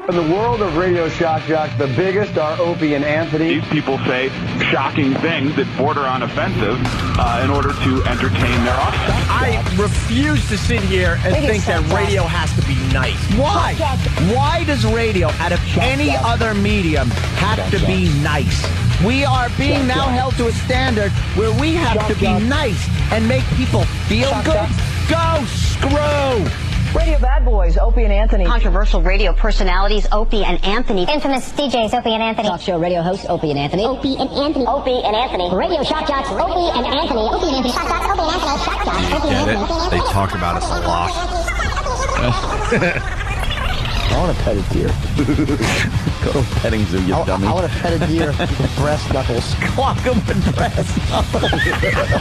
In the world of radio shock jocks, the biggest are Opie and Anthony. These people say shocking things that border on offensive in order to entertain their audience. I refuse to sit here and think that radio has to be nice. Why? Why does radio, out of any other medium, have to be nice? We are being now held to a standard where we have to be nice and make people feel good. Go screw! Radio bad boys, Opie and Anthony. Controversial radio personalities, Opie and Anthony. Infamous DJs, Opie and Anthony. Talk show radio hosts, Opie and Anthony. Opie and Anthony. Opie and Anthony. Radio shock jocks, Opie and Anthony. Opie and Anthony. Shock jocks, Opie and Anthony. Shock jocks, Opie and Anthony. They talk about us a lot. I want to pet a deer. Go to a petting zoo, you dummy. I want to pet a deer with breast knuckles. Clock them with breast knuckles.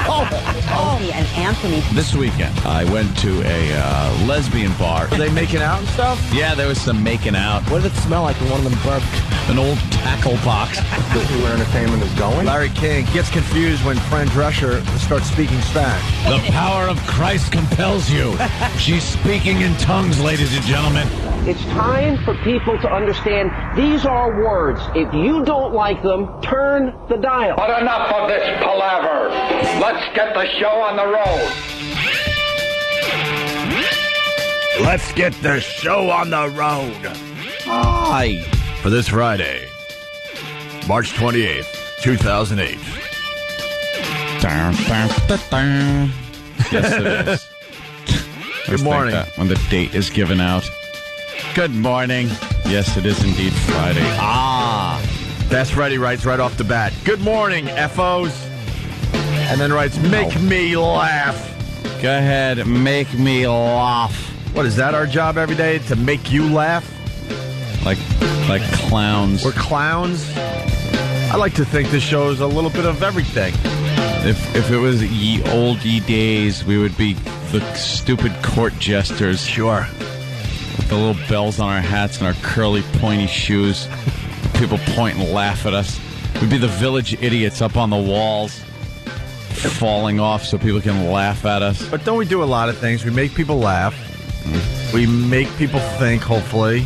Opie and Anthony. This weekend, I went to a lesbian bar. Were they making out and stuff? Yeah, there was some making out. What did it smell like when one of them burped? An old tackle box. This is where entertainment is going. Larry King gets confused when Fran Drescher starts speaking Spanish. The power of Christ compels you. She's speaking in tongues, ladies and gentlemen. It's time for people to understand these are words. If you don't like them, turn the dial. But enough of this palaver. Let's get the show on the road. Let's get the show on the road. Hi. For this Friday, March 28th, 2008. Yes, it is. Good morning. When the date is given out. Good morning. Yes, it is indeed Friday. That's Freddie writes right off the bat. Good morning, FOs. And then writes, make me laugh. Go ahead, make me laugh. What, is that our job every day? To make you laugh? Like clowns. We're clowns? I like to think this show is a little bit of everything. If it was ye old days, we would be the stupid court jesters. Sure. With the little bells on our hats and our curly, pointy shoes. People point and laugh at us. We'd be the village idiots up on the walls, falling off so people can laugh at us. But don't we do a lot of things? We make people laugh. We make people think, hopefully.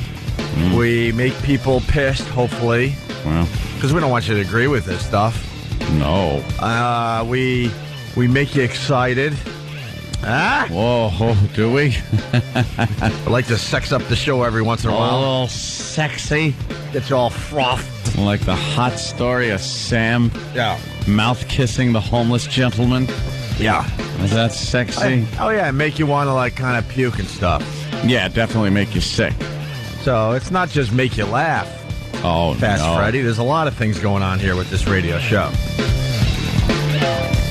We make people pissed, hopefully. Well, because we don't want you to agree with this stuff. No. We make you excited. Whoa, do we? I like to sex up the show every once in a while. A little sexy. Get you all frothed. Like the hot story of Sam. Yeah. Mouth kissing the homeless gentleman. Yeah. Is that sexy? Oh, yeah. Make you want to, like, kind of puke and stuff. Yeah, definitely make you sick. So it's not just make you laugh. Oh, Fast no. Freddy. There's a lot of things going on here with this radio show.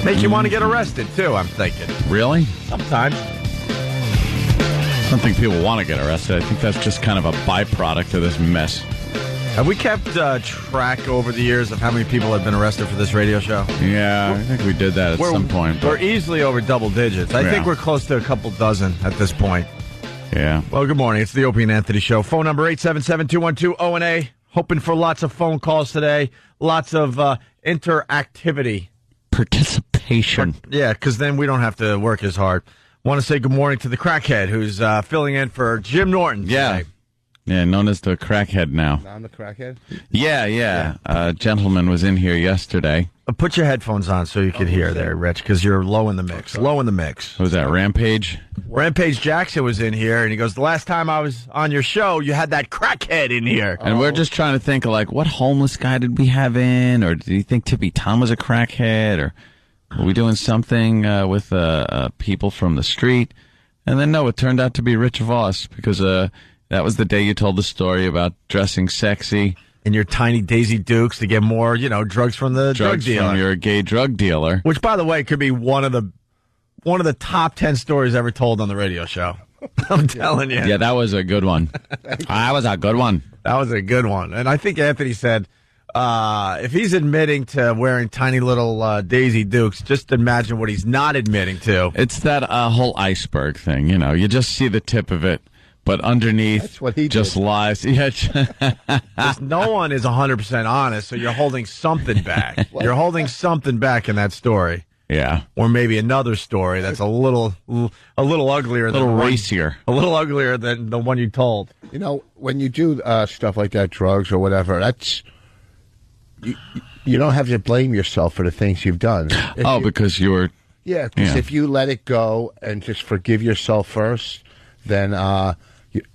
Make you want to get arrested, too, I'm thinking. Really? Sometimes. I don't think people want to get arrested. I think that's just kind of a byproduct of this mess. Have we kept track over the years of how many people have been arrested for this radio show? Yeah, I think we did that at some point. We're easily over double digits. I think we're close to a couple dozen at this point. Yeah. Well, good morning. It's the Opie and Anthony Show. Phone number 877-212-ONA. Hoping for lots of phone calls today. Lots of interactivity. Participation. Yeah, because then we don't have to work as hard. Want to say good morning to the crackhead who's filling in for Jim Norton today. Yeah, known as the crackhead now. I'm the crackhead? Yeah. A gentleman was in here yesterday. Put your headphones on so you can hear there, Rich, because you're low in the mix. Low in the mix. What was that, Rampage? Rampage Jackson was in here, and he goes, the last time I was on your show, you had that crackhead in here. And we're just trying to think, like, what homeless guy did we have in? Or did you think Tippy Tom was a crackhead? Or were we doing something with people from the street? And then, no, it turned out to be Rich Voss, because that was the day you told the story about dressing sexy. In your tiny Daisy Dukes to get more, drugs from the drug dealer. From your gay drug dealer. Which, by the way, could be one of the top 10 stories ever told on the radio show. I'm telling you. Yeah, that was a good one. That was a good one. That was a good one. And I think Anthony said, if he's admitting to wearing tiny little Daisy Dukes, just imagine what he's not admitting to. It's that whole iceberg thing, You just see the tip of it. But underneath, that's what he just did. lies. Yeah. No one is 100% honest, so you're holding something back. You're holding something back in that story. Yeah. Or maybe another story that's a little uglier, a little racier, a little uglier than the one you told. You know, when you do stuff like that, drugs or whatever, that's you don't have to blame yourself for the things you've done. Because you're. Yeah, because if you let it go and just forgive yourself first, then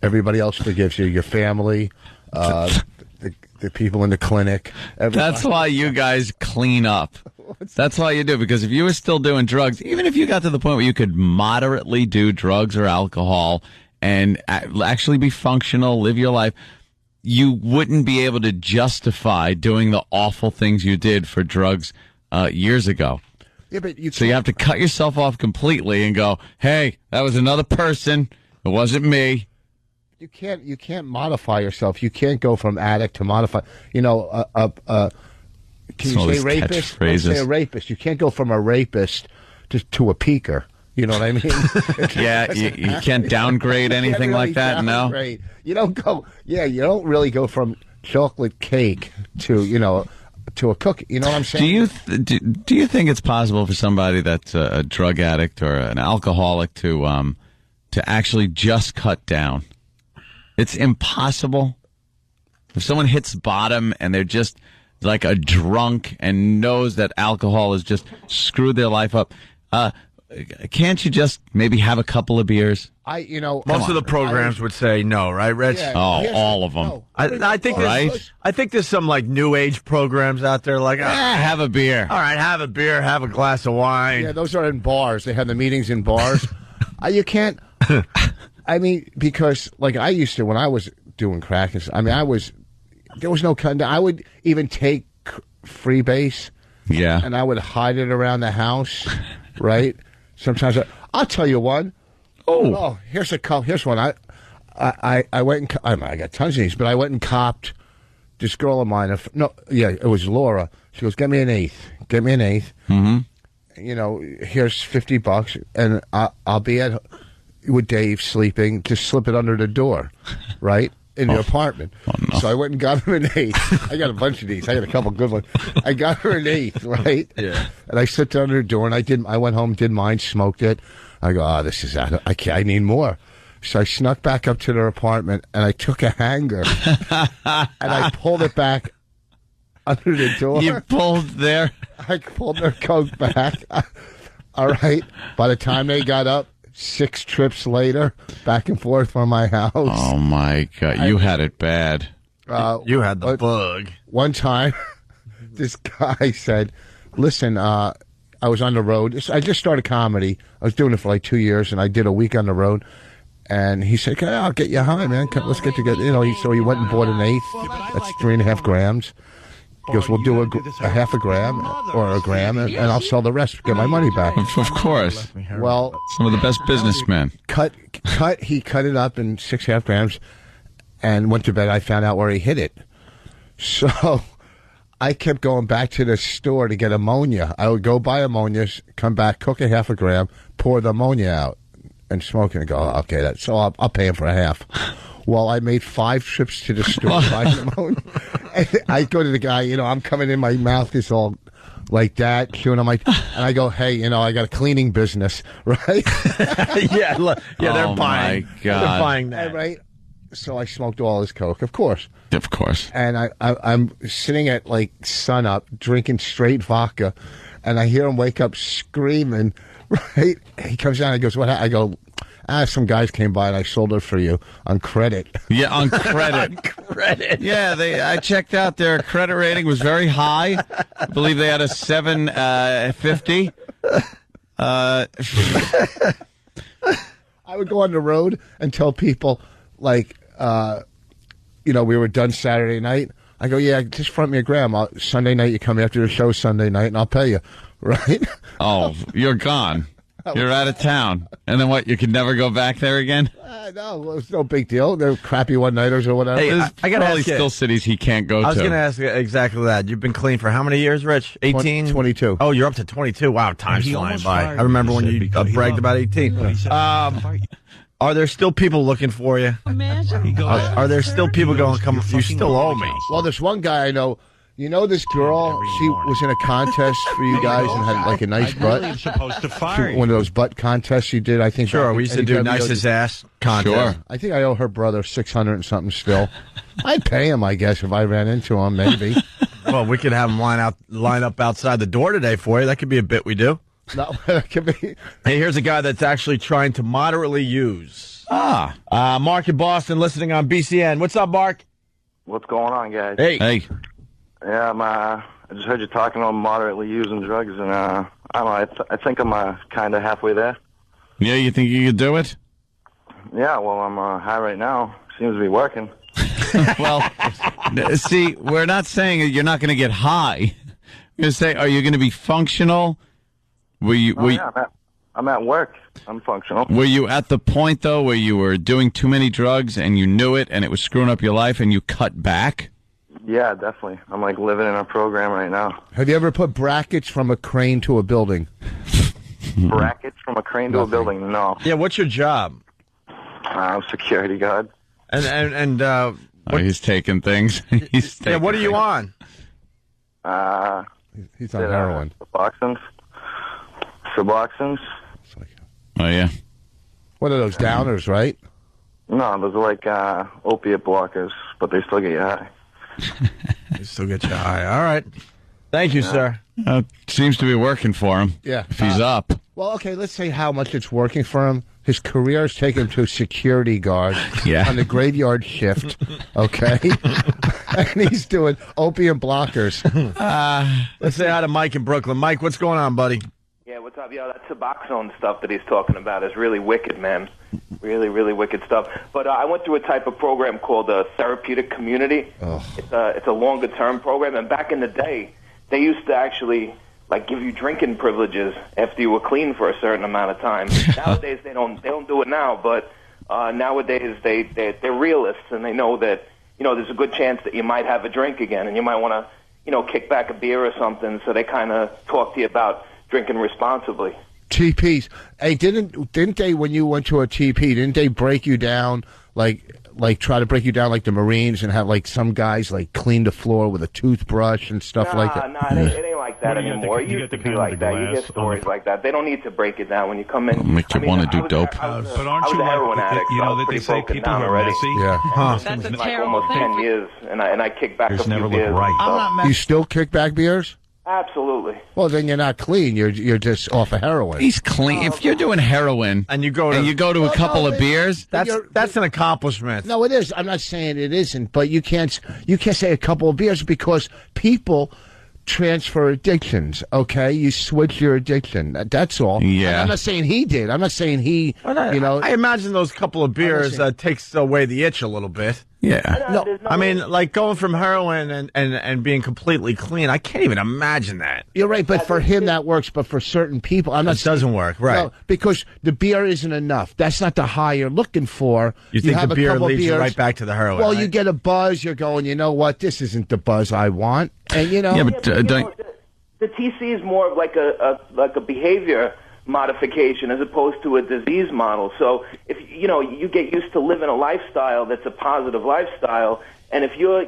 everybody else forgives you. Your family, the people in the clinic. Everybody. That's why you guys clean up. That's why you do, because if you were still doing drugs, even if you got to the point where you could moderately do drugs or alcohol and actually be functional, live your life, you wouldn't be able to justify doing the awful things you did for drugs years ago. Yeah, but so you have to cut yourself off completely and go, hey, that was another person. It wasn't me. You can't modify yourself. You can't go from addict to modify. You know, can you say rapist? Let's say a rapist. You can't go from a rapist to a peaker. You know what I mean? Yeah, you can't downgrade anything really like that. Downgrade. No, you don't go. Yeah, you don't really go from chocolate cake to to a cookie. You know what I'm saying? Do you think it's possible for somebody that's a drug addict or an alcoholic to actually just cut down? It's impossible. If someone hits bottom and they're just like a drunk and knows that alcohol has just screwed their life up, can't you just maybe have a couple of beers? Most of the programs would say no, right, Rich? Yeah, all of them. No. I think there's some like new age programs out there like have a beer. All right, have a beer, have a glass of wine. Yeah, those are in bars. They have the meetings in bars. You can't. I mean, because like I used to when I was doing crack. I mean, there was no kind. I would even take freebase. Yeah, and I would hide it around the house, right? Sometimes I'll tell you one. Oh, here's one. I went and I got tons of these, but I went and copped this girl of mine. It was Laura. She goes, "Get me an eighth. Get me an eighth. Mm-hmm. You know, here's $50, and I'll be with Dave sleeping. Just slip it under the door, right?" In the apartment. Oh, no. So I went and got her an eighth. I got a bunch of these. I got a couple good ones. I got her an eighth, right? Yeah. And I slipped it under the door, and I went home, did mine, smoked it. I go, this is out. I need more. So I snuck back up to their apartment, and I took a hanger, and I pulled it back under the door. You pulled their... I pulled their coat back. All right. By the time they got up, 6 trips later, back and forth from my house. Oh, my God. You had it bad. You had the bug. One time, this guy said, listen, I was on the road. I just started comedy. I was doing it for like 2 years, and I did a week on the road. And he said, I'll get you high, man. Let's get together. You know, so he went and bought an eighth. That's 3.5 grams. He goes, we'll do a half a gram or a gram, and I'll sell the rest, get my money back. Of course. Well, some of the best businessmen. He cut it up in 6.5 grams and went to bed. I found out where he hid it. So I kept going back to the store to get ammonia. I would go buy ammonia, come back, cook a half a gram, pour the ammonia out, and smoke it and go, okay, so I'll pay him for a half. Well, I made 5 trips to the store buying ammonia. And I go to the guy, I'm coming in, my mouth is all like that, chewing on and I go, hey, I got a cleaning business, right? Yeah, they're buying. My God. They're buying that. Right? So I smoked all his coke, of course. Of course. And I'm sitting at like sunup, drinking straight vodka, and I hear him wake up screaming, right? He comes down and he goes, what? I go, some guys came by and I sold it for you on credit. Yeah, on credit. On credit. Yeah, I checked out their credit rating was very high. I believe they had a 750. I would go on the road and tell people, like, we were done Saturday night. I go, yeah, just front me a gram. Sunday night, you come after the show Sunday night, and I'll pay you, right? Oh, you're gone. You're out of town. And then what, you could never go back there again? No, it's no big deal. They're crappy one-nighters or whatever. Hey, I got to ask still cities he can't go to. I was going to ask exactly that. You've been clean for how many years, Rich? 18? 22. Oh, you're up to 22. Wow, time's flying by. I remember when you bragged about 18. Are there still people looking for you? Imagine. Are there still people going, come, you still owe me? Well, there's one guy I know, You know this girl, she was in a contest for you guys and had like a nice butt. I'm supposed to fire you. One of those butt contests you did, I think. Sure, we used to do nicest ass contest. Sure. I think I owe her brother 600 and something still. I'd pay him, I guess, if I ran into him, maybe. Well, we could have him line up outside the door today for you. That could be a bit we do. No, that could be. Hey, here's a guy that's actually trying to moderately use. Mark in Boston, listening on BCN. What's up, Mark? What's going on, guys? Hey. Yeah, I just heard you talking about moderately using drugs, and I don't know. I think I'm kind of halfway there. Yeah, you think you could do it? Yeah, well, I'm high right now. Seems to be working. Well, see, we're not saying that you're not going to get high. We're going to say, are you going to be functional? I'm at work. I'm functional. Were you at the point, though, where you were doing too many drugs and you knew it and it was screwing up your life and you cut back? Yeah, definitely. I'm like living in a program right now. Have you ever put brackets from a crane to a building? Brackets from a crane to a building? No. Yeah, what's your job? I'm security guard. And he's taking things. Yeah, what are you on? He's on heroin. Suboxones. Oh, yeah. What are those, downers, right? No, those are like opiate blockers, but they still get you high. They still get you high. All right. Thank you, sir. Seems to be working for him. Yeah. If he's up. Well, okay, let's say how much it's working for him. His career has taken him to security guard on the graveyard shift, okay? And he's doing opium blockers. Let's say hi to Mike in Brooklyn. Mike, what's going on, buddy? Yeah, what's up? Yo, that Suboxone stuff that he's talking about is really wicked, man. Really, really wicked stuff. But I went through a type of program called a therapeutic community. It's a longer-term program, and back in the day, they used to actually like give you drinking privileges after you were clean for a certain amount of time. Nowadays, they don't do it now, but nowadays they're realists, and they know that there's a good chance that you might have a drink again, and you might want to kick back a beer or something. So they kind of talk to you about drinking responsibly. TPs. Hey, didn't they, when you went to a TP, didn't they break you down, like try to break you down like the Marines and have like some guys like clean the floor with a toothbrush and stuff like that? Nah, it ain't like that anymore. It used to be like that. You hear stories like that. They don't need to break it down when you come in. It'll make you want to do dope. But aren't you a heroin addict, that they say people who are messy? Yeah. That's a terrible almost 10 years, and I kick back a few beers. You still kick back beers? Absolutely. Well, then you're not clean. You're just off of heroin. He's clean. If you're doing heroin and you go to a couple of beers, that's an accomplishment. No, it is. I'm not saying it isn't, but you can't say a couple of beers because people transfer addictions. Okay, you switch your addiction. That's all. Yeah. And I'm not saying he did. I'm not saying he. I imagine those couple of beers takes away the itch a little bit. Yeah. No, I mean, like going from heroin and being completely clean, I can't even imagine that. You're right, but for him that works, but for certain people, That doesn't work, right? No, because the beer isn't enough. That's not the high you're looking for. You think have the a beer couple leads you beers, right back to the heroin? Well, right? you get a buzz. You're going, you know what? This isn't the buzz I want. And Yeah, but the TC is more of like a behavior modification as opposed to a disease model. So if you get used to living a lifestyle that's a positive lifestyle, and if you're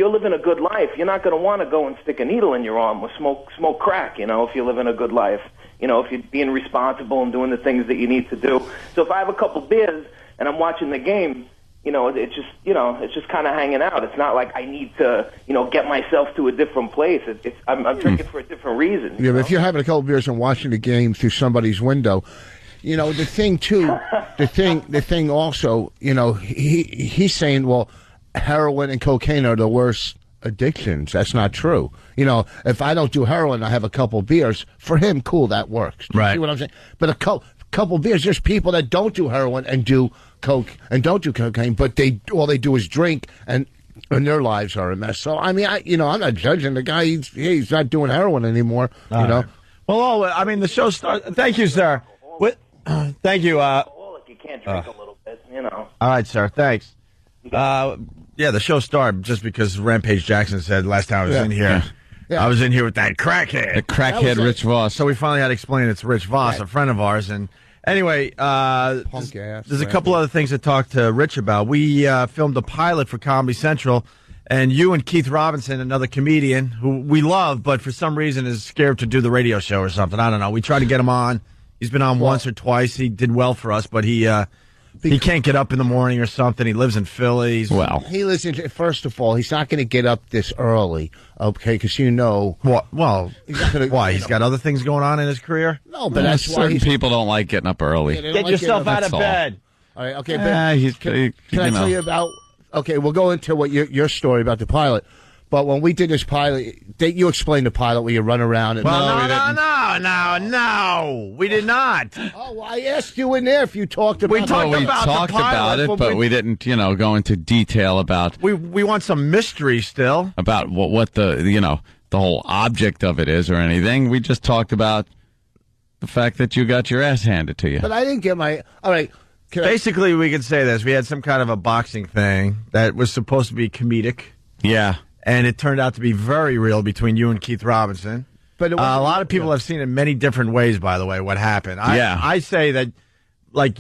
living a good life, you're not going to want to go and stick a needle in your arm or smoke crack. If you're living a good life, if you're being responsible and doing the things that you need to do. So if I have a couple beers and I'm watching the game, it's just kind of hanging out. It's not like I need to, get myself to a different place. I'm drinking for a different reason. Yeah, but if you're having a couple beers and watching the game through somebody's window, the thing too, the thing also, he's saying, well, heroin and cocaine are the worst addictions. That's not true. If I don't do heroin, I have a couple beers. For him, cool, that works. Do you see what I'm saying? But a couple beers, there's people that don't do heroin and do coke and don't do cocaine, but all they do is drink and their lives are a mess. So I mean, I'm not judging the guy. He's not doing heroin anymore. Right. Well, the show starts. Thank you, sir. Thank you. You can't drink a little bit, All right, sir. Thanks. The show started just because Rampage Jackson said last time I was in here. Yeah. I was in here with that crackhead. The crackhead Rich Voss. So we finally had to explain it's Rich Voss, a friend of ours. And anyway, there's a couple other things to talk to Rich about. We filmed a pilot for Comedy Central, And you and Keith Robinson, another comedian who we love, but for some reason is scared to do the radio show or something. I don't know. We tried to get him on. He's been on once or twice. He did well for us, but he can't get up in the morning or something. He lives in Philly. He lives in. First of all, he's not going to get up this early, okay? Because why? He's got other things going on in his career. No, but that's why certain people don't like getting up early. Yeah, get yourself out of bed. All right, okay. Can I tell you about? Okay, we'll go into what your story about the pilot. But when we did this pilot, you explained the pilot where you run around. And No, we did not. Oh, well, I asked you in there if you talked about. We talked about it, but we didn't, go into detail about. We want some mystery still about what the whole object of it is or anything. We just talked about the fact that you got your ass handed to you. But I didn't get my. All right. Basically, we could say this: we had some kind of a boxing thing that was supposed to be comedic. Yeah. And it turned out to be very real between you and Keith Robinson. But a lot of people have seen it many different ways, by the way, what happened. I say that,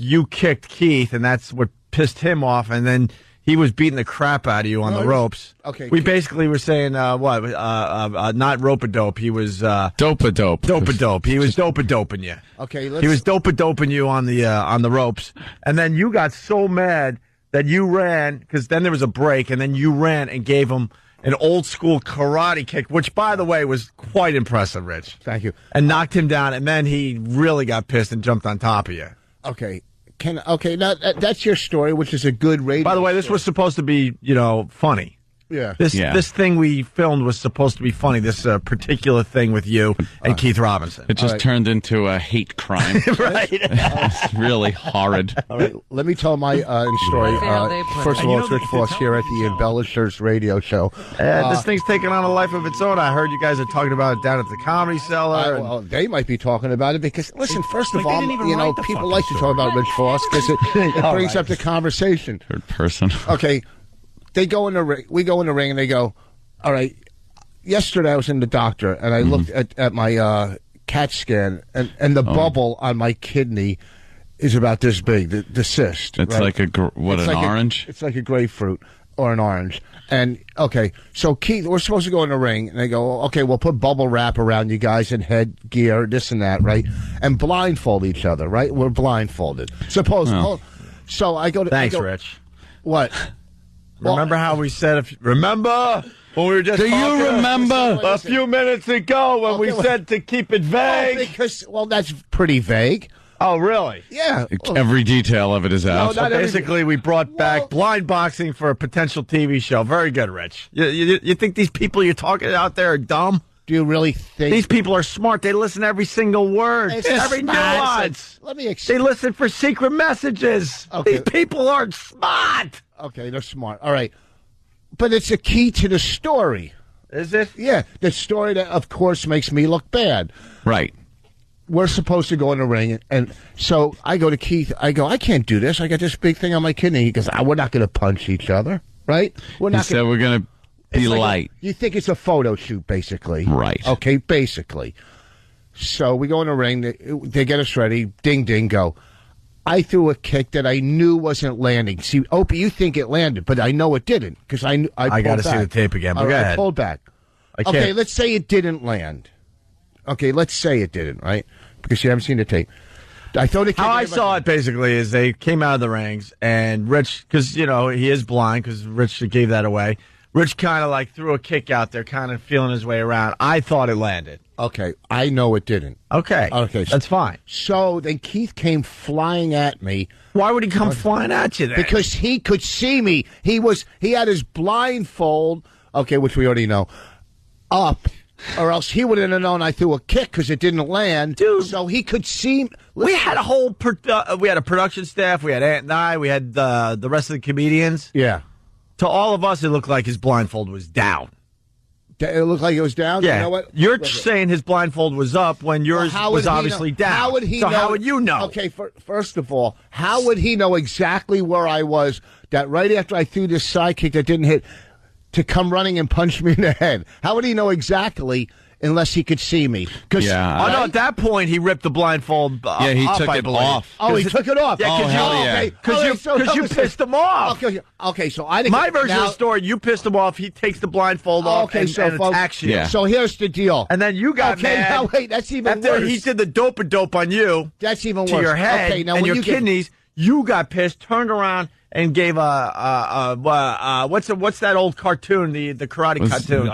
you kicked Keith, and that's what pissed him off, and then he was beating the crap out of you on the ropes. Okay. We basically were saying, not rope-a-dope. He was... Dope-a-dope. Dope-a-dope. He was dope-a-doping you. Okay, He was dope-a-doping you on the ropes. And then you got so mad that you ran, because then there was a break, and then you ran and gave him an old-school karate kick, which, by the way, was quite impressive, Rich. Thank you. And knocked him down, and then he really got pissed and jumped on top of you. Okay. Now, that's your story, which is a good radio. By the way, this was supposed to be, funny. Yeah. This thing we filmed was supposed to be funny, this particular thing with you and Keith Robinson. It just turned into a hate crime. Right. It's really horrid. All right, let me tell my story. First of all, it's Rich Voss here at the Embellishers radio show. This thing's taking on a life of its own. I heard you guys are talking about it down at the Comedy Cellar. Well, they might be talking about it because, listen, first of all, people like to talk about Rich Voss because it brings up the conversation. Third person. Okay. They go in the ring. We go in the ring, and they go, all right, yesterday I was in the doctor, and I looked at my CAT scan, and the bubble on my kidney is about this big, the cyst. It's right? like orange? It's like a grapefruit or an orange. And, okay, so Keith, we're supposed to go in the ring, and they go, okay, we'll put bubble wrap around you guys and headgear, this and that, right? And blindfold each other, right? We're blindfolded. So I go to... Thanks, Rich. What? Remember how we said, remember when we were just talking? Do you remember a few minutes ago when we said to keep it vague? That's pretty vague. Oh, really? Yeah. Every detail of it is out. So basically, we brought back blind boxing for a potential TV show. Very good, Rich. You think these people you're talking out there are dumb? Do you really think... These people are smart. They listen to every single word, every nuance. Let me explain. They listen for secret messages. Okay. These people are smart. Okay, they're smart. All right. But it's a key to the story. Is it? Yeah. The story that, of course, makes me look bad. Right. We're supposed to go in the ring, and so I go to Keith. I go, I can't do this. I got this big thing on my kidney. He goes, we're not going to punch each other, right? We're not. He said we're going to be light. You think it's a photo shoot, basically. Right. Okay, basically. So we go in the ring. They get us ready. Ding, ding, go. I threw a kick that I knew wasn't landing. See, Opie, you think it landed, but I know it didn't because I got to see the tape again. But go ahead. I pulled back. Okay, let's say it didn't land. Okay, let's say it didn't, right? Because you haven't seen the tape. I thought it. How I saw it basically is they came out of the rings and Rich, because he is blind, because Rich gave that away. Rich kind of threw a kick out there, kind of feeling his way around. I thought it landed. Okay, I know it didn't. Okay, that's fine. So then Keith came flying at me. Why would he come flying at you then? Because he could see me. He had his blindfold, which we already know, up, or else he would have known I threw a kick because it didn't land. Dude, so he could see. We had a whole we had a production staff. We had Ant and I. We had the rest of the comedians. Yeah. To all of us, it looked like his blindfold was down. It looked like it was down? Yeah. You know what? You're saying his blindfold was up when yours was obviously down. How would he know? How would you know? Okay, first of all, how would he know exactly where I was that right after I threw this side kick that didn't hit to come running and punch me in the head? How would he know exactly unless he could see me. Oh, no, at that point, he ripped the blindfold off. Yeah, he took it off. Oh, he took it off. Yeah, because you pissed him off. Okay, so I didn't. My version of the story, you pissed him off, he takes the blindfold off and attacks you. Yeah. So here's the deal. And then you got mad. Now wait, that's even worse. After he did the dope on you. That's even worse. To your head and your kidneys, you got pissed, turned around, and gave what's that old cartoon, the karate cartoon?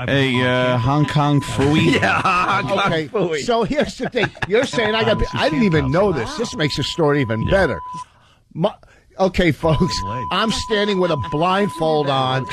Hong Kong Phooey. Yeah, Hong Kong Phooey. So here's the thing. You're saying I didn't even know this. This makes the story even better. Okay, folks, I'm standing with a blindfold on,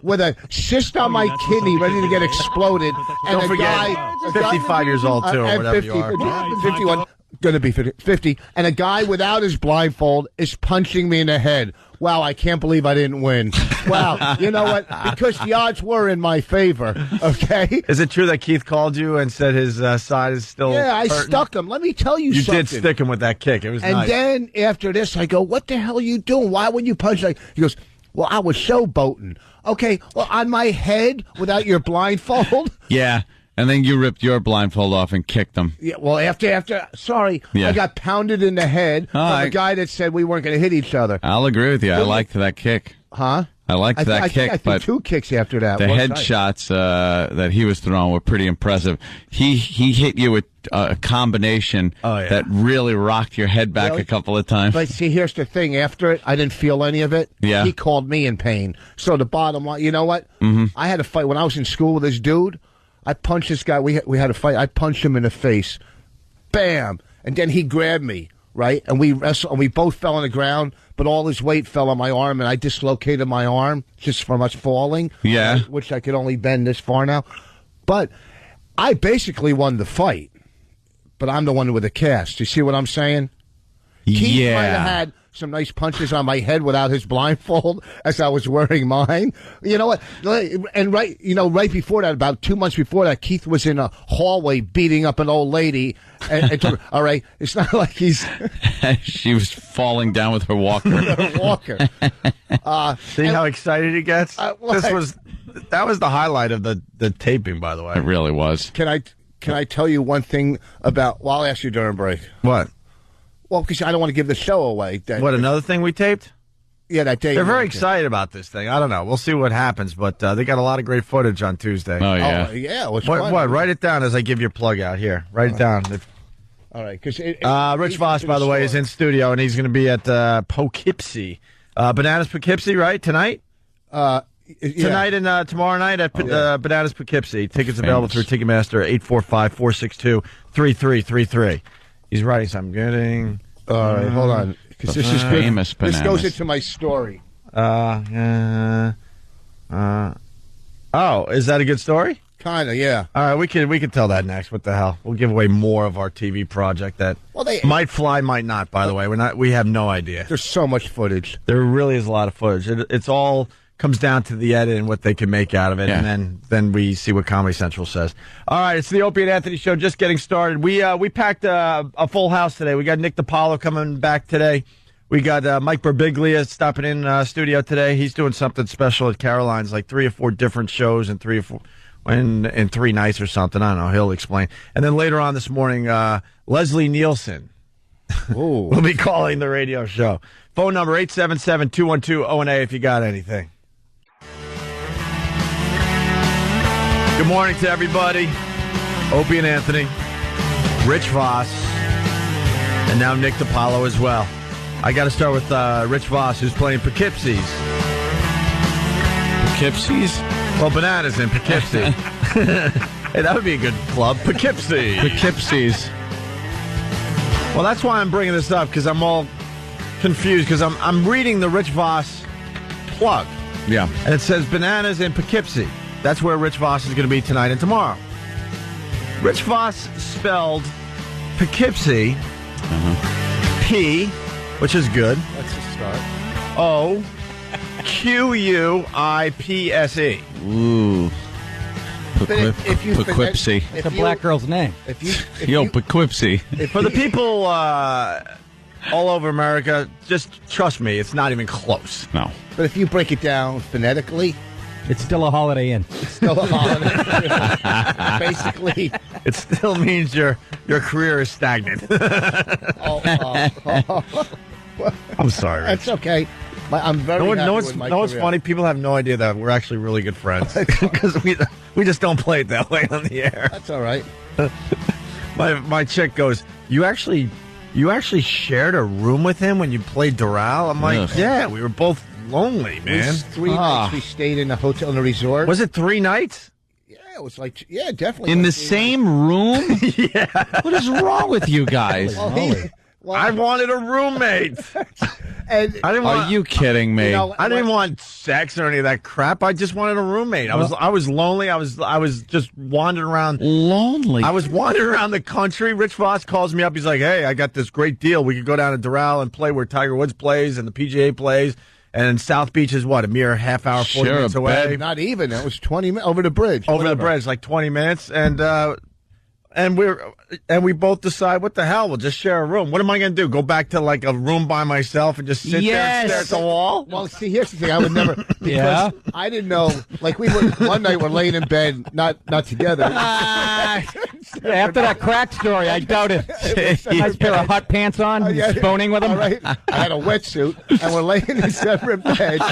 with a cyst on my kidney ready to get exploded. And Don't forget, 55 years old, too, or whatever 50, you are. 51. Going to be 50, and a guy without his blindfold is punching me in the head. Wow, I can't believe I didn't win. Wow, you know what? Because the odds were in my favor, okay? Is it true that Keith called you and said his side is still I hurting? stuck him. Let me tell you something. You did stick him with that kick. It was nice. And then after this, I go, what the hell are you doing? Why would you punch? He goes, well, I was showboating. Okay, well, on my head without your blindfold? Yeah. And then you ripped your blindfold off and kicked him. Yeah, well, after I got pounded in the head from a guy that said we weren't going to hit each other. I'll agree with you. I liked that kick. Huh? I liked that kick. I threw 2 kicks after that. The headshots that he was throwing were pretty impressive. He hit you with a combination that really rocked your head back a couple of times. But see, here's the thing. After it, I didn't feel any of it. Yeah. He called me in pain. So the bottom line, you know what? Mm-hmm. I had a fight when I was in school with this dude. I punched this guy. We had a fight. I punched him in the face. Bam. And then he grabbed me, right? And we wrestled, and we both fell on the ground, but all his weight fell on my arm, and I dislocated my arm just from us falling. Yeah. Which I could only bend this far now. But I basically won the fight. But I'm the one with the cast. You see what I'm saying? Keith might have had some nice punches on my head without his blindfold as I was wearing mine. You know what? And right before that, about 2 months before that, Keith was in a hallway beating up an old lady. And told her, all right, it's not like he's... She was falling down with her walker. See how excited he gets? That was the highlight of the taping, by the way. It really was. Can I tell you one thing about... Well, I'll ask you during break. What? Well, because I don't want to give the show away. What, another thing we taped? Yeah, that day. They're very excited about this thing. I don't know. We'll see what happens, but they got a lot of great footage on Tuesday. Oh, yeah. Yeah. What? Write it down as I give you a plug out here. Write it down. All right. Because Rich Voss, by the way, is in studio, and he's going to be at Poughkeepsie. Bananas Poughkeepsie, right? Tonight? Tonight and tomorrow night at Bananas Poughkeepsie. Tickets available through Ticketmaster, 845-462-3333. He's writing something. All right, hold on. Because this is famous bananas. This goes into my story. Oh, is that a good story? Kind of, yeah. All right, we can tell that next. What the hell? We'll give away more of our TV project that might fly, might not. By the way, we have no idea. There's so much footage. There really is a lot of footage. It's all comes down to the edit and what they can make out of it, and then we see what Comedy Central says. All right, it's the Opie and Anthony show, just getting started. We packed a full house today. We got Nick DiPaolo coming back today. We got Mike Birbiglia stopping in studio today. He's doing something special at Caroline's, like 3 or 4 different shows in 3 nights or something. I don't know. He'll explain. And then later on this morning, Leslie Nielsen will be calling the radio show. Phone number 877-212-ONA if you got anything. Good morning to everybody. Opie and Anthony, Rich Voss, and now Nick DiPaolo as well. I got to start with Rich Voss, who's playing Poughkeepsie's. Poughkeepsie's? Well, Bananas in Poughkeepsie. Hey, that would be a good club. Poughkeepsie. Poughkeepsie's. Well, that's why I'm bringing this up, because I'm all confused, because I'm reading the Rich Voss plug. Yeah. And it says Bananas in Poughkeepsie. That's where Rich Voss is going to be tonight and tomorrow. Rich Voss spelled Poughkeepsie, P, which is good. That's a start. O-Q-U-I-P-S-E. Ooh. Poughkeepsie. It's a black girl's name. Poughkeepsie. For the people all over America, just trust me, it's not even close. No. But if you break it down phonetically, It's still a Holiday Inn. It's still a Holiday Inn. Basically. It still means your career is stagnant. I'm sorry. That's okay. I'm very happy with my what's career. funny? People have no idea that we're actually really good friends because we just don't play it that way on the air. That's all right. My chick goes, You actually shared a room with him when you played Doral? I'm like, yeah, we were both lonely, man. It was 3 nights we stayed in a hotel in a resort. Was it 3 nights? Yeah, it was like, definitely. In the same room? Yeah. What is wrong with you guys? I wanted a roommate. And Are you kidding me? I didn't want sex or any of that crap. I just wanted a roommate. I was lonely. I was just wandering around. Lonely. I was wandering around the country. Rich Voss calls me up. He's like, "Hey, I got this great deal. We could go down to Doral and play where Tiger Woods plays and the PGA plays. And South Beach is what, a mere half hour, 40 minutes away? Not even. It was 20 minutes over the bridge. Over the bridge, like 20 minutes. And we both decide, what the hell? We'll just share a room. What am I going to do? Go back to like a room by myself and just sit there and stare at the wall? Well, see, here's the thing. I would never. Because I didn't know. Like one night we're laying in bed, not together. After that crack story, I doubt it. Nice pair of hot pants on, phoning with him. All right. I had a wetsuit, and we're laying in separate beds.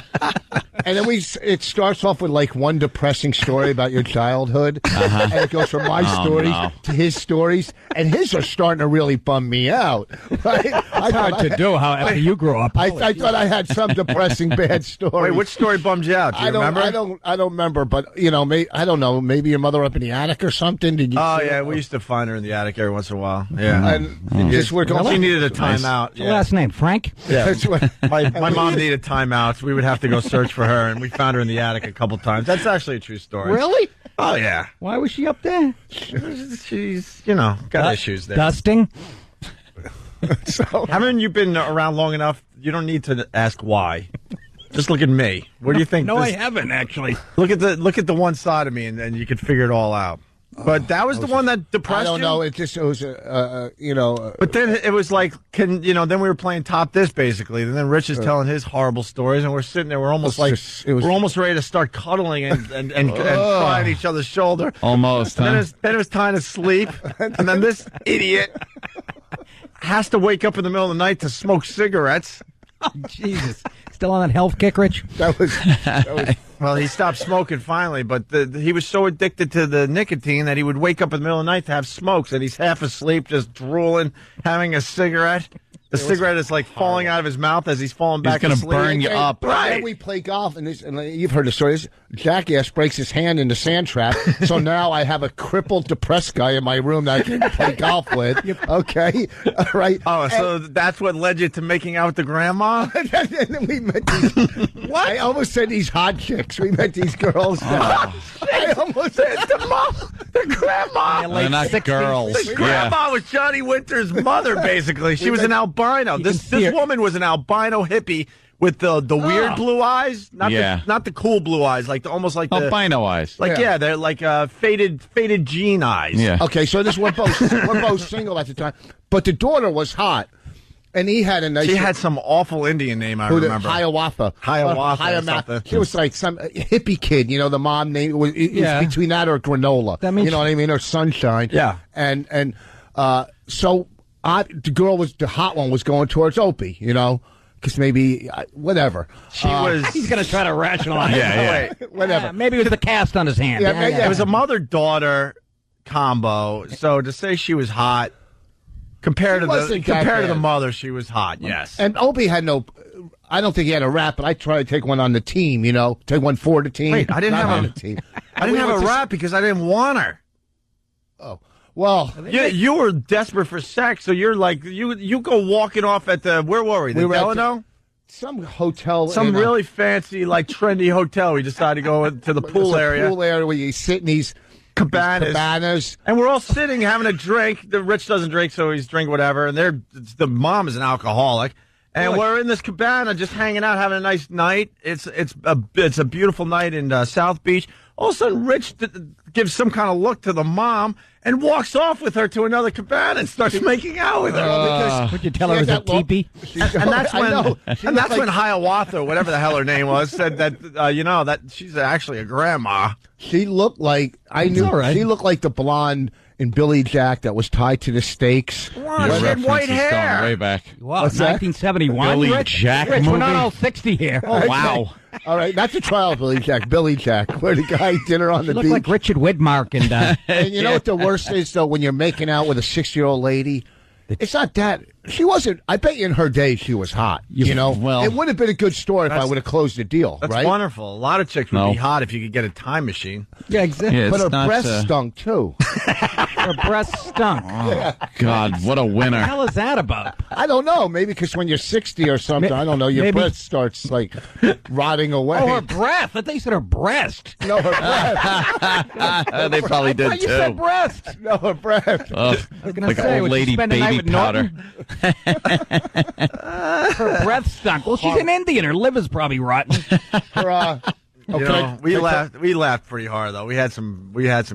And then it starts off with like one depressing story about your childhood, and it goes from my stories to his stories, and his are starting to really bum me out. Right? It's hard to do after you grew up. I thought I had some depressing bad story. Wait, which story bummed you out? Do you remember? I don't remember, but I don't know. Maybe your mother up in the attic or something. Did you? Oh yeah, we used to find her in the attic every once in a while. Yeah, and she needed a timeout. What's your last name, Frank? Yeah, my mom needed timeouts. We would have to go search for her, and we found her in the attic a couple times. That's actually a true story. Really? Oh yeah. Why was she up there? She's got issues there. Dusting. So, haven't you been around long enough? You don't need to ask why. Just look at me. What do you think? No, I haven't actually. Look at the one side of me, and you could figure it all out. But that was the one that depressed you? I don't know. It was, But then it was like, then we were playing Top This, basically. And then Rich is telling his horrible stories, and we're sitting there. We're almost we're almost ready to start cuddling and crying each other's shoulder. Almost, and then it was time to sleep. And then this idiot has to wake up in the middle of the night to smoke cigarettes. Oh, Jesus. Still on that health kick, Rich? That was well, he stopped smoking finally, but he was so addicted to the nicotine that he would wake up in the middle of the night to have smokes, and he's half asleep, just drooling, having a cigarette. The cigarette is like falling out of his mouth as he's falling back asleep. He's going to burn you up. Right. And we play golf, and you've heard the story. This jackass breaks his hand in the sand trap, so now I have a crippled, depressed guy in my room that I can play golf with. Okay? All right. Oh, so that's what led you to making out with the grandma? And then we met these... What? I almost said these hot chicks. We met these girls. I almost said the grandma. They're not girls. The grandma was Johnny Winter's mother, basically. She was an albino. This woman was an albino hippie with the weird blue eyes, not the cool blue eyes, almost like the albino eyes. They're like faded jean eyes. Yeah. Okay, so we're both single at the time, but the daughter was hot. And he had a nice... She had some awful Indian name, I remember. Hiawatha. Something. She was like some hippie kid, the mom name. It was between that or granola. That means you know what I mean? Or sunshine. Yeah. And so the girl the hot one was going towards Opie, because maybe, whatever. She was... He's going to try to rationalize it. Whatever. Maybe it was the cast on his hand. It was a mother-daughter combo, so to say she was hot... Compared to the mother, she was hot, yes. And Opie had I don't think he had a rap, but I tried to take one on the team, take one for the team. Wait, I didn't have a team. I didn't have a rap because I didn't want her. Oh, well. You were desperate for sex, so you're like, you go walking off at where were we? The Delano? Some hotel. Some really fancy, trendy hotel. We decided to go to the pool area. Pool area where you sit in these cabanas. And we're all sitting having a drink. The Rich doesn't drink, so he's drinking whatever. And the mom is an alcoholic. And we're in this cabana just hanging out, having a nice night. It's a beautiful night in South Beach. All of a sudden, Rich gives some kind of look to the mom and walks off with her to another cabana and starts making out with her. Would you tell her it was a teepee? And that's when Hiawatha, whatever the hell her name was, said that that she's actually a grandma. She looked like She looked like the blonde in Billy Jack that was tied to the stakes. Wow, she had white hair. Way back. Wow, 1971. Billy Rich, Jack Rich, we're movie? not all 60 here. Oh, wow. All right, not the trial of Billy Jack. Billy Jack, where the guy dinner on the Look beach. like Richard Widmark and. And you know what the worst is, though, when you're making out with a 60-year-old lady? It's not that. She wasn't. I bet you in her day she was hot. You know? Well, it would have been a good story if I would have closed the deal, That's right? wonderful. A lot of chicks would be hot if you could get a time machine. Yeah, exactly. Yeah, But her not, breast stunk, too. Her breast stunk. Oh, God, what a winner. What the hell is that about? I don't know. Maybe because when you're 60 or something, I don't know, your breath starts, like, rotting away. Oh, her breath. I thought you said her breast. No, her breath. They probably did, I thought you too. said breast. No, her breath. Oh, like say, old would you lady spend the night baby with powder. Her breath stunk. Well, she's an Indian. Her liver's probably rotten. We laughed pretty hard though. We had some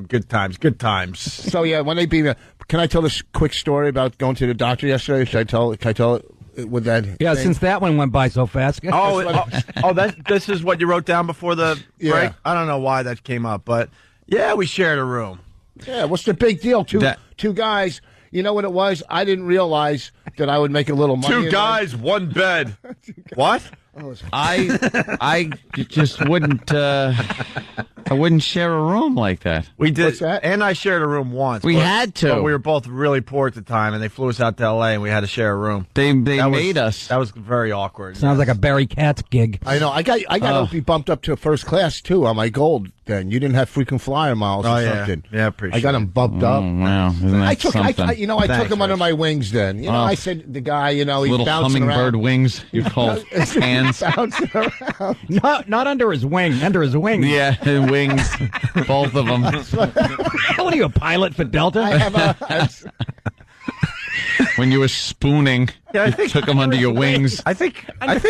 good times. Good times. So yeah, when they beat me, can I tell this quick story about going to the doctor yesterday? Can I tell it with that? Yeah, thing? since that one went by so fast. This is what you wrote down before the break? Yeah. I don't know why that came up, but yeah, we shared a room. Yeah, what's the big deal? Two guys. You know what it was? I didn't realize that I would make a little money. Two guys, one bed. What? I just wouldn't. I wouldn't share a room like that. We did. What's that? And I shared a room once. We had to. But we were both really poor at the time, and they flew us out to L.A., and we had to share a room. They made us. That was very awkward. Sounds like a Barry Katz gig. I know. I got Opie bumped up to first class, too, on my gold then. You didn't have freaking flyer miles or something. Yeah, appreciate I got him bumped up. Wow. Isn't that something? I took him under my wings then. You know, I said the guy, he's little bouncing hummingbird around. wings, you call hands. Bouncing around. Not under his wing. Under his wing. Yeah, wings. Both of them. What are you, a pilot for Delta? I have When you were spooning, you took them under your wings. I think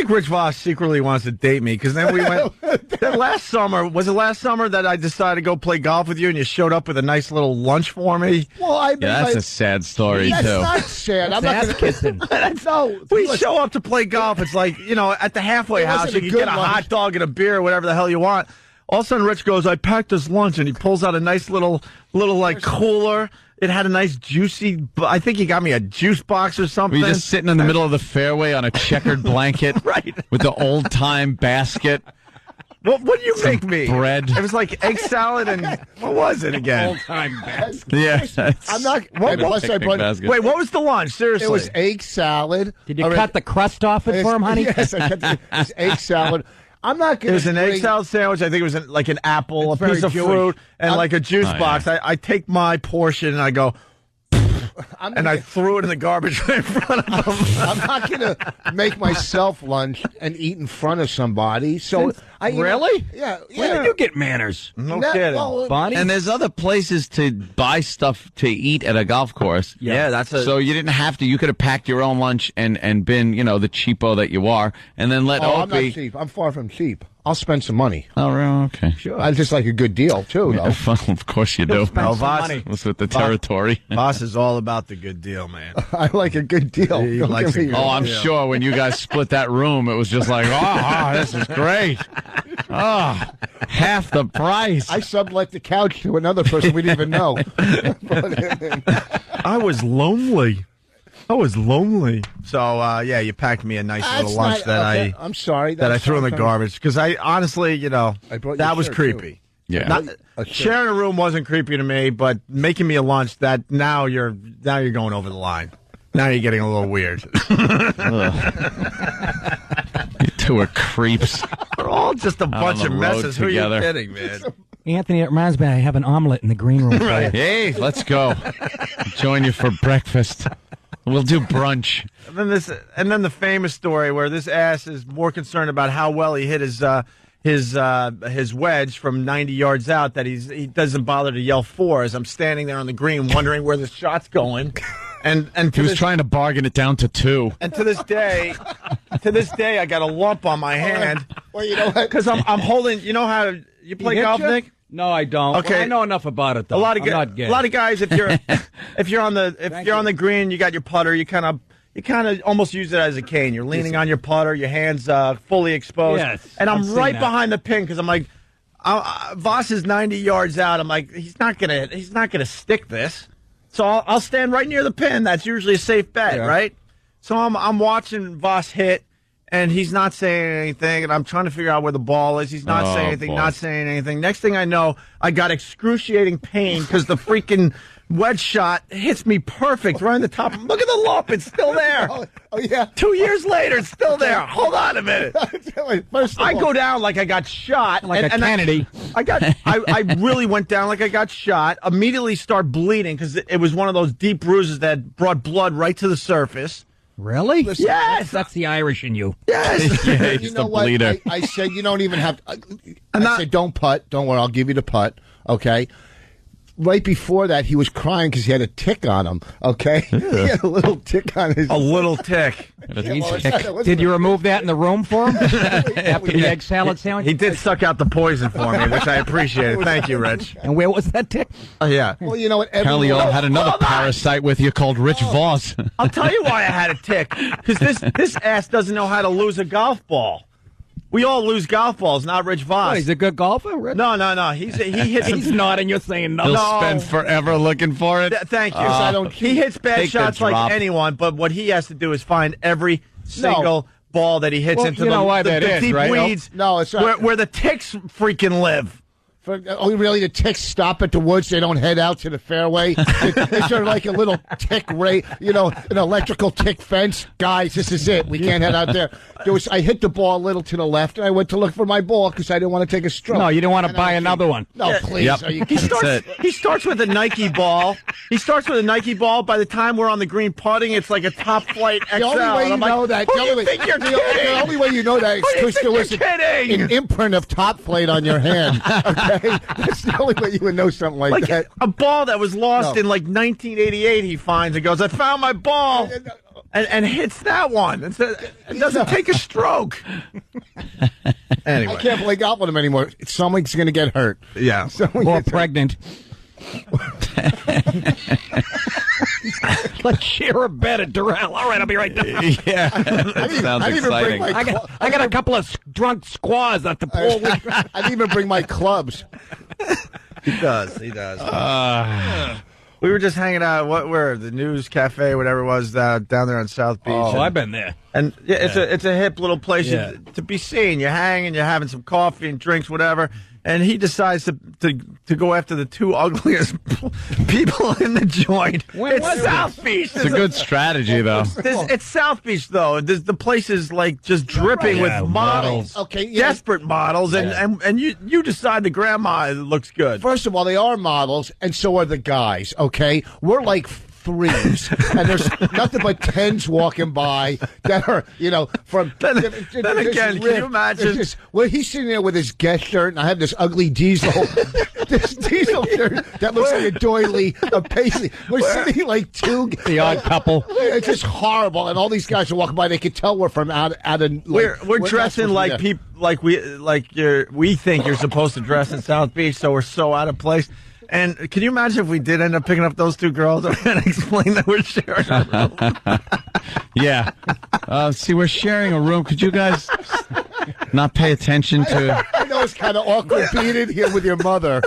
Rich Voss secretly wants to date me because then we went. That last summer was it last summer that I decided to go play golf with you and you showed up with a nice little lunch for me. Well, that's a sad story that's too. Not sad. I'm not kissing. No, we show up to play golf. It's like at the halfway house you can get a hot dog and a beer, or whatever the hell you want. All of a sudden, Rich goes, "I packed this lunch," and he pulls out a nice little like cooler. It had a nice juicy. I think he got me a juice box or something. Were you just sitting in the middle of the fairway on a checkered blanket, right, with the old time basket? What did you make me? Bread. It was like egg salad and what was it again? Old time basket. Yeah, I'm not. Wait, what was the lunch? Seriously, it was egg salad. Did you cut the crust off it for him, honey? Yes, I cut it was egg salad. I'm not going to. It was an egg salad sandwich. I think it was like an apple, a piece of fruit, and like a juice box. I take my portion and I go, and I threw it in the garbage right in front of him. I'm not going to make myself lunch and eat in front of somebody. So really? Yeah. Where did you get manners? No kidding. Bonnie? And there's other places to buy stuff to eat at a golf course. Yeah, that's so you didn't have to. You could have packed your own lunch and been, the cheapo that you are, and then let I'm Opie. not cheap. I'm far from cheap. I'll spend some money. Oh, really? Okay. Sure. I just like a good deal, too, though. Of course you do. Voss, that's with the territory. Voss is all about the good deal, man. I like a good deal. He likes a good deal. I'm sure when you guys split that room, it was just like, this is great. Half the price. I sublet the couch to another person we didn't even know. I was lonely. So, you packed me a nice little lunch I'm sorry. That I threw in the garbage. Because I honestly, that was creepy. Too. Yeah. Sharing a room wasn't creepy to me, but making me a lunch, that now you're going over the line. Now you're getting a little weird. You two are creeps. We're all just a bunch of messes. Who are you together. kidding, man? Anthony, it reminds me I have an omelet in the green room. Right. Hey, let's go. Join you for breakfast. We'll do brunch. And then the famous story where this ass is more concerned about how well he hit his wedge from 90 yards out that he doesn't bother to yell for as I'm standing there on the green wondering where the shot's going. And he was trying to bargain it down to 2. And to this day, I got a lump on my hand. Well, you know what? Because I'm holding. You know how you play golf, Nick? No, I don't. Okay, well, I know enough about it though. A lot of I'm not gay. A lot of guys, if you're on the green, you got your putter. You kind of almost use it as a cane. You're leaning on your putter, your hands fully exposed. Yes, and I'm I've right seen that. behind the pin because I'm like, Voss is 90 yards out. I'm like, he's not gonna stick this. So I'll stand right near the pin. That's usually a safe bet, right? So I'm watching Voss hit. And he's not saying anything, and I'm trying to figure out where the ball is. He's not saying anything, not saying anything. Next thing I know, I got excruciating pain because the freaking wedge shot hits me perfect right on the top. Look at the lump. It's still there. Oh, yeah. 2 years later, it's still there. Hold on a minute. First of I all, go down like I got shot. Like a Kennedy. I really went down like I got shot. Immediately start bleeding because it was one of those deep bruises that brought blood right to the surface. Really? Listen, yes. That's the Irish in you. Yes. Yeah, you he's know the what? bleeder. I said you don't even have. I said don't putt. Don't worry, I'll give you the putt. Okay. Right before that, he was crying because he had a tick on him. Okay, he had a little tick on his. A little tick. Did you remove that in the room for him after the egg salad sandwich? He did suck out the poison for me, which I appreciated. Thank you, Rich. And where was that tick? Yeah. Well, you know what? Apparently, you all had another parasite with you called Rich Voss. I'll tell you why I had a tick. Because this ass doesn't know how to lose a golf ball. We all lose golf balls, not Rich Voss. Oh, he's a good golfer, Rich? No. He hits. He's not, and you're saying no. He'll spend forever looking for it. Thank you. He hits bad shots like drop. anyone, but what he has to do is find every single ball that he hits into you know why that the is, deep right? weeds. No, it's not. Where the ticks freaking live. Really, the ticks stop at the woods. They don't head out to the fairway. Is there like a little tick an electrical tick fence? Guys, this is it. We can't head out there. I hit the ball a little to the left, and I went to look for my ball because I didn't want to take a stroke. No, you didn't want to buy another one. No, please. Yep. Are you He kidding? starts with a Nike ball. By the time we're on the green putting, it's like a top flight XL. The only way you know that, the only way you know that is because there was an imprint of top plate on your hand. Okay, that's the only way you would know something like that. A ball that was lost in like 1988. He finds and goes, "I found my ball," and hits that one. It doesn't take a stroke. Anyway, I can't play golf with him anymore. Someone's going to get hurt. Yeah, or pregnant. Let's share a bet at Doral. All right, I'll be right there. Yeah, that sounds exciting. I got a couple of drunk squaws at the pool. I didn't even bring my clubs. He does. We were just hanging out. Where the News Cafe, whatever it was, down there on South Beach. Oh, I've been there. And it's a hip little place to be seen. You're hanging, you're having some coffee and drinks, whatever. And he decides to go after the two ugliest people in the joint. It's South Beach. It's a good strategy, though. It's South Beach, though. The place is like just dripping with models. Okay, desperate models, and you decide the grandma looks good. First of all, they are models, and so are the guys. Okay, we're like threes, and there's nothing but tens walking by that are, from. Then again, can you imagine? Well, he's sitting there with his guest shirt, and I have this ugly diesel, this diesel shirt that looks like a doily, a paisley. We're sitting like two. The odd couple. It's just horrible, and all these guys are walking by. They can tell we're from out of. Like, we're dressing like people, we think you're supposed to dress in South Beach, so we're so out of place. And can you imagine if we did end up picking up those two girls and explain that we're sharing a room? Yeah. See, we're sharing a room. Could you guys not pay attention to... I know it's kind of awkward being in here with your mother.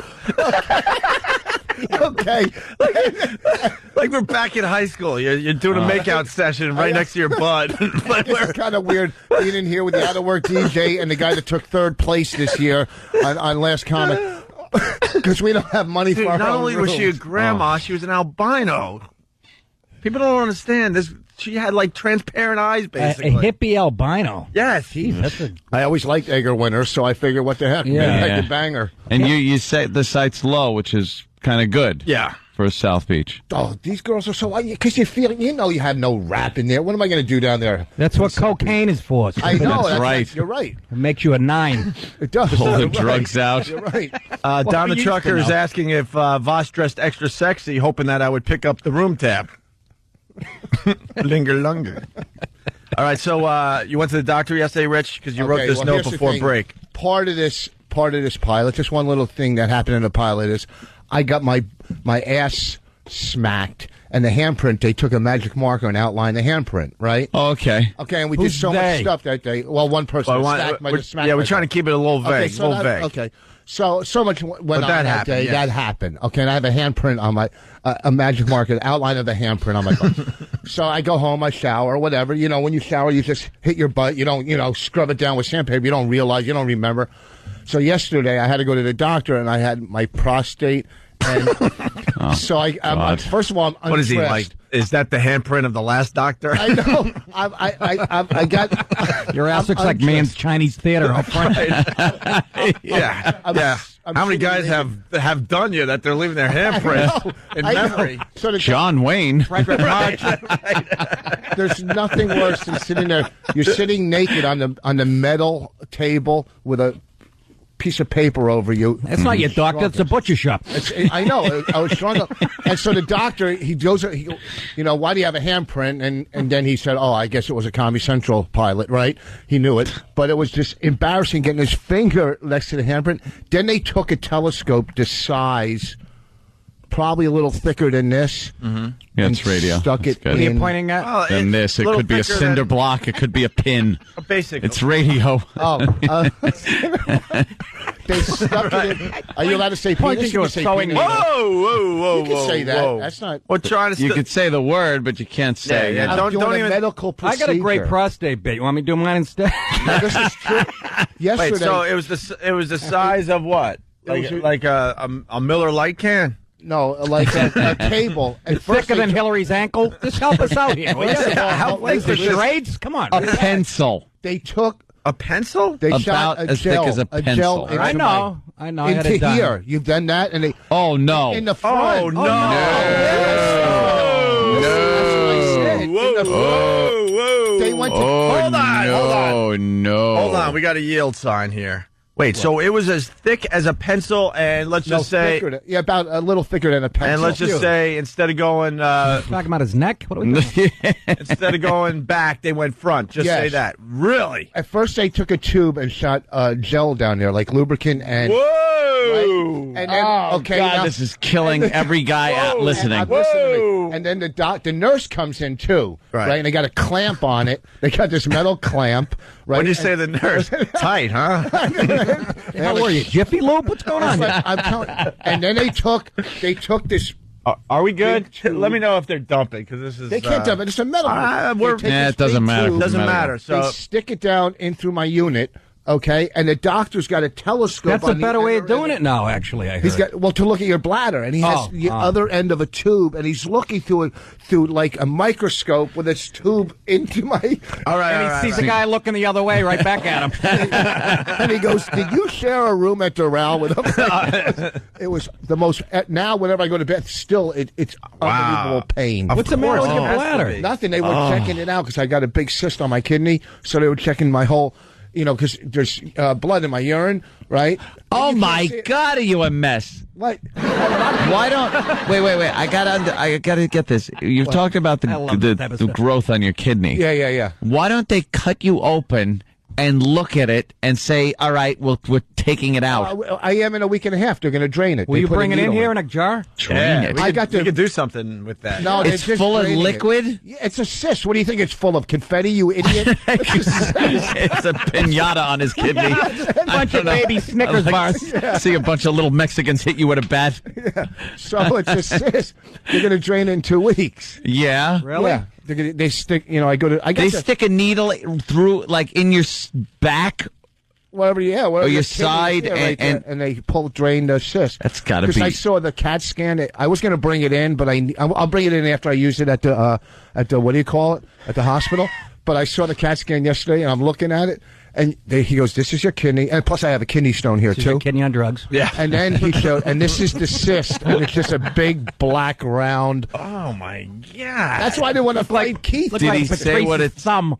Okay. Like we're back in high school. You're doing a makeout session right next to your bud. It's kind of weird being in here with the out-of-work DJ and the guy that took third place this year on Last Comment. Because we don't have money for our not own only was she a rooms. grandma, she was an albino. People don't understand this. She had like transparent eyes, basically. A hippie albino. Yes. Jeez, I always liked Egger winners, so I figured, what the heck? Maybe I could bang her. And you set the sights low, which is kind of good. Yeah. For South Beach. Oh, these girls are so... Because you feel... you have no rap in there. What am I going to do down there? That's what cocaine is for. I know. That's right. You're right. It makes you a 9. It does. Pull the You're drugs right. out. You're right. Don the Trucker is asking if Voss dressed extra sexy, hoping that I would pick up the room tab. Linger longer. All right, so you went to the doctor yesterday, Rich, because you wrote this note before break. Part of this part of this pilot, just one little thing that happened in the pilot is I got my ass smacked, and the handprint, they took a magic marker and outlined the handprint, right? Oh, okay. Okay, and we did so much stuff that day. Well, one person smacked my Yeah, we're trying to keep it a little vague. Okay, okay. So much went on that day. Yes. That happened. Okay, and I have a handprint on my, a magic marker, the outline of the handprint on my butt. So I go home, I shower, whatever. You know, when you shower, you just hit your butt. You don't, scrub it down with sandpaper. You don't realize, you don't remember. So yesterday, I had to go to the doctor, and I had my prostate. And so I'm first of all, I'm undressed. What is he like? Is that the handprint of the last doctor? I know. I got your ass looks like man's Chinese theater up front. Yeah. How many guys have done you that they're leaving their handprint in memory? So John Wayne. There's nothing worse than sitting there. You're sitting naked on the metal table with a piece of paper over you. That's not your doctor. It's a butcher shop. I know. I was strong. And so the doctor, he goes, why do you have a handprint? And then he said, I guess it was a Comedy Central pilot, right? He knew it. But it was just embarrassing getting his finger next to the handprint. Then they took a telescope the size, probably a little thicker than this. Mm-hmm. Yeah, it's radio. Stuck it in. What are you pointing at? Than this. It could be a cinder block. It could be a pin. Basically. It's radio. They stuck it in. Are you allowed to say penis? You can say penis. Whoa. You can say that. That's not. We're trying to. You could say the word, but you can't say. Yeah, don't even medical procedure. I got a great prostate bit. You want me to do mine instead? No, this is true. Yesterday. Wait, so it was the size of what? Like a Miller Lite can? No, like a table. It's thicker than Hillary's ankle. Just help us out here. What's the charades? Come on. A pencil. They took a pencil. They about shot a as gel, thick as a pencil. I know. I had into it done. here. You've done that, and they. Oh no! In the front. Oh no! Whoa! They went to. Hold on. Oh no! Hold on. We got a yield sign here. Wait, so it was as thick as a pencil, and let's just say... about a little thicker than a pencil. And let's just say, instead of going... talking about his neck? What are we doing? Instead of going back, they went front. Just say that. Really? At first, they took a tube and shot gel down there, like lubricant and... Whoa! Right? And then, God, now, this is killing every guy out listening. And then the nurse comes in, too. Right? And they got a clamp on it. They got this metal clamp. Right? When you say the nurse? Tight, huh? How are you? Jiffy Lube? What's going on? I'm telling you. And then they took this. Are we good? Let me know if they're dumping, because this is. They can't dump it. It's a metal. It doesn't matter. It doesn't matter. So they stick it down in through my unit. Okay, and the doctor's got a telescope. That's a better way of doing it now. Actually, he's got to look at your bladder, and he has the other end of a tube, and he's looking through like a microscope with this tube into my. All right, and he sees the guy looking the other way, right back at him, and he goes, "Did you share a room at Doral with him?" It was the most. Now, whenever I go to bed, still it's unbelievable pain. What's the matter with your bladder? Nothing. They were checking it out because I got a big cyst on my kidney, so they were checking my whole. Because there's blood in my urine, right? Oh my God, are you a mess? What? Why don't? Wait. I gotta get this. You've talked about the growth on your kidney. Yeah. Why don't they cut you open and look at it and say, "All right, we're taking it out"? I am in a week and a half. They're going to drain it. Will you bring it in here in a jar? Drain it. We could do something with that. No, it's full of liquid. It's a cyst. What do you think it's full of? Confetti, you idiot! It's a pinata on his kidney. A bunch of baby Snickers bars. See a bunch of little Mexicans hit you with a bat. Yeah. So it's a cyst. They're going to drain it in 2 weeks. Yeah, really? Yeah. They stick. They stick a needle through, like, in your back. Whatever, or your side, and they drain the cyst. That's got to be. Because I saw the CAT scan. I was going to bring it in, but I'll bring it in after I use it at the what do you call it, at the hospital. But I saw the CAT scan yesterday, and I'm looking at it, and he goes, "This is your kidney," and plus I have a kidney stone here too. Kidney on drugs. Yeah. And then he showed, and this is the cyst, and it's just a big black round. Oh my God! That's why I didn't want to fight Keith. Did he say what it's? Did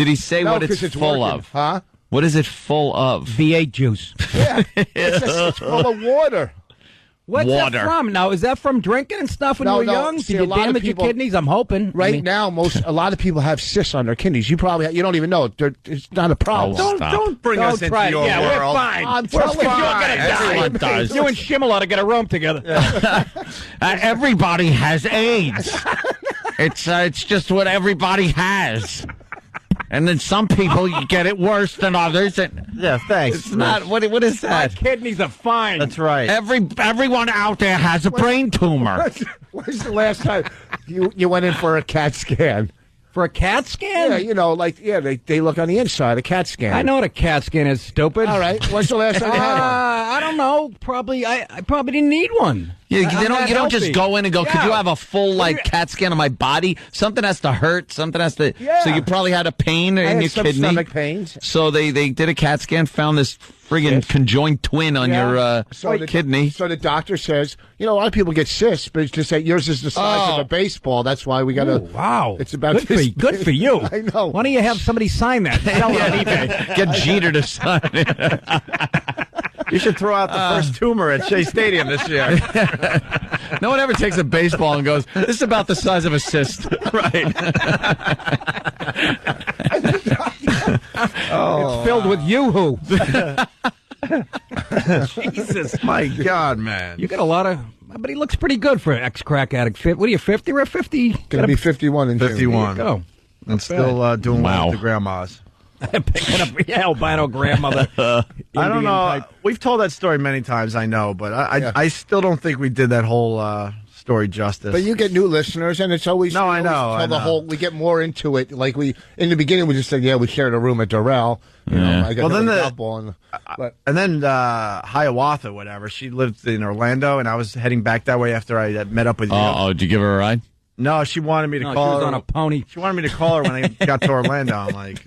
he say what it's full of? Huh? What is it full of? V8 juice. Yeah, it's full of water. What's water. that from? Now, is that from drinking and stuff when you were young? See, Did you damage your kidneys? I'm hoping. Now, a lot of people have cysts on their kidneys. You don't even know it. It's not a problem. Don't bring us into your Yeah, world. we're fine. I'm telling you, you're gonna die. Everyone does. You and Schimmel ought to get a room together. Everybody has AIDS. It's just what everybody has. And then some people get it worse than others. Yeah, thanks. It's not. What is My that? kidneys are fine. That's right. Everyone out there has a brain tumor. When's the last time you went in for a CAT scan? For a CAT scan? Yeah, they look on the inside, a CAT scan. I know what a CAT scan is, stupid. All right. When's the last time you had one? I don't know. Probably, I probably didn't need one. Yeah, you don't just go in and go, could you have a full, CAT scan of my body? Something has to hurt. Something has to... Yeah. So you probably had a pain in your some kidney. stomach pains. So they did a CAT scan, found this friggin' conjoined twin on your kidney. So the doctor says, a lot of people get cysts, but it's just that yours is the size of a baseball. That's why we got to... Wow. It's about good for you. I know. Why don't you have somebody sign that? Sell it on eBay. Get Jeter to sign it. You should throw out the first tumor at Shea Stadium this year. No one ever takes a baseball and goes, this is about the size of a cyst. Right. It's filled with yoo-hoo. Jesus, my God, man. You got a lot of... But he looks pretty good for an ex-crack addict. What are you, 50? We're 50? Going to be 51 in June. 51. There you go. I'm still doing well with the grandmas. Picking up your albino grandmother. I don't know. We've told that story many times, I know, but I still don't think we did that whole story justice. But you get new listeners, and it's always... No, I know. We get more into it. Like in the beginning, we just said, we shared a room at Doral. I got and then Hiawatha, whatever. She lived in Orlando, and I was heading back that way after I met up with you. Did you give her a ride? No, she wanted me to call her. She was on a pony. She wanted me to call her when I got to Orlando. I'm like,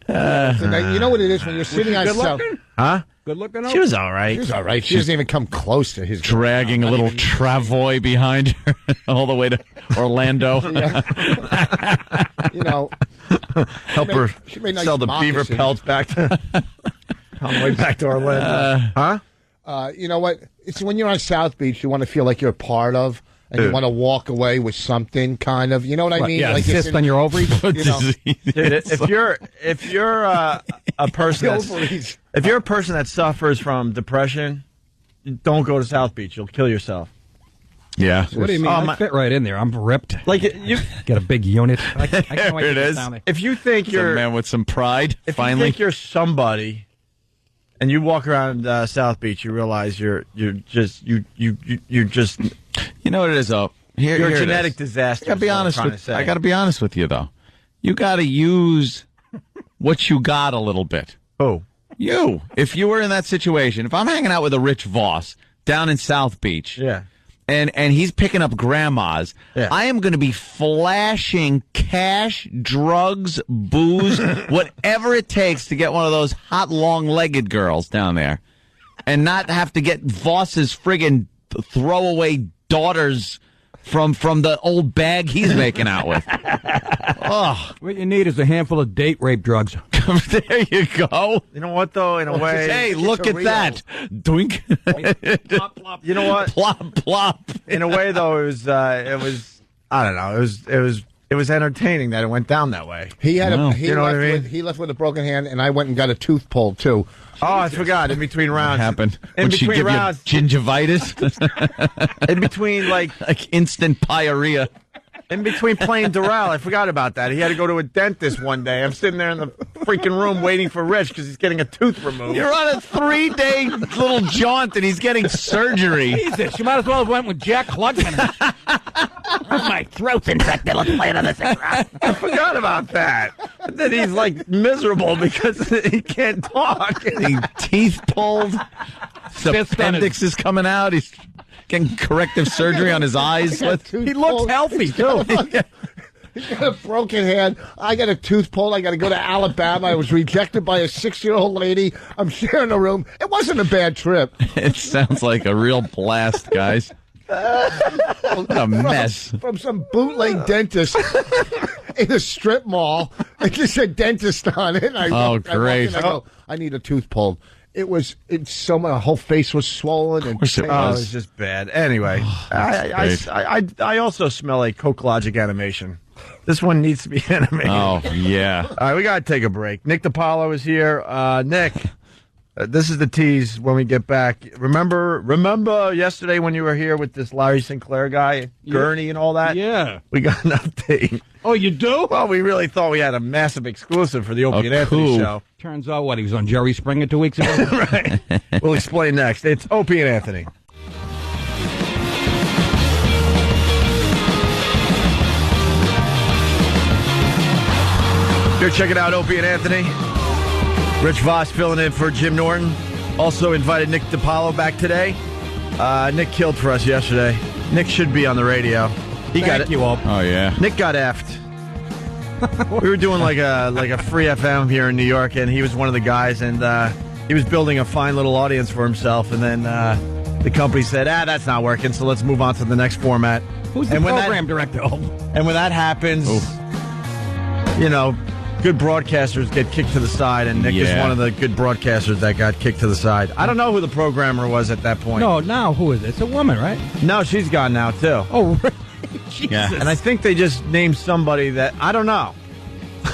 So now, you know what it is when you're sitting on... Good looking? Huh? Good looking? She was all right. She was all right. She doesn't even come close to his... Dragging a little travoy behind her all the way to Orlando. Help her sell the beaver pelts back to... on the way back to Orlando. Huh? You know what? It's when you're on South Beach, you want to feel like you're part of... And you want to walk away with something, kind of. You know what I mean? Yeah, like cyst on your ovaries. Dude, if you're a person if you're a person that suffers from depression, don't go to South Beach. You'll kill yourself. Yeah. What do you mean? I fit right in there. I'm ripped. Like you got a big unit. I can't wait there it to get is. down there. If you think you're a man with some pride, if finally, you think you're somebody, and you walk around South Beach, you realize you're just. You know what it is, though? You're a genetic disaster. I got to be honest with you, though. You got to use what you got a little bit. Oh, you. If you were in that situation, if I'm hanging out with a Rich Voss down in South Beach, and he's picking up grandmas, I am going to be flashing cash, drugs, booze, whatever it takes to get one of those hot, long-legged girls down there, and not have to get Voss's friggin' throwaway daughters from the old bag he's making out with. What you need is a handful of date rape drugs. There you go. You know what, though? In a way, hey, look at that. Doink. Plop, plop. You know what? Plop, plop. In a way, though, it was. I don't know. It was entertaining that it went down that way. He had you know what I mean? He left with a broken hand, and I went and got a tooth pulled too. Oh, I forgot. In between rounds, What happened? In When she between give rounds, you gingivitis? in between like instant pyorrhea. In between playing Doral, I forgot about that. He had to go to a dentist one day. I'm sitting there in the freaking room waiting for Rich because he's getting a tooth removed. You're on a 3-day little jaunt and he's getting surgery. Jesus, you might as well have went with Jack Klugman. My throat's infected. Let's play another 6 rounds. I forgot about that. And then he's like miserable because he can't talk. Getting teeth pulled. The appendix is coming out. He's getting corrective surgery on his eyes. He looks healthy, too. He's got a broken hand. I got a tooth pulled. I got to go to Alabama. I was rejected by a 6-year-old lady. I'm sharing a room. It wasn't a bad trip. It sounds like a real blast, guys. What a mess. From some bootleg dentist in a strip mall. It just said dentist on it. And great. I go, I need a tooth pulled. It's so my whole face was swollen. And it was just bad. Anyway, I also smell a Coke-logic animation. This one needs to be animated. Oh, yeah. All right, we got to take a break. Nick DiPaolo is here. Nick, this is the tease when we get back. Remember yesterday when you were here with this Larry Sinclair guy, Gurney and all that? Yeah. We got an update. Oh, you do? Well, we really thought we had a massive exclusive for the Opie and Anthony show. Turns out, he was on Jerry Springer 2 weeks ago? Right. We'll explain next. It's Opie and Anthony. You're checking out Opie and Anthony. Rich Voss filling in for Jim Norton. Also invited Nick DiPaolo back today. Nick killed for us yesterday. Nick should be on the radio. Thank you all. Oh, yeah. Nick got effed. We were doing like a free FM here in New York, and he was one of the guys, and he was building a fine little audience for himself, and then the company said, that's not working, so let's move on to the next format. Who's the program director? And when that happens, good broadcasters get kicked to the side, and Nick is one of the good broadcasters that got kicked to the side. I don't know who the programmer was at that point. No, now who is it? It's a woman, right? No, she's gone now, too. Oh, really? Jesus. Yeah. And I think they just named somebody that, I don't know.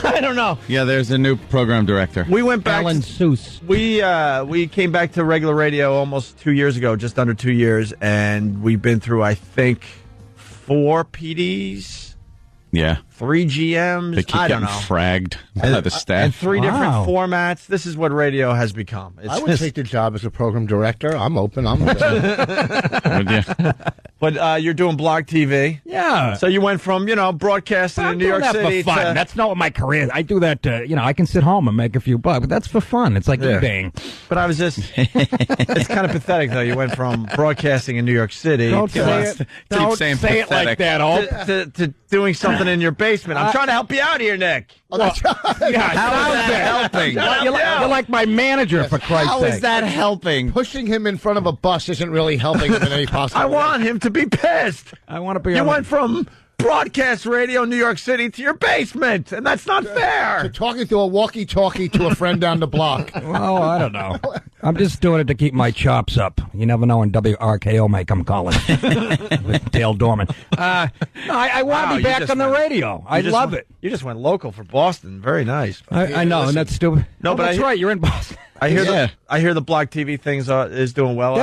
I don't know. Yeah, there's a new program director. We went back. Alan Seuss. We came back to regular radio almost 2 years ago, just under 2 years, and we've been through, I think, 4 PDs. Yeah. 3 GMs. They keep I don't getting know. fragged by the staff. And 3 different formats. This is what radio has become. I would take the job as a program director. I'm open. I'm But you're doing blog TV. Yeah. So you went from, broadcasting in New York City for fun. That's not what my career is. I do that, I can sit home and make a few bucks, but that's for fun. It's like eBaying. But I was just, it's kind of pathetic, though. You went from broadcasting in New York City Don't say it like that, to doing something in your basement. I'm trying to help you out here, Nick. How is that helping? You're like my manager, for Christ's sake. How is that helping? Pushing him in front of a bus isn't really helping him in any possible way. I want him to be pissed. I want to be. You went from broadcast radio New York City to your basement, and that's not fair. To talking through a walkie-talkie to a friend down the block. Well, I don't know. I'm just doing it to keep my chops up. You never know when WRKO may come calling. With Dale Dorman. I want to be back on the radio. I love it. You just went local for Boston. Very nice. I know, and that's stupid. No, but that's right. You're in Boston. I hear the blog TV things is doing well.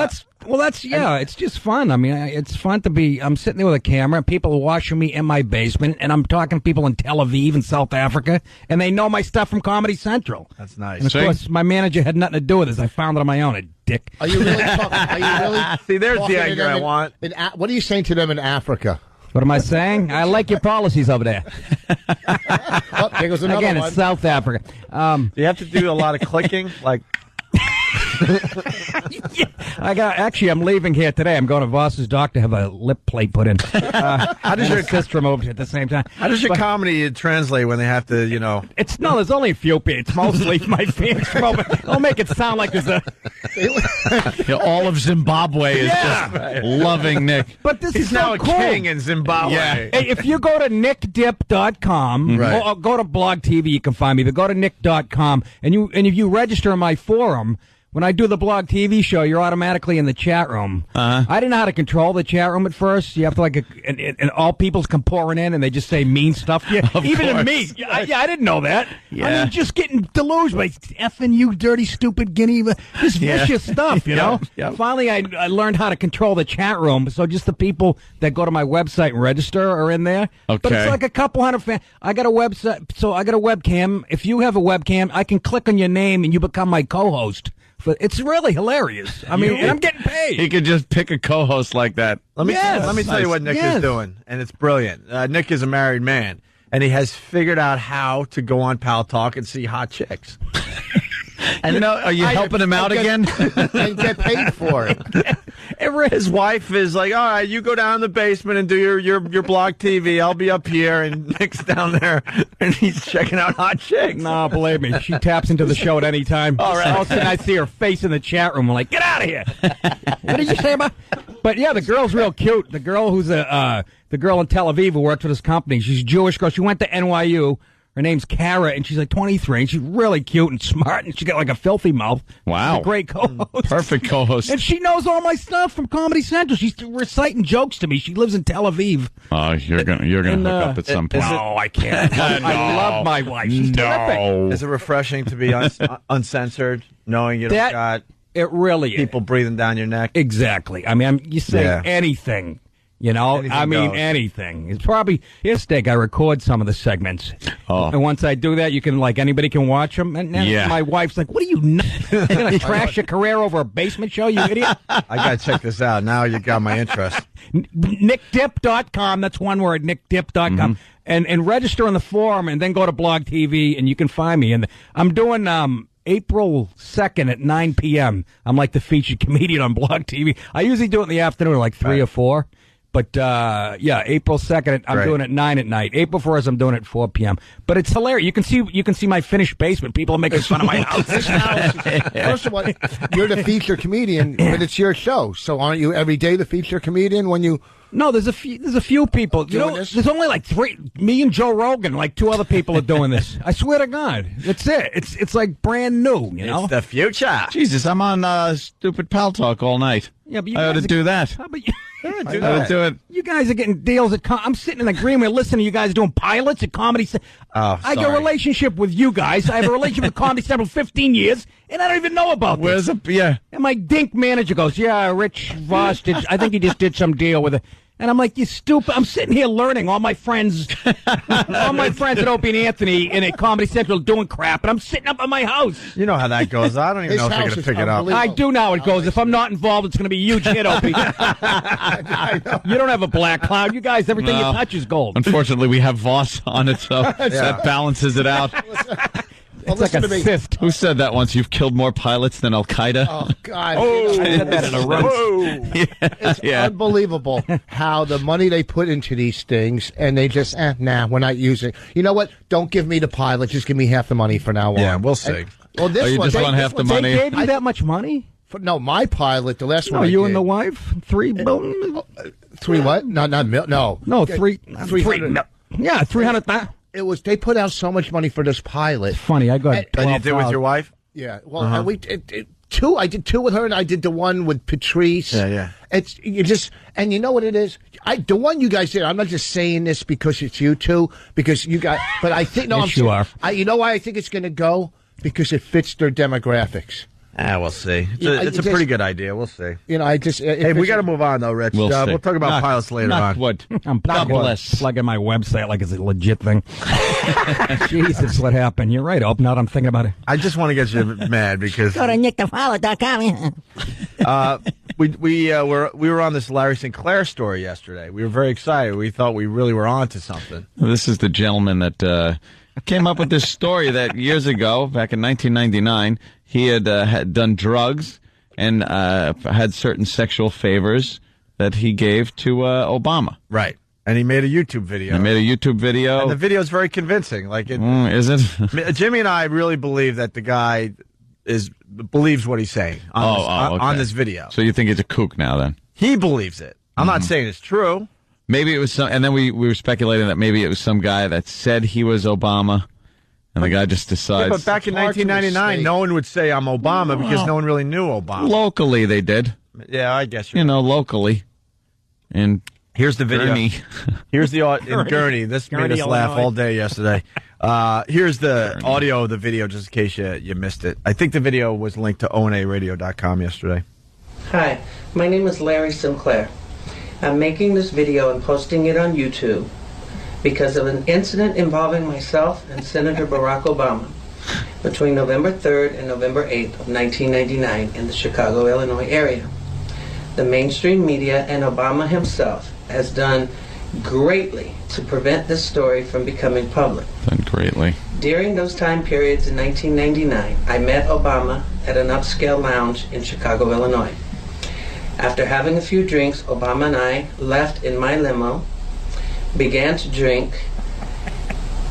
It's just fun. I mean, it's fun to be. I'm sitting there with a camera, and people are watching me in my basement, and I'm talking to people in Tel Aviv and South Africa, and they know my stuff from Comedy Central. That's nice. And of course, my manager had nothing to do with this. I found it on my own. A dick. Are you really talking? Are you really? See, there's the anger I want. What are you saying to them in Africa? What am I saying? I like your policies over there. There goes another Again, one. it's South Africa. Do you have to do a lot of clicking? Like, I'm leaving here today. I'm going to Voss's doctor to have a lip plate put in. how does your cyst removed at the same time? How does your comedy translate when they have to, It's there's only a few people. It's mostly my fans from over. Don't make it sound like there's a. All of Zimbabwe is just loving Nick. But this He's is now so cool. a king in Zimbabwe. Yeah. Hey, if you go to nickdip.com or go to Blog TV, you can find me. But go to nick.com and if you register in my forum. When I do the Blog TV show, you're automatically in the chat room. I didn't know how to control the chat room at first. You have to and all people's come pouring in, and they just say mean stuff to you. Even to me. I didn't know that. Yeah. I mean, just getting deluged by effing you, dirty, stupid guinea. Just vicious stuff, you know? Yeah. Finally, I learned how to control the chat room. So just the people that go to my website and register are in there. Okay. But it's like a couple hundred fans. I got a website, so I got a webcam. If you have a webcam, I can click on your name, and you become my co-host. But it's really hilarious. I mean, and I'm getting paid. He could just pick a co-host like that. Let me tell you what Nick is doing, and it's brilliant. Nick is a married man, and he has figured out how to go on Pal Talk and see hot chicks. And are you helping him out again? And get paid for it. His wife is like, all right, you go down in the basement and do your blog TV. I'll be up here, and Nick's down there, and he's checking out hot chicks. No, believe me, she taps into the show at any time. All right. All of a sudden, I see her face in the chat room. I'm like, get out of here. What did you say about? But yeah, the girl's real cute. The girl who's the girl in Tel Aviv who worked for this company. She's a Jewish girl. She went to NYU. Her name's Kara, and she's like 23, and she's really cute and smart, and she got like a filthy mouth. Wow. She's a great co-host. Perfect co-host. And she knows all my stuff from Comedy Central. She's reciting jokes to me. She lives in Tel Aviv. Oh, you're gonna hook up at some point. No, I can't. I love my wife. She's terrific. Is it refreshing to be uncensored, knowing you don't got it really people breathing down your neck? Exactly. I mean, you say anything. You know, anything. It's probably I record some of the segments. Oh. And once I do that, you can, anybody can watch them. And my wife's like, what are you, you're going to trash your career over a basement show, you idiot? I got to check this out. Now you got my interest. NickDip.com. That's one word, NickDip.com. Mm-hmm. And register on the forum and then go to Blog TV and you can find me. And I'm doing, April 2nd at 9 p.m. I'm like the featured comedian on Blog TV. I usually do it in the afternoon, like 3 or 4. But, April 2nd, I'm doing it at 9 at night. April 1st, I'm doing it at 4 p.m. But it's hilarious. You can see my finished basement. People are making fun of my house. First of all, you're the feature comedian, but it's your show. So aren't you every day the feature comedian when you... No, there's a few people. There's only like 3. Me and Joe Rogan, like 2 other people are doing this. I swear to God, that's it. It's like brand new. You know, it's the future. Jesus, I'm on stupid pal talk all night. Yeah, but I ought to do that. I ought to do it. You guys are getting deals at. I'm sitting in the green room listening to you guys doing pilots at Comedy. I got a relationship with you guys. I have a relationship with Comedy Central 15 years, and I don't even know about this. And my dink manager goes, "Yeah, Rich Voss did. I think he just did some deal with it." And I'm like, you stupid. I'm sitting here learning. All my friends at Opie and Anthony and at Comedy Central doing crap, and I'm sitting up at my house. You know how that goes. I don't even know if you're going to pick it up. I do know how it goes. If I'm not involved, it's going to be a huge hit, Opie. You don't have a black cloud. You guys, everything you touch is gold. Unfortunately, we have Voss on it, so that balances it out. It's like a cyst. Who said that once? You've killed more pilots than Al-Qaeda? Oh, God. I said that in a roast. It's unbelievable how the money they put into these things, and they just, we're not using. You know what? Don't give me the pilot. Just give me half the money for now on. Yeah, we'll see. This you one, just want half the money? They gave you that much money? No, my pilot, the last one. You and the wife? 3 million? 3 what? No. No, 300. No. Yeah, 300,000. It was. They put out so much money for this pilot. It's funny. I got. And you did with your wife? Yeah. Well, and two. I did 2 with her, and I did the one with Patrice. Yeah. It's and you know what it is. The one you guys did. I'm not just saying this because it's you two, because you guys. But I think no. Yes, you are. You know why I think it's going to go? Because it fits their demographics. We'll see. It's a pretty good idea. We'll see. You know, I just... hey, we got to move on, though, Rich. We'll talk about pilots later on. I'm plugging my website like it's a legit thing. Jesus, what happened? You're right, Ope. Now that I'm thinking about it. I just want to get you mad because... Go to nickthefowler.com. We were on this Larry Sinclair story yesterday. We were very excited. We thought we really were on to something. This is the gentleman that came up with this story that years ago, back in 1999... He had done drugs and had certain sexual favors that he gave to Obama. Right. And he made a YouTube video. And the video is very convincing. Is it? Jimmy and I really believe that the guy believes what he's saying on this video. So you think he's a kook now, then? He believes it. I'm not saying it's true. Maybe it was some, and then we were speculating that maybe it was some guy that said he was Obama. And the guy just decides. Yeah, but back in 1999, no one would say I'm Obama because no one really knew Obama. Locally, they did. Yeah, I guess you're right. Locally. And here's the video. Gurney. Here's the in Gurney. This made us laugh all day yesterday. Here's the audio of the video, just in case you missed it. I think the video was linked to onaradio.com yesterday. Hi, my name is Larry Sinclair. I'm making this video and posting it on YouTube because of an incident involving myself and Senator Barack Obama between November 3rd and November 8th of 1999 in the Chicago, Illinois area. The mainstream media and Obama himself has done greatly to prevent this story from becoming public. Done greatly. During those time periods in 1999, I met Obama at an upscale lounge in Chicago, Illinois. After having a few drinks, Obama and I left in my limo, began to drink.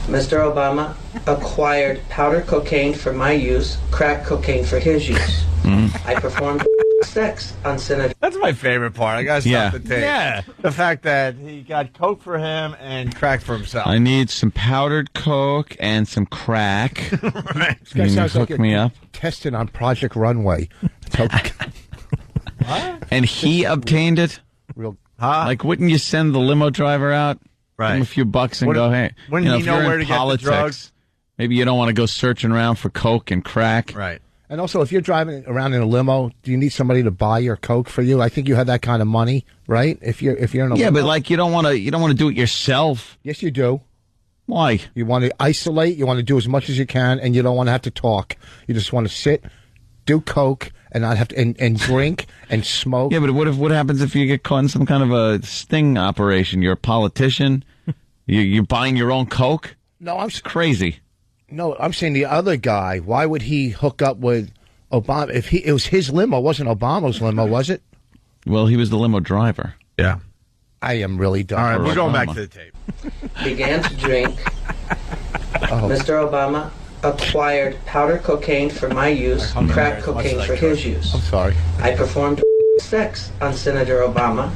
Mr. Obama acquired powder cocaine for my use, crack cocaine for his use. I performed sex on Senator. That's my favorite part. I got to stop the tape. Yeah. The fact that he got coke for him and crack for himself. I need some powdered coke and some crack. Right. This guy sounds hook like me up. Tested on Project Runway. And he obtained it? Real. Like, wouldn't you send the limo driver out? Right. Give him a few bucks and go, hey. Wouldn't he if know you're where in to get the drugs? Maybe you don't want to go searching around for coke and crack. Right. And also, if you're driving around in a limo, do you need somebody to buy your coke for you? I think you have that kind of money, right? If you're in a limo. But like you don't want to do it yourself. Yes, you do. Why? You want to isolate. You want to do as much as you can, and you don't want to have to talk. You just want to sit, do coke, and not have to and drink and smoke. Yeah, but what happens if you get caught in some kind of a sting operation? You're a politician. You're buying your own coke. No, I'm crazy. No, I'm saying the other guy. Why would he hook up with Obama? If it was his limo, it wasn't Obama's limo, was it? Well, he was the limo driver. Yeah. I am really done. All right, we're going back to the tape. Began to drink. Mr. Obama acquired powder cocaine for my use, crack cocaine for his use. I'm sorry. I performed sex on Senator Obama,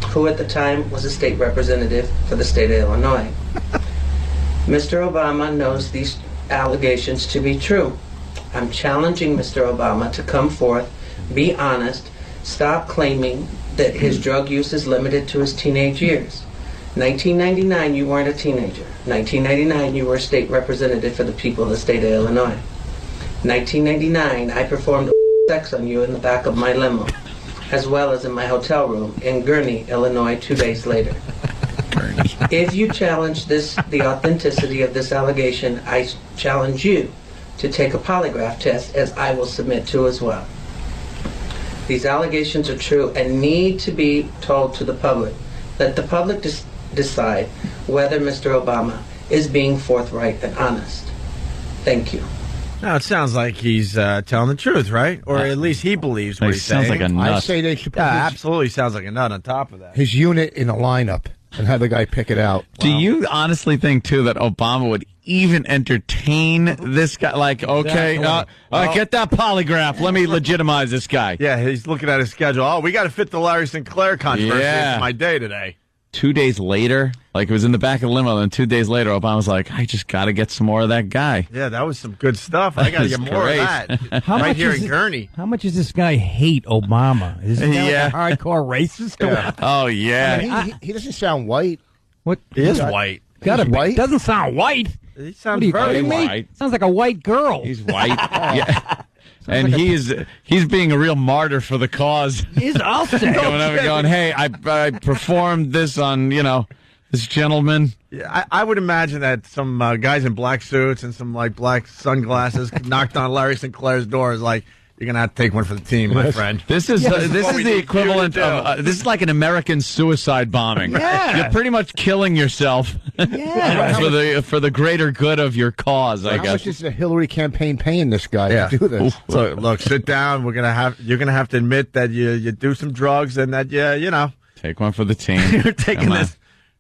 who at the time was a state representative for the state of Illinois. Mr. Obama knows these allegations to be true. I'm challenging Mr. Obama to come forth, be honest, stop claiming that his drug use is limited to his teenage years. 1999, you weren't a teenager. 1999, you were a state representative for the people of the state of Illinois. 1999, I performed sex on you in the back of my limo, as well as in my hotel room in Gurnee, Illinois, 2 days later. If you challenge the authenticity of this allegation, I challenge you to take a polygraph test, as I will submit to as well. These allegations are true and need to be told to the public. Let the public decide whether Mr. Obama is being forthright and honest. Thank you. Now, it sounds like he's telling the truth, right? Or at least he believes what he's saying. Sounds like a nut. I say they should put absolutely sounds like a nut on top of that. his unit in a lineup and have the guy pick it out. Do you honestly think, too, that Obama would even entertain this guy? Like, okay, all right, get that polygraph. Let me legitimize this guy. Yeah, he's looking at his schedule. Oh, we got to fit the Larry Sinclair controversy into my day today. 2 days later, like it was in the back of the limo, and 2 days later, Obama's like, I just got to get some more of that guy. Yeah, that was some good stuff. I got to get more of that. Right here in Gurnee. How much does this guy hate Obama? Is this guy like a hardcore racist? Yeah. Oh, yeah. I mean, he doesn't sound white. What? He is white. Got He's white? Doesn't sound white. He sounds very very white. white. Sounds like a white girl. He's white. Yeah. And he's being a real martyr for the cause. He's all set. Going over going, hey, I performed this on, this gentleman. Yeah, I would imagine that some guys in black suits and some like black sunglasses knocked on Larry Sinclair's door. Is like, you're gonna have to take one for the team, my friend. This is the equivalent of this is like an American suicide bombing. Yeah. You're pretty much killing yourself for the greater good of your cause. I How guess. much is the Hillary campaign paying this guy to do this? So look, sit down. You're gonna have to admit that you do some drugs and that take one for the team. You're taking this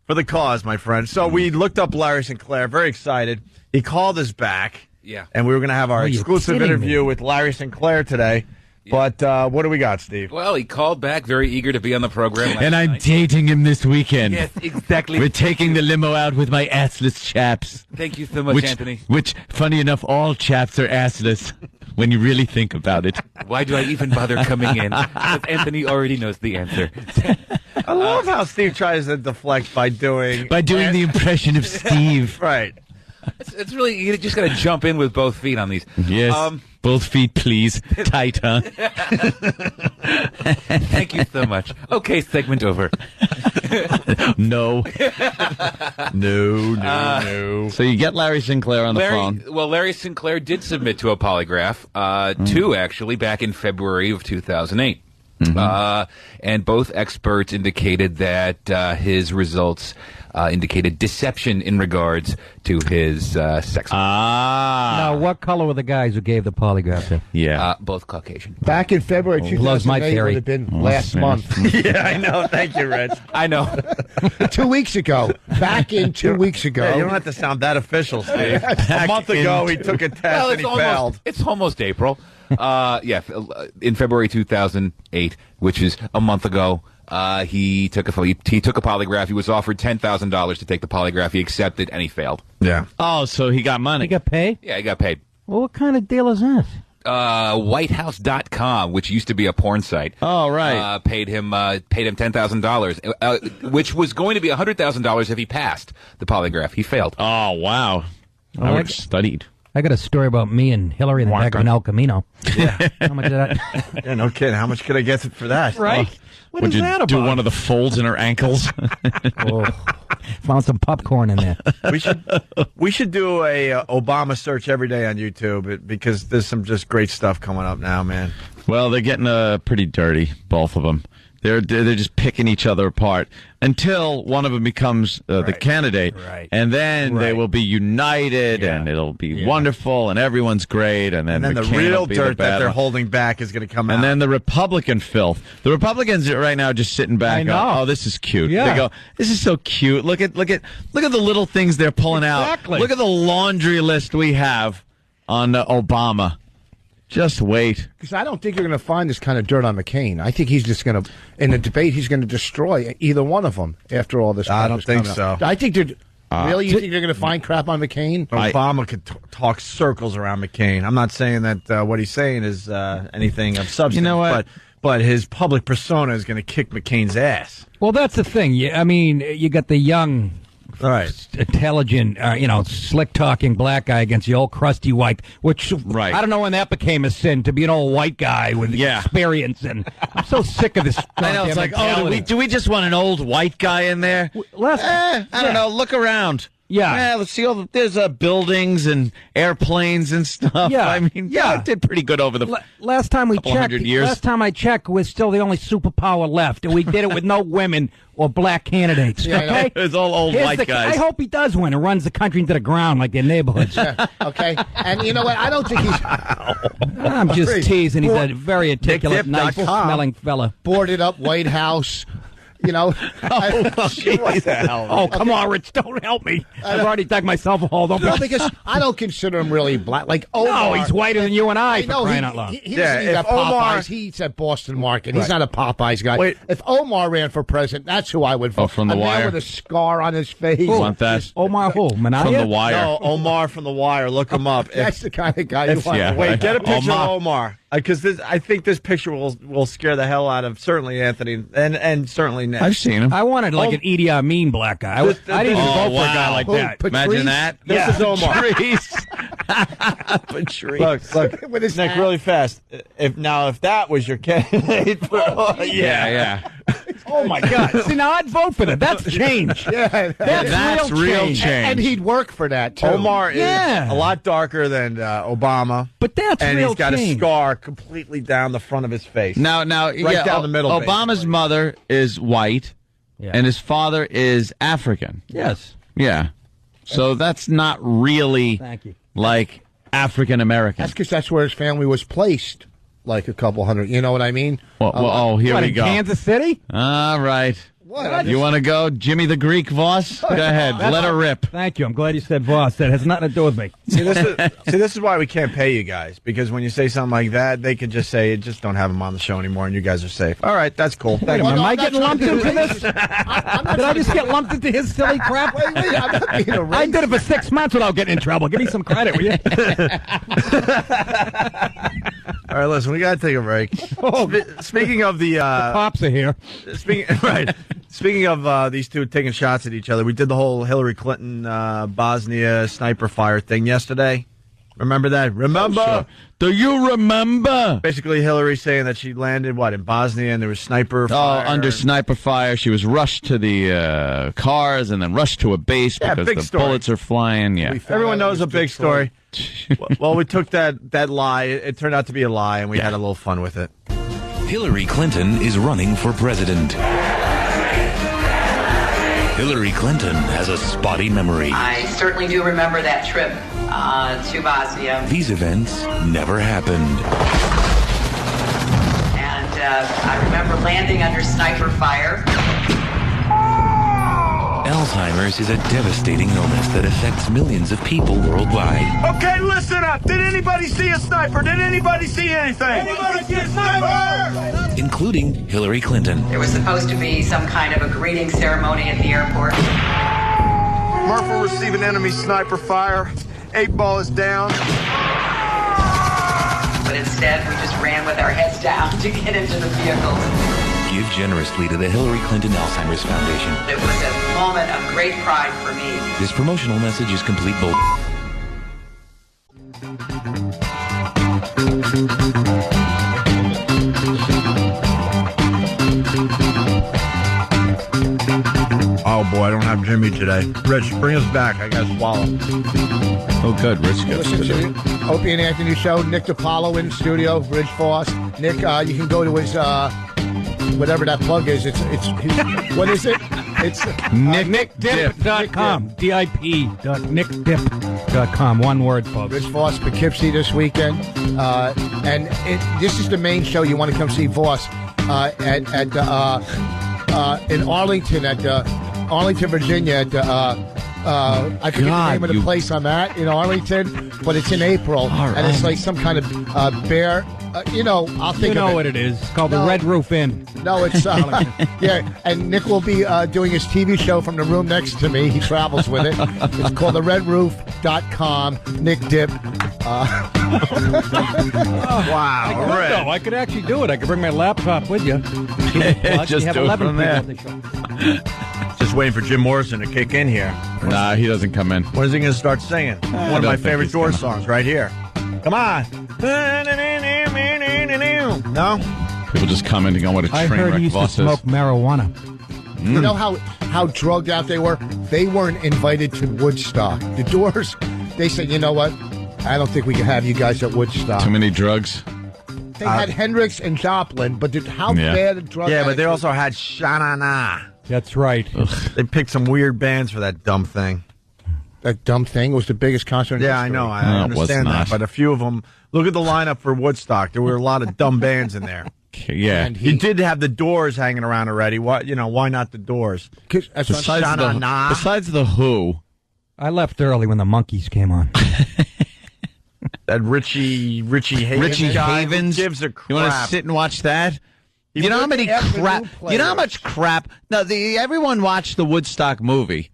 for the cause, my friend. So we looked up Larry Sinclair. Very excited. He called us back. Yeah. And we were going to have our exclusive interview with Larry Sinclair today. Yeah. But what do we got, Steve? Well, he called back, very eager to be on the program. And I'm dating him this weekend. Yes, exactly. We're taking the limo out with my assless chaps. Thank you so much, Anthony. Which, funny enough, all chaps are assless when you really think about it. Why do I even bother coming in? Because Anthony already knows the answer. I love how Steve tries to deflect by doing the impression of Steve. Right. It's really, you just got to jump in with both feet on these. Yes. Both feet, please. Tight, huh? Thank you so much. Okay, segment over. No. No. So you get Larry Sinclair on the phone. Well, Larry Sinclair did submit to a polygraph, two actually, back in February of 2008. And both experts indicated that his results indicated deception in regards to his sex. Now, what color were the guys who gave the polygraph to? Yeah. Both Caucasian. Back in February 2008 would have been last month. Yeah, I know. Thank you, Rich. I know. 2 weeks ago. Back in 2 weeks ago. Yeah, you don't have to sound that official, Steve. A month ago, he took a test and he failed. It's almost April. In February 2008, which is a month ago, he took a polygraph. He was offered $10,000 to take the polygraph. He accepted, and he failed. Yeah. Oh, so he got money. He got paid? Yeah, he got paid. Well, what kind of deal is that? Whitehouse.com, which used to be a porn site. Oh, right. Paid him $10,000, which was going to be $100,000 if he passed the polygraph. He failed. Oh, wow. I would have studied. I got a story about me and Hillary in the back of an El Camino. Yeah. How much did that? Yeah, no kidding. How much could I get for that? Right? What Would is you that about? do one of the folds in her ankles? Found some popcorn in there. We should do a Obama search every day on YouTube because there's some just great stuff coming up now, man. Well, they're getting pretty dirty, both of them. They're just picking each other apart until one of them becomes the candidate, and then they will be united, and it'll be wonderful, and everyone's great, and then the real dirt that they're holding back is going to come out. And then the Republican filth. The Republicans right now are just sitting back. Oh, this is cute. Yeah. They go, this is so cute. Look at the little things they're pulling out. Look at the laundry list we have on Obama. Just wait. Because I don't think you're going to find this kind of dirt on McCain. I think he's just going to, in the debate, he's going to destroy either one of them after all this. I don't think so. I think they're... Really? You think they're going to find crap on McCain? Obama could talk circles around McCain. I'm not saying that what he's saying is anything of substance. You know what? But his public persona is going to kick McCain's ass. Well, that's the thing. I mean, you got the young... intelligent, slick-talking black guy against the old crusty white, which I don't know when that became a sin, to be an old white guy with experience, and I'm so sick of this. I know, it's like, do we just want an old white guy in there? I don't know, look around. Yeah, let's see there's buildings and airplanes and stuff. Yeah, I mean, it did pretty good over the last time we checked. 100 years. Last time I checked, we're still the only superpower left, and we did it with no women or black candidates. Okay, it's all old white guys. I hope he does win and runs the country into the ground like their neighborhoods. Okay, and you know what? I don't think he's. I'm just teasing. He's a very articulate, nice smelling fella. Boarded up White House. You know, come on, Rich, don't help me. I've already dug myself a hole. No, because I don't consider him really black. Like Omar, no, he's whiter than you and I. For crying out loud. He doesn't eat at Popeyes. He eats at Boston Market. He's not a Popeyes guy. Wait, if Omar ran for president, that's who I would vote. Oh, from The Wire, with a scar on his face. You want that? Omar who? Manaya? From The Wire. No, Omar from The Wire. Look him up. That's the kind of guy you want. Wait, get a picture of Omar. Because I think this picture will scare the hell out of certainly Anthony and certainly Nick. I've seen him. I wanted like an Idi Amin black guy. I didn't even vote for a guy like that. Imagine that. This is Omar. Patrice. Look, with his Nick, really fast. If that was your candidate, yeah. Oh my God! See, now I'd vote for that. That's change. That's real change. And he'd work for that too. Omar is a lot darker than Obama, but that's and real he's got change. a scar completely down the front of his face. Now, right down the middle. Obama's mother is white, and his father is African. Yes. Yeah. So that's not really like African American. That's because that's where his family was placed. Like a couple hundred, you know what I mean? Here we go. Kansas City? All right. What? You want to go, Jimmy the Greek Voss? Go ahead, let her rip. Thank you. I'm glad you said Voss. That has nothing to do with me. See, this is why we can't pay you guys, because when you say something like that, they could just say, just don't have him on the show anymore, and you guys are safe. All right, that's cool. Wait a minute, am I getting lumped into this? Did I just get lumped into his silly crap? Wait, I'm not being a racist. I did it for 6 months without getting in trouble. Give me some credit, will you? All right, listen, we got to take a break. Speaking of the cops are here. Speaking of these two taking shots at each other, we did the whole Hillary Clinton Bosnia sniper fire thing yesterday. Remember that? Remember? Sure. Do you remember? Basically, Hillary saying that she landed, in Bosnia, and there was sniper fire. Oh, under sniper fire. She was rushed to the cars and then rushed to a base because the bullets are flying. Yeah, everyone knows a big story. Well, we took that lie. It turned out to be a lie, and we had a little fun with it. Hillary Clinton is running for president. Hillary Clinton has a spotty memory. I certainly do remember that trip to Bosnia. These events never happened. And I remember landing under sniper fire. Alzheimer's is a devastating illness that affects millions of people worldwide. Okay, listen up. Did anybody see a sniper? Did anybody see anything? Anybody see a sniper? Including Hillary Clinton. There was supposed to be some kind of a greeting ceremony at the airport. Murph will receive an enemy sniper fire. 8 Ball is down. But instead, we just ran with our heads down to get into the vehicles. Give generously to the Hillary Clinton Alzheimer's Foundation. It was a moment of great pride for me. This promotional message is complete bull. Oh boy, I don't have Jimmy today. Rich, bring us back. I got to swallow. Oh, good. Rich gets Listen to to the Opie and Anthony show. Nick DiPaolo in the studio. Rich Foss. Nick, you can go to his whatever that plug is. It's what is it? It's nickdip.com. DIP.nickdip.com. One word, folks. Rich Voss, Poughkeepsie this weekend. And this is the main show. You want to come see Voss in Arlington, at Arlington, Virginia. At I forget the name of the place I'm at in Arlington, but it's in April, and it's like some kind of bear. I'll think of it. What it is. It's called the Red Roof Inn. No, it's yeah. And Nick will be doing his TV show from the room next to me. He travels with it. It's called the redroof.com. Nick Dip. Wow! I could actually do it. I could bring my laptop with you. Just have do 11 it from there. Just waiting for Jim Morrison to kick in here. Nah, he doesn't come in. When is he going to start singing? One of my favorite Doors songs right here. Come on. No? People just commenting on what a train wreck I heard he used to Voss is. smoke marijuana. You know how drugged out they were? They weren't invited to Woodstock. The Doors, they said, you know what? I don't think we can have you guys at Woodstock. Too many drugs. They had Hendrix and Joplin, but how bad a drug Yeah, but they addict also had Sha-Na-Na. That's right. They picked some weird bands for that dumb thing. That dumb thing was the biggest concert in Yeah, I history. know. I understand that. But a few of them, look at the lineup for Woodstock. There were a lot of dumb bands in there. Yeah. And You did have the Doors hanging around already. Why not the Doors? Besides the Who. I left early when the Monkees came on. That Richie Havens gives a crap. You want to sit and watch that? You know how many crap? You know how much crap? No, everyone watched the Woodstock movie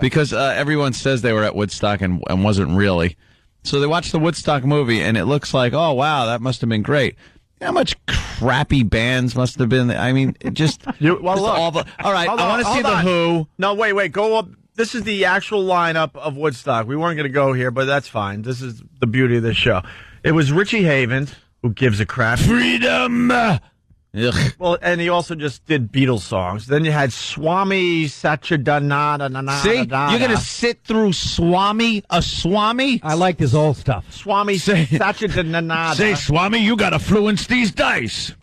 because everyone says they were at Woodstock and wasn't really. So they watched the Woodstock movie and it looks like, oh wow, that must have been great. You know how much crappy bands must have been? I mean, it just look, all right, I want to see the Who. No, wait, go up. This is the actual lineup of Woodstock. We weren't going to go here, but that's fine. This is the beauty of this show. It was Richie Havens, who gives a crap. Freedom! Ugh. Well, and he also just did Beatles songs. Then you had Swami Satchidananda. See? You're going to sit through Swami? A Swami? I liked his old stuff. Swami Satchidananda. Say, Swami, you got to fluence these dice.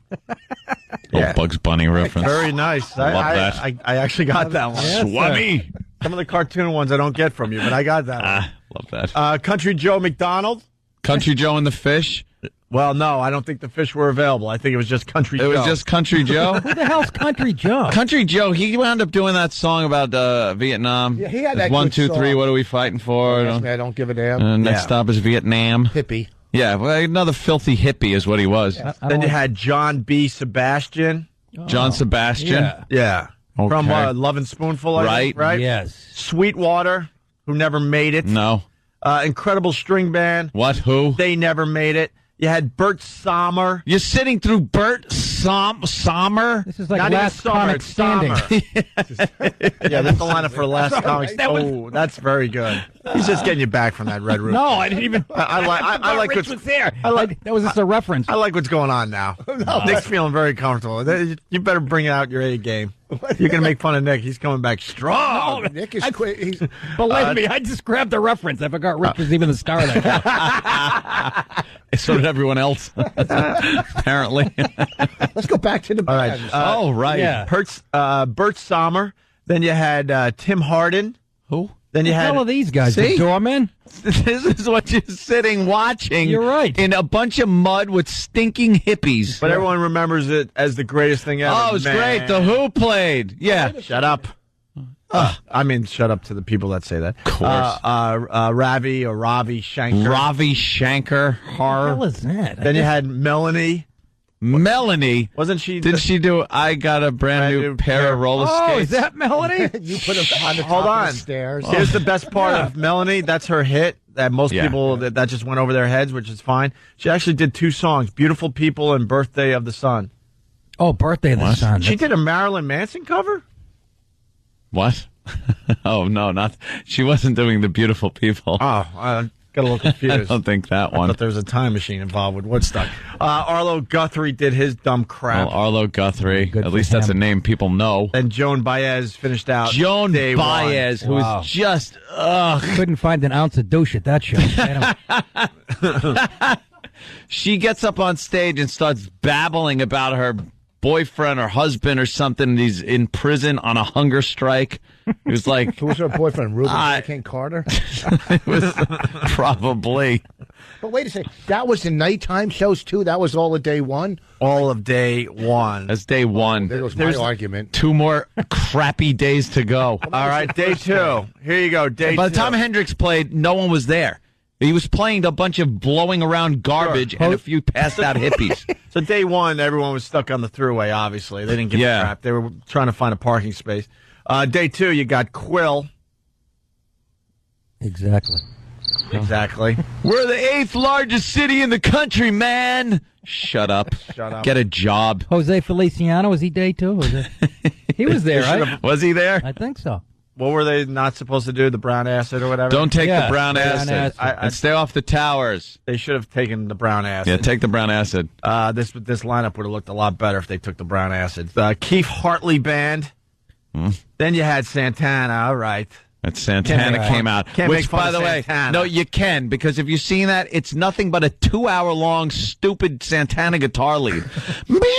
Yeah. Bugs Bunny reference. Very nice. Love that. I actually got that one. Yes, Swami. Some of the cartoon ones I don't get from you, but I got that one. Love that. Country Joe McDonald. Country Joe and the Fish. Well, no, I don't think the fish were available. I think it was just Country Joe. It was just Country Joe? Who the hell's Country Joe? Country Joe, he wound up doing that song about Vietnam. Yeah, he had that 1, good 2, 3, song. what are we fighting for? I don't give a damn. Next stop is Vietnam. Hippie. Yeah, well, another filthy hippie is what he was. Then you had John B. Sebastian. John Sebastian. Yeah. Okay. From Love and Spoonful, I think, right? Yes. Sweetwater, who never made it. No. Incredible String Band. What? Who? They never made it. You had Bert Sommer. You're sitting through Bert Sommer? This is like Not Last even Sommer, Comic it's Standing. Yeah, that's the lineup for Last Comic. Oh, that's very good. He's just getting you back from that Red Roof. No, I didn't even. I like Rich what's was there. that was just a reference. I like what's going on now. Nick's feeling very comfortable. You better bring out your A game. You're going to make fun of Nick. He's coming back strong. No, Nick is quick. Believe me, I just grabbed the reference. I forgot Rich was even the star of that. So did everyone else, apparently. Let's go back to the band. All right. Yeah. Bert Sommer. Then you had Tim Hardin. Who? Then you What the had hell are these guys? See? The doormen? This is what you're sitting watching. You're right. In a bunch of mud with stinking hippies. But everyone remember it as the greatest thing ever. Oh, it was great. The Who played. Yeah. Shut up. I mean, shut up to the people that say that. Of course. Ravi or Ravi Shankar. Ravi Shankar. What the hell is that? Then you had Melanie. Melanie. Wasn't she? Did she do I got a brand new pair of roller skates? Oh, is that Melanie? You put them on the Hold top on. of the stairs. Here's the best part of Melanie. That's her hit that most people, that just went over their heads, which is fine. She actually did 2 songs, Beautiful People and Birthday of the Sun. Oh, Birthday of the Sun. She did a Marilyn Manson cover? What? Oh, no, not. She wasn't doing the Beautiful People. Oh, I got a little confused. I don't think that one. But there was a time machine involved with Woodstock. Arlo Guthrie did his dumb crap. Well, Arlo Guthrie. At least that's a name people know. And Joan Baez finished out. Joan day Baez, one. who is just, couldn't find an ounce of douche at that show. She gets up on stage and starts babbling about her boyfriend or husband or something. And he's in prison on a hunger strike. He was like, who was her boyfriend? Ruben Hurricane Carter? It was probably. But wait a second. That was the nighttime shows, too? That was all of day one? All of day one. That's day one. There goes my argument. 2 more crappy days to go. All right, day 2. Here you go, day 2. By the time Hendrix played, no one was there. He was playing a bunch of blowing around garbage and a few passed out hippies. So day 1, everyone was stuck on the thruway, obviously. They didn't give a crap. They were trying to find a parking space. Day 2, you got Quill. Exactly. We're the 8th largest city in the country, man. Shut up. Get a job. Jose Feliciano, was he day 2? He was there, right? Was he there? I think so. What were they not supposed to do? The brown acid or whatever? Don't take the brown acid. And stay off the towers. They should have taken the brown acid. Yeah, take the brown acid. This lineup would have looked a lot better if they took the brown acid. Keith Hartley Band. Then you had Santana. All right. That Santana came out. Which, by the way, Santana. no, you can, because if you've seen that, it's nothing but a 2-hour-long stupid Santana guitar lead. Well, a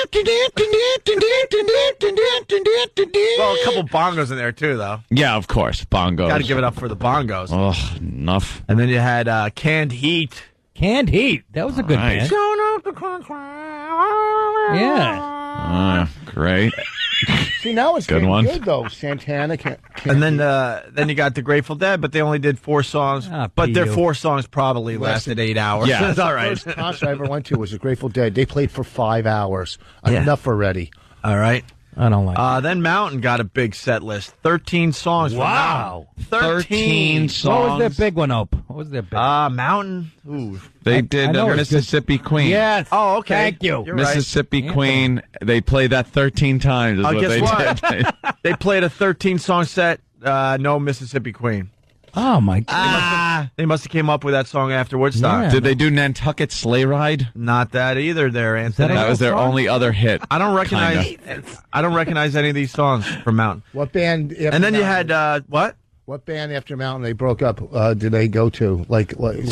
couple bongos in there, too, though. Yeah, of course. Bongos. Got to give it up for the bongos. Oh, enough. And then you had Canned Heat. Canned Heat. That was a good band. Yeah. Great. See, now it's good getting one. Good, though. Santana can't. And then you got the Grateful Dead, but they only did 4 songs. But their 4 songs probably lasted 8 hours. Yeah. That's all right. The first concert I ever went to was the Grateful Dead. They played for 5 hours. Enough already. All right. I don't like Then Mountain got a big set list. 13 songs. Wow. 13 songs. What was their big one, Ope? What was their big one? Mountain. Ooh. They did Mississippi Queen. Yes. Oh, okay. Thank you. You're Mississippi Queen. They played that 13 times. Is what guess they what? did. They played a 13-song set. No Mississippi Queen. Oh, my God. They must have came up with that song after Woodstock. Yeah. Did they do Nantucket Sleigh Ride? Not that either there, Anthony. That was their only other hit. I don't recognize any of these songs from Mountain. What band? And then you had what? What band after Mountain they broke up did they go to?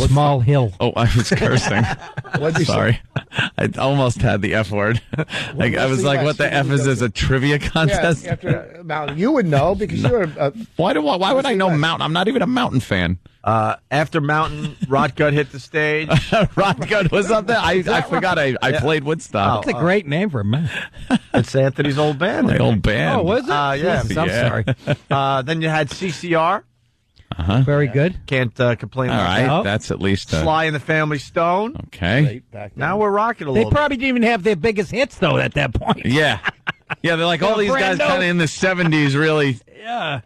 Small Hill. Oh, I was cursing. Sorry. I almost had the F word. I was like, what the F is this, a trivia contest? Yeah, after Mountain. You would know because you're Why would I know Mountain? I'm not even a Mountain fan. After Mountain, Rotgut hit the stage. Rotgut was up there? I forgot I played Woodstock. That's a great name for a man. It's Anthony's old band. My old band. Oh, was it? Yeah. Jesus, I'm sorry. Then you had CCR. Very good. Can't complain All about right, that. that's at least... Sly and the Family Stone. Okay. Now we're rocking a They little bit. probably didn't even have their biggest hits, though, at that point. Yeah. Yeah, they're like all these guys kind of in the 70s really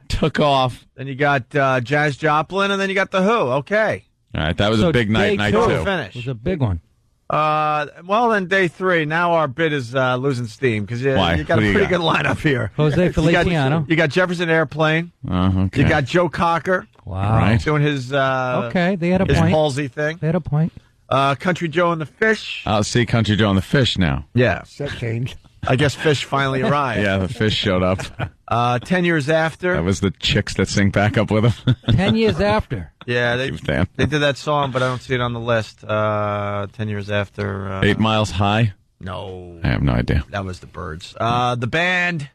took off. Then you got Janis Joplin, and then you got The Who. Okay. All right, that was a big night, night 2. Finish. It was a big one. Well, then day 3. Now our bid is losing steam because you got a pretty good lineup here. Jose Feliciano. You got Jefferson Airplane. Okay. You got Joe Cocker. Wow. Right. Doing his okay, they had a his point. palsy thing. They had a point. Country Joe and the Fish. I'll see Country Joe and the Fish now. Yeah. Set change. I guess Fish finally arrived. Yeah, the Fish showed up. 10 years after. That was the chicks that sing back up with him. 10 years after. Yeah, they did that song, but I don't see it on the list. 10 years after. 8 Miles High? No. I have no idea. That was the Birds. The band.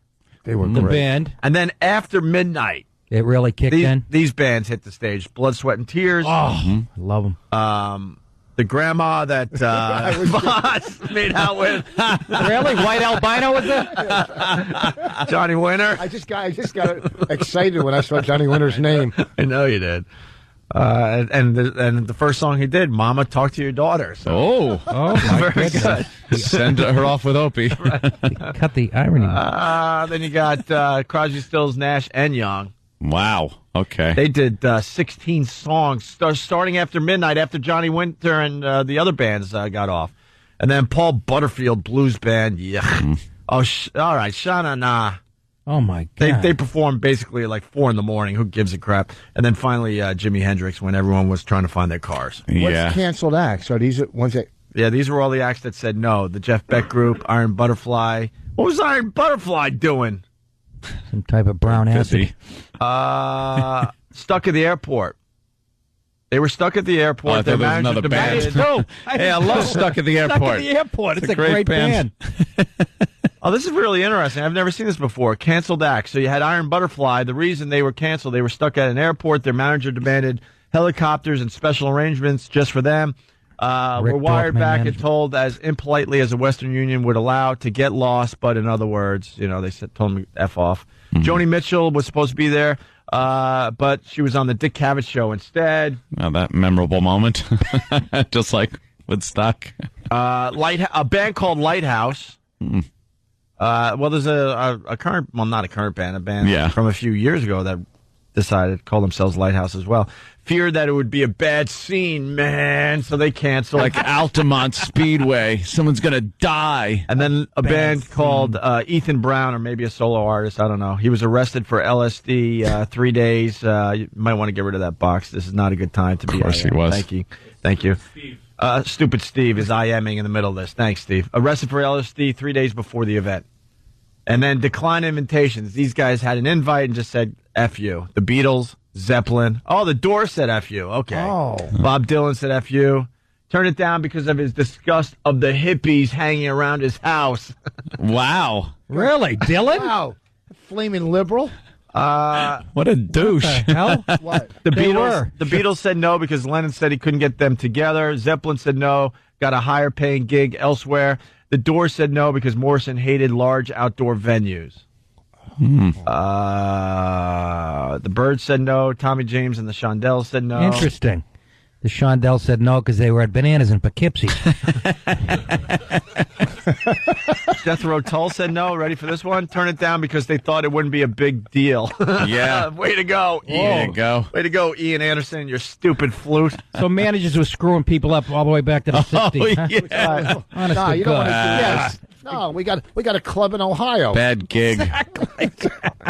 They were The great. band. And then after midnight. It really kicked in. These bands hit the stage. Blood, Sweat, and Tears. Oh, I love them. The grandma that Voss made out with. Really? White albino was it? Johnny Winter. I just got excited when I saw Johnny Winter's name. I know you did. And the first song he did, "Mama, Talk to Your Daughter." So. Oh my goodness! Send her off with Opie. Cut the irony. Then you got Crosby, Stills, Nash, and Young. Wow. Okay. They did 16 songs starting after midnight, after Johnny Winter and the other bands got off. And then Paul Butterfield Blues Band. Yeah. All right. Shana Na. Oh, my God. They performed basically at like 4 in the morning. Who gives a crap? And then finally Jimi Hendrix when everyone was trying to find their cars. What's canceled acts? Are these ones that... Yeah, these were all the acts that said no. The Jeff Beck Group, Iron Butterfly. What was Iron Butterfly doing? Some type of brown acid. Stuck at the airport. They were stuck at the airport. Oh, I thought there was another band. Hey, I love Stuck at the Airport. Stuck at the Airport. It's a great band. Oh, this is really interesting. I've never seen this before. Canceled acts. So you had Iron Butterfly. The reason they were canceled, they were stuck at an airport. Their manager demanded helicopters and special arrangements just for them. Were wired back and told as impolitely as the Western Union would allow to get lost, but in other words, they told them F off. Mm-hmm. Joni Mitchell was supposed to be there, but she was on the Dick Cavett show instead. Oh, that memorable moment. Just like Woodstock. A band called Lighthouse. Mm. Well, there's a current, well, not a current band, a band from a few years ago that decided to call themselves Lighthouse as well. Feared that it would be a bad scene, man, so they canceled. Like Altamont Speedway. Someone's going to die. And then a band called Ethan Brown, or maybe a solo artist, I don't know. He was arrested for LSD 3 days. You might want to get rid of that box. This is not a good time to be. Of course he was. Thank you. Stupid Steve is IMing in the middle of this. Thanks, Steve. Arrested for LSD 3 days before the event. And then declined invitations. These guys had an invite and just said, F you. The Beatles, Zeppelin. Oh, the Doors said F you. Okay. Oh. Bob Dylan said F you. Turned it down because of his disgust of the hippies hanging around his house. Wow. Really? Dylan? Wow. Flaming liberal. What a douche. What the hell? What? The Beatles said no because Lennon said he couldn't get them together. Zeppelin said no, got a higher paying gig elsewhere. The Doors said no because Morrison hated large outdoor venues. The Byrds said no. Tommy James and the Shondells said no. Interesting. The Shondells said no because they were at Bananas in Poughkeepsie. Death Row Tull said no. Ready for this one? Turn it down because they thought it wouldn't be a big deal. Yeah. Way to go. Way to go. Way to go, Ian Anderson, your stupid flute. So managers were screwing people up all the way back to the 60s. Huh? Yeah. Honest No, to you don't want to God. do this. No, we got a club in Ohio. Bad gig. Exactly.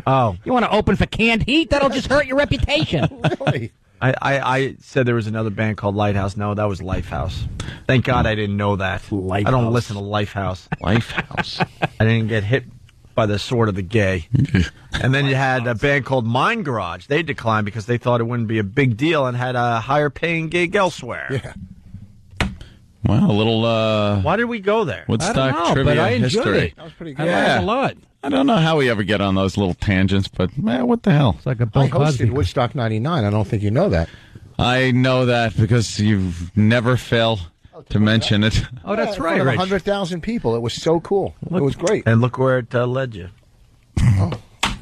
Oh. You want to open for canned heat? That'll just hurt your reputation. Really? I said there was another band called Lighthouse. No, that was Lifehouse. Thank God I didn't know that. Lifehouse. I don't listen to Lifehouse. Lifehouse. I didn't get hit by the sword of the gay. And then you had a band called Mind Garage. They declined because they thought it wouldn't be a big deal and had a higher paying gig elsewhere. Yeah. Well, a little Why did we go there? Woodstock trivia but I enjoyed history. it. That was pretty good. I learned a lot. I don't know how we ever get on those little tangents, but man, what the hell? It's like a Bill I Cosby. hosted Woodstock 99. I don't think you know that. I know that because you never fail to mention it. Oh, that's In right, front of Rich. 100,000 people. It was so cool. It was great. And look where it led you.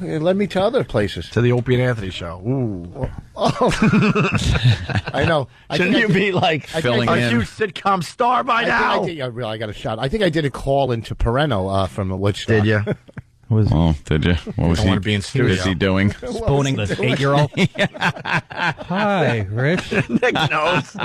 It led me to other places. To the Opie and Anthony show. Ooh. I know. Shouldn't you be like filling a in? huge sitcom star by now? I got a shot. I think I did a call into Pereno from Woodstock. Did you? Oh, did you? What was I want to be in studio. is he doing? Spooning this 8-year-old. Hi, Rich. Nick knows.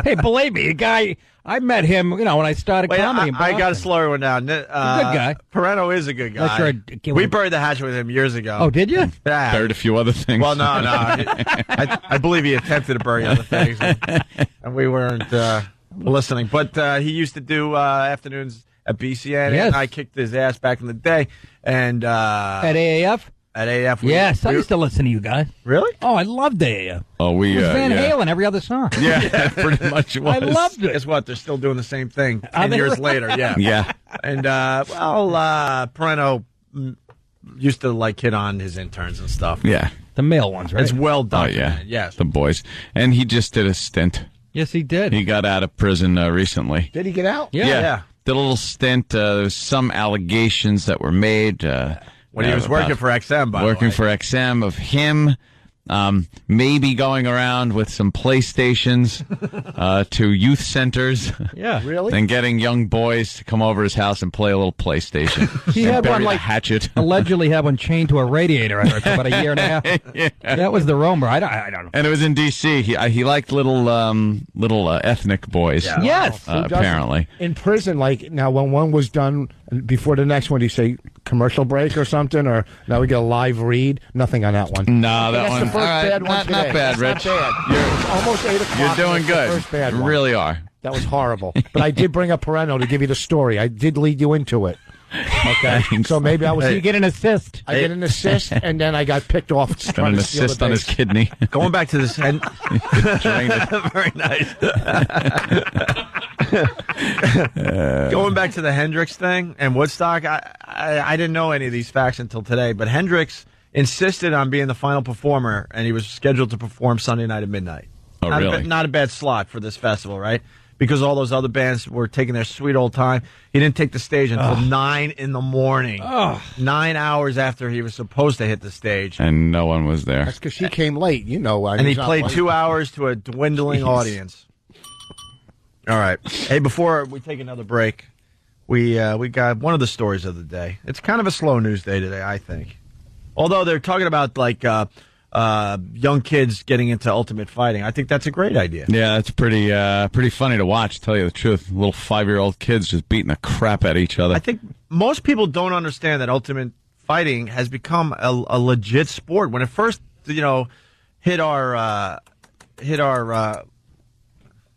Hey, believe me, a guy, I met him, when I started comedy in Boston. I got to slow everyone down. Good guy. Pereno is a good guy. We buried the hatchet with him years ago. Oh, did you? Yeah. Buried a few other things. Well, no. I believe he attempted to bury other things, and we weren't listening. But he used to do afternoons at BCN, Yes. and I kicked his ass back in the day. And At AAF? At AAF, Yes, I used to listen to you guys. Really? Oh, I loved AAF. Oh, It was Van Halen, every other song. Yeah, pretty much it was. I loved it. Guess what? They're still doing the same thing Are 10 they years really? later. Yeah. Yeah. And, Pereno used to, hit on his interns and stuff. Yeah. The male ones, right? It's well Oh, documented. yeah. Yes. The boys. And he just did a stint Yes, he did. He got out of prison recently. Did he get out? Yeah. Did a little stint. There was some allegations that were made. When he was working for XM, by the way. Working for XM, of him maybe going around with some PlayStations to youth centers. Yeah. Really? And getting young boys to come over his house and play a little PlayStation. He had one, like, hatchet. allegedly had one chained to a radiator, I heard, for about a year and a half. Yeah. That was the rumor. I don't know. And it was in D.C. He liked little ethnic boys. Yeah. Yes. Apparently. In prison, like, now when one was done, before the next one, do you say commercial break or something? Or now we get a live read? Nothing on that one. No, that one. That's the first bad one not today. bad, Rich. Not bad. It's almost 8 o'clock. You're doing good. First bad You one. really are. That was horrible. But I did bring up Pereno to give you the story. I did lead you into it. Okay, so maybe I was. You get an assist. I get an assist, and then I got picked off. Got an assist on his kidney. Going back to this. Drained it. Very nice. Going back to the Hendrix thing and Woodstock, I didn't know any of these facts until today, but Hendrix insisted on being the final performer, and he was scheduled to perform Sunday night at midnight. Oh, really? Not a bad slot for this festival, right? Because all those other bands were taking their sweet old time. He didn't take the stage until 9 in the morning. 9 hours after he was supposed to hit the stage. And no one was there. That's because she came late, you know. And he played 2 hours to a dwindling audience. All right. Hey, before we take another break, we got one of the stories of the day. It's kind of a slow news day today, I think. Although they're talking about, like, young kids getting into ultimate fighting. I think that's a great idea. Yeah, it's pretty funny to watch, to tell you the truth. Little 5-year-old kids just beating the crap out of each other. I think most people don't understand that ultimate fighting has become a legit sport. When it first, hit our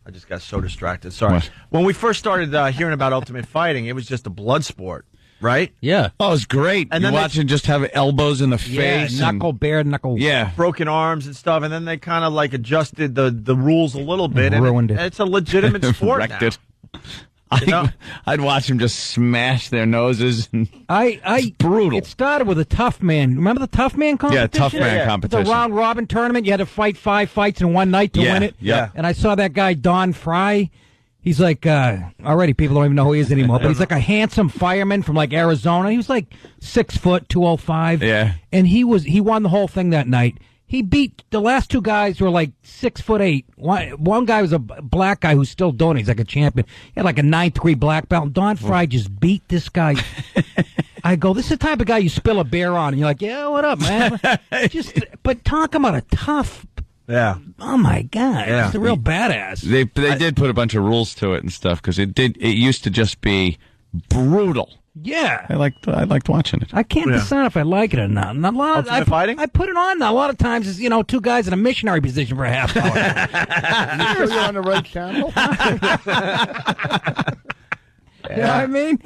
I just got so distracted. Sorry. What? When we first started hearing about ultimate fighting, it was just a blood sport. Right? Yeah. Oh, it was great. And then watching just have elbows in the face. Knuckle, bare knuckle. Yeah. Broken arms and stuff. And then they kind of like adjusted the rules a little bit. And ruined it. It's a legitimate sport Wrecked now. it. I'd watch them just smash their noses. And it's brutal. It started with a tough man. Remember the tough man competition? Yeah, tough man competition. The round robin tournament. You had to fight 5 fights in one night to win it. Yeah. And I saw that guy Don Fry. He's like, already people don't even know who he is anymore, but he's like a handsome fireman from like Arizona. He was like 6 foot, 205. Yeah. And he won the whole thing that night. He beat the last 2 guys who were like 6'8". One guy was a black guy who's still doing it. He's like a champion. He had like a 9-3 black belt. And Don Fry just beat this guy. I go, this is the type of guy you spill a beer on. And you're like, yeah, what up, man? But talk about a tough. Yeah. Oh my God. Yeah. It's a real badass. They did put a bunch of rules to it and stuff because it used to just be brutal. Yeah. I liked watching it. I can't decide if I like it or not. And a lot of, fighting? I put it on. A lot of times it's 2 guys in a missionary position for a half hour. You sure you're on the right channel? You know what I mean?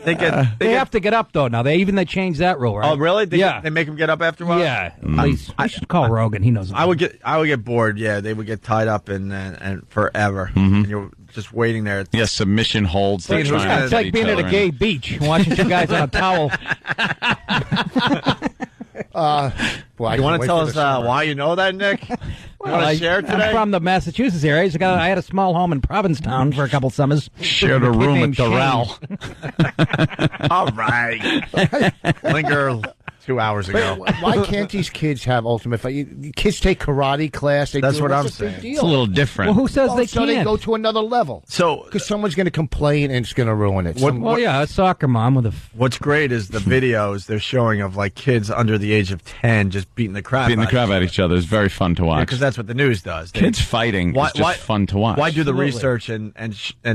They have to get up though now. They changed that rule, right? Oh, really? Yeah. They make them get up after a while? Yeah. I should call Rogan. He knows. I would get bored. Yeah, they would get tied up and forever. And you're just waiting there. Yeah, submission holds. It's like being at a gay beach watching 2 guys on a towel. You want to tell us why you know that, Nick? You want to share today? I'm from the Massachusetts area. So I had a small home in Provincetown for a couple summers. Shared a room at Doral. All right. Linger 2 hours ago. Why can't these kids have ultimate fight? Kids take karate class. That's what I'm saying. It's a little different. Well, who says they can't? So they go to another level. So because someone's going to complain and it's going to ruin it. A soccer mom with a. What's great is the videos they're showing of like kids under the age of 10 just beating the crap out of each other. It's very fun to watch. Because that's what the news does. Kids fighting is just fun to watch. Why do the research and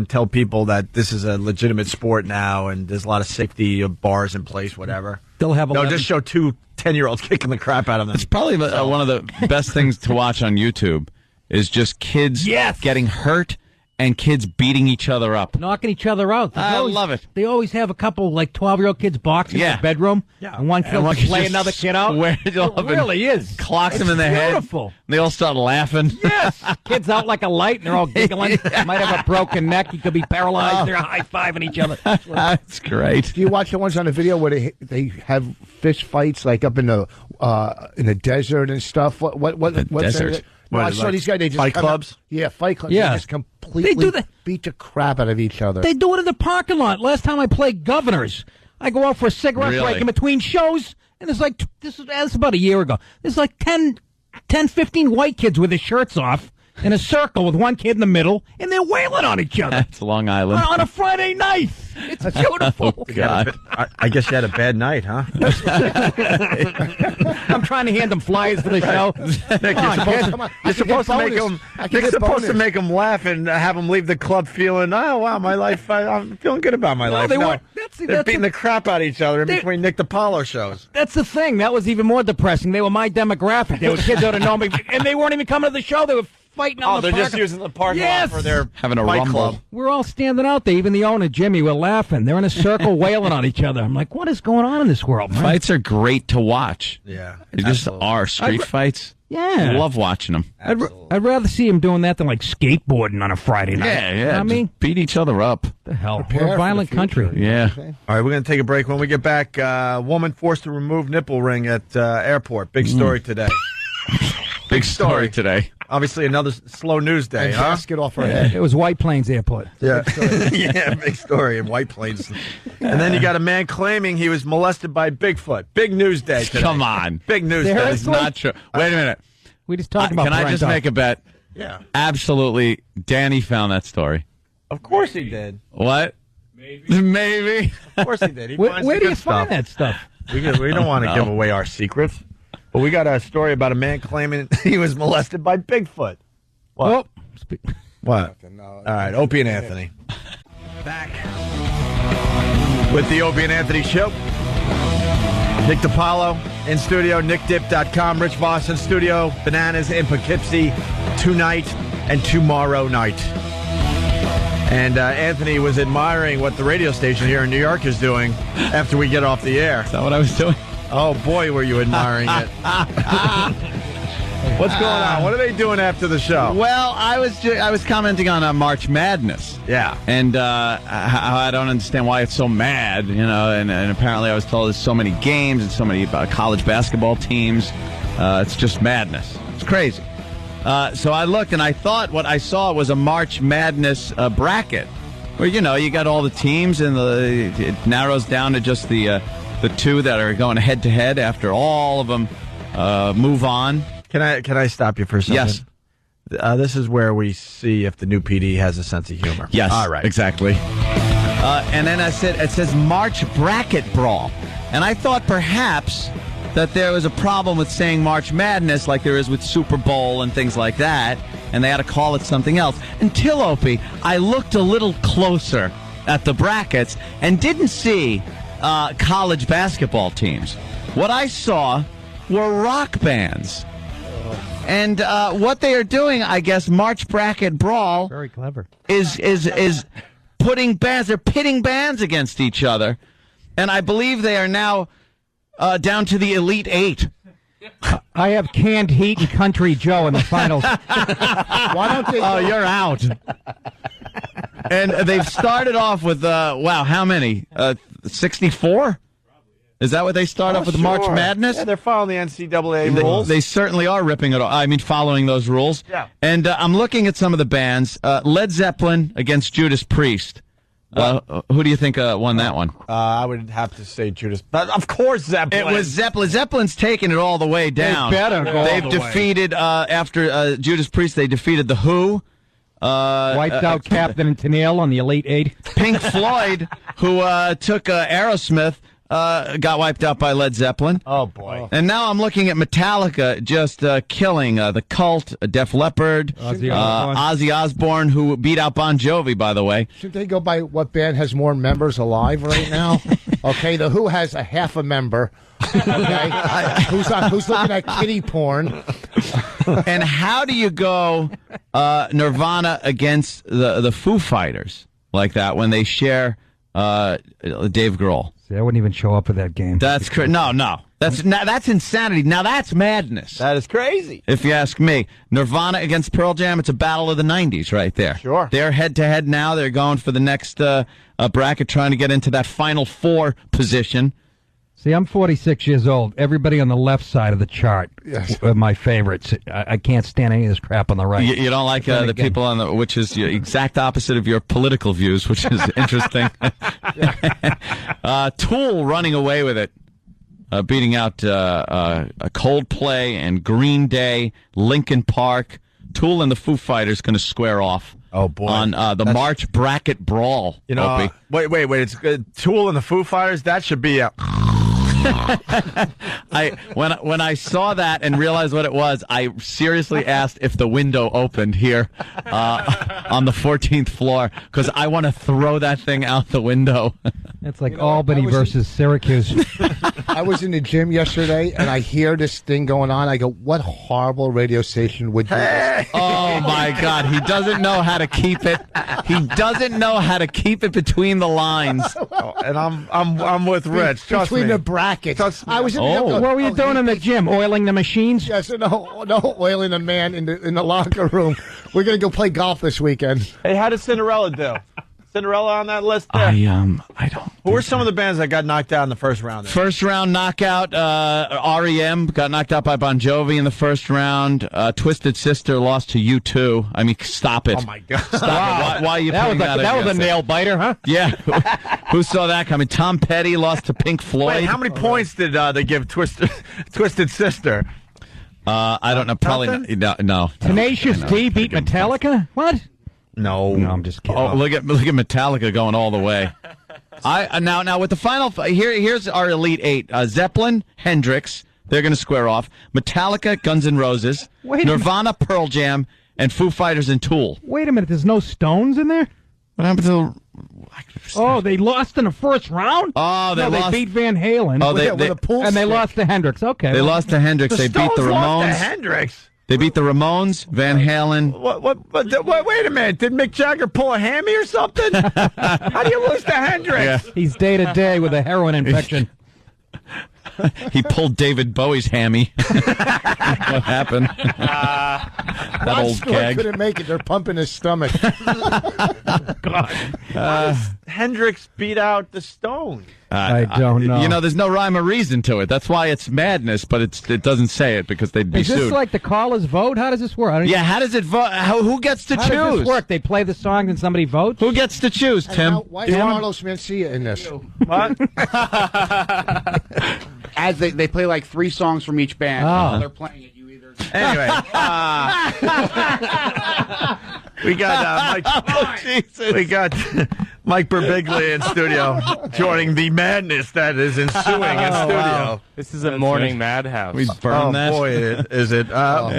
tell people that this is a legitimate sport now and there's a lot of safety bars in place, whatever? They'll have just show 2 10-year-olds kicking the crap out of them. It's probably one of the best things to watch on YouTube is just kids getting hurt and kids beating each other up. Knocking each other out. I love it. They always have a couple, like, 12-year-old kids boxing in the bedroom. Yeah. And one kid will play another kid out. It really is. Clocks them in the head. Beautiful. They all start laughing. Yes. Kids out like a light, and they're all giggling. Might have a broken neck. You could be paralyzed. They're high-fiving each other. That's great. Do you watch the ones on the video where they have fist fights, like up in the desert and stuff? What desert? Well, I saw these guys. They just fight clubs. Fight clubs. Yeah. They just completely beat the crap out of each other. They do it in the parking lot. Last time I played Governors, I go out for a cigarette break in between shows, and there's like that's about a year ago. There's like 10, 15 white kids with their shirts off in a circle with one kid in the middle, and they're wailing on each other. That's Long Island. On a Friday night. It's beautiful. Oh, God. I guess you had a bad night, huh? I'm trying to hand them flyers for the show. Nick, you're supposed to make them laugh and have them leave the club feeling, oh, wow, my life, I'm feeling good about my life. They're beating the crap out of each other in between Nick DiPaolo shows. That's the thing. That was even more depressing. They were my demographic. They were kids that had known me, and they weren't even coming to the show. They were fighting on the they're just using the parking lot for their having a fight rumble. club. We're all standing out there. Even the owner, Jimmy, we're laughing. They're in a circle wailing on each other. I'm like, what is going on in this world, man? Fights are great to watch. Yeah. They just are. Street fights. Yeah. I love watching them. I'd rather see him doing that than like skateboarding on a Friday night. Yeah, You know what I mean? beat each other up. The hell? We're a violent country. Yeah. All right, we're going to take a break. When we get back, woman forced to remove nipple ring at airport. Big story today. Big story today. Obviously, another slow news day, huh? Get off her head. It was White Plains Airport. Yeah, yeah, big story in White Plains. And then you got a man claiming he was molested by Bigfoot. Big news day today. Come on. Big news day. That is not true. Wait a minute. We just talked about Can I just make a bet? Yeah. Absolutely. Danny found that story. Of course he did. What? Maybe. Of course he did. Where do you find that stuff? We don't want to give away our secrets. But we got a story about a man claiming he was molested by Bigfoot. What? What? All right, Opie and Anthony. Back with the Opie and Anthony Show. Nick DiPaolo in studio, nickdip.com, Rich Voss in studio, Bananas in Poughkeepsie tonight and tomorrow night. And Anthony was admiring what the radio station here in New York is doing after we get off the air. Is that what I was doing? Oh, boy, were you admiring it. What's going on? What are they doing after the show? Well, I was commenting on March Madness. Yeah. And how I don't understand why it's so mad, and apparently I was told there's so many games and so many college basketball teams. It's just madness. It's crazy. So I looked and I thought what I saw was a March Madness bracket where, you got all the teams and it narrows down to just the two that are going head to head after all of them move on. Can I stop you for a second? Yes. This is where we see if the new PD has a sense of humor. Yes. All right. Exactly. And then I said, it says March Bracket Brawl. And I thought perhaps that there was a problem with saying March Madness like there is with Super Bowl and things like that, and they had to call it something else. Until, Opie, I looked a little closer at the brackets and didn't see college basketball teams. What I saw were rock bands. And what they are doing, I guess, March Bracket Brawl, very clever, is putting bands. They're pitting bands against each other, and I believe they are now down to the Elite Eight. I have Canned Heat and Country Joe in the finals. Why don't they? Oh, you're out. And they've started off with wow, how many? 64. Is that what they start off with, sure. March Madness? Yeah, they're following the NCAA rules. They certainly are ripping it off. I mean, following those rules. Yeah. And I'm looking at some of the bands. Led Zeppelin against Judas Priest. Who do you think won that one? I would have to say Judas. But of course, Zeppelin. It was Zeppelin. Zeppelin's taken it all the way down. They better go They've all the defeated, after Judas Priest, they defeated The Who. Wiped out Captain and Tennille on the Elite Eight. Pink Floyd, who took Aerosmith, got wiped out by Led Zeppelin. Oh, boy. And now I'm looking at Metallica just killing The Cult, Def Leppard, Ozzy Osbourne, who beat out Bon Jovi, by the way. Shouldn't they go by what band has more members alive right now? Okay, The Who has a half a member. Okay, who's looking at kitty porn? And how do you go Nirvana against the Foo Fighters like that when they share Dave Grohl? See, I wouldn't even show up for that game. That's no. That's insanity. Now that's madness. That is crazy. If you ask me. Nirvana against Pearl Jam, it's a battle of the 90s right there. Sure. They're head-to-head now. They're going for the next bracket, trying to get into that Final Four position. See, I'm 46 years old. Everybody on the left side of the chart are my favorites. I can't stand any of this crap on the right. You don't like the people on the, which is the exact opposite of your political views, which is interesting. Tool running away with it, beating out Coldplay and Green Day, Linkin Park. Tool and the Foo Fighters going to square off. Oh boy! On the March bracket brawl. You know, wait! It's Tool and the Foo Fighters. That should be a. When I saw that and realized what it was, I seriously asked if the window opened here on the 14th floor because I want to throw that thing out the window. It's like Albany versus Syracuse. I was in the gym yesterday and I hear this thing going on. I go, "What horrible radio station would do this?" Oh my God! He doesn't know how to keep it. He doesn't know how to keep it between the lines. And I'm with Rich. Trust between me. the brackets. I was in What were you doing in the gym? Oiling the machines? Yes, no oiling a man in the locker room. We're gonna go play golf this weekend. Hey, how did Cinderella do? Cinderella on that list there? I don't. Who were some of the bands that got knocked out in the first round? There? First round knockout, REM got knocked out by Bon Jovi in the first round. Twisted Sister lost to U2. I mean, stop it. Oh, my God. Stop it. Why are you putting that That was a nail biter, huh? Yeah. Who saw that coming? Tom Petty lost to Pink Floyd. Wait, how many points did they give Twisted Sister? I don't know. Probably no. Tenacious D beat Metallica? What? No, I'm just kidding. Oh, look at Metallica going all the way. Now with the final here's our Elite Eight: Zeppelin, Hendrix, they're going to square off. Metallica, Guns N' Roses, Nirvana, Pearl Jam, and Foo Fighters and Tool. Wait a minute, there's no Stones in there? What happened to? Oh, they lost in the first round? Oh, they lost. They beat Van Halen. Oh, they lost to Hendrix. Okay, they lost to Hendrix. They beat the Ramones. Lost to Hendrix. They beat the Ramones, Van Halen. What, wait a minute. Did Mick Jagger pull a hammy or something? How do you lose to Hendrix? Yeah. He's day to day with a heroin infection. He pulled David Bowie's hammy. What happened? That old keg. Couldn't make it. They're pumping his stomach. God. Hendrix beat out the Stones. I don't know. You know, there's no rhyme or reason to it. That's why it's madness, but it doesn't say it because they'd be sued. Is this like the callers vote? How does this work? How does it vote? Who gets to choose? How does this work? They play the song and somebody votes? Who gets to choose, Tim? Why is Carlos Mencia in this? What? As they play like 3 songs from each band. Oh. They're playing it. You either. Anyway, we got Mike. We got Mike Birbiglia in studio, joining the madness that is ensuing in studio. Wow. This is a morning madhouse. We burned that. Boy, is it?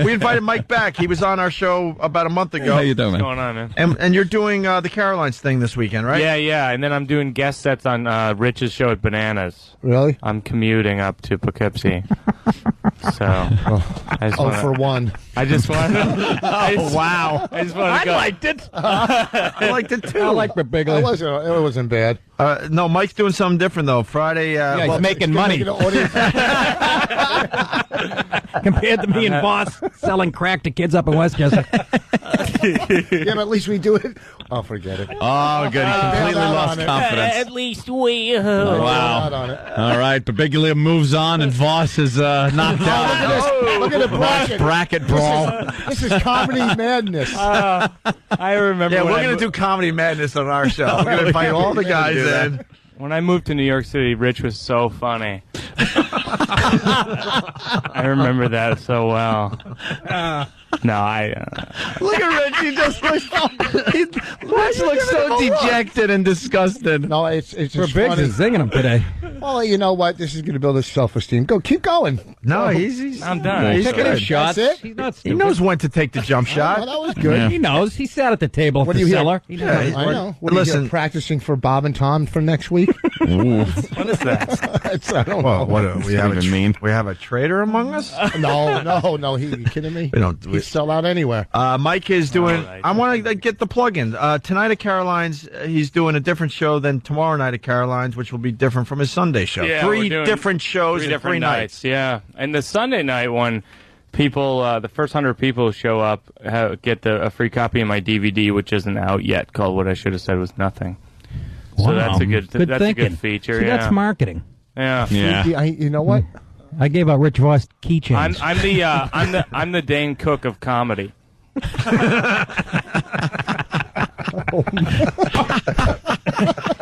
We invited Mike back. He was on our show about a month ago. How you doing, man? What's going on, man? And you're doing the Carolines thing this weekend, right? Yeah. And then I'm doing guest sets on Rich's show at Bananas. Really? I'm commuting up to Poughkeepsie. So, I just wanna, for one. I just want to. Wow. I just want to go. I liked it. I liked it too. I like Birbiglia. It wasn't bad. No, Mike's doing something different though. Friday. He's making money. Compared to me and Boss selling crack to kids up in Westchester. Yeah, but at least we do it. Oh, forget it. Oh, good. He completely lost confidence. At least we. Wow. All right, Birbiglia moves on, and Voss is knocked out. Look at the bracket. Bracket brawl. This is comedy madness. I remember. Yeah, when we're going to do comedy madness on our show. We're going to invite all the guys in. When I moved to New York City, Rich was so funny. I remember that so well. Look at Rich. He just looks so dejected and disgusted. No, it's just Birbiglia funny. is zinging him today. Well, you know what? This is going to build his self-esteem. Keep going. No, he's I'm done. He's Taking good. his shots. That's it? He's not He stupid. knows when to take the jump shot. Well, that was good. Yeah. He knows. He sat at the table at the cellar. He knows. I know. What are you Listen, here, practicing for Bob and Tom for next week? What is that? I don't know. What we have we have a traitor among us? No. You kidding me? We don't. He'd sell out anywhere. Mike is doing. I want to get the plug in. Tonight at Caroline's, he's doing a different show than tomorrow night at Caroline's, which will be different from his Sunday show. Yeah, three we're doing different shows three and 3 different nights. Yeah, and the Sunday night one, people, the first 100 people who show up get a free copy of my DVD, which isn't out yet, called "What I Should Have Said Was Nothing." So Wow. that's a good thinking. a good feature. See, yeah, that's marketing. Yeah. You know what? I gave out Rich Voss keychains. I'm the Dane Cook of comedy.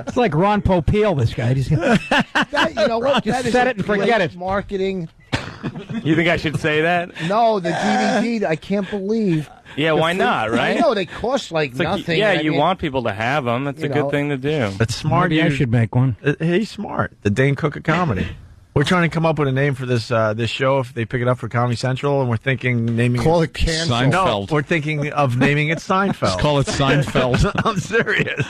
It's like Ron Popeil, this guy. You know what? Just That is set a it and forget great it. Marketing. You think I should say that? No, the DVD. I can't believe. Yeah, why not, right? I know, they cost like It's nothing. yeah, I you mean, want people to have them. That's a good thing to do. That's smart. Maybe I should make one. He's smart. The Dane Cook of comedy. We're trying to come up with a name for this this show if they pick it up for Comedy Central, and we're thinking naming Call it Cancel. Seinfeld. No, Seinfeld. we're thinking of naming it Seinfeld. Let's call it Seinfeld. I'm serious.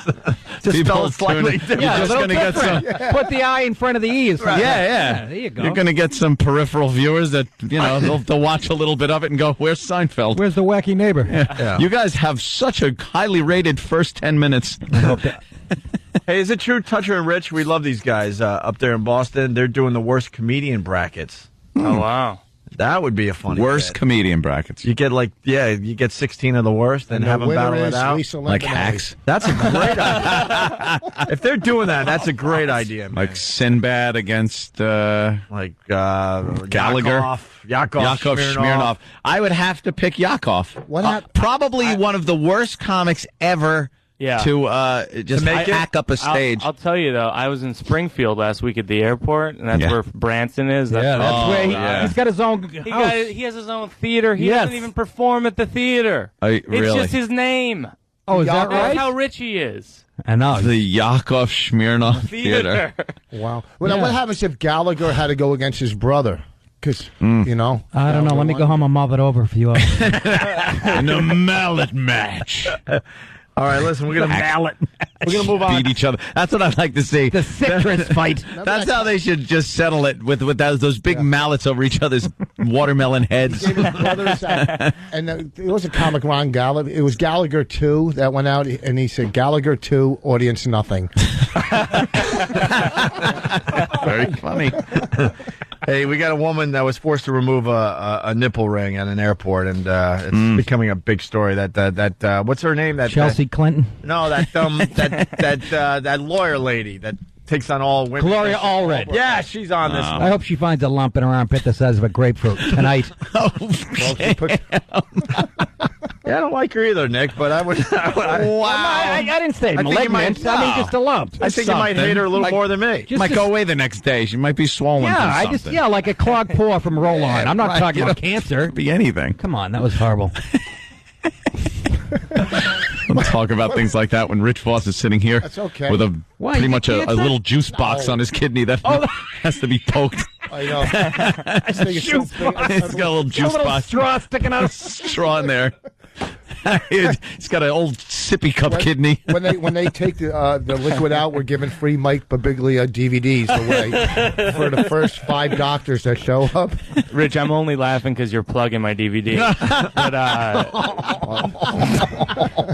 Just People spell it slightly tune- different. You're just going to get some. Put the I in front of the E. Is Yeah, yeah. There you go. You're going to get some peripheral viewers that, they'll watch a little bit of it and go, where's Seinfeld? Where's the wacky neighbor? Yeah. You guys have such a highly rated first 10 minutes. Hey, is it true, Toucher and Rich? We love these guys up there in Boston. They're doing the worst comedian brackets. Oh, wow. That would be a funny Worst bit. comedian brackets. You get you get 16 of the worst and have them battle it out. Like hacks. That's a great idea. If they're doing that, that's a great idea, man. Like Sinbad against Gallagher. Yakov Smirnoff. I would have to pick Yakov. Probably one of the worst comics ever to just hack up a stage. I'll tell you, though, I was in Springfield last week at the airport, and that's where Branson is. That's where he's got his own house. He has his own theater. He doesn't even perform at the theater. Really? It's just his name. Oh, is that right? That's how rich he is. I know. The Yakov Smirnoff Theater. Wow. Well, what happens if Gallagher had to go against his brother? Because, I don't know. Let me go home and mull it over for you. In a mallet match. All right, listen, we're gonna move on. Beat each other. That's what I'd like to see. The citrus fight. That's how they should just settle it with those big mallets over each other's watermelon heads. His brothers and there was a comic, Ron Gallagher. It was Gallagher 2 that went out, and he said, Gallagher 2, audience nothing. Very funny. Hey, we got a woman that was forced to remove a nipple ring at an airport, and it's becoming a big story. That what's her name? That Chelsea Clinton. No, that lawyer lady that takes on all women. Gloria Allred. Yeah, she's on this one. I hope she finds a lump in her armpit the size of a grapefruit tonight. Yeah, I don't like her either, Nick, but I would. I didn't say malignant. I mean, just a lump. I think you might hate her a little more than me. Might go away the next day. She might be swollen. Yeah, from something. like a clogged paw from roll-on. I'm not talking about cancer. Could be anything. Come on, that was horrible. We'll talk about things like that when Rich Voss is sitting here. That's okay. With pretty much a little juice box on his kidney that has to be poked. I know. He's got a little juice box. Straw sticking out. Straw in there. He's got an old sippy cup kidney. When they take the liquid out, we're giving free Mike Birbiglia DVDs away for the first 5 doctors that show up. Rich, I'm only laughing because you're plugging my DVD.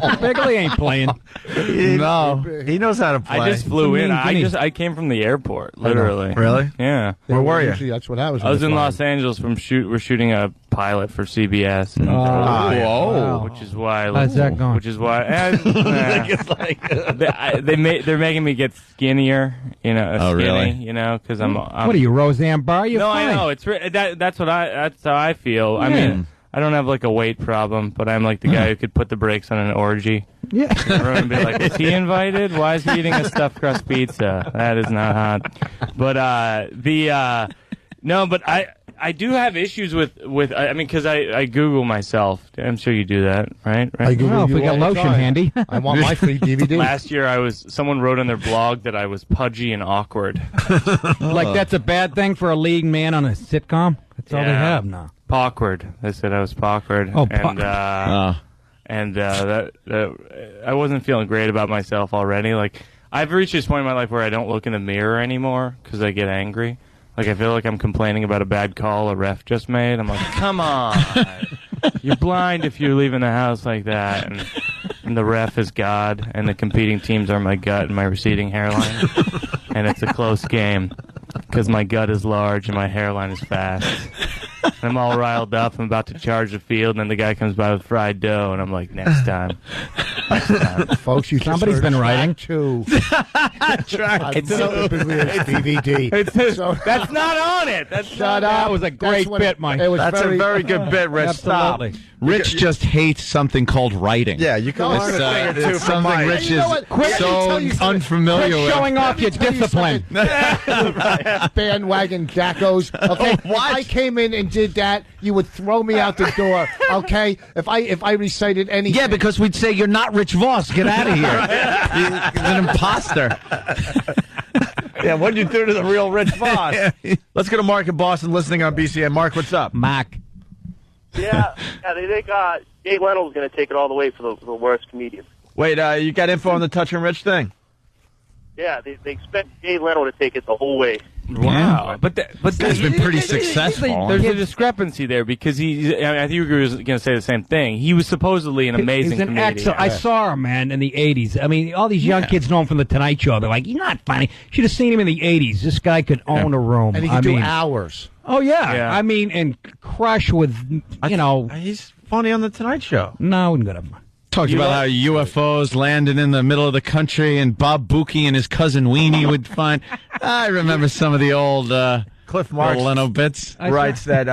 But Bigley ain't playing. No, he knows how to play. I just flew in. I came from the airport, literally. Really? Yeah. Where were you? Usually that's what happens. I was in Los Angeles we're shooting a pilot for CBS. And, which is why. How's that going? Which is why. They're making me get skinnier. Skinny. Really? Because I'm. What are you, Roseanne Barr? You're fine. I know. It's that's how I feel. I mean, I don't have like a weight problem, but I'm like the guy who could put the brakes on an orgy. Yeah. Everyone would be like, is he invited? Why is he eating a stuffed crust pizza? That is not hot. But no, but I do have issues with I mean, because I Google myself. I'm sure you do that, right? I Google if we got lotion handy. I want my free DVD. Last year, someone wrote on their blog that I was pudgy and awkward. Like that's a bad thing for a leading man on a sitcom? That's all they have now. Awkward. They said I was awkward. Oh, and that I wasn't feeling great about myself already. Like, I've reached this point in my life where I don't look in the mirror anymore because I get angry. Like, I feel like I'm complaining about a bad call a ref just made. I'm like, come on. You're blind if you're leaving the house like that. And the ref is God, and the competing teams are my gut and my receding hairline. And it's a close game because my gut is large and my hairline is fast. And I'm all riled up. I'm about to charge the field, and then the guy comes by with fried dough, and I'm like, next time. Folks, you Somebody's been writing. Track It's DVD. That's not on it. That was a great bit, Mike. That's a very good bit, Rich. Absolutely. Stop. Rich just hates something called writing. Yeah, you can learn a thing or two it's from something Mike. Rich You know is what? so unfamiliar Quit with. showing off your discipline. Bandwagon dackos. Okay, if I came in and did that, you would throw me out the door. Okay, if I recited anything. Yeah, because we'd say you're not Rich Voss. Get out of here. You're an imposter. Yeah, what'd you do to the real Rich Voss? Let's go to Mark in Boston listening on BCN. Mark, what's up? Mark. Yeah, they think Jay Leno's going to take it all the way for the worst comedian. Wait, you got info on the Touch and Rich thing? Yeah, they expect Jay Leno to take it the whole way. Wow, but he's been pretty successful. There's a discrepancy there because I think you were going to say the same thing. He was supposedly an amazing He's an comedian. excellent. I saw him, man, in the 80s. I mean, all these young kids know him from the Tonight Show. They're like, he's not funny. Should have seen him in the 80s. This guy could own a room. And he could do hours. Oh, yeah. I mean, and crush with, He's funny on the Tonight Show. No, I wouldn't get him. Talked about how UFOs landed in the middle of the country and Bob Buki and his cousin Weenie would find. I remember some of the old Cliff Marks Leno bits. writes that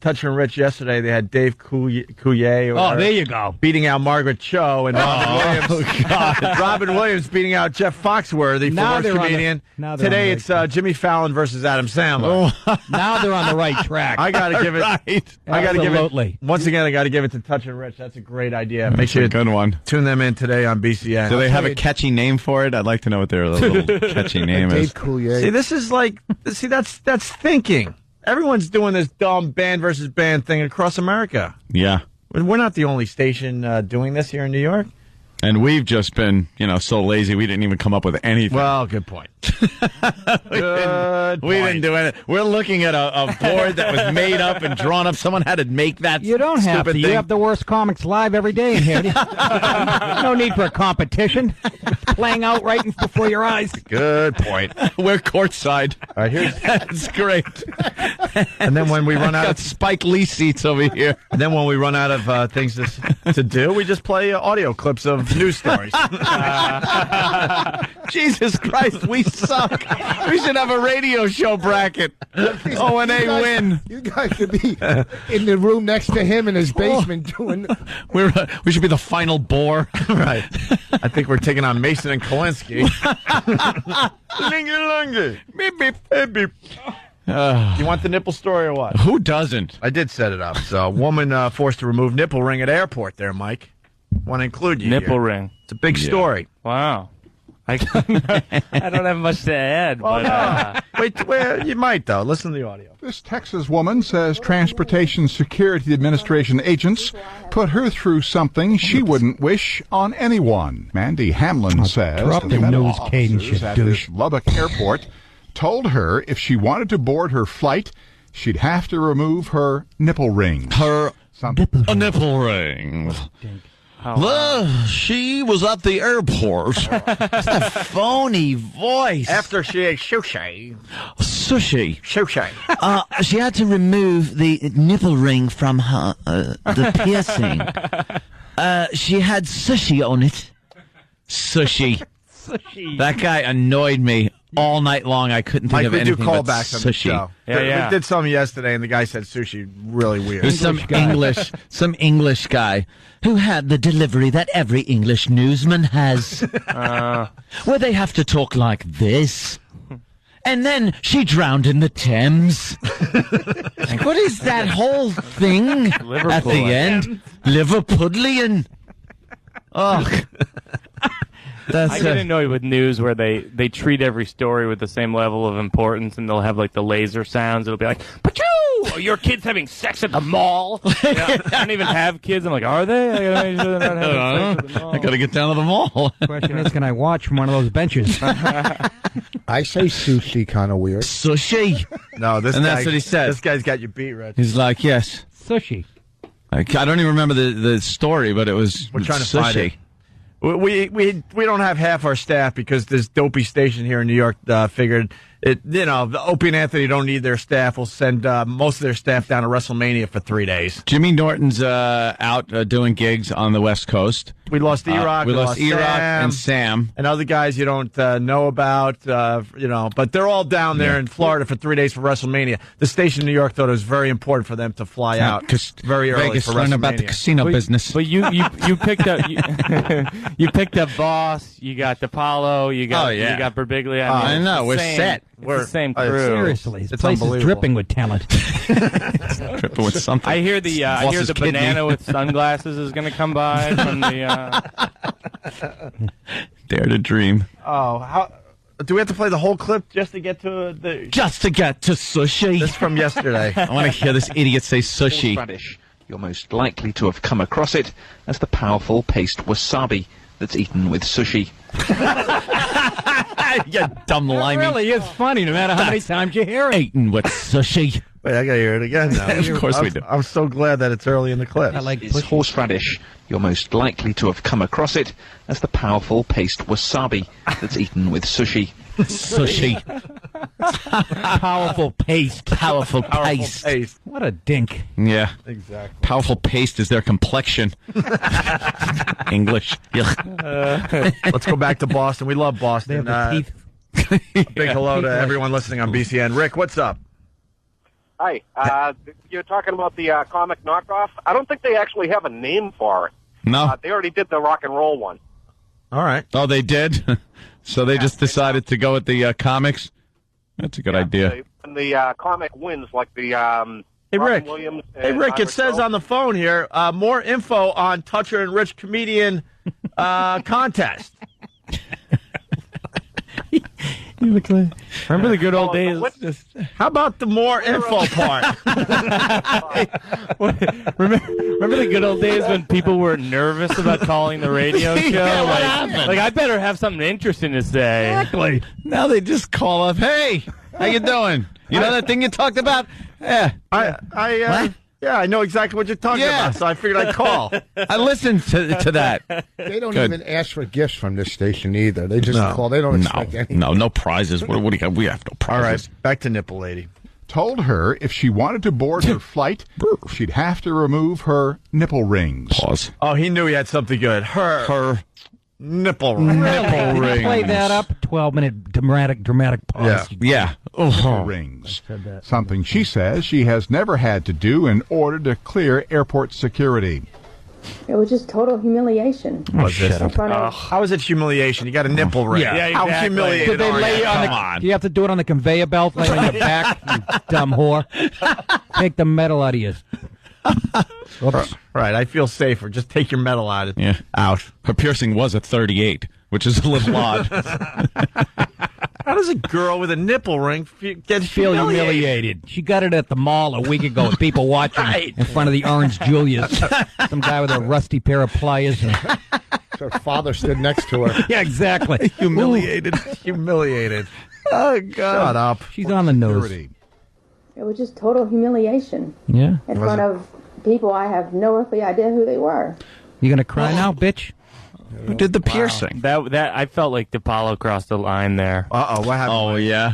Touch and Rich yesterday they had Dave Coulier. Oh, there you go. Beating out Margaret Cho and Robin Williams. Robin Williams beating out Jeff Foxworthy for Now worst they're on comedian. now they're Today on it's Jimmy Fallon versus Adam Sandler. Now they're on the right track. I got to give it. Right. I got to give Absolutely. it. Once again, I got to give it to Touch and Rich. That's a great idea. Make That's sure a you good one. Tune them in today on BCN. Do they have a catchy name for it? I'd like to know what their little catchy name is. Dave Coulier. See, this is like, that's thinking. Everyone's doing this dumb band versus band thing across America. Yeah. We're not the only station doing this here in New York. And we've just been, so lazy we didn't even come up with anything. Well, good point. We didn't do anything. We're looking at a board that was made up and drawn up. Someone had to make that. You don't have to. thing. You have the worst comics live every day in here. No need for a competition. It's playing out right before your eyes. Good point. We're courtside. All right, here's That's great. and then when we run out Got of Spike Lee seats over here. and then when we run out of things to do, we just play audio clips of news stories. Jesus Christ, we suck. We should have a radio show bracket. O&A win. You guys should be in the room next to him in his basement doing. We should be the final bore. Right. I think we're taking on Mason and Kolinsky. Lingy. Beep, beep, beep, beep. You want the nipple story or what? Who doesn't? I did set it up. So, a woman forced to remove nipple ring at airport there, Mike. Want to include you Nipple here. ring. It's a big story. Wow. I don't have much to add, but Wait, you might, though. Listen to the audio. This Texas woman says Transportation Security Administration agents put her through something she wouldn't wish on anyone. Mandy Hamlin says drop the the federal nose cadence, officers you at douche. this Lubbock airport told her if she wanted to board her flight, she'd have to remove her nipple ring. A nipple ring. She was at the airport. It's a phony voice. After she ate sushi. Sushi. Sushi. She had to remove the nipple ring from her, the piercing. She had sushi on it. Sushi. That guy annoyed me all night long. I couldn't think Mike, of we do anything but callbacks on the sushi. show. Yeah. We did some yesterday, and the guy said sushi. Really weird. There's some English guy Who had the delivery that every English newsman has. Where they have to talk like this. And then she drowned in the Thames. What is that whole thing at the end? Liverpudlian. Oh. I get annoyed with news where they treat every story with the same level of importance, and they'll have like the laser sounds. It'll be like, "Pachoo! Or your kid's having sex at the mall." I don't even have kids. I'm like, are they? I gotta make sure they're not having sex at the mall. I gotta get down to the mall. Question is, can I watch from one of those benches? I say sushi kind of weird. Sushi. No, and that's what he said. This guy's got you beat, Rich. He's like, yes. Sushi. I don't even remember the story, but it was We're trying to sushi. find it. We don't have half our staff because this dopey station here in New York figured The Opie and Anthony don't need their staff. Will send most of their staff down to WrestleMania for 3 days. Jimmy Norton's out doing gigs on the West Coast. We lost E-Rock. We lost E-Rock Sam, and Sam. and other guys you don't know about. But they're all down there in Florida for 3 days for WrestleMania. The station in New York thought it was very important for them to fly out very early Vegas for learn WrestleMania. about the casino business. But you picked up you picked up Boss. You got DiPaolo. You got Birbiglia. I know, we're set. We're the same crew. Seriously, this place is dripping with talent. Dripping with something. I hear the banana with sunglasses is going to come by from the. Dare to dream. Oh, how do we have to play the whole clip just to get to the? Just to get to sushi. This from yesterday. I want to hear this idiot say sushi. Radish. You're most likely to have come across it as the powerful paste wasabi that's eaten with sushi. You dumb limey. It really is funny, no matter how many times you hear it. Eaten with sushi. Wait, I gotta hear it again now. Of course we do. I'm so glad that it's early in the clip. It's horseradish. You're most likely to have come across it as the powerful paste wasabi that's eaten with sushi. Sushi. Powerful paste. Powerful paste. What a dink. Yeah. Exactly. Powerful paste is their complexion. English. Let's go back to Boston. We love Boston. They have the teeth. Big hello to everyone listening on BCN. Rick, what's up? Hi. You're talking about the comic knockoff. I don't think they actually have a name for it. No. They already did the rock and roll one. All right. Oh, they did? So they just decided to go with the comics? That's a good idea. When the comic wins, like the Hey, Rick. Williams. Hey, Rick, it says on the phone here, more info on Toucher and Rich Comedian contest. You look like, remember the good old days? How about the more info part? remember the good old days when people were nervous about calling the radio show? Like I better have something interesting to say. Exactly. Now they just call up, hey, how you doing? You know that thing you talked about? Yeah. Yeah, I know exactly what you're talking about, so I figured I'd call. I listened to that. They don't even ask for gifts from this station either. They just call. They don't expect anything. No prizes. What do you got? We have no prizes. All right, back to Nipple Lady. Told her if she wanted to board her flight, she'd have to remove her nipple rings. Pause. Oh, he knew he had something good. Her nipple rings. Nipple rings. Play that up. 12-minute dramatic pause. Yeah. Rings. Something she says she has never had to do in order to clear airport security. It was just total humiliation. How is it humiliation? You got a nipple ring. Yeah, How exactly. humiliated Did they are lay you? on Come on. Do you have to do it on the conveyor belt, lay on your back, you dumb whore? Take the metal out of you. Oops. Right, I feel safer. Just take your metal out. Out. Her piercing was at 38, which is a little odd. How does a girl with a nipple ring get humiliated? She got it at the mall a week ago with people watching in front of the Orange Julius. Some guy with a rusty pair of pliers. Her father stood next to her. Yeah, exactly. Humiliated. Humiliated. Oh, God. Shut up. She's on the nose. It was just total humiliation. Yeah. In front of people I have no earthly idea who they were. You gonna cry now, bitch? Who did the piercing? That I felt like DiPaolo crossed the line there. Uh-oh, what happened? Oh, yeah.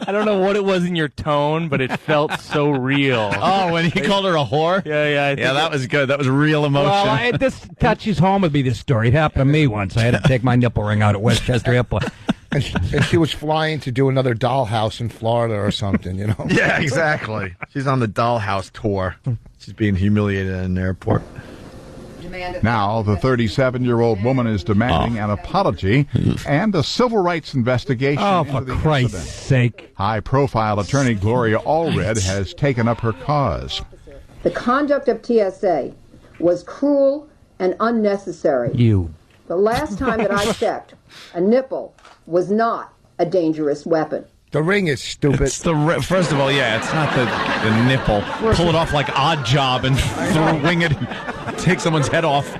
I don't know what it was in your tone, but it felt so real. Oh, when he called her a whore? Yeah. Yeah, that was good. That was real emotion. Well, this touches home with me, this story. It happened to me once. I had to take my nipple ring out at Westchester Airport. And she was flying to do another dollhouse in Florida or something, you know? Yeah, exactly. She's on the dollhouse tour. She's being humiliated in an airport. Now, the 37-year-old woman is demanding an apology and a civil rights investigation. Oh, for Christ's sake. High-profile attorney Gloria Allred has taken up her cause. The conduct of TSA was cruel and unnecessary. The last time that I checked, a nipple was not a dangerous weapon. The ring is stupid. It's first of all, it's not the nipple. Pull it off like Odd Job and wing it and take someone's head off.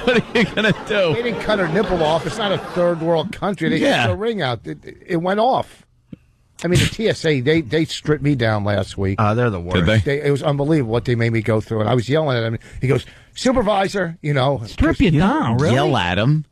What are you going to do? They didn't cut her nipple off. It's not a third world country. They took the ring out. It went off. I mean, the TSA, they stripped me down last week. They're the worst. Did they? It was unbelievable what they made me go through. And I was yelling at him. He goes, supervisor, Strip you down, really? Yell at him.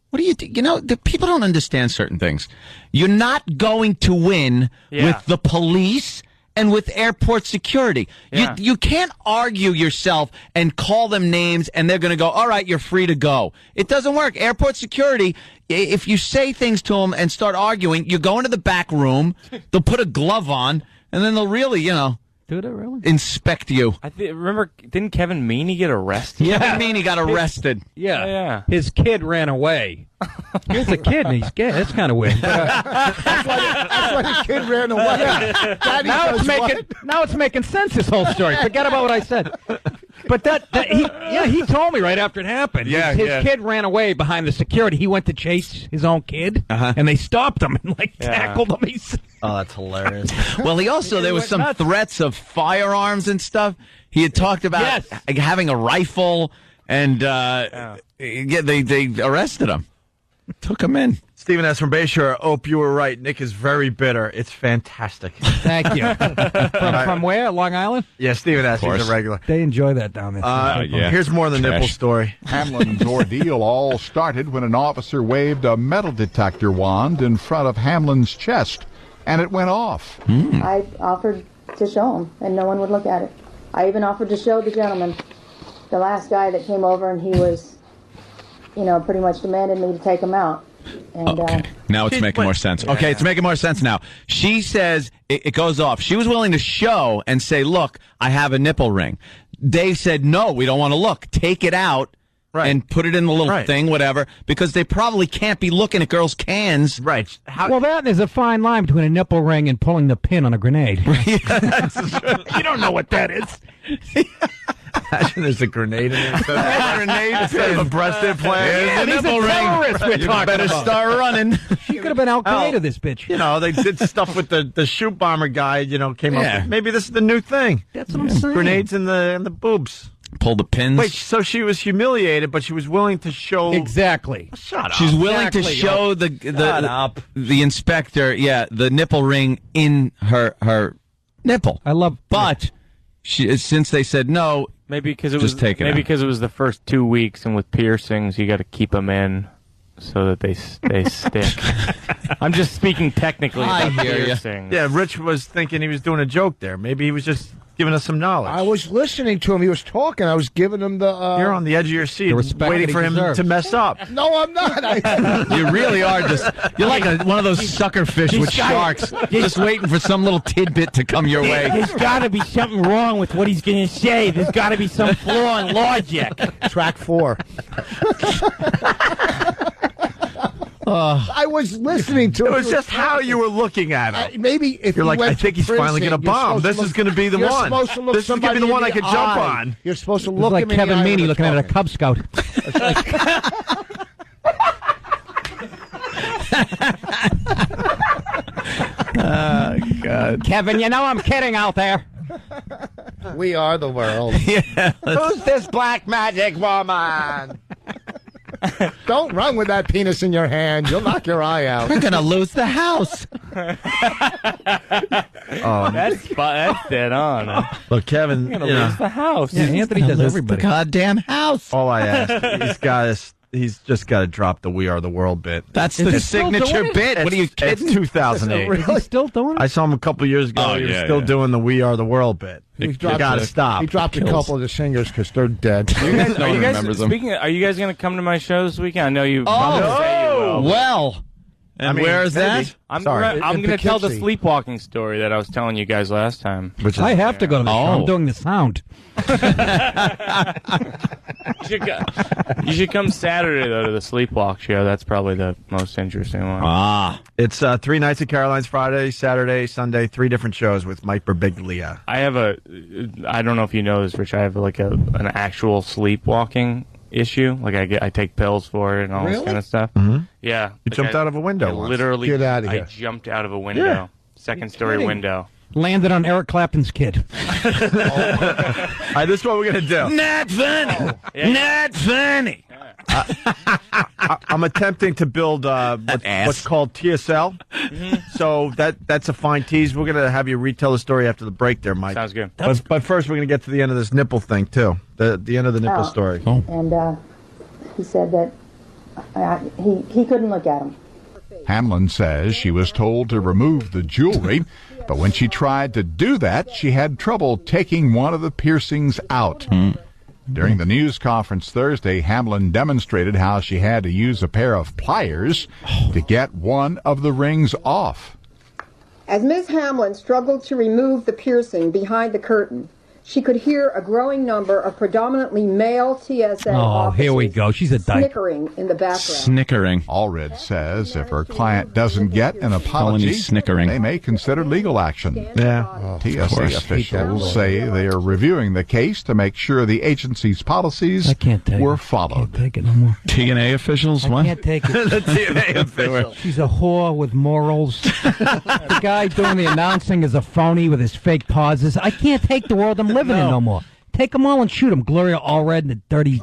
What do you do? You know, the people don't understand certain things. You're not going to win with the police and with airport security. Yeah. You can't argue yourself and call them names and they're going to go, all right, you're free to go. It doesn't work. Airport security, if you say things to them and start arguing, you go into the back room, they'll put a glove on, and then they'll really, do they really? inspect you. Remember, didn't Kevin Meaney get arrested? Yeah, Kevin Meaney got arrested. Yeah. His kid ran away. Here's a kid and he's gay. That's kind of weird. That's why the kid ran away. Daddy Now it's making sense, this whole story. Forget about what I said. But he told me right after it happened. Yeah, his kid ran away behind the security. He went to chase his own kid, and they stopped him and tackled him. Oh, that's hilarious. Well, there was some threats of firearms and stuff. He had talked about having a rifle, and they arrested him. Took him in. Stephen S. from Bayshore. Ope, you were right. Nick is very bitter. It's fantastic. Thank you. From where? Long Island? Yeah, Stephen S. He's a regular. They enjoy that down there. Here's more of the nipple story. Hamlin's ordeal all started when an officer waved a metal detector wand in front of Hamlin's chest, and it went off. I offered to show him, and no one would look at it. I even offered to show the gentleman, the last guy that came over, and he was, pretty much demanded me to take him out. And, okay. Now it's making more sense. Okay, it's making more sense now. She says it goes off. She was willing to show and say, look, I have a nipple ring. They said, no, we don't want to look. Take it out and put it in the little thing, whatever, because they probably can't be looking at girls' cans. Right. There's a fine line between a nipple ring and pulling the pin on a grenade. You don't know what that is. Imagine there's a grenade in there. A grenade instead of a breast implant. Yeah, these are terrorists we're talking better about. Start running. She could have been Al Qaeda, this bitch. They did stuff with the shoot bomber guy. Came up. With, maybe this is the new thing. That's what I'm saying. Grenades in the boobs. Pull the pins. Wait, so she was humiliated, but she was willing to show exactly. Shut up. She's willing to show the inspector, the nipple ring in her nipple. I love, but since they said no. Maybe because it was the first 2 weeks, and with piercings, you got to keep them in so that they stick. I'm just speaking technically. I about hear piercings. Yeah, Rich was thinking he was doing a joke there. Maybe he was just giving us some knowledge. I was listening to him. He was talking. I was giving him the... You're on the edge of your seat, waiting for him to mess up. No, I'm not. You really are you're like one of those sucker fish with sharks, just waiting for some little tidbit to come your way. There's got to be something wrong with what he's going to say. There's got to be some flaw in logic. Track 4. I was listening to it. It was just how you were looking at him. Maybe if you're like, I think he's finally going to bomb. This is going to be the one. This is going to be the one I can jump on. You're supposed to look like him in Kevin the eye Meaney looking at a Cub Scout. Oh, God. Kevin, I'm kidding out there. We are the world. Yeah. Who's this black magic woman? Don't run with that penis in your hand. You'll knock your eye out. We're going to lose the house. That's dead on. Look, Kevin, You're going to lose the house. Yeah, Anthony does everybody. The goddamn house. All I ask, he's just got to drop the "We Are the World" bit. That's the signature bit. What are you kidding? It's 2008. Is he still doing it? I saw him a couple of years ago. He was still doing the "We Are the World" bit. You got to stop. He dropped a couple of the singers because they're dead. Are you guys going to come to my show this weekend? I know you. Well. And where is that? I'm going to tell the sleepwalking story that I was telling you guys last time. I have to go to the show. I'm doing the sound. You should come Saturday, though, to the Sleepwalk show. That's probably the most interesting one. It's 3 nights at Caroline's, Friday, Saturday, Sunday, 3 different shows with Mike Birbiglia. I don't know if you know this, Rich, I have an actual sleepwalking issue. Like I take pills for it and all this kind of stuff. Mm-hmm. Yeah. You jumped out of a window once. Literally. Get out of here. I jumped out of a window. Yeah. Second-story window. Landed on Eric Clapton's kid. All right, this is what we're going to do. Not funny. Not funny. I'm attempting to build what's called TSL. Mm-hmm. So that's a fine tease. We're going to have you retell the story after the break there, Mike. Sounds good. But first, we're going to get to the end of this nipple thing, too. The end of the nipple story. And he said that he couldn't look at them. Hamlin says she was told to remove the jewelry, but when she tried to do that, she had trouble taking one of the piercings out. During the news conference Thursday, Hamlin demonstrated how she had to use a pair of pliers to get one of the rings off. As Ms. Hamlin struggled to remove the piercing behind the curtain, she could hear a growing number of predominantly male TSA officers here we go. She's a dyke. snickering in the background. Snickering. Allred says if her client doesn't get an apology, snickering. they may consider legal action. Yeah. TSA officials say they are reviewing the case to make sure the agency's policies were followed. Take it no more. TNA officials? I What? can't take it. The TNA official. She's a whore with morals. The guy doing the announcing is a phony with his fake pauses. I can't take the world I'm living in no more. Take them all and shoot them. Gloria Allred and the dirty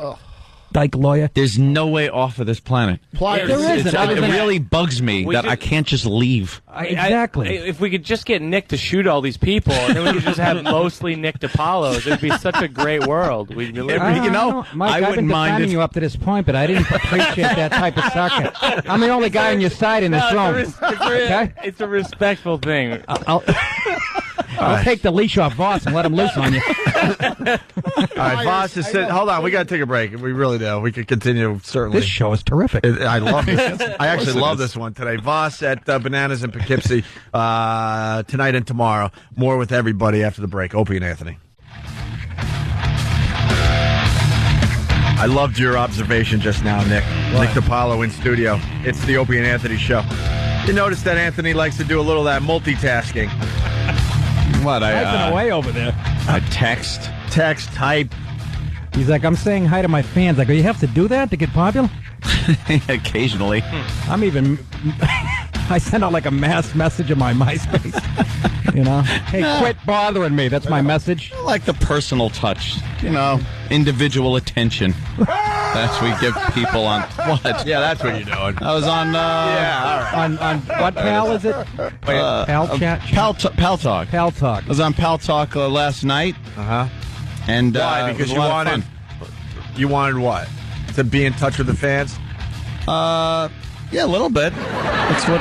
dyke lawyer. There's no way off of this planet. There isn't. It really bugs me that I can't just leave. Exactly. If we could just get Nick to shoot all these people, and then we could just have mostly Nick DiPaolos, it'd be such a great world. We'd be living. Mike, I've been defending you up to this point, but I didn't appreciate that type of sucker. I'm the only guy on your side in this room. It's a respectful thing. I'll take the leash off Voss and let him loose on you. All right, Voss is sitting. Hold on, we got to take a break. We really do. We could continue, certainly. This show is terrific. I love this. I actually love this one today. Voss at Bananas in Poughkeepsie tonight and tomorrow. More with everybody after the break. Opie and Anthony. I loved your observation just now, Nick. What? Nick DiPaolo in studio. It's the Opie and Anthony show. You notice that Anthony likes to do a little of that multitasking. What? I've been away over there. I text, type. He's like, I'm saying hi to my fans. I go, you have to do that to get popular? Occasionally. I'm even... I send out like a mass message in my MySpace. You know? Hey, quit bothering me. That's my message. I like the personal touch. You know, individual attention. That's what we give people on... What? Yeah, that's what you're doing. I was on... yeah, all right. On what pal is it? Pal chat? Pal Talk. Pal Talk. I was on Pal Talk last night. Uh-huh. And why? Because you wanted... You wanted what? To be in touch with the fans? Yeah, a little bit. That's what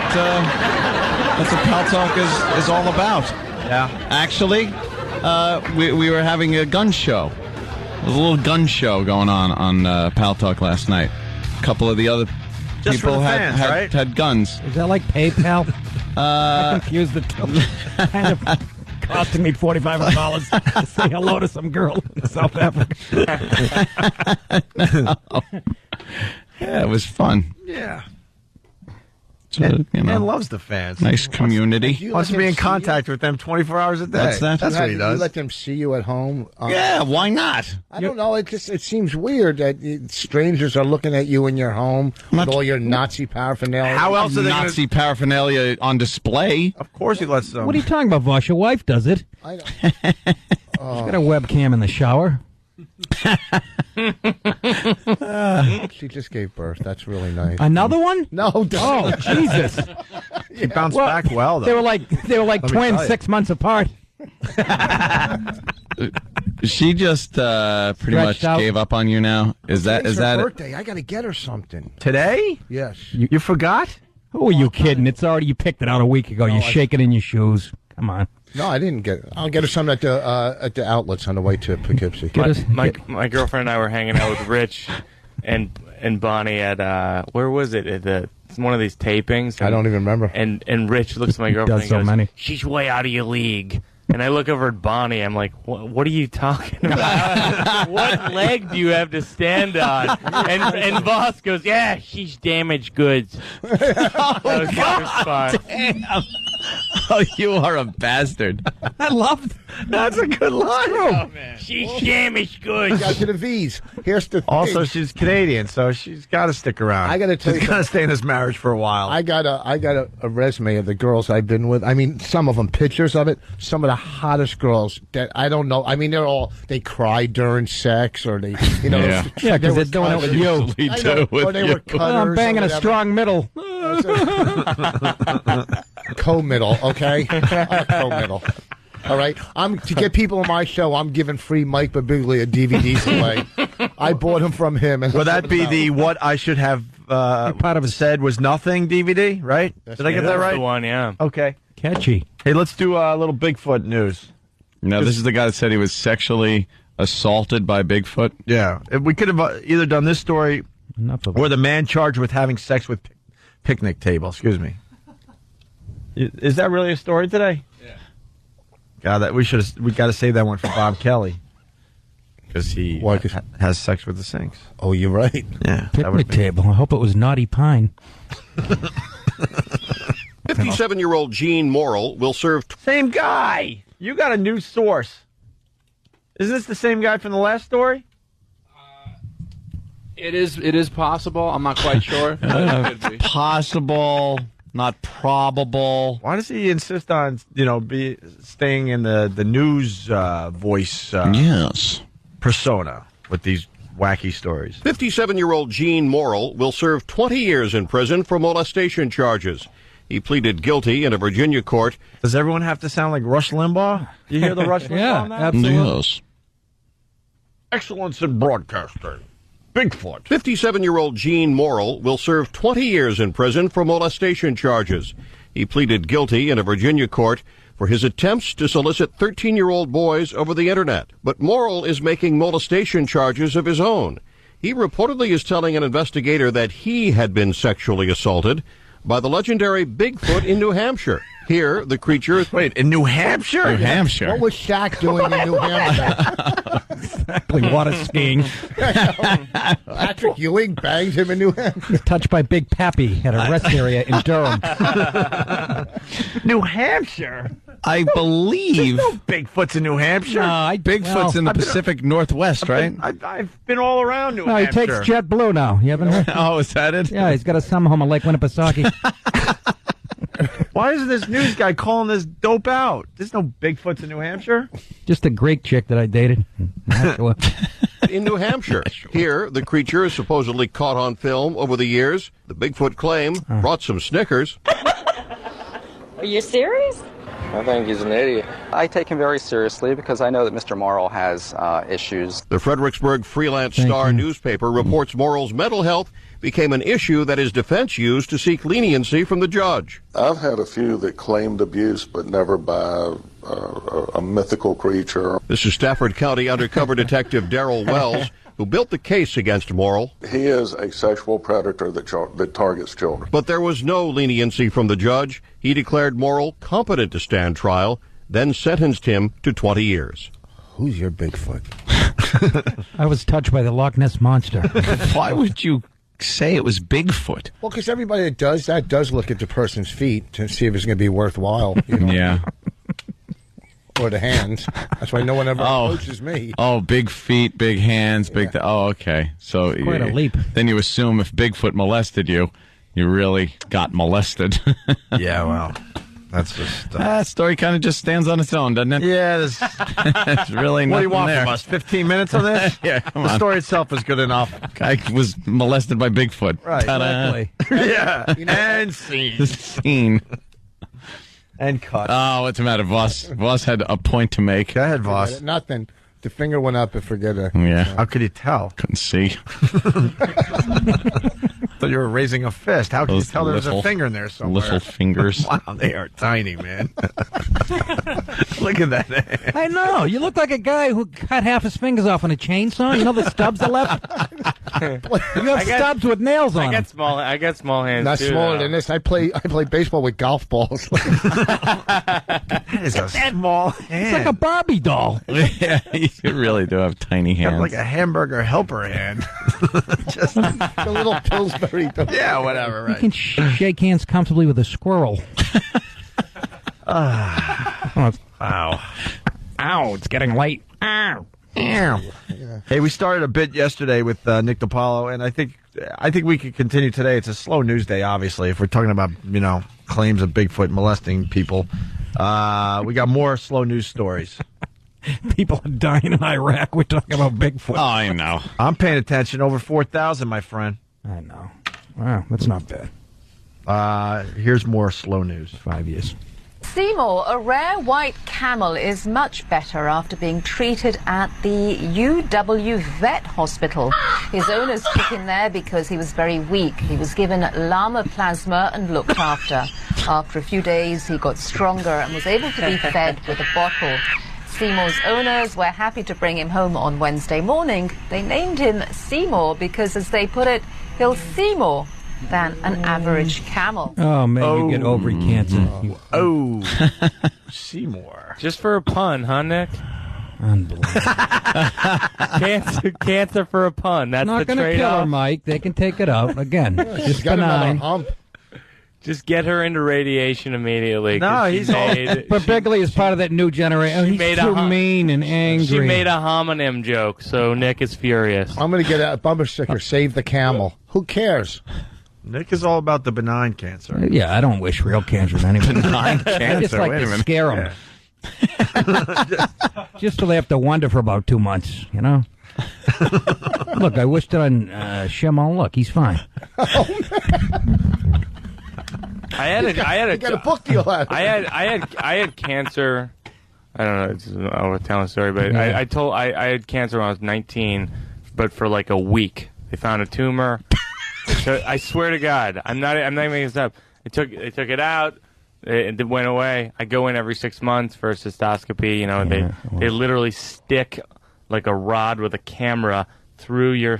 Pal Talk is all about. Yeah. Actually, we were having a gun show. There was a little gun show going on Pal Talk last night. A couple of the other Just people for the fans, had guns. Is that like PayPal? I confused the two. Kind of costing me $4,500 to say hello to some girl in South Africa. No. Yeah, it was fun. Yeah. So, Man loves the fans. Nice community. Wants to be in contact with them 24 hours a day. That's what he does. You let them see you at home? Yeah, why not? I don't know. It seems weird that strangers are looking at you in your home with all your Nazi paraphernalia. How else are they Nazi paraphernalia on display? Of course he lets them. What are you talking about, Voss? Your wife does it. I don't. She's got a webcam in the shower. She just gave birth. That's really nice. Another one? No. Oh, Jesus. She bounced back well, though. They were like twins 6 months apart. She just pretty much gave up on you now. Is that her birthday? I got to get her something today. Yes. You forgot? Who are you kidding? It's already, you picked it out a week ago. You shake it in your shoes. Come on. No, I didn't get it. I'll get her something at the outlets on the way to Poughkeepsie. My girlfriend and I were hanging out with Rich and Bonnie at where was it? At one of these tapings. I don't even remember. And Rich looks at my girlfriend does so and goes, many. "She's way out of your league." And I look over at Bonnie. I'm like, "What are you talking about? What leg do you have to stand on?" And Boss goes, "Yeah, she's damaged goods." That was my response. Damn. Oh, you are a bastard. I loved. That's a good line. Oh, she's damaged goods. Got to the V's. Here's the thing. Also, she's Canadian, so she's got to stick around. I got to tell you, she's got to stay in this marriage for a while. I got a resume of the girls I've been with. I mean, some of them pictures of it. Some of the hottest girls that I don't know. I mean, they cry during sex, or they, yeah, because they're doing it with you. Or they were cutters. I'm banging a strong middle. Co-middle, okay? Co-middle. All right? To get people on my show, I'm giving free Mike Birbiglia DVDs away. I bought them from him. Will that be the What I Should Have part of said was nothing DVD, right? Did I get that right? The one, yeah. Okay. Catchy. Hey, let's do a little Bigfoot news. No, this is the guy that said he was sexually assaulted by Bigfoot. Yeah. We could have either done this story or the man charged with having sex with picnic table. Excuse me. Is that really a story today? Yeah. God, we got to save that one for Bob Kelly. Because he has sex with the sinks. Oh, you're right. Yeah. Picnic table. I hope it was Naughty Pine. 57-year-old Gene Morrill will serve... Same guy! You got a new source. Isn't this the same guy from the last story? It is possible. I'm not quite sure. Possible, not probable. Why does he insist on, staying in the news voice persona with these wacky stories? 57-year-old Gene Morrill will serve 20 years in prison for molestation charges. He pleaded guilty in a Virginia court. Does everyone have to sound like Rush Limbaugh? You hear the Rush Limbaugh now? Absolutely. Yes. Excellence in broadcasting. Bigfoot. 57-year-old Gene Morrill will serve 20 years in prison for molestation charges. He pleaded guilty in a Virginia court for his attempts to solicit 13-year-old boys over the Internet. But Morrill is making molestation charges of his own. He reportedly is telling an investigator that he had been sexually assaulted by the legendary Bigfoot in New Hampshire. Here, the creature is... Wait, in New Hampshire? New Hampshire. What was Shaq doing in New Hampshire? Exactly. Water skiing. Patrick Ewing bangs him in New Hampshire. Touched by Big Pappy at a rest area in Durham. New Hampshire? I believe... There's no Bigfoots in New Hampshire. Bigfoot's in the Pacific Northwest, right? I've been all around New No, he Hampshire. takes JetBlue now. You haven't heard? Oh, is that it? Yeah, he's got a summer home on Lake Winnipesaukee. Why isn't this news guy calling this dope out? There's no Bigfoots in New Hampshire. Just a Greek chick that I dated. In New Hampshire. Here, the creature is supposedly caught on film over the years. The Bigfoot claim brought some Snickers. Are you serious? I think he's an idiot. I take him very seriously because I know that Mr. Morrill has issues. The Fredericksburg Freelance Star newspaper reports Morrill's mental health became an issue that his defense used to seek leniency from the judge. I've had a few that claimed abuse, but never by a mythical creature. This is Stafford County undercover detective Doral Wells, who built the case against Morrill. He is a sexual predator that targets children. But there was no leniency from the judge. He declared Morrill competent to stand trial, then sentenced him to 20 years. Who's your Bigfoot? I was touched by the Loch Ness Monster. Why would you say it was Bigfoot? Well, because everybody that does that does look at the person's feet to see if it's going to be worthwhile. Yeah. Or the hands. That's why no one ever approaches me. Oh, big feet, big hands, big... okay. So it's quite a leap. Then you assume if Bigfoot molested you, you really got molested. Yeah, well, that's just... that story kind of just stands on its own, doesn't it? Yeah, there's really nothing What do you want there. from us, 15 minutes on this? Yeah, come the on. story itself is good enough. Guy was molested by Bigfoot. Right, Ta-da. exactly. Yeah, and scene. Scene. And cut. Oh, what's the matter, Voss? Voss had a point to make. Go ahead, Voss. Nothing. The finger went up and forget it. Yeah. How could you tell? Couldn't see. Thought you were raising a fist. How can you Those tell there's a little- finger in there somewhere? little fingers. Wow, they are tiny, man. Look at that. I know. You look like a guy who cut half his fingers off on a chainsaw. You know the stubs are left? You have stubs with nails on I them. got small hands Not too. smaller than this. I play baseball with golf balls. That is a small hand. It's like a Barbie doll. Yeah, you really do have tiny hands. Like a hamburger helper hand. Just the little Pillsbury. yeah, whatever. You Right. can shake hands comfortably with a squirrel. Wow. Ow, it's getting late. Ow. Hey, we started a bit yesterday with Nick DiPaolo, and I think we could continue today. It's a slow news day, obviously. If we're talking about claims of Bigfoot molesting people, we got more slow news stories. People are dying in Iraq. We're talking about Bigfoot. Oh, I know. I'm paying attention. Over 4,000, my friend. I know. Wow, that's not bad. Here's more slow news. 5 years. Seymour, a rare white camel, is much better after being treated at the UW Vet Hospital. His owners took him there because he was very weak. He was given llama plasma and looked after. After a few days, he got stronger and was able to be fed with a bottle. Seymour's owners were happy to bring him home on Wednesday morning. They named him Seymour because, as they put it, he'll see more than an average camel. Oh, man, you get ovary cancer. Seymour. Just for a pun, huh, Nick? Unbelievable. Cancer for a pun. That's Not the going to kill trade-off. her, Mike. They can take it out. Again, just benign. Just get her into radiation immediately. No, he's made. Birbiglia is part of that new generation. Oh, he's too mean and angry. She made a homonym joke, so Nick is furious. I'm going to get a bumper sticker, save the camel. Who cares? Nick is all about the benign cancer. Yeah, I don't wish real cancer on anybody. Benign I just cancer, like wait a to minute. scare them. Just so they have to wonder for about 2 months, you know? Look, I wished it on Shimon. Look, he's fine. I had a book deal out of it. I had cancer. I don't know. It's a telling story, but I had cancer when I was 19, but for like a week. They found a tumor. I swear to God, I'm not making this up. They took it out. It went away. I go in every 6 months for a cystoscopy. You know, they literally stick like a rod with a camera through your.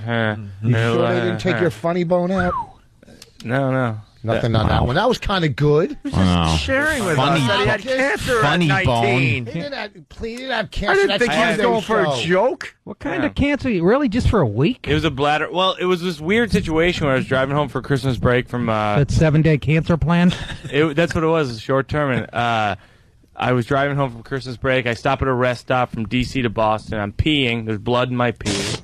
You sure they didn't take your funny bone out? No. Nothing on that one. That was kind of good. Sharing with us that he had cancer at 19. He didn't have cancer. I didn't think he was going for a joke. What kind of cancer? Really, just for a week? It was a bladder. Well, it was this weird situation where I was driving home for Christmas break from. That 7-day cancer plan? That's what it was, short term. And I was driving home from Christmas break. I stop at a rest stop from D.C. to Boston. I'm peeing. There's blood in my pee.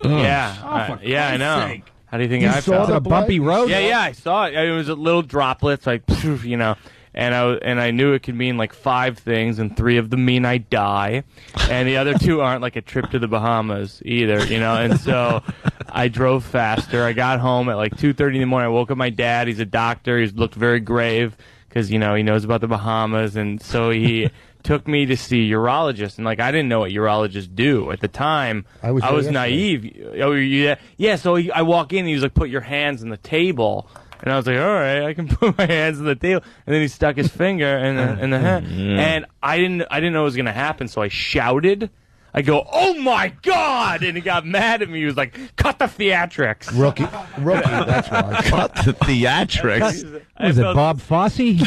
Yeah, I know. Sake. How do you think You I saw felt? the bumpy road? Yeah, I saw it. It was a little droplets, like, you know. And I knew it could mean like 5 things, and 3 of them mean I die, and the other 2 aren't like a trip to the Bahamas either, you know. And so I drove faster. I got home at like 2:30 in the morning. I woke up my dad. He's a doctor. He looked very grave because, you know, he knows about the Bahamas, and so he took me to see a urologist. And like, I didn't know what urologists do at the time. I was naive. Oh, yeah. So I walk in, and he was like, "Put your hands on the table." And I was like, all right, I can put my hands on the table. And then he stuck his finger in the hand. And I didn't know it was going to happen, so I shouted. I go, "Oh, my God!" And he got mad at me. He was like, "Cut the theatrics." Rookie, that's right. Cut the theatrics. Was it Bob Fosse?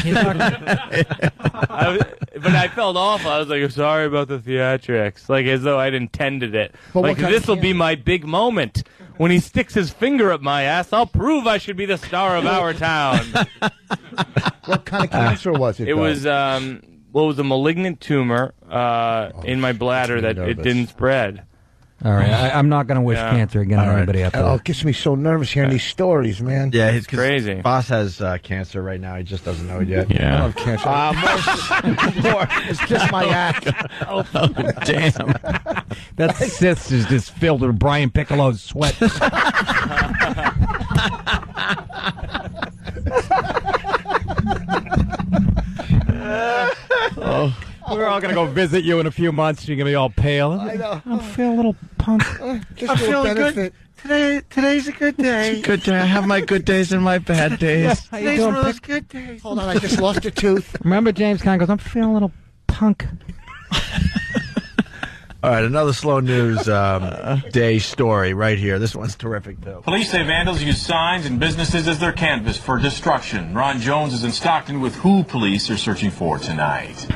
But I felt awful. I was like, "I'm sorry about the theatrics." Like, as though I'd intended it. But like, this will be my big moment. When he sticks his finger up my ass, I'll prove I should be the star of our town. What kind of cancer was it? It was, it was a malignant tumor in my bladder that it didn't spread. All right, I'm not going to wish cancer again on anybody after that. It gets me so nervous hearing these stories, man. Yeah, it's crazy. Boss has cancer right now. He just doesn't know it yet. I don't have cancer. More. It's just my act. Oh, damn. That cyst is just filled with Brian Piccolo's sweat. We're all going to go visit you in a few months. You're going to be all pale. I know. I'm feeling a little punk. I'm feeling good. Today's a good day. Good day. I have my good days and my bad days. How you doing, Today's good days. Hold on, I just lost a tooth. Remember, James Caan goes, "I'm feeling a little punk." All right, another slow news day story right here. This one's terrific, though. Police say vandals use signs and businesses as their canvas for destruction. Ron Jones is in Stockton with who police are searching for tonight.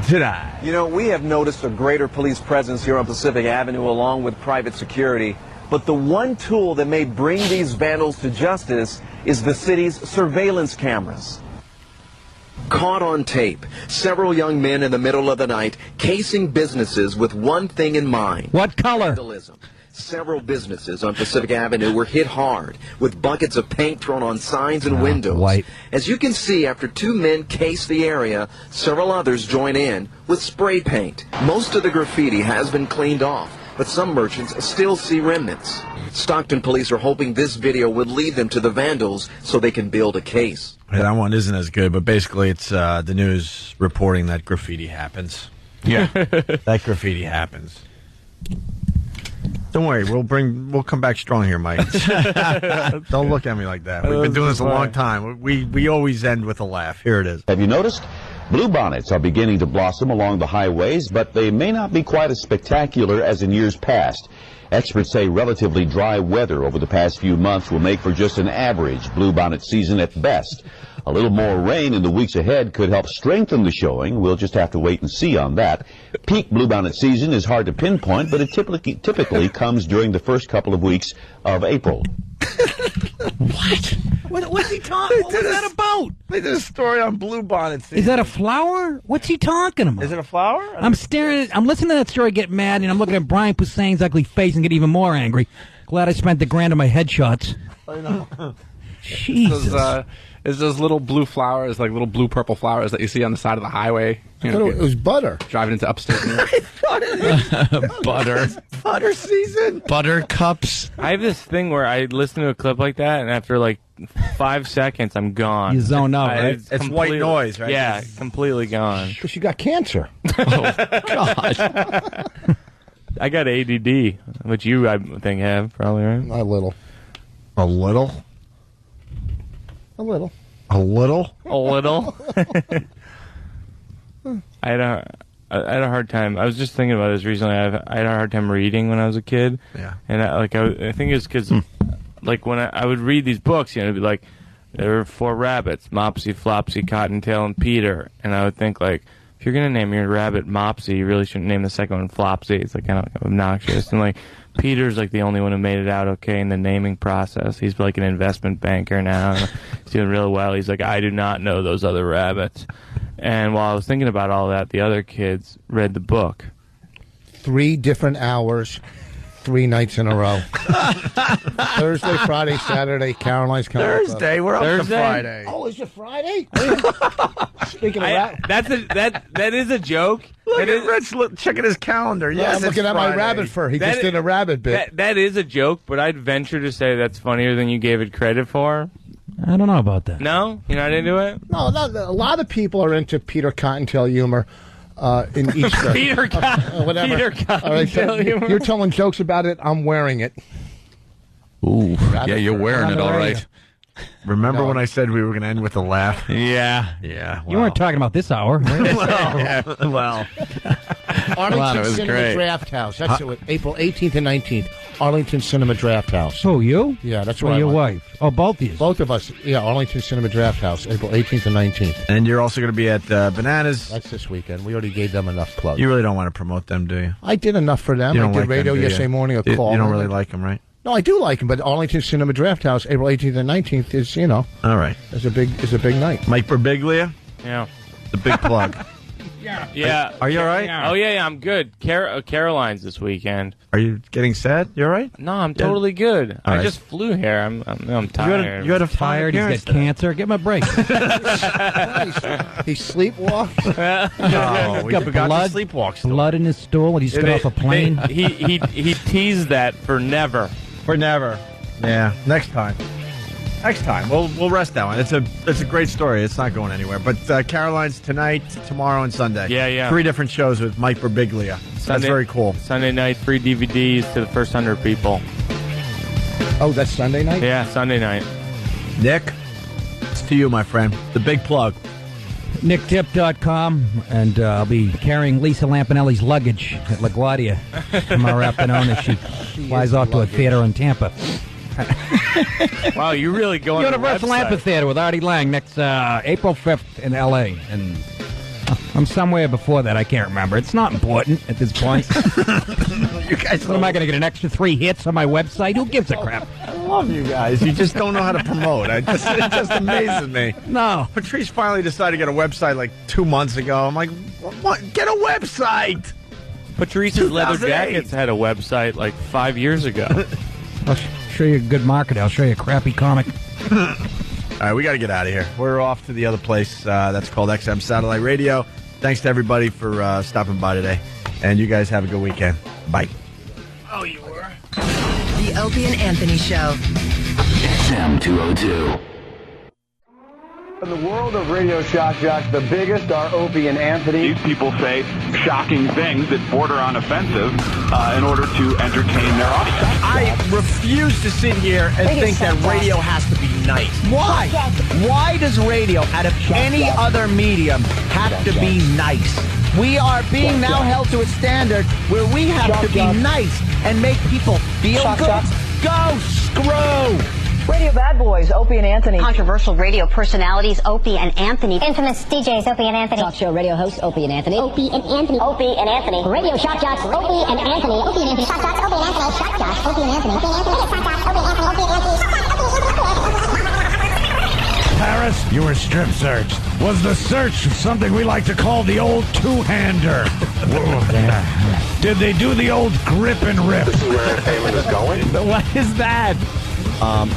You know, we have noticed a greater police presence here on Pacific Avenue along with private security. But the one tool that may bring these vandals to justice is the city's surveillance cameras. Caught on tape, several young men in the middle of the night casing businesses with one thing in mind. What color? Vandalism. Several businesses on Pacific Avenue were hit hard, with buckets of paint thrown on signs and windows. White. As you can see, after 2 men case the area, several others join in with spray paint. Most of the graffiti has been cleaned off, but some merchants still see remnants. Stockton police are hoping this video would lead them to the vandals so they can build a case. Yeah, that one isn't as good, but basically it's the news reporting that graffiti happens. Yeah. That graffiti happens. Don't worry, we'll come back strong here, Mike. Don't look at me like that. We've been doing this a long time. We always end with a laugh. Here it is. Have you noticed? Bluebonnets are beginning to blossom along the highways, but they may not be quite as spectacular as in years past. Experts say relatively dry weather over the past few months will make for just an average bluebonnet season at best. A little more rain in the weeks ahead could help strengthen the showing. We'll just have to wait and see on that. Peak bluebonnet season is hard to pinpoint, but it typically comes during the first couple of weeks of April. What's he talking? What was that about? They did a story on bluebonnets. Is that a flower? What's he talking about? Is it a flower? I'm staring. I'm listening to that story, get mad, and I'm looking at Brian Poussin's ugly face and get even more angry. Glad I spent the $1,000 on my headshots. I know. Jesus. It's those little blue flowers, like little blue-purple flowers that you see on the side of the highway. You know, it was butter. Driving into upstate New York. Butter. Butter season. Buttercups. I have this thing where I listen to a clip like that, and after like 5 seconds, I'm gone. You zone out, right? It's white noise, right? Yeah, completely gone. Because you got cancer. Oh, God. I got ADD, which you, I think, have, probably, right? A little. A little? A little. A little? A little? I had a hard time. I was just thinking about this recently. I had a hard time reading when I was a kid. Yeah. And I think it's because, like, when I would read these books, you know, it'd be like, there were 4 rabbits, Mopsy, Flopsy, Cottontail, and Peter. And I would think, like, if you're going to name your rabbit Mopsy, you really shouldn't name the second one Flopsy. It's, like, kind of obnoxious. And, like, Peter's, like, the only one who made it out okay in the naming process. He's, like, an investment banker now. And he's doing really well. He's like, I do not know those other rabbits. And while I was thinking about all that, the other kids read the book. 3 different hours, 3 nights in a row. Thursday, Friday, Saturday, Caroline's coming. Thursday, we're up to Thursday? Friday. Oh, is it Friday? Speaking of that is a joke. Look at Rich checking his calendar. Yeah, I'm looking at my rabbit fur. He just did a rabbit bit. That is a joke, but I'd venture to say that's funnier than you gave it credit for. I don't know about that. No? You're not into it? No, a lot of people are into Peter Cottontail humor in Easter. Peter Whatever. Cottontail humor. You're telling jokes about it. I'm wearing it. Ooh, yeah, you're wearing it all right. Remember when I said we were going to end with a laugh? Yeah. Yeah. You weren't talking about this hour. Well. Arlington It was Cinema great. Draft House. That's it. April 18th and 19th. Arlington Cinema Draft House. Who, you? Yeah, that's Or what your wife? Oh, both of you. Both of us. Yeah, Arlington Cinema Draft House, April 18th and 19th. And you're also going to be at Bananas. That's this weekend. We already gave them enough plugs. You really don't want to promote them, do you? I did enough for them. You I don't did like radio them, do you? yesterday morning, a call. You don't really like them, right? No, I do like them, but Arlington Cinema Draft House, April 18th and 19th is, you know. All right. Is a big night. Mike Birbiglia? Yeah. The big plug. Yeah. Are you all right? Oh, yeah, I'm good. Caroline's this weekend. Are you getting sad? You all right? No, I'm totally good. All I right. just flew here. I'm tired. You had a Tired, he's got cancer. Give him a break. He sleepwalks. No, we got forgot blood, the sleepwalk story. blood in his stool when he's got off a plane. He teased that for never. For never. Yeah, next time. Next time. We'll rest that one. It's a great story. It's not going anywhere. But Caroline's tonight, tomorrow, and Sunday. Yeah. 3 different shows with Mike Birbiglia. That's very cool. Sunday night, free DVDs to the first 100 people. Oh, that's Sunday night? Yeah, Sunday night. Nick, it's to you, my friend. The big plug. NickTip.com, and I'll be carrying Lisa Lampanelli's luggage at LaGuardia tomorrow afternoon as she flies off to a theater in Tampa. Wow, you're really going Universal to the website. Amphitheater with Artie Lang next April 5th in L.A. And I'm somewhere before that. I can't remember. It's not important at this point. You guys, what am I going to get an extra 3 hits on my website? Who gives a crap? I love you guys. You just don't know how to promote. It just amazes me. No. Patrice finally decided to get a website like 2 months ago. I'm like, what? Get a website. Patrice's Leather 2008. Jackets had a website like 5 years ago. I'll show you a good market. I'll show you a crappy comic. All right, we got to get out of here. We're off to the other place. That's called XM Satellite Radio. Thanks to everybody for stopping by today. And you guys have a good weekend. Bye. Oh, you were. The Opie and Anthony Show. XM 202. In the world of radio shock jocks, the biggest are Opie and Anthony. These people say shocking things that border on offensive in order to entertain their audience. I refuse to sit here and think that radio has to be nice. Why? Why does radio, out of any other medium, have to be nice? We are being now held to a standard where we have to be nice and make people feel good. Go screw! Radio bad boys, Opie and Anthony. Controversial radio personalities, Opie and Anthony. Infamous DJs, Opie and Anthony. Talk show radio hosts, Opie and Anthony. Opie and Anthony. Opie and Anthony. Radio shock jocks, Opie and Anthony. Opie and Anthony. Shock jocks, Opie and Anthony. Shock jocks, Opie and Anthony. Opie and Anthony. Shock jocks, Opie and Anthony. Opie and Anthony. Paris, you were strip searched. Was the search something we like to call the old two-hander? Did they do the old grip and rip? This is where entertainment is going. What is that?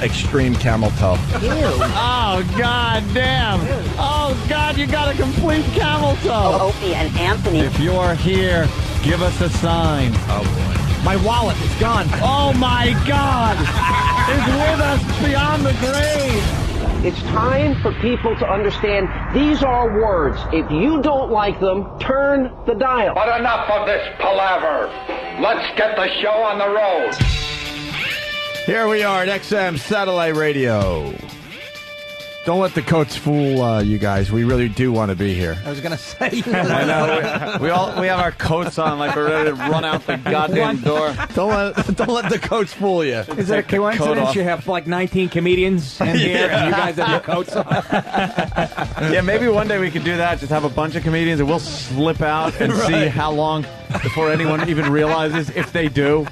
Extreme camel toe. Ew. Oh, God damn. Oh, God, you got a complete camel toe. Opie and Anthony. If you are here, give us a sign. Oh, boy. My wallet is gone. Oh, my God. It's with us beyond the grave. It's time for people to understand these are words. If you don't like them, turn the dial. But enough of this palaver. Let's get the show on the road. Here we are at XM Satellite Radio. Don't let the coats fool you guys. We really do want to be here. I was going to say. I know. We have our coats on like we're ready to run out the goddamn door. Don't let the coats fool you. Is it a coincidence you have like 19 comedians in here and you guys have your coats on? Yeah, maybe one day we could do that. Just have a bunch of comedians and we'll slip out and see how long before anyone even realizes if they do.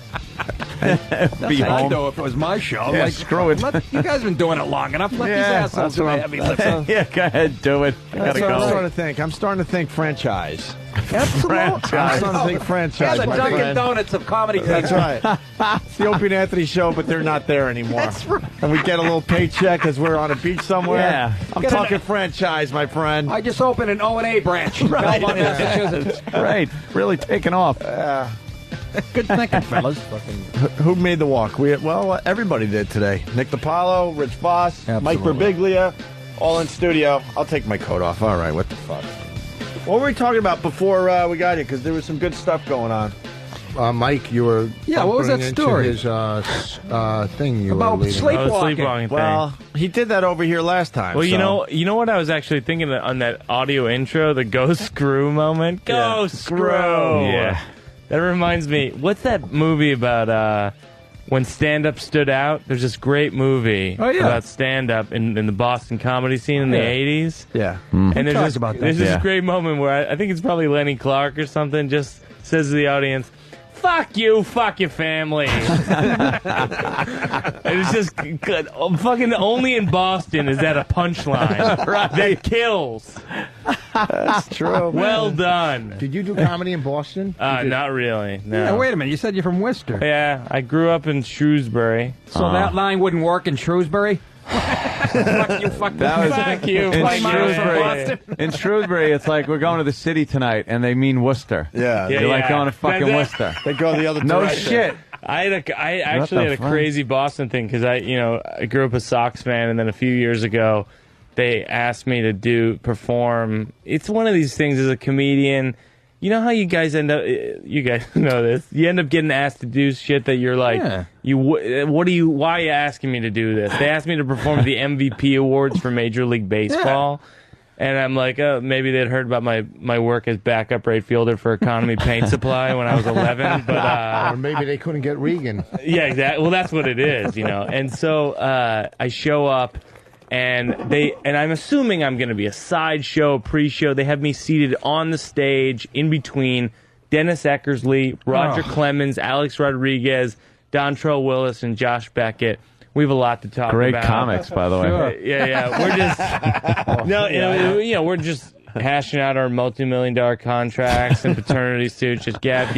Be home. I'd know if it was my show. Yeah, like, screw it. You guys have been doing it long enough. Let these assholes do the heavy lifting. Yeah, go ahead, do it. That's what I'm starting to think. I'm starting to think franchise. Franchise. I'm starting to think franchise. Yeah, the Dunkin' Donuts of comedy. That's right. It's the Opie and Anthony show, but they're not there anymore. That's right. And we get a little paycheck as we're on a beach somewhere. Yeah. I'm talking franchise, my friend. I just opened an O&A branch in Right. Belmont, Massachusetts. Right. Really taking off. Good thinking, fellas. Who made the walk? Everybody did today. Nick DiPaolo, Rich Voss, Mike Birbiglia, all in studio. I'll take my coat off. All right, what the fuck? What were we talking about before we got here? Because there was some good stuff going on. Mike, you were what was that story? His thing you about were leading. Sleepwalking Well, he did that over here last time. Well, so. you know what I was actually thinking on that audio intro, the go screw moment. Go screw. Yeah. That reminds me, what's that movie about when stand-up stood out? There's this great movie about stand-up in the Boston comedy scene in the 80s. Yeah. And there's this great moment where I think it's probably Lenny Clark or something, just says to the audience, "Fuck you, fuck your family." And it's just good. Fucking only in Boston is that a punchline that kills. That's true. Well done. Did you do comedy in Boston? Not really. No. Yeah, wait a minute. You said you're from Worcester. Yeah, I grew up in Shrewsbury. So that line wouldn't work in Shrewsbury? Fuck you, fuck you. In Shrewsbury, it's like we're going to the city tonight, and they mean Worcester. Yeah. You're like going to fucking Worcester. They go the other No direction. shit. I actually had a crazy Boston thing because I grew up a Sox fan, and then a few years ago, they asked me to perform. It's one of these things as a comedian. You know how you guys end up? You guys know this. You end up getting asked to do shit that you're like, why are you asking me to do this? They asked me to perform the MVP awards for Major League Baseball. And I'm like, oh, maybe they'd heard about my work as backup right fielder for Economy Paint Supply when I was 11. But or maybe they couldn't get Regan. Yeah, exactly. Well, that's what it is, And so I show up. And I'm assuming I'm going to be a sideshow, pre-show. They have me seated on the stage in between Dennis Eckersley, Roger Clemens, Alex Rodriguez, Dontrell Willis, and Josh Beckett. We have a lot to talk about. Great comics, by the way. Sure. Yeah. We're just we're just hashing out our multi-million-dollar contracts and paternity suits, just gab.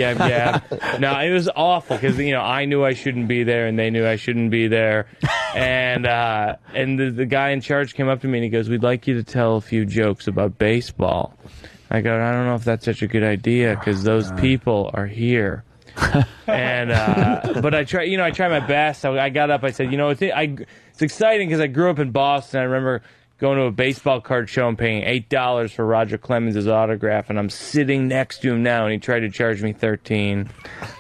No, it was awful because I knew I shouldn't be there, and they knew I shouldn't be there, and the guy in charge came up to me and he goes, "We'd like you to tell a few jokes about baseball." I go, "I don't know if that's such a good idea because those people are here." And but I try my best. So I got up. I said, it's exciting because I grew up in Boston. I remember going to a baseball card show and paying $8 for Roger Clemens' autograph, and I'm sitting next to him now, and he tried to charge me $13.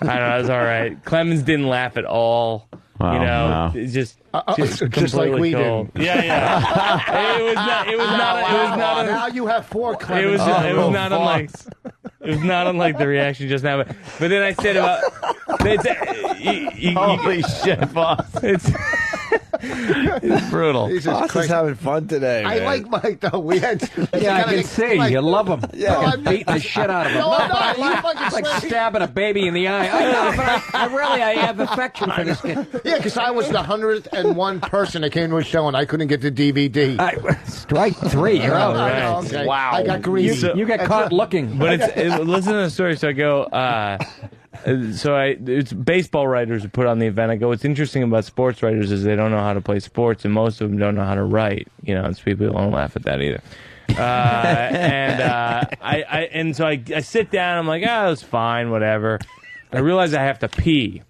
I don't know, it was all right. Clemens didn't laugh at all. Wow, It's just like we cold. did. Yeah. It was not. Now you have 4 Clemens. It was not unlike. It was not unlike the reaction just now. But then I said about. Holy shit, boss! It's brutal. Boss is having fun today. I like Mike though. We had. I can see you love him. Yeah, beating the shit out of him. It's like stabbing a baby in the eye. I have affection for this kid. Yeah, because I was the 101 person that came to a show and I couldn't get the DVD. Strike 3. You're out. Right. Okay. Wow. I got greedy. You get caught looking. But listen to the story. So I go. It's baseball writers who put on the event. I go, what's interesting about sports writers is they don't know how to play sports, and most of them don't know how to write. And people don't laugh at that either. So I sit down. I'm like, that's fine, whatever. I realize I have to pee,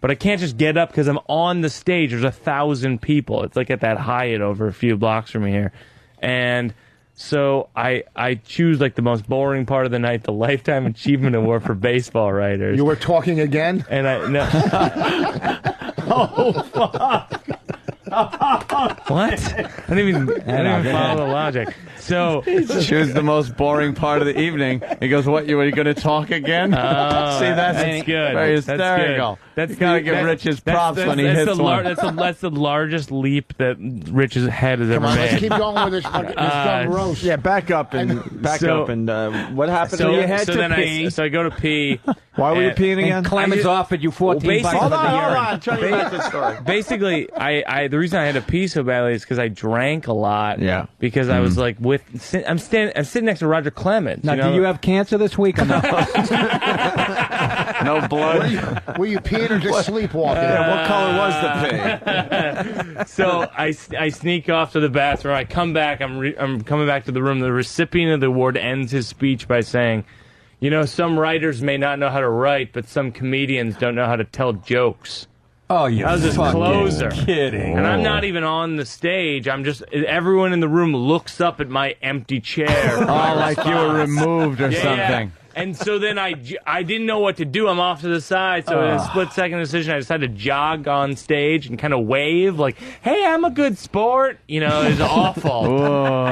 but I can't just get up because I'm on the stage. There's 1,000 people. It's like at that Hyatt over a few blocks from here, and. So I choose like the most boring part of the night, the Lifetime Achievement Award for baseball writers. You were talking again? And oh fuck! What? I didn't even follow the logic. So choose the most boring part of the evening. He goes, "What? You going to talk again?" See, that's good. Very hysterical. That's gotta give Rich his props when he hits one. That's the largest leap that Rich's head has ever made. Let's keep going with this dumb roast. Yeah, back up and what happened to your head? So I go to pee. Why were you peeing again? And Clemens offered you 14 bucks. Hold on. Tell me about this story. Basically, the reason I had to pee so badly is because I drank a lot. Yeah. Because I was like I'm sitting next to Roger Clemens. Now, do you have cancer this week or no? No blood. Were you peeing or just sleepwalking? What color was the pee? So I sneak off to the bathroom. I come back. I'm coming back to the room. The recipient of the award ends his speech by saying, some writers may not know how to write, but some comedians don't know how to tell jokes. Oh, you I was his closer. Kidding. And I'm not even on the stage. Everyone in the room looks up at my empty chair. Like you were removed or something. And so then I didn't know what to do. I'm off to the side. So in a split-second decision, I decided to jog on stage and kind of wave like, hey, I'm a good sport. It's awful.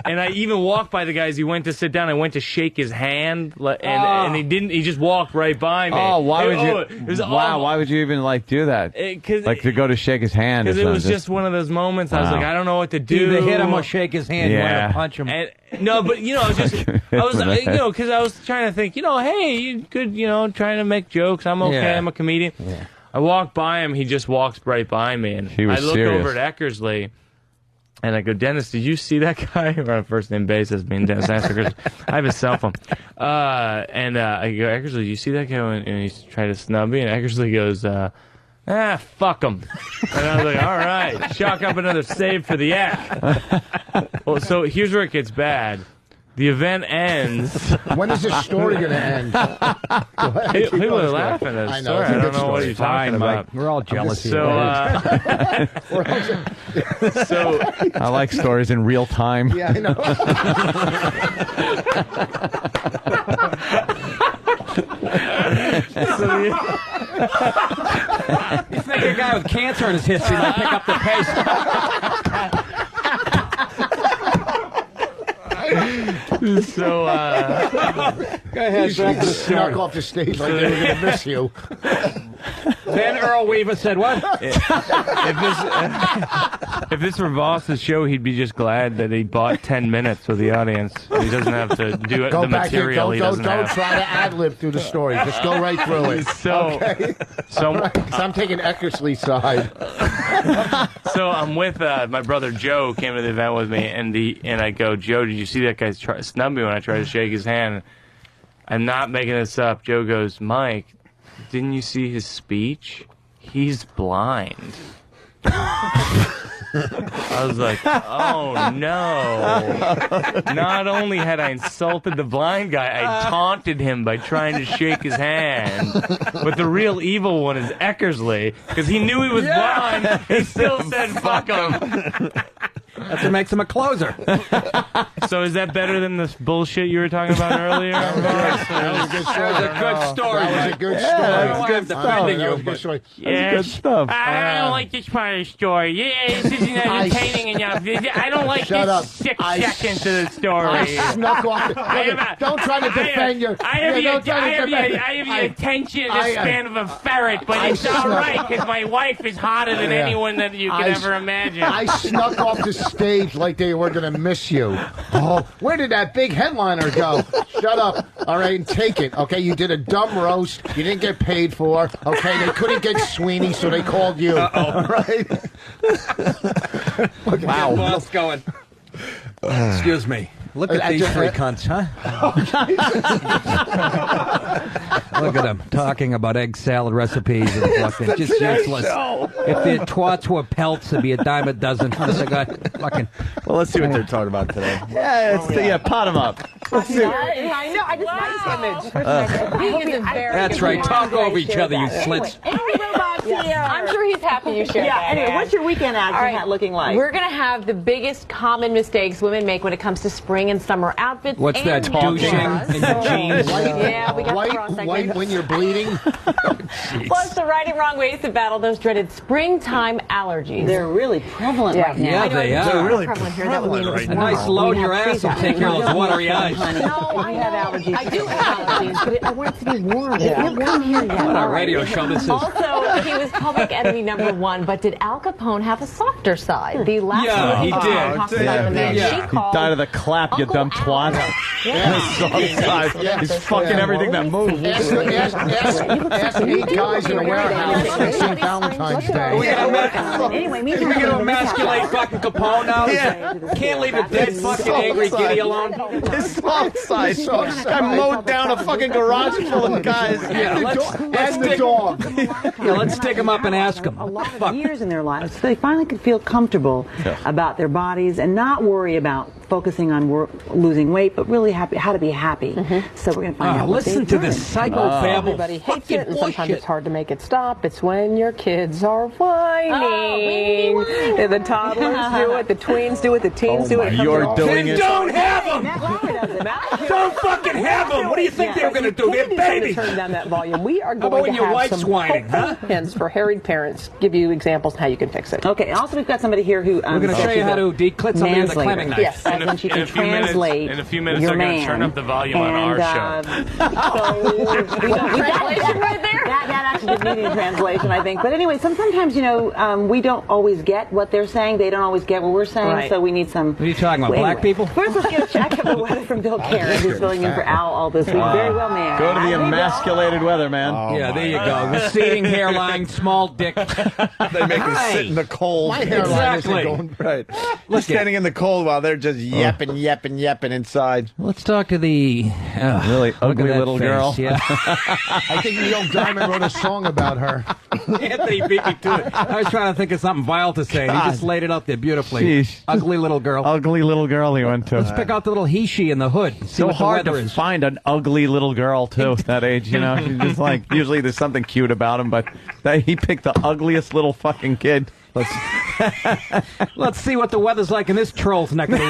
And I even walked by the guy as he went to sit down. I went to shake his hand, and he didn't. He just walked right by me. Oh, why would you? It was wow, why would you even do that? To go to shake his hand? Because it was just one of those moments. I was like, I don't know what to do. Either hit him or shake his hand. You want to punch him. No, but I was because I was trying to think. Hey, you could, trying to make jokes. I'm okay. Yeah. I'm a comedian. Yeah. I walked by him. He just walks right by me, and I look over at Eckersley. And I go, Dennis, did you see that guy? We're on a first-name basis, me and Dennis Asper. I have his cell phone. I go, Eckersley, did you see that guy? And he's trying to snub me. And Eckersley goes, fuck him. And I was like, all right, chalk up another save for the act. Well, so here's where it gets bad. The event ends. When is this story going to end? People are laughing at the story. I don't know what you're talking about. We're all jealous here. So I like stories in real time. Yeah, I know. You think a guy with cancer in his history might pick up the pace? So, go ahead. Snuck off the stage like they were going to miss you. Then Earl Weaver said, what? If this were Voss's show, he'd be just glad that he bought 10 minutes with the audience. He doesn't have to do it. The material he doesn't have. Don't try to ad-lib through the story. Just go right through it. Because I'm taking Eckersley's side. So I'm with my brother Joe, came to the event with me, and I go, Joe, did you see that guy snub me when I tried to shake his hand? I'm not making this up. Joe goes, Mike, didn't you see his speech? He's blind. I was like, oh no. Not only had I insulted the blind guy, I taunted him by trying to shake his hand. But the real evil one is Eckersley, because he knew he was blind. He still said, fuck him. That's what makes him a closer. So is that better than this bullshit you were talking about earlier? That was a good story. That was a good story. That was a good story. I don't want him defending That was you. a good story. Yes. Good stuff. I don't like this part of the story. Yeah, this isn't entertaining enough. I don't like Shut this up. 6 seconds of the story. I snuck off. Don't try to defend your. I have the attention and the span of a ferret, but it's all right because my wife is hotter than anyone that you could ever imagine. I snuck off the stage like they were going to miss you. Oh, where did that big headliner go? Shut up. All right, and take it. Okay, you did a dumb roast. You didn't get paid for. Okay, they couldn't get Sweeney, so they called you. All right. Wow. What's going? Excuse me. Look at these three cunts, huh? Look at them talking about egg salad recipes and fucking just useless. If the twats were pelts, it'd be a dime a dozen. Fucking. Well, let's see what they're talking about today. Yeah, pot them up. Let's see. I know. I just nice image. That's right. Talk over each other, you slits. I'm sure he's happy you shared that. Anyway, what's your weekend action looking like? We're going to have the biggest common mistakes women make when it comes to spring and summer outfits. What's that? Douching in the jeans? Yeah, we got white when you're bleeding. Plus the right and wrong ways to battle those dreaded springtime allergies. They're really prevalent right now. Yeah, they are. They're really prevalent right now. A nice load in your ass will take care of those watery eyes. No, I have allergies. I do have allergies, but I want it to be warm. You'll come here yet. What a radio show this is. Also, he was public enemy #1, but did Al Capone have a softer side? The last yeah, he did. Talks about the man she called died of the clap, you dumb twat. He's fucking everything that moves. Ask 8 guys in a warehouse on St. Valentine's Day. Anyway, we gonna emasculate fucking Capone now? Yeah. Can't leave a dead fucking angry giddy alone. His soft side. I mowed down a fucking garage full of guys. Yeah, and the dog. Yeah, let's stick him up and ask him. A lot of years in their lives, so they finally could feel comfortable about their bodies and not worry about focusing on losing weight, but really how to be happy. So we're going to find out. Listen to this psychobabble. Everybody hates it, and sometimes it's hard to make it stop. It's when your kids are whining. The toddlers do it, the tweens do it, the teens do it. You're doing it. Don't have them! Don't fucking have them! What do you think they were going to do? They're babies! Turn down that volume. We are How about going when to your have wife's some whining, huh? hints for harried parents. Give you examples on how you can fix it. Okay, also we've got somebody here who... we're going to show you how to declit somebody with a cleaning knife. Yes, and then she can translate in a few minutes, your they're going to man. turn up the volume on our show. Translation right there? That actually did need a translation, I think. But anyway, sometimes, we don't always get what they're saying. They don't always get what we're saying, so we need some... What are you talking about, black people? First, let's get a check of the weather from Bill Karen, who's filling in for Al all this week. Very well, man. Go to the emasculated weather, man. Yeah, there you go. Receding hairline, small dick. They make us sit in the cold. My hairline isn't going right. We're standing in the cold while they're just yapping inside. Let's talk to the really ugly little girl. Yeah. I think Neil Diamond wrote a song about her. Anthony beat me to it. I was trying to think of something vile to say, and he just laid it out there beautifully. Jeez. Ugly little girl. Ugly little girl he went to. Let's pick out the little he-she in the hood. See so what hard the weather to is. find an ugly little girl, too, that age, She's just like, usually there's something cute about him, but he picked the ugliest little fucking kid. Let's see what the weather's like in this troll's neck of the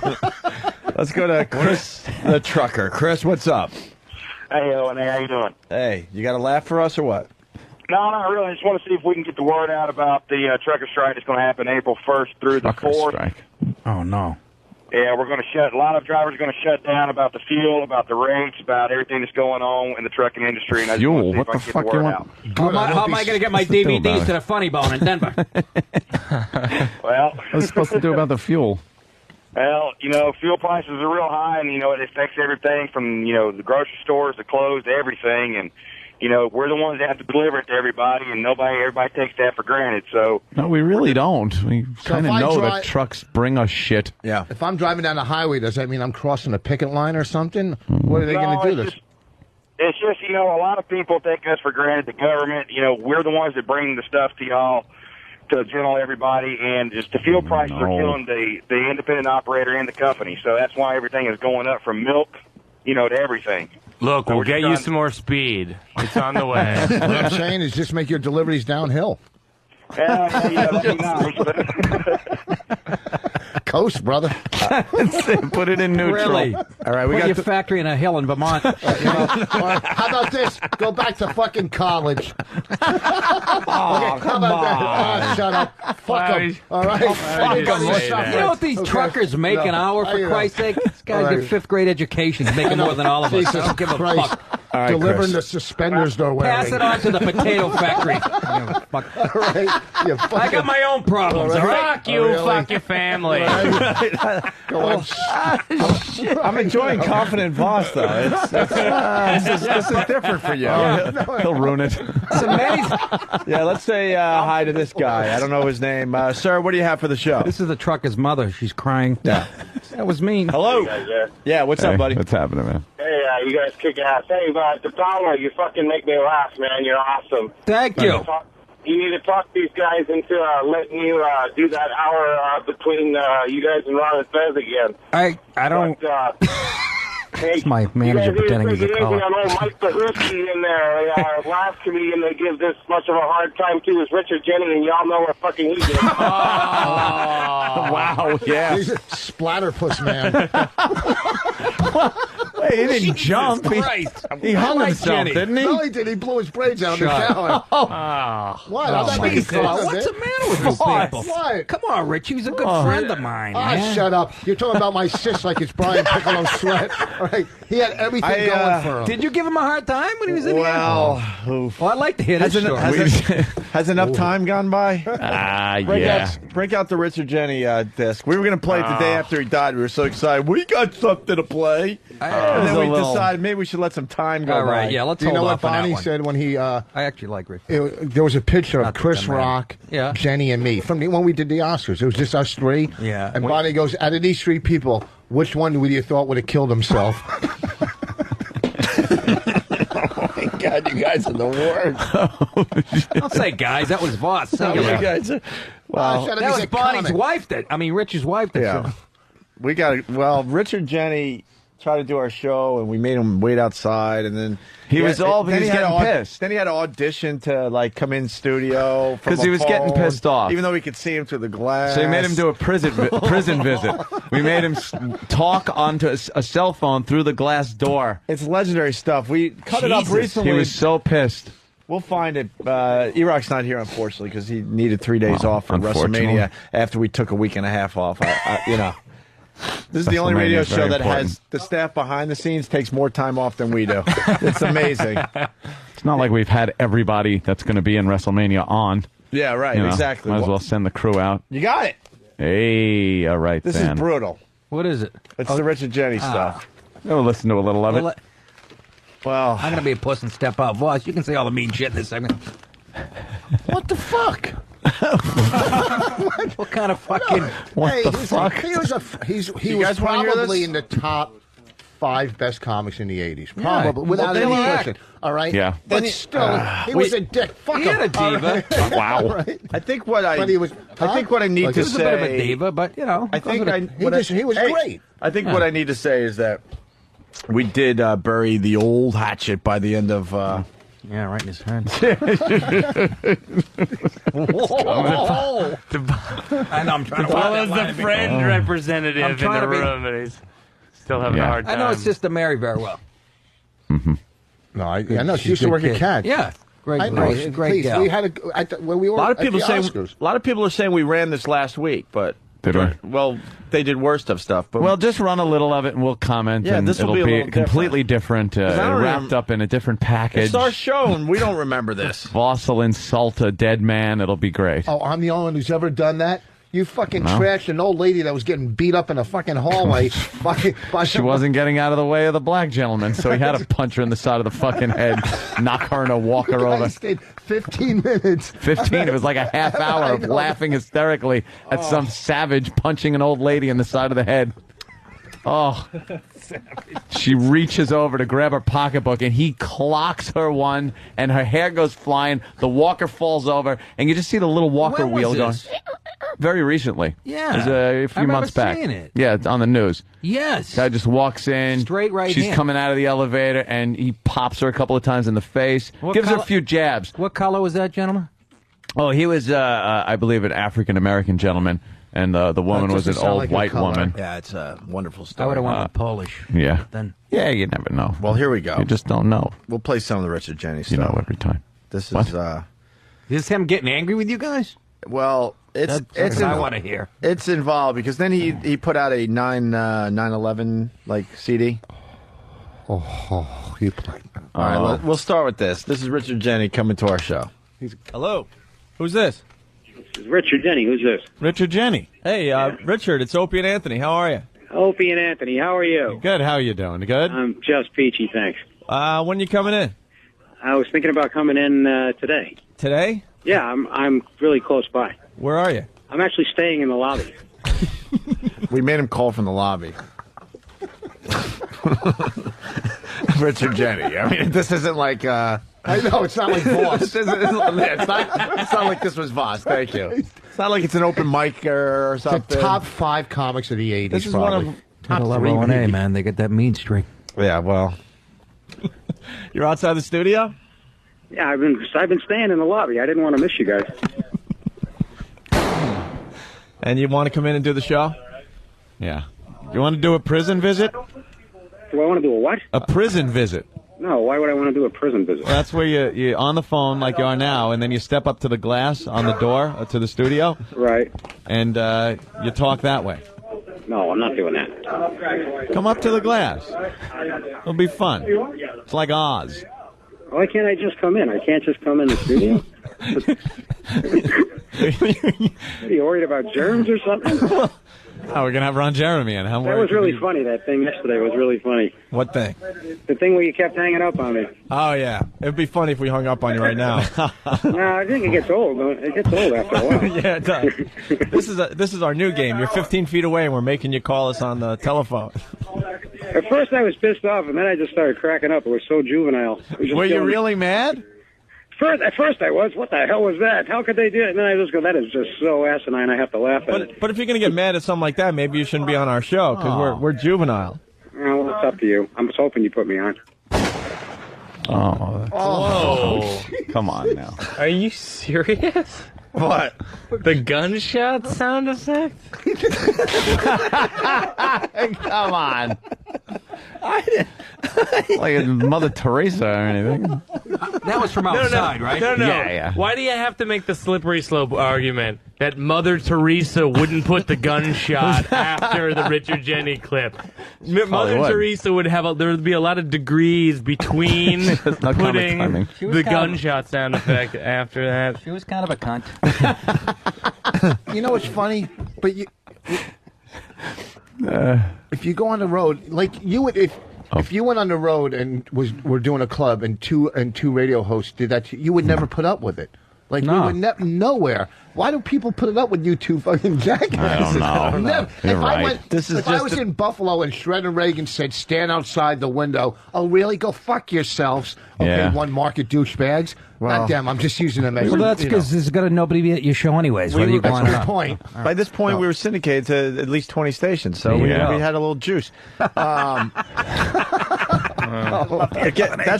woods. Let's go to Chris, the trucker. Chris, what's up? Hey, Owen, how you doing? Hey, you got a laugh for us or what? No, not really. I just want to see if we can get the word out about the trucker strike that's going to happen April 1st through the 4th. Strike. Oh, no. Yeah, we're going to a lot of drivers are going to shut down about the fuel, about the rates, about everything that's going on in the trucking industry. And I just want to see if I can get the word out. How am I going to get my DVDs to the Funny Bone in Denver? Well, what's supposed to do about the fuel? Well, fuel prices are real high, and, it affects everything from, the grocery stores, the clothes, to everything. And, we're the ones that have to deliver it to everybody, and everybody takes that for granted. So no, we really don't. We kind of know that trucks bring us shit. Yeah. If I'm driving down the highway, does that mean I'm crossing a picket line or something? What are they going to do this? It's just, a lot of people take us for granted, the government. We're the ones that bring the stuff to y'all. to gentle everybody, and just the fuel prices are killing the independent operator and the company. So that's why everything is going up from milk, to everything. Look, we'll get you some more speed. It's on the way. What I'm saying is just make your deliveries downhill. That'd be nice. Coast, brother. Put it in neutral. Really? All right, we Put got your the factory in a hill in Vermont. How about this? Go back to fucking college. Okay, how about that? Oh, shut up. Fuck them. All right? You know what these truckers make an hour, for Christ's sake? This guy's got fifth grade education. He's making more than all of us. Jesus I don't give a Christ. fuck. All right, Delivering Chris. the suspenders they're wearing. Pass it on to the potato factory. Fuck. All right? You I fucking- got my own problems, all right? Fuck you, fuck your family. Go on. I'm enjoying Confident Boss, though. This is different for you. He'll ruin it. It's amazing. Yeah, let's say hi to this guy. I don't know his name. Sir, what do you have for the show? This is the trucker's mother. She's crying. Yeah. That was mean. Hello. You guys there? Yeah, what's up, buddy? What's happening, man? Hey, you guys kick ass. Hey, DiPaolo, you fucking make me laugh, man. You're awesome. Thank you. You need to talk these guys into letting you do that hour between you guys and Ron and Fez again. I don't. But, hey, It's my manager you guys pretending he's a need to caller. on old Mike Bahuski in there. Last comedian they give this much of a hard time to is Richard Jeni, and y'all know what fucking he did. Wow, yeah. He's a splatterpuss man. Hey, he didn't jump. He hung himself, didn't he? No, he did. He blew his brains out in the shower. What? I'm not making fun of What's it. the matter with you people? What? Come on, Rich. He was a good friend of mine. Man. Shut up. You're talking about my cyst like it's Brian Piccolo Sweat. All right. He had everything going for him. Did you give him a hard time when he was in here? Well, I'd like to hear this story. has enough time gone by? Break out the Richard Jeni disc. We were going to play it the day after he died. We were so excited. We got something to play. And then we decided maybe we should let some time go All right, by. yeah, let's Do you hold know what off on that Bonnie one. said when he... I actually like Rich. There was a picture of Not that Chris I'm mad. Rock, Yeah. Jenny, and me from when we did the Oscars. It was just us three. Yeah. And Bonnie goes, out of these three people, which one would you thought would have killed himself? God, you guys are the worst. Don't say guys. That was Voss. No, Singular. you guys are, well, That was Bonnie's wife. Rich's wife. Yeah. We got it. Well, Richard Jeni tried to do our show, and we made him wait outside, and then He was getting pissed. Then he had to audition to come in studio because he was getting pissed off, even though we could see him through the glass. So we made him do a prison visit. We made him talk onto a cell phone through the glass door. It's legendary stuff. We cut it up recently. He was so pissed. We'll find it. E-Rock's not here, unfortunately, because he needed 3 days off for WrestleMania after we took a week and a half off. This is the only radio show that has the staff behind the scenes takes more time off than we do. It's amazing. It's not like we've had everybody that's going to be in WrestleMania on. Yeah, right. Exactly. Might as well send the crew out. You got it. Hey, all right, This then. is brutal. What is it? It's the Richard Jeni stuff. We'll listen to a little of it. Well, I'm going to be a puss and step out. Voss, you can say all the mean shit in this segment. What the fuck? What kind of fucking... He was probably in the top 5 best comics in the 80s. Probably, without any question. All right? Yeah. But still, he was a dick. Fuck He had a diva. Wow. Right? I think what I But he was, I think what I need Like, to he He was say. a bit of a diva, but, I think he was great. I think what I need to say is that we did bury the old hatchet by the end of. Yeah, right in his hand. I know, I'm trying to... Well, as the friend representative in the room, and he's still having a hard time. I know it's just Mary very well. No, I know. She used to work at CAT. Yeah. Great gal. We had when we were A lot of people at the Oscars. A lot of people are saying we ran this last week, but Did we? well, they did worse stuff. But Well, just run a little of it, and we'll comment. Yeah, and this will it'll be a little completely different, wrapped up in a different package. it's our show, and we don't remember this. Voss will insult a dead man. It'll be great. Oh, I'm the only one who's ever done that? You fucking trashed an old lady that was getting beat up in a fucking hallway. by She wasn't getting out of the way of the black gentleman, so he had to punch her in the side of the fucking head, knock her, and walk her over. Stayed 15 minutes. 15. It was like a half hour of laughing hysterically at some savage punching an old lady in the side of the head. Oh. She reaches over to grab her pocketbook, and he clocks her one, and her hair goes flying. The walker falls over, and you just see the little walker wheel going. Very recently. Yeah. It was a few months back. Seeing it. Yeah, it's on the news. Yes. Guy just walks in. Straight right She's hand. coming out of the elevator, and he pops her a couple of times in the face. Gives her a few jabs. What color was that gentleman? Oh, he was, I believe, an African-American gentleman, and the woman was an old white woman. Yeah, it's a wonderful story. I would have wanted Polish. Yeah. Then. Yeah, you never know. Well, here we go. You just don't know. We'll play some of the Richard Jeni stuff. You know every time. This is, What? Is this him getting angry with you guys? well, it's I want to hear. It's involved because then he put out a 9/11 like CD. Oh, he played. All right, we'll start with this. This is Richard Jeni coming to our show. Hello. Who's this? This is Richard Jeni. Who's this? Richard Jeni. Hey, Richard, it's Opie and Anthony. How are you? Opie and Anthony. How are you? Good. How are you doing? Good? I'm just peachy, thanks. When you coming in? I was thinking about coming in today. Today? Yeah, I'm really close by. Where are you? I'm actually staying in the lobby. We made him call from the lobby. Richard Jeni. I mean, this isn't like. I know, it's not like Voss. it's not like this was Voss. Thank you. It's not like it's an open mic or something. The top 5 comics of the 80s. This is probably. one of Top 3 O&A, man. They get that mean streak. Yeah, well. You're outside the studio? Yeah, I've been staying in the lobby. I didn't want to miss you guys. And you want to come in and do the show? Yeah. You want to do a prison visit? Do I want to do a what? A prison visit. No, why would I want to do a prison visit? Well, that's where you're on the phone like you are now, and then you step up to the glass on the door to the studio. Right. And you talk that way. No, I'm not doing that. Come up to the glass. It'll be fun. It's like Oz. Why can't I just come in? I can't just come in the studio? What, are you worried about germs or something? Oh, we're going to have Ron Jeremy in. That was really funny. That thing yesterday was really funny. What thing? The thing where you kept hanging up on me. Oh, yeah. It'd be funny if we hung up on you right now. No, I think it gets old. It gets old after a while. Yeah, it does. This is our new game. You're 15 feet away, and we're making you call us on the telephone. At first I was pissed off, and then I just started cracking up. It was so juvenile. Were you really mad? At first I was. What the hell was that? How could they do it? And then I just go, that is just so asinine. I have to laugh at it. But if you're going to get mad at something like that, maybe you shouldn't be on our show, because we're juvenile. Well, it's up to you. I'm just hoping you put me on. Oh. Whoa. Come on now. Are you serious? What? The gunshot sound effect? Come on. Like Mother Teresa or anything. That was from outside, right? No. Yeah. Why do you have to make the slippery slope argument that Mother Teresa wouldn't put the gunshot after the Richard Jeni clip? Mother Teresa would have there would be a lot of degrees between putting the gunshot sound effect after that. She was kind of a cunt. You know what's funny? But if you go on the road, like you would, if you went on the road and were doing a club and two radio hosts did that, you would never put up with it. Like we would nowhere. Why do people put it up with you two fucking jackasses? I don't know. If right. I was in Buffalo and Shredder Reagan said, "Stand outside the window," oh really? Go fuck yourselves. Okay, one market douchebags. Well, not them. I'm just using them as. Well, that's because there's got to nobody be at your show anyways. Whether you go on or not. Point. By this point, we were syndicated to at least 20 stations, so we had a little juice. That's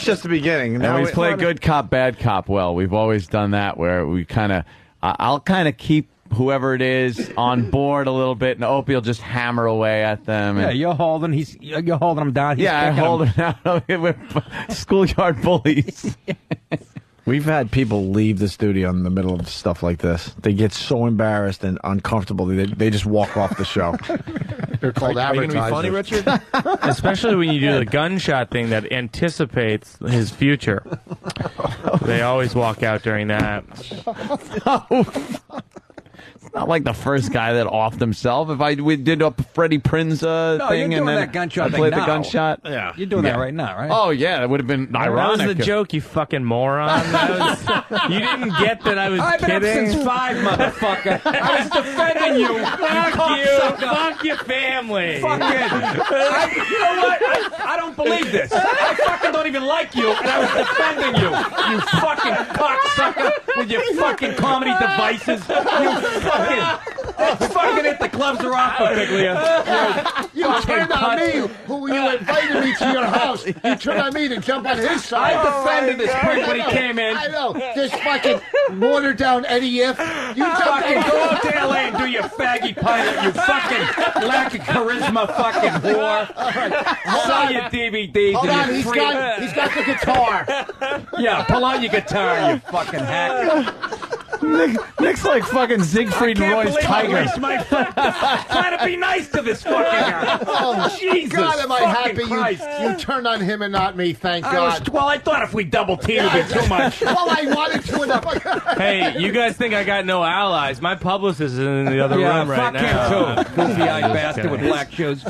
just the beginning. And we play good cop, bad cop well. We've always done that where we kind of, I'll kind of keep whoever it is on board a little bit, and Opie will just hammer away at them. Yeah, you're holding him down. He's I hold him down. We're schoolyard bullies. We've had people leave the studio in the middle of stuff like this. They get so embarrassed and uncomfortable, they just walk off the show. They're called advertisers. Are you going to be funny, Richard? Especially when you do the gunshot thing that anticipates his future. They always walk out during that. Not like the first guy that offed himself. If we did a Freddie Prinze thing you're and doing then that gunshot I played thing the now. gunshot. Yeah, you're doing that right now, right? Oh yeah, that would have been ironic. That was the joke, you fucking moron. You didn't get that I was I've been kidding. up since 5, motherfucker. I was defending you. Fuck you. Fuck your family. Fucking. You know what? I don't believe this. I fucking don't even like you, and I was defending you. You fucking cocksucker with your fucking comedy devices. You fucking. That's fucking it. The gloves are off, Birbiglia. You turned on me, who you invited me to your house. You turned on me to jump on his side. I defended this prick when he came in. I know. This fucking watered down Eddie If. You fucking go out to LA and do your faggy pilot, you fucking lack of charisma fucking whore. Sell your DVDs. Hold and on, your he's got the guitar. Yeah, pull out your guitar, you fucking hack. Nick's like fucking Siegfried and Roy's tiger. Trying to be nice to this fucking guy. Oh, Jesus God, am I happy Christ. you turned on him and not me, thank God. I thought if we double teamed it would be too much. Well, I wanted to enough. Hey, you guys think I got no allies? My publicist is in the other room right now. Fuck him, too. Goofy-eyed bastard with black shoes.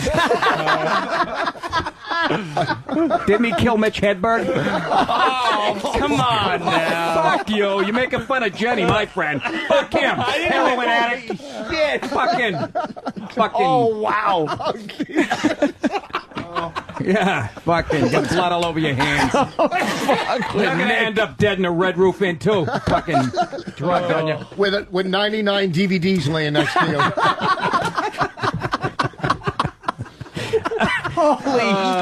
Didn't he kill Mitch Hedberg? Oh, come on now. Fuck you. You're making fun of Jenny, my friend. Fuck him. Heroin addict. Shit. Fucking. Oh, wow. Yeah. Fucking. Get blood all over your hands. You're going to end up dead in a Red Roof Inn, too. Fucking drug on you. With 99 DVDs laying next to you. Holy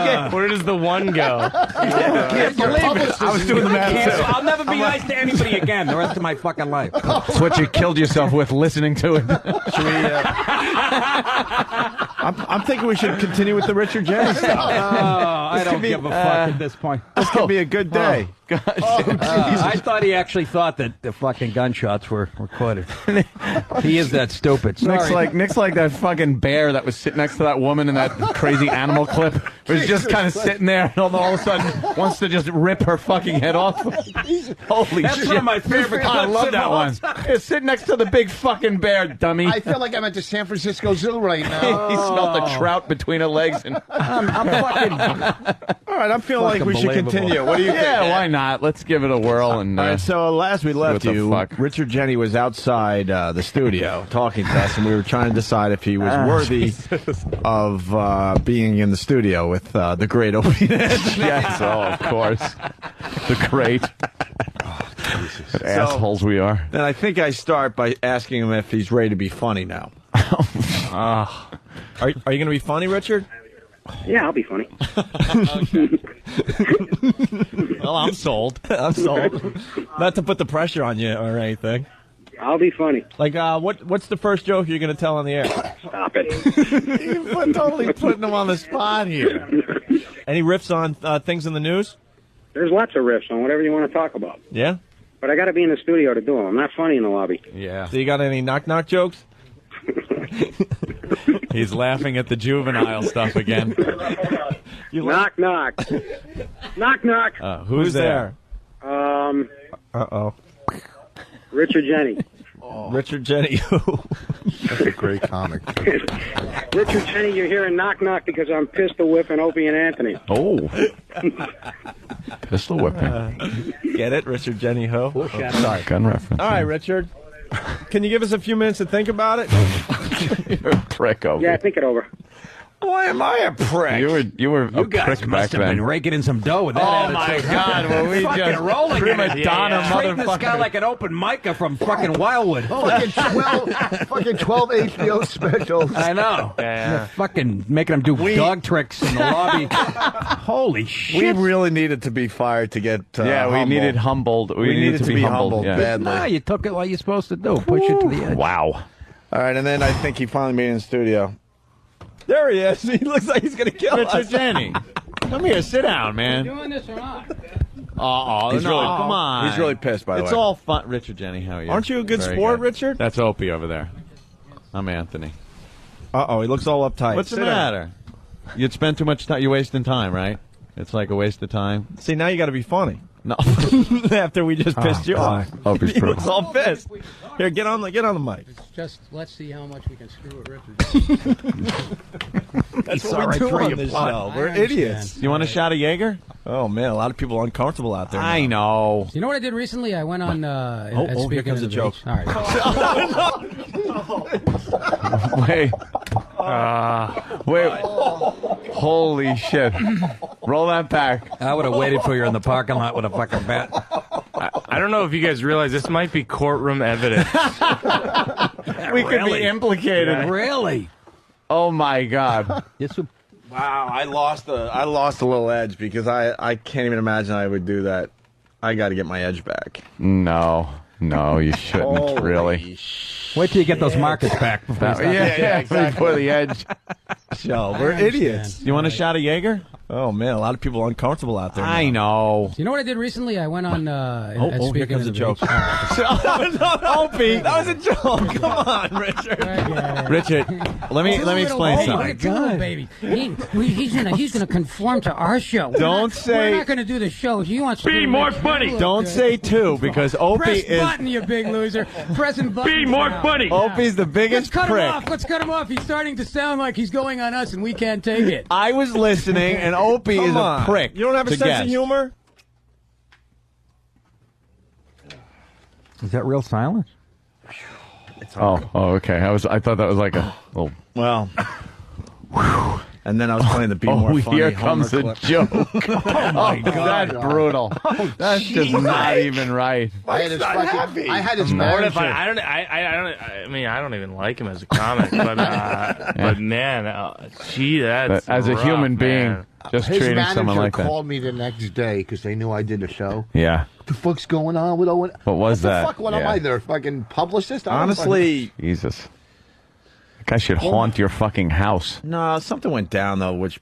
shit. Where does the one go? Can't believe it. I was doing the math too. I'll never be nice to anybody again the rest of my fucking life. That's what you killed yourself with, listening to it. Should we, I'm thinking we should continue with the Richard Jeni stuff. I don't give a fuck at this point. This could be a good day. I thought he actually thought that the fucking gunshots were recorded. He is that stupid. Sorry. Nick's like that fucking bear that was sitting next to that woman in that crazy animal clip. Was just kind of sitting there and all of a sudden wants to just rip her fucking head off. Holy That's shit. one of my favorite I clips love in that the one. whole It's sitting next to the big fucking bear, dummy. I feel like I'm at the San Francisco Zoo right now. He smelled the trout between her legs. And I'm fucking. All right, I'm feeling like we should continue. What do you think? Yeah, why not? Let's give it a whirl. And all right, so last we left what the you, fuck? Richard Jeni was outside the studio talking to us, and we were trying to decide if he was worthy of being in the studio with the great Opie and Anthony. Yes, of course. The great assholes we are. Then I think I start by asking him if he's ready to be funny now. Are you going to be funny, Richard? Yeah, I'll be funny. Well, I'm sold. I'm sold. Not to put the pressure on you or anything. I'll be funny. Like, what's the first joke you're going to tell on the air? Stop it. You're totally putting him on the spot here. Any riffs on things in the news? There's lots of riffs on whatever you want to talk about. Yeah? But I got to be in the studio to do them. I'm not funny in the lobby. Yeah. So you got any knock-knock jokes? He's laughing at the juvenile stuff again. Knock, knock. Knock, knock. Who's there? Uh-oh. Richard Jeni. Richard Jeni. That's a great comic. Richard Jeni, you're hearing knock, knock because I'm pistol whipping Opie and Anthony. Oh. Pistol whipping. Get it? Richard Jeni Ho? Sorry. Gun reference. All right, Richard. Can you give us a few minutes to think about it? You're a prick, Opie. Yeah, think it over. Why am I a prick? You were a guys prick must back have then. been raking in some dough with that Oh attitude. my God! Were we fucking just rolling prima in it. donna Treating this guy motherfucker? like an open micer from fucking Wildwood. Fucking 12 HBO specials. I know. Yeah. Fucking making him do dog tricks in the lobby. Holy shit. We really needed to be fired to get We humble. needed humbled. We needed to be humbled. Yeah. badly. No, you took it like you're supposed to do. Push it to the edge. Wow. All right, and then I think he finally made it in the studio. There he is. He looks like he's going to kill Richard us. Jeni. Come here, sit down, man. Doing this or not? He's really- come on. He's really pissed, by the It's way. all fun. Richard Jeni, how are you? Aren't you a good Very sport, good. Richard? That's Opie over there. I'm Anthony. Uh-oh, he looks all uptight. What's the Sit down. matter? You'd spend too much time. You're wasting time, right? It's like a waste of time. See, now you got to be funny. No. After we just pissed you off. Opie's He was all pissed. Here, get on the mic. Just let's see how much we can screw at Richard. That's what we do on this show. We're idiots. You want a shot of Jaeger? Oh, man, a lot of people are uncomfortable out there. I know. You know what I did recently? I went on... here comes a joke. All right. Wait. Wait. Holy shit. Roll that back. I would have waited for you in the parking lot with a fucking bat. I don't know if you guys realize this might be courtroom evidence. We could be implicated. Yeah. Really? Oh, my God. Wow, I lost a little edge because I can't even imagine I would do that. I got to get my edge back. No, you shouldn't, really. Wait till you get those markets back. Yeah, exactly. Before the edge. So we're idiots. You want a shot of Jaeger? Oh, man, a lot of people are uncomfortable out there. I know. You know what I did recently? I went on... here comes a joke. Opie, that was a joke. Come on, Richard. Richard, let me explain something. God, baby. He's gonna conform to our show. Don't say... We're not gonna do the show. He wants to be more funny. Don't say two, because Opie is... Press button, you big loser. Pressing button. Be more funny. Opie's the biggest prick. Let's cut him off. He's starting to sound like he's going on us, and we can't take it. I was listening, and Opie is a prick. You don't have a sense of humor? Is that real silence? Oh, okay. I thought that was like a little... Well... And then I was playing the Be More Funny. Here comes Homer a joke. Oh, my God. That's brutal. That's just not even right. I had his manager. I mean, I don't even like him as a comic, but man, that's as a rough, human being, man. just his treating someone like manager that. called me the next day because they knew I did a show. Yeah. What the fuck's going on with Owen? What was that? What am I, their fucking publicist? Honestly, Jesus. That guy should haunt your fucking house. No, something went down, though, which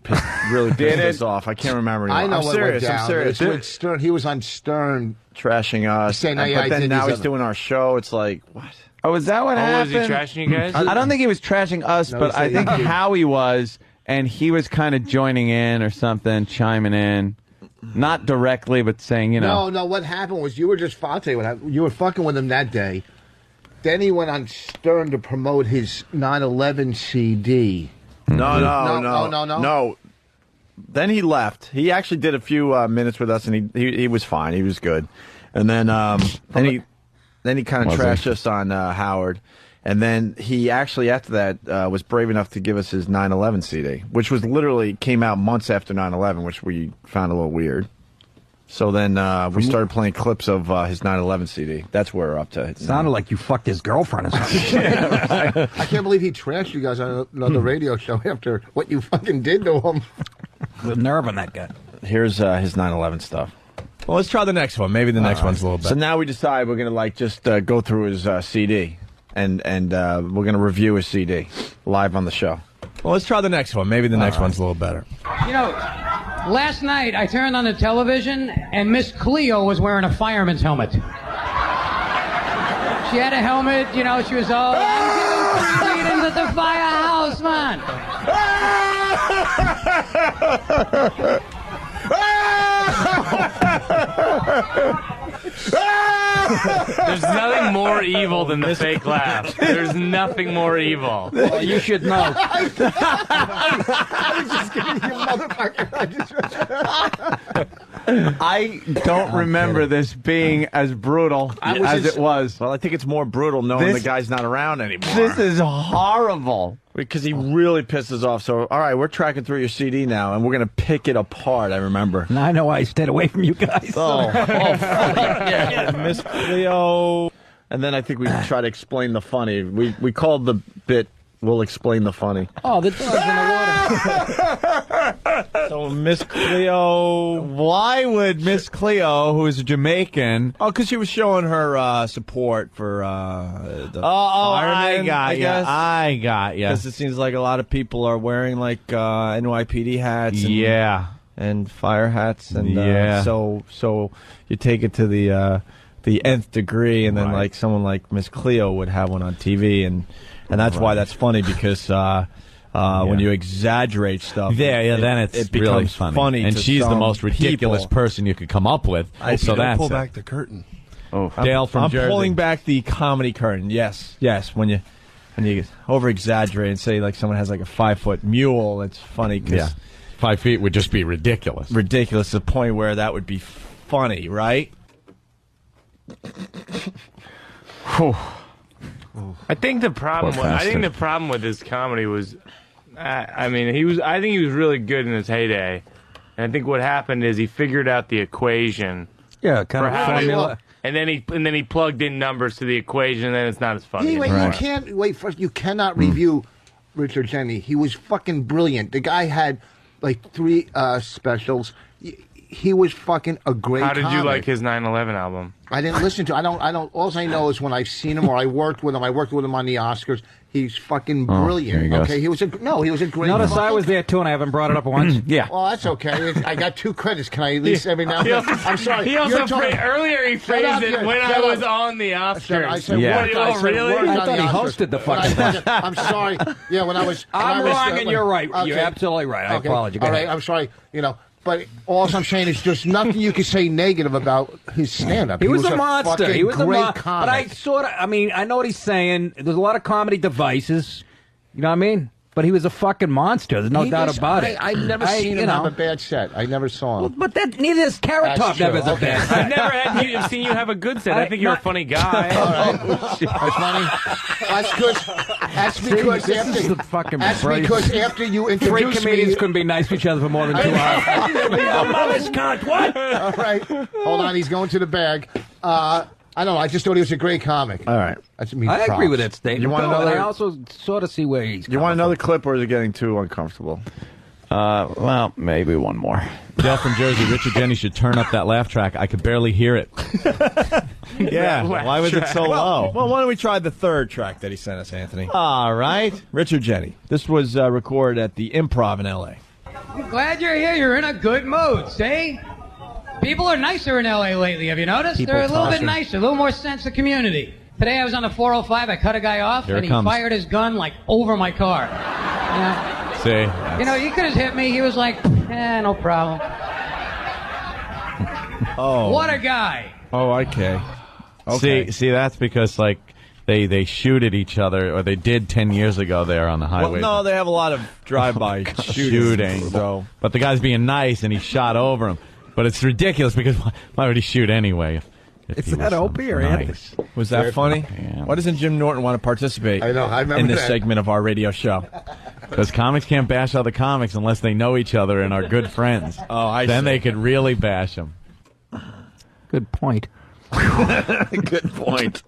really pissed us off. I can't remember anymore. I know I'm what serious. went down. I'm serious. It was Stern. He was on Stern. Trashing us. Saying, but then now he's doing our show. It's like, what? Oh, is that what happened? Was he trashing you guys? I don't think he was trashing us, but I think Howie was, and he was kind of joining in or something, chiming in. Not directly, but saying, you know. No, what happened was you were just you were fucking with him that day. Then he went on Stern to promote his 9/11 CD. No. Then he left. He actually did a few minutes with us, and he was fine. He was good. And then he kind of trashed us on Howard. And then he actually, after that, was brave enough to give us his 9/11 CD, which was literally came out months after 9/11, which we found a little weird. So then we started playing clips of his 9/11 CD. That's where we're up to. It sounded like you fucked his girlfriend or something. I can't believe he trashed you guys on another radio show after what you fucking did to him. The nerve on that guy. Here's his 9/11 stuff. Well, let's try the next one. Maybe the next one's a little better. So now we decide we're going to just go through his CD, and we're going to review his CD live on the show. Well, let's try the next one. Maybe the next one's a little better. You know, last night I turned on the television and Miss Cleo was wearing a fireman's helmet. She had a helmet, you know, she was all, I'm giving 3 readings at the firehouse, man. There's nothing more evil than the fake laugh. There's nothing more evil. Well, you should know. I was just giving you motherfucker. I don't remember this being as brutal as it was. Well, I think it's more brutal knowing the guy's not around anymore. This is horrible. Because he really pisses off. So, all right, we're tracking through your CD now, and we're going to pick it apart, I remember. And I know why I stayed away from you guys. Yeah, Miss Cleo. And then I think we try to explain the funny. We called the bit, we'll explain the funny. Oh, the dog's in the water. So, Miss Cleo. Why would Miss Cleo, who is a Jamaican... Oh, because she was showing her support for the firemen, I got you. Because it seems like a lot of people are wearing, like, NYPD hats. And, and fire hats. And so you take it to the nth degree, and then, like, someone like Miss Cleo would have one on TV, and that's why that's funny, because... When you exaggerate stuff. Then it becomes really funny. And to she's the some most ridiculous people. person you could come up with. So that's pull it. back the curtain. Oh, Dale from I'm Jersey. pulling back the comedy curtain. Yes. When you over exaggerate and say like someone has like a 5-foot mule, it's funny. Yeah. 5 feet would just be ridiculous. Ridiculous to the point where that would be funny, right? I think the problem with his comedy was, I think he was really good in his heyday, and I think what happened is he figured out the equation. Yeah, kind of formula. And then he plugged in numbers to the equation, and then it's not as funny. You cannot review Richard Jeni. He was fucking brilliant. The guy had like 3 specials. He was fucking a great How did you comic. like his 9/11 album? I didn't listen to. I don't. All I know is when I've seen him or I worked with him. I worked with him on the Oscars. He's fucking brilliant. Okay, he was a great. Notice I was there too, and I haven't brought it up once. Well, that's okay. I got 2 credits. Can I at least every now and then? I'm sorry. He also earlier he phrased it when I was on the Oscars. I said, really? I thought he hosted the fucking thing. I'm sorry. Yeah, when I was. I'm wrong, and you're right. You're absolutely right. I apologize. All right, I'm sorry. But all I'm saying is there's nothing you can say negative about his stand-up. He was a monster. He was a great monster. comic. But I know what he's saying. There's a lot of comedy devices. You know what I mean? But he was a fucking monster. There's no doubt about it. I've never seen him have a bad set. I never saw him. But neither is Carrot Top never has a bad set. I've never seen you have a good set. I think you're a funny guy. All right. That's funny. That's because this is the fucking that's because after you introduced 3 comedians me, couldn't be nice to each other for more than 2 hours. Mother's cunt. What? All right. Hold on. He's going to the bag. I don't know. I just thought he was a great comic. All right. I agree with that statement. You want another? I also sort of see where he's. You want another clip, or is it getting too uncomfortable? Well, maybe one more. Dale from Jersey, Richard Jeni should turn up that laugh track. I could barely hear it. Yeah. Why was it so low? Well, why don't we try the 3rd track that he sent us, Anthony? All right. Richard Jeni. This was recorded at the Improv in L.A. Glad you're here. You're in a good mood, see? People are nicer in L.A. lately, have you noticed? They're a little bit nicer, a little more sense of community. Today I was on the 405, I cut a guy off, and he fired his gun, like, over my car. See? He could have hit me. He was like, no problem. Oh. What a guy. Oh, okay. See, that's because, like, they shoot at each other, or they did 10 years ago there on the highway. Well, no, they have a lot of drive-by shooting. So. But the guy's being nice, and he shot over him. But it's ridiculous because why would he shoot anyway? Is that Opie or Anthony? Was that funny? Yeah. Why doesn't Jim Norton want to participate I remember in this that. segment of our radio show? Because comics can't bash other comics unless they know each other and are good friends. Then they could really bash them. Good point. Good point.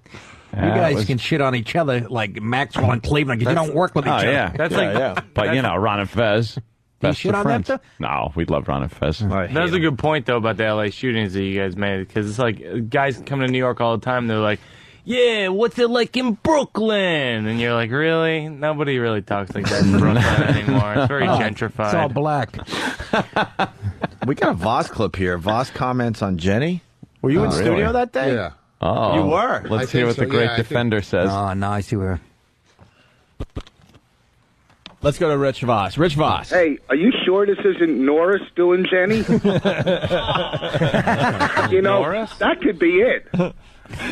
You guys can shit on each other like Maxwell and Cleveland because you don't work with each other. Yeah. But, Ron and Fez. You shit on them too? No, we'd love Ron and Fez. That's a good point, though, about the L.A. shootings that you guys made, because it's like guys come to New York all the time, they're like, yeah, what's it like in Brooklyn? And you're like, really? Nobody really talks like that in Brooklyn anymore. It's very gentrified. It's all black. We got a Voss clip here. Voss comments on Jeni. Were you in studio that day? Yeah. Oh. You were. Let's hear what the great defender says. Oh, nice. You were. Let's go to Rich Voss. Rich Voss. Hey, are you sure this isn't Norris doing Jeni? Norris? That could be it.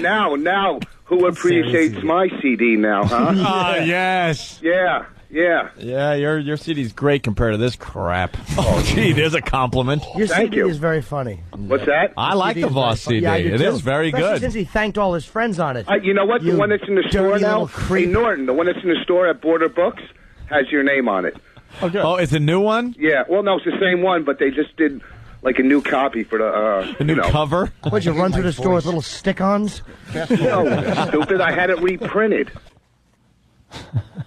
Now, who appreciates my CD now, huh? Yes. Yeah. Yeah, your CD's great compared to this crap. Oh, gee, there's a compliment. Your Thank CD you. is very funny. What's that? I like the Voss CD. Yeah, I do It too. is very Especially good. since he thanked all his friends on it. You know what? The one that's in the store dirty now? little creep. Hey, Norton, the one that's in the store at Border Books has your name on it. Okay. Oh, it's a new one? Yeah, well, no, it's the same one, but they just did like a new copy for the new cover? What'd you run through the store with little stick-ons? No, stupid. I had it reprinted.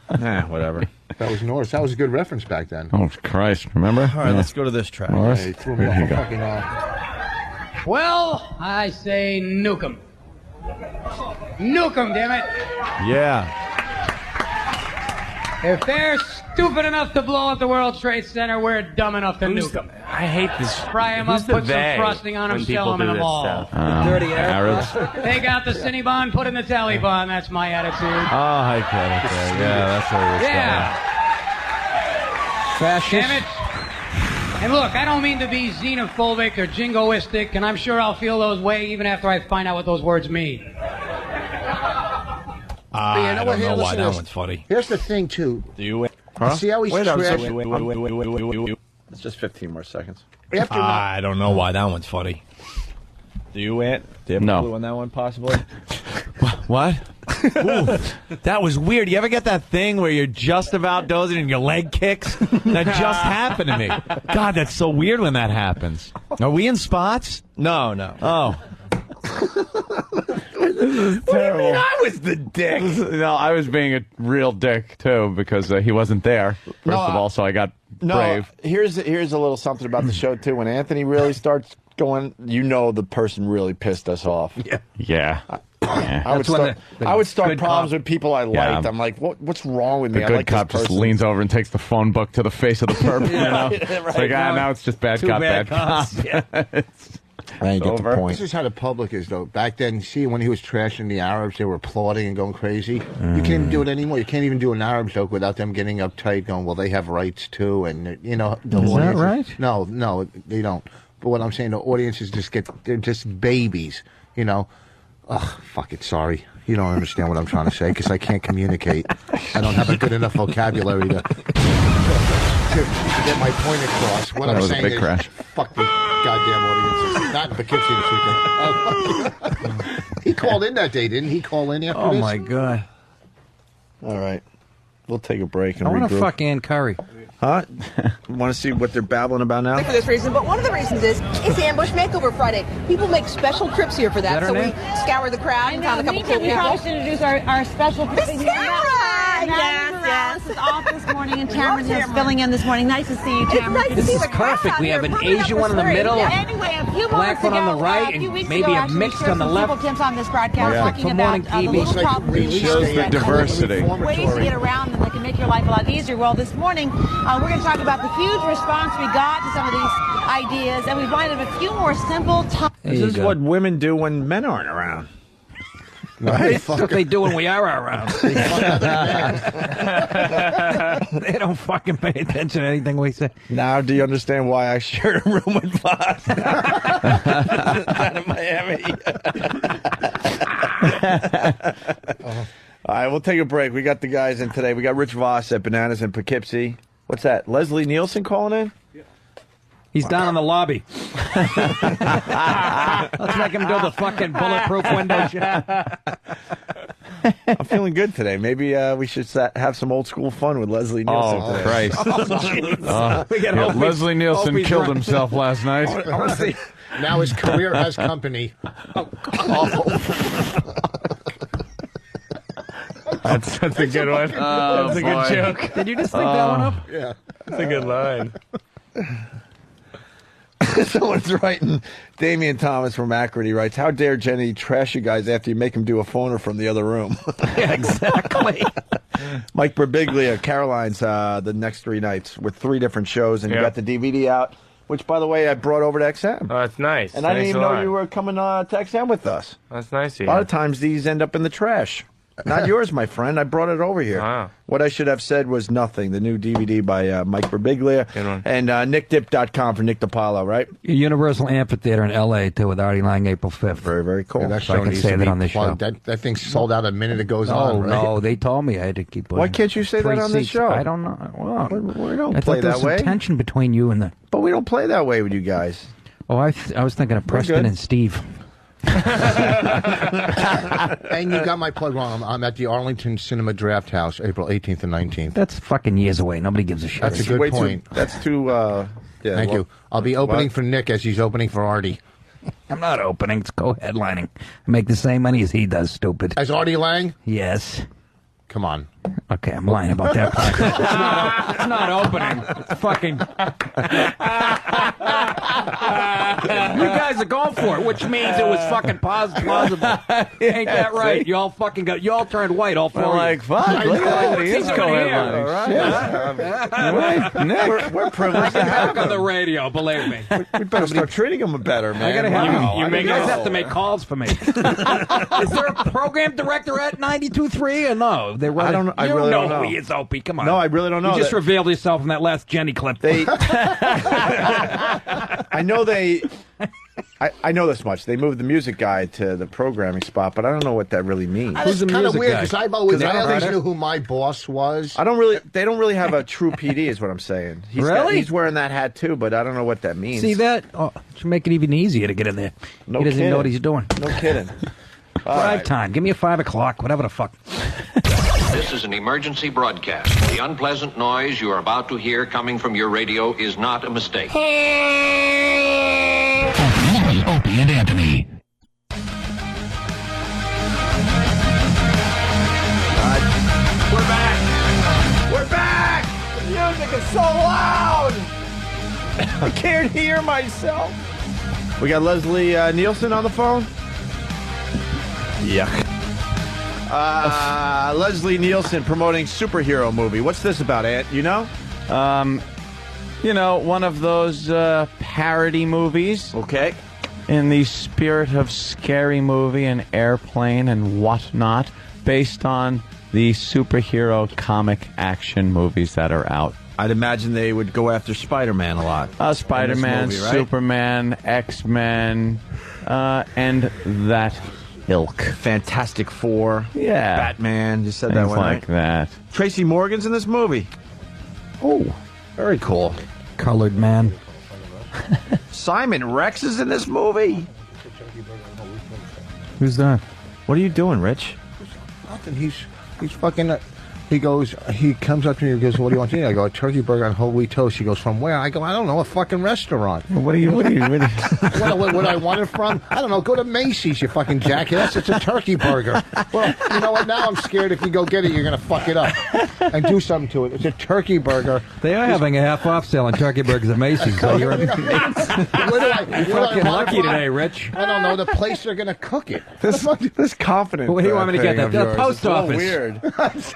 Whatever. That was Norris. That was a good reference back then. Oh, Christ. Remember? All right, let's go to this track. Norris? Hey, threw me There off you a go. fucking Well, I say nuke 'em. Nuke 'em, damn it. Yeah. If they're stupid enough to blow up the World Trade Center, we're dumb enough to nuke them. I hate this. Fry them up, put some frosting on them, sell them in a mall. Dirty Arabs. Take out the Cinnabon, put in the Taliban. That's my attitude. Oh, I get it. Yeah, that's what it was. Yeah. Fascist. Damn it. And look, I don't mean to be xenophobic or jingoistic, and I'm sure I'll feel those way even after I find out what those words mean. I don't know why that one's funny. Here's the thing, too. Do you win? See how he's trashing? Wait. It's just 15 more seconds. I don't know why that one's funny. Do you, Ant? Do you have a clue on that one, possibly? What? Ooh, that was weird. You ever get that thing where you're just about dozing and your leg kicks? That just happened to me. God, that's so weird when that happens. Are we in spots? No. Oh. What do you mean I was the dick? No, I was being a real dick, too, because he wasn't there, first of all, so I got brave. Here's a little something about the show, too. When Anthony really starts going, the person really pissed us off. Yeah. I would start problems with people I liked. I'm like, what's wrong with me? The good cop just leans over and takes the phone book to the face of the perp, Right. It's like, now it's just bad cop, bad cop. I get the point. This is how the public is, though. Back then, see, when he was trashing the Arabs, they were applauding and going crazy. You can't even do it anymore. You can't even do an Arab joke without them getting uptight, going, well, they have rights, too. And, the is that right? No, they don't. But what I'm saying, the audiences they're just babies, Ugh, fuck it, sorry. You don't understand what I'm trying to say, because I can't communicate. I don't have a good enough vocabulary to get my point across. What I'm saying is, fuck the goddamn audiences. Not in Poughkeepsie this weekend. He called in that day, didn't he? Call in after this? Oh, my God. All right. We'll take a break and I want to regroup. fuck Ann Curry. Huh? Want to see what they're babbling about now? For this reason, but one of the reasons is it's Ambush Makeover Friday. People make special trips here for that, so we scour the crowd and found a couple cool people. We probably should introduce our special Miss Tamara! Yes. Is off this morning, and Tamara is filling in this morning. Nice to see you, Tamara. This is perfect. We have an Asian one in the middle, anyway, a few black one on the right, and maybe a mix on the left. Tips on this broadcast talking for morning about TV. the little problems. Shows the diversity. Ways to get around them that can make your life a lot easier. Well, this morning, we're going to talk about the huge response we got to some of these ideas, and we lined up a few more simple This is what women do when men aren't around. Right? That's what they do when we are around. They don't fucking pay attention to anything we say. Now, do you understand why I shared a room with Voss down in Miami? All right, we'll take a break. We got the guys in today. We got Rich Voss at Bananas in Poughkeepsie. What's that? Leslie Nielsen calling in? He's down in the lobby. Let's make him do the fucking bulletproof window shit. I'm feeling good today. Maybe we should have some old school fun with Leslie Nielsen today. Christ. Leslie Nielsen killed himself last night. I want to see. Now his career has company. That's a good one. That's a good joke. Did you just think that one up? Yeah. That's a good line. Someone's writing, Damian Thomas from Akron, he writes, how dare Jenny trash you guys after you make him do a phoner from the other room? Yeah, exactly. Mike Birbiglia, Caroline's the next 3 nights with 3 different shows, and you got the DVD out, which, by the way, I brought over to XM. Oh, that's nice. And I didn't even know you were coming to XM with us. That's nice. A lot of times these end up in the trash. Not yours, my friend. I brought it over here. Wow. What I should have said was nothing. The new DVD by Mike Birbiglia. And nickdip.com for Nick DiPaolo, right? Universal Amphitheater in L.A., too, with Artie Lang, April 5th. Very, very cool. Yeah, that So I can say that on this show. That thing sold out a minute it goes on, right? No, they told me I had to keep putting Why can't you say that on this show? I don't know. Well, we don't I play thought that way. some tension between you and the... But we don't play that way with you guys. Oh, I was thinking of Preston and Steve. And you got my plug wrong. I'm at the Arlington Cinema Draft House, April 18th and 19th. That's fucking years away. Nobody gives a shit. That's a good point. That's too... Thank you. I'll be opening for Nick as he's opening for Artie. I'm not opening. It's co-headlining. I make the same money as he does, stupid. As Artie Lang? Yes. Come on. Okay, I'm lying about that part. It's not opening. It's fucking... You guys are going for it, which means it was fucking plausible. Ain't that right? You all fucking got... You all turned white, all 4 like, fuck, look at it. He's Nick, we're privileged to have on the radio, believe me. We better start treating him better, man. I gotta have you guys have to make calls for me. Is there a program director at 92.3 or no? They run him? I really don't know who he is, Opie. Come on. No, I really don't know. You just revealed yourself in that last Jenny clip. I know I know this much. They moved the music guy to the programming spot, but I don't know what that really means. That's kind of weird because I've always knew who my boss was. They don't really have a true PD, is what I'm saying. He's wearing that hat too, but I don't know what that means. See that? Oh, should make it even easier to get in there. No he doesn't kidding. know what he's doing. No kidding. Drive time. Give me a 5 o'clock, whatever the fuck. This is an emergency broadcast. The unpleasant noise you are about to hear coming from your radio is not a mistake. Opie and Anthony. We're back. We're back. The music is so loud. I can't hear myself. We got Leslie Nielsen on the phone. Yuck. Leslie Nielsen promoting superhero movie. What's this about, Ant? You know? One of those parody movies. Okay. In the spirit of Scary Movie and Airplane and whatnot, based on the superhero comic action movies that are out. I'd imagine they would go after Spider-Man a lot. Spider-Man, movie, right? Superman, X-Men, and that ilk. Fantastic Four. Yeah. Batman. You said Things that one, like that. Tracy Morgan's in this movie. Oh, very cool. Colored man. Simon Rex is in this movie. Who's that? What are you doing, Rich? Nothing. He's fucking. He comes up to me and goes, "What do you want to eat?" I go, "A turkey burger on whole wheat toast." He goes, "From where?" I go, "I don't know, a fucking restaurant." What do you? What I want it from? I don't know. Go to Macy's, you fucking jackass. It's a turkey burger. Well, you know what? Now I'm scared if you go get it, you're gonna fuck it up and do something to it. It's a turkey burger. They are having a half-off sale on turkey burgers at Macy's. So you're fucking lucky today, Rich. I don't know the place they're gonna cook it. This confidence. What do you want me to get? The post office. Weird.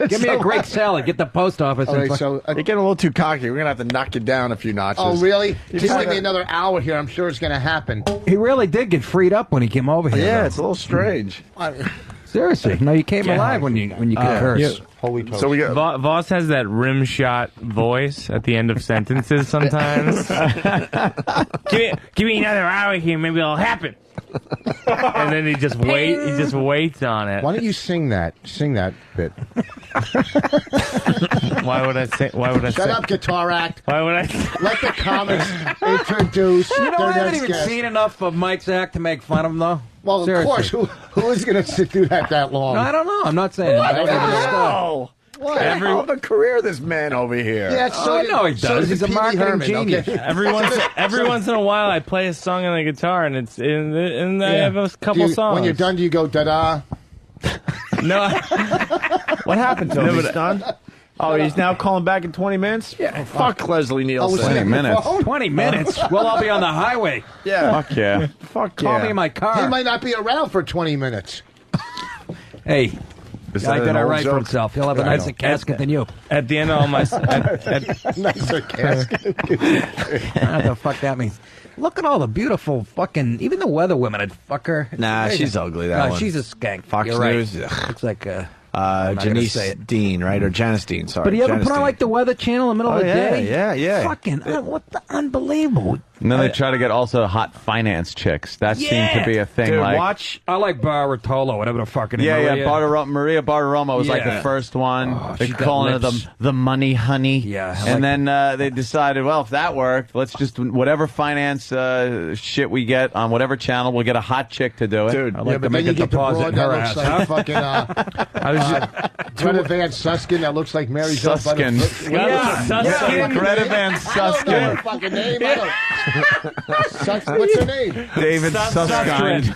Give me a great salad. Get the post office. All right, so you're getting a little too cocky. We're gonna have to knock you down a few notches. Oh, really? Just give me another hour here. I'm sure it's gonna happen. He really did get freed up when he came over here. Yeah, though. it's a little strange. Seriously, no, you came alive when you could curse. Yeah. Holy toast. So we got Voss has that rim shot voice at the end of sentences sometimes. give me another hour here, maybe it'll happen. And then he just waits on it. Why don't you sing that bit? Why would I say? Shut up, guitar act. Why would I? Let the comics introduce. You know, their I haven't next even guest. seen enough of Mike's act to make fun of him, though. Well, Seriously. of course. Who is going to sit through that long? No, I don't know. I'm not saying. What I don't the even hell? What? every the career of this man over here. Yeah, I know he does. He's a marketing genius. Okay. Every once in a while, I play a song on the guitar, and I have a couple songs. When you're done, do you go da-da? No. What happened to him? He's done? Oh, he's now calling back in 20 minutes? Yeah. Fuck Leslie Nielsen. 20 minutes. 20 minutes? Well, I'll be on the highway. Yeah. Fuck yeah. Fuck Call yeah. me in my car. He might not be around for 20 minutes. Hey, Is guy that did an it old right joke? for himself. He'll have a nicer casket than you. At the end of all my... Nicer casket. I don't know what the fuck that means. Look at all the beautiful fucking... Even the weather women would fuck her. Nah, she's ugly, that one. She's a skank. Fox You're right. News? Ugh. Looks like I'm not gonna say Janice it. Dean, right? Or Janice Dean, sorry. But do you ever Janice put on Dean. like the Weather Channel in the middle of the day? Yeah. Fucking, what the unbelievable. And then they try to get also hot finance chicks. That seemed to be a thing. Dude, like, watch. I like Bartolo, whatever the fucking name. Maria Bartiromo was like the first one. They're calling her the money honey. Yeah. And then they decided, well, if that worked, let's just whatever finance shit we get on whatever channel, we'll get a hot chick to do it. Dude, I like to make a deposit in her ass. Like fucking, Greta Van Suskin that looks like Mary Jo Suskin. Suskin. Greta Van I don't know Suskin. her fucking name. What's her name? David Susskind.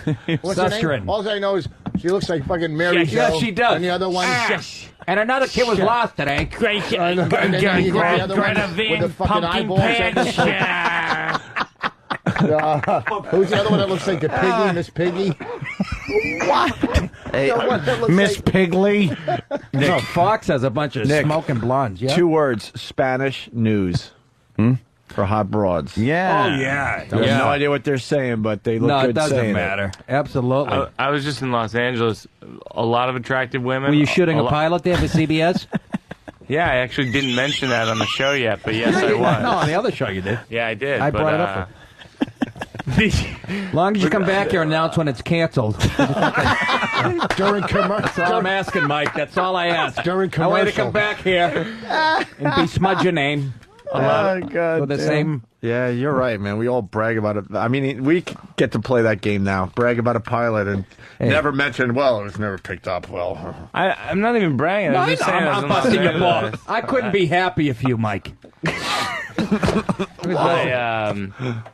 What's her name? All I know is she looks like fucking Mary Jo. Yeah, she does. And the other one. And another kid was lost today. Greta Van Pumpkin Patch. Who's the other one that looks like the Piggy, Miss Piggy? What? Hey, Miss Pigley. No, Fox has a bunch of smoking blondes. Yeah. 2 words: Spanish news. for hot broads. Yeah. Oh, yeah. I have no idea what they're saying, but they look No, good it doesn't saying matter. Absolutely. I was just in Los Angeles. A lot of attractive women. Were you shooting a pilot there for CBS? Yeah, I actually didn't mention that on the show yet, but yes, I was. No, on the other show you did. Yeah, I did. I brought it up. As long as you come back here and announce when it's canceled. During commercial. That's all I'm asking, Mike. That's all I ask. During I want you to commercial. come back here and besmudge your name. God. For the same. Yeah, you're right, man. We all brag about it. I mean, we get to play that game now. Brag about a pilot and never mention, well, it was never picked up well. I'm not even bragging. I'm just saying I'm busting your balls. I couldn't be happy for you, Mike. Why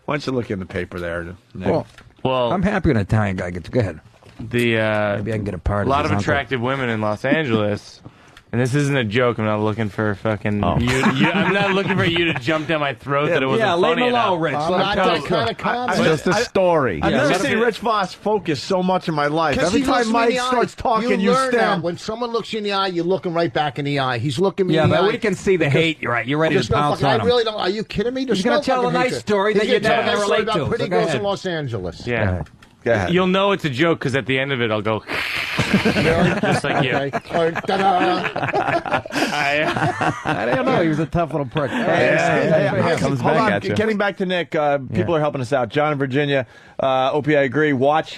don't you look in the paper there, Nick? Well, I'm happy an Italian guy gets. Go ahead. Maybe I can get a part. A lot of attractive women in Los Angeles. And this isn't a joke. I'm not looking for fucking I'm not looking for you to jump down my throat that it wasn't funny leave him alone, enough. Rich. I'm not that kind of comment. It's just a story. I've never let seen me- Rich Voss focus so much in my life. Every he looks time me in Mike the eye. starts talking, you learn that. stand. When someone looks you in the eye, you look him right back in the eye. He's looking me Yeah, in the eye. but we can see the hate. You're right. You're ready There's to no pounce fucking, on I him. really don't. Are you kidding me? There's He's gonna no tell a fucking nice hatred. story that He's you're gonna never tell a gonna story relate about to. pretty So go girls ahead. in Los Angeles. Yeah. Go ahead. You'll know it's a joke because at the end of it, I'll go just like you. Okay. Or, ta-da. I don't know. He was a tough little prick. Comes Hold back on. at you. Getting back to Nick, people are helping us out. John in Virginia, Opie, I agree. Watch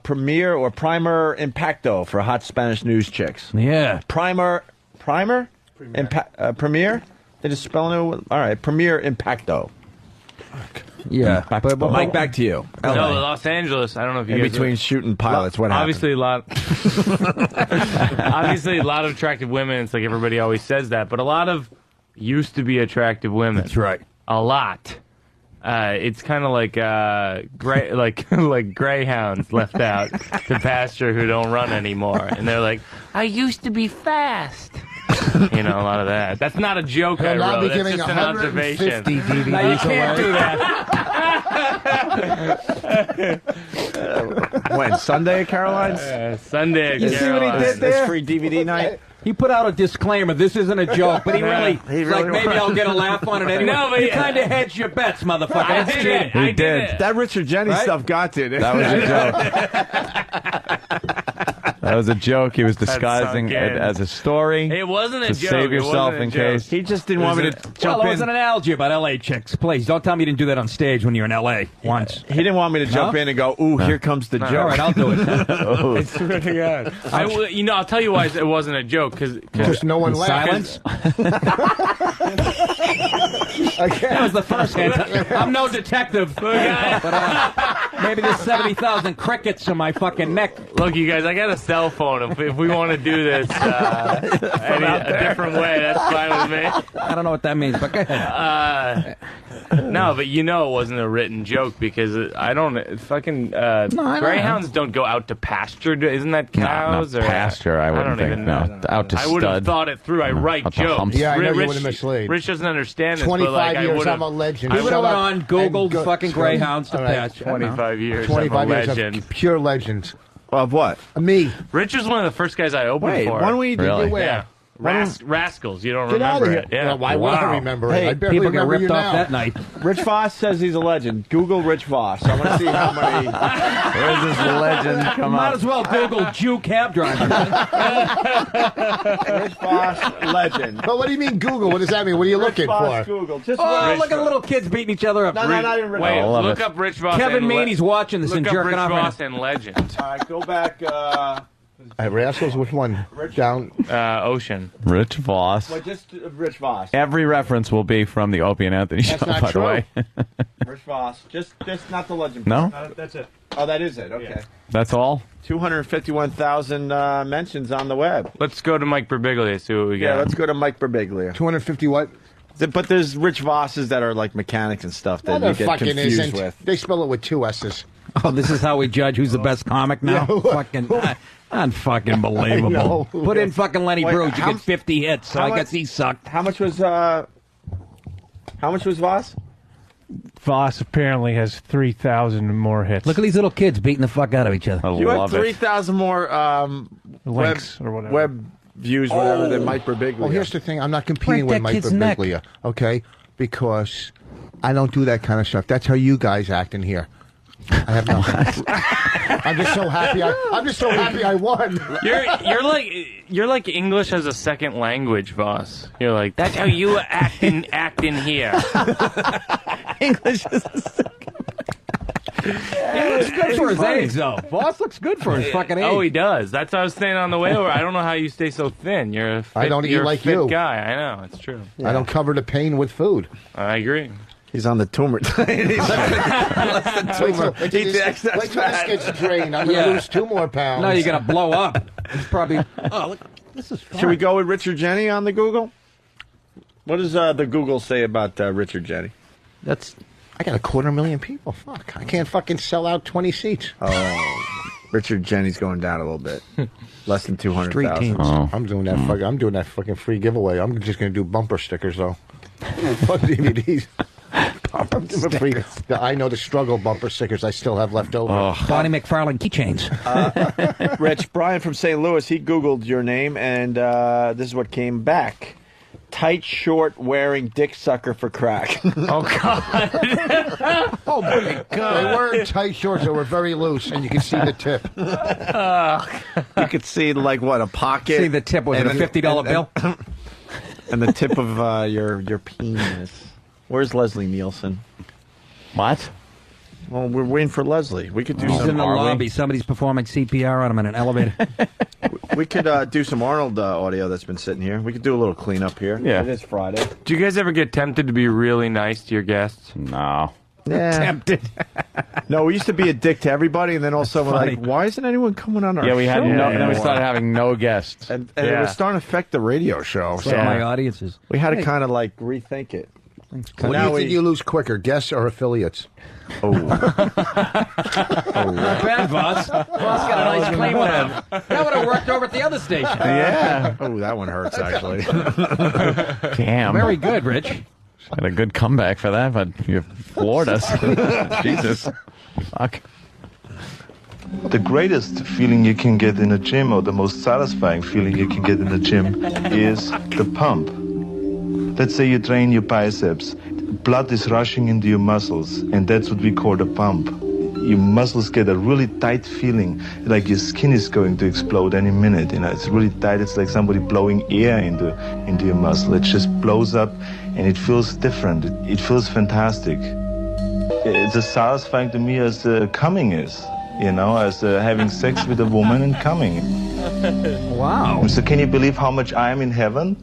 Premiere or Primer Impacto for hot Spanish news chicks. Yeah. Primer? Premiere? They just spelling it? All right, Premiere Impacto. Yeah. But Mike, back to you. No, Los Angeles. I don't know if you In guys between shooting pilots, what happened? Obviously, a lot of attractive women. It's like everybody always says that, but a lot of used to be attractive women. That's right. A lot. It's kind of like like greyhounds left out to pasture who don't run anymore, and they're like, I used to be fast. You know, a lot of that. That's not a joke I I'll be wrote. That's giving just an observation. 150 DVDs No, you can't away. do that. When? Sunday at Caroline's? Sunday at You see what he did there? It's free DVD night. He put out a disclaimer. This isn't a joke, but he really, he like, really maybe was. I'll get a laugh on it anyway. No, but you yeah. kind of hedged your bets, motherfucker. That's cheating. I did it. That Richard Jeni Right? stuff got to. That was a joke. That was a joke. He was disguising sunk in. it as a story. It wasn't a to joke. save It yourself wasn't a in joke. case. He just didn't want me to jump Well, it in. was an analogy about L.A. chicks. Please, don't tell me you didn't do that on stage when you were in L.A. once. He didn't want me to jump in and go, ooh, here comes the joke. All right, I'll do it. I swear to God. I'll tell you why it wasn't a joke. Because no one laughed. Silence. That was the first hint. I'm no detective. But, maybe there's 70,000 crickets in my fucking neck. Look, you guys, I got a cell phone. If we want to do this a different way, that's fine with me. I don't know what that means, but go ahead. No, but it wasn't a written joke because I don't fucking greyhounds don't go out to pasture. Isn't that cows not or pasture? I wouldn't don't think. even No, know. out to I would have stud. thought it through. I write out to jokes. humps. Yeah, I know you Rich, would have mislaid. Rich doesn't understand this, 25 but like I years, would I'm have. a legend. He would have Shut up on Googled and go- fucking greyhounds to All right. patch. 25 years. 25 I'm a years legend. of pure legends. Of what? Me. Rich was one of the first guys I opened Wait, for. when we did Really? you wear? Yeah. Rascals. You don't Get out remember of it. here. Yeah. Well, why would I remember it? Hey, I barely People get remember you ripped off now. that night. Rich Voss says he's a legend. Google Rich Voss. I want to see how many. Where's this legend come Might up? as well Google Jew cab driver. Rich Voss legend. But what do you mean Google? What does that mean? What are you looking Rich Voss for? Google. Just Oh, Rich look at Voss. little kids beating each other up. No, not even Rich Wait, I love look it. up Rich Voss. Kevin and Meaney's watching this and Look up jerking Rich off. right Voss and Legend. All right, go back. Rascals, which one? Down. Ocean. Rich Voss. Well, just Rich Voss. Every reference will be from the Opie and Anthony show, not by true. the way. Rich Voss. Just not the legend. No? That's it. Oh, that is it. Okay. That's all? 251,000 mentions on the web. Let's go to Mike Birbiglia, see what we got. Yeah, let's go to Mike Birbiglia. 250 what? But there's Rich Vosses that are like mechanics and stuff that No, you there get fucking confused isn't. with. They spell it with 2 S's. Oh, this is how we judge who's the best comic now? Yeah. Fucking unfucking believable. know. Put in fucking Lenny Wait, Bruce. You how- get 50 hits, so how I much- guess he sucked. How much was Voss? Voss apparently has 3,000 more hits. Look at these little kids beating the fuck out of each other. I You had love it. 3,000 more Links or whatever. web views, whatever, than Mike Birbiglia. Well, here's the thing. I'm not competing Break with that Mike kid's neck. Birbiglia, okay? Because I don't do that kind of stuff. That's how you guys act in here. I have nothing. I'm just so happy. I'm just so happy I won. You're like English as a second language, boss. You're like, that's how you act in here. English is a second. He looks good for his age, though. Boss looks good for his fucking age. Oh, he does. That's what I was saying on the way over. I don't know how you stay so thin. You're a fit, I don't eat like fit you. guy. I know, it's true. Yeah. I don't cover the pain with food. I agree. He's on the tumor. Less than tumor. Wait till this gets drained. I'm going to lose 2 more pounds. No, you're going to blow up. It's probably... Oh, look. This is fun. Should we go with Richard Jeni on the Google? What does the Google say about Richard Jeni? I got 250,000 people. Fuck. I can't fucking sell out 20 seats. Oh. Richard Jeni's going down a little bit. Less than 200,000. Oh. I'm doing that fucking free giveaway. I'm just going to do bumper stickers, though. Fuck DVDs. I know the struggle bumper stickers I still have left over. Bonnie McFarlane keychains. Rich, Brian from St. Louis, he Googled your name, and this is what came back. Tight short wearing dick sucker for crack. Oh, God. Oh, my God. They weren't tight shorts. They were very loose, and you can see the tip. You could see, like, what, a pocket? See the tip. Was it a $50 bill? And the tip of your penis. Where's Leslie Nielsen? What? Well, we're waiting for Leslie. We could do some. He's in the lobby. Somebody's performing CPR on him in an elevator. We could do some Arnold audio that's been sitting here. We could do a little cleanup here. Yeah. It is Friday. Do you guys ever get tempted to be really nice to your guests? No. Yeah. Tempted. No, we used to be a dick to everybody, and then all of a sudden we're like, why isn't anyone coming on our show? Yeah, we had no, and then we started having no guests. And it was starting to affect the radio show. So my audiences. We had to kind of like rethink it. What do you think you lose quicker, guests or affiliates? Oh. Bad, boss. Boss got a nice claim on him. That would have worked over at the other station. Yeah. Oh, that one hurts, actually. Damn. Very good, Rich. Had a good comeback for that, but you floored us. Jesus. Fuck. The greatest feeling you can get in a gym, or the most satisfying feeling you can get in a gym, is the pump. Let's say you train your biceps. Blood is rushing into your muscles, and that's what we call the pump. Your muscles get a really tight feeling, like your skin is going to explode any minute. You know, it's really tight. It's like somebody blowing air into your muscle. It just blows up, and it feels different. It feels fantastic. It's as satisfying to me as coming is. You know, as having sex with a woman and coming. Wow. So can you believe how much I am in heaven?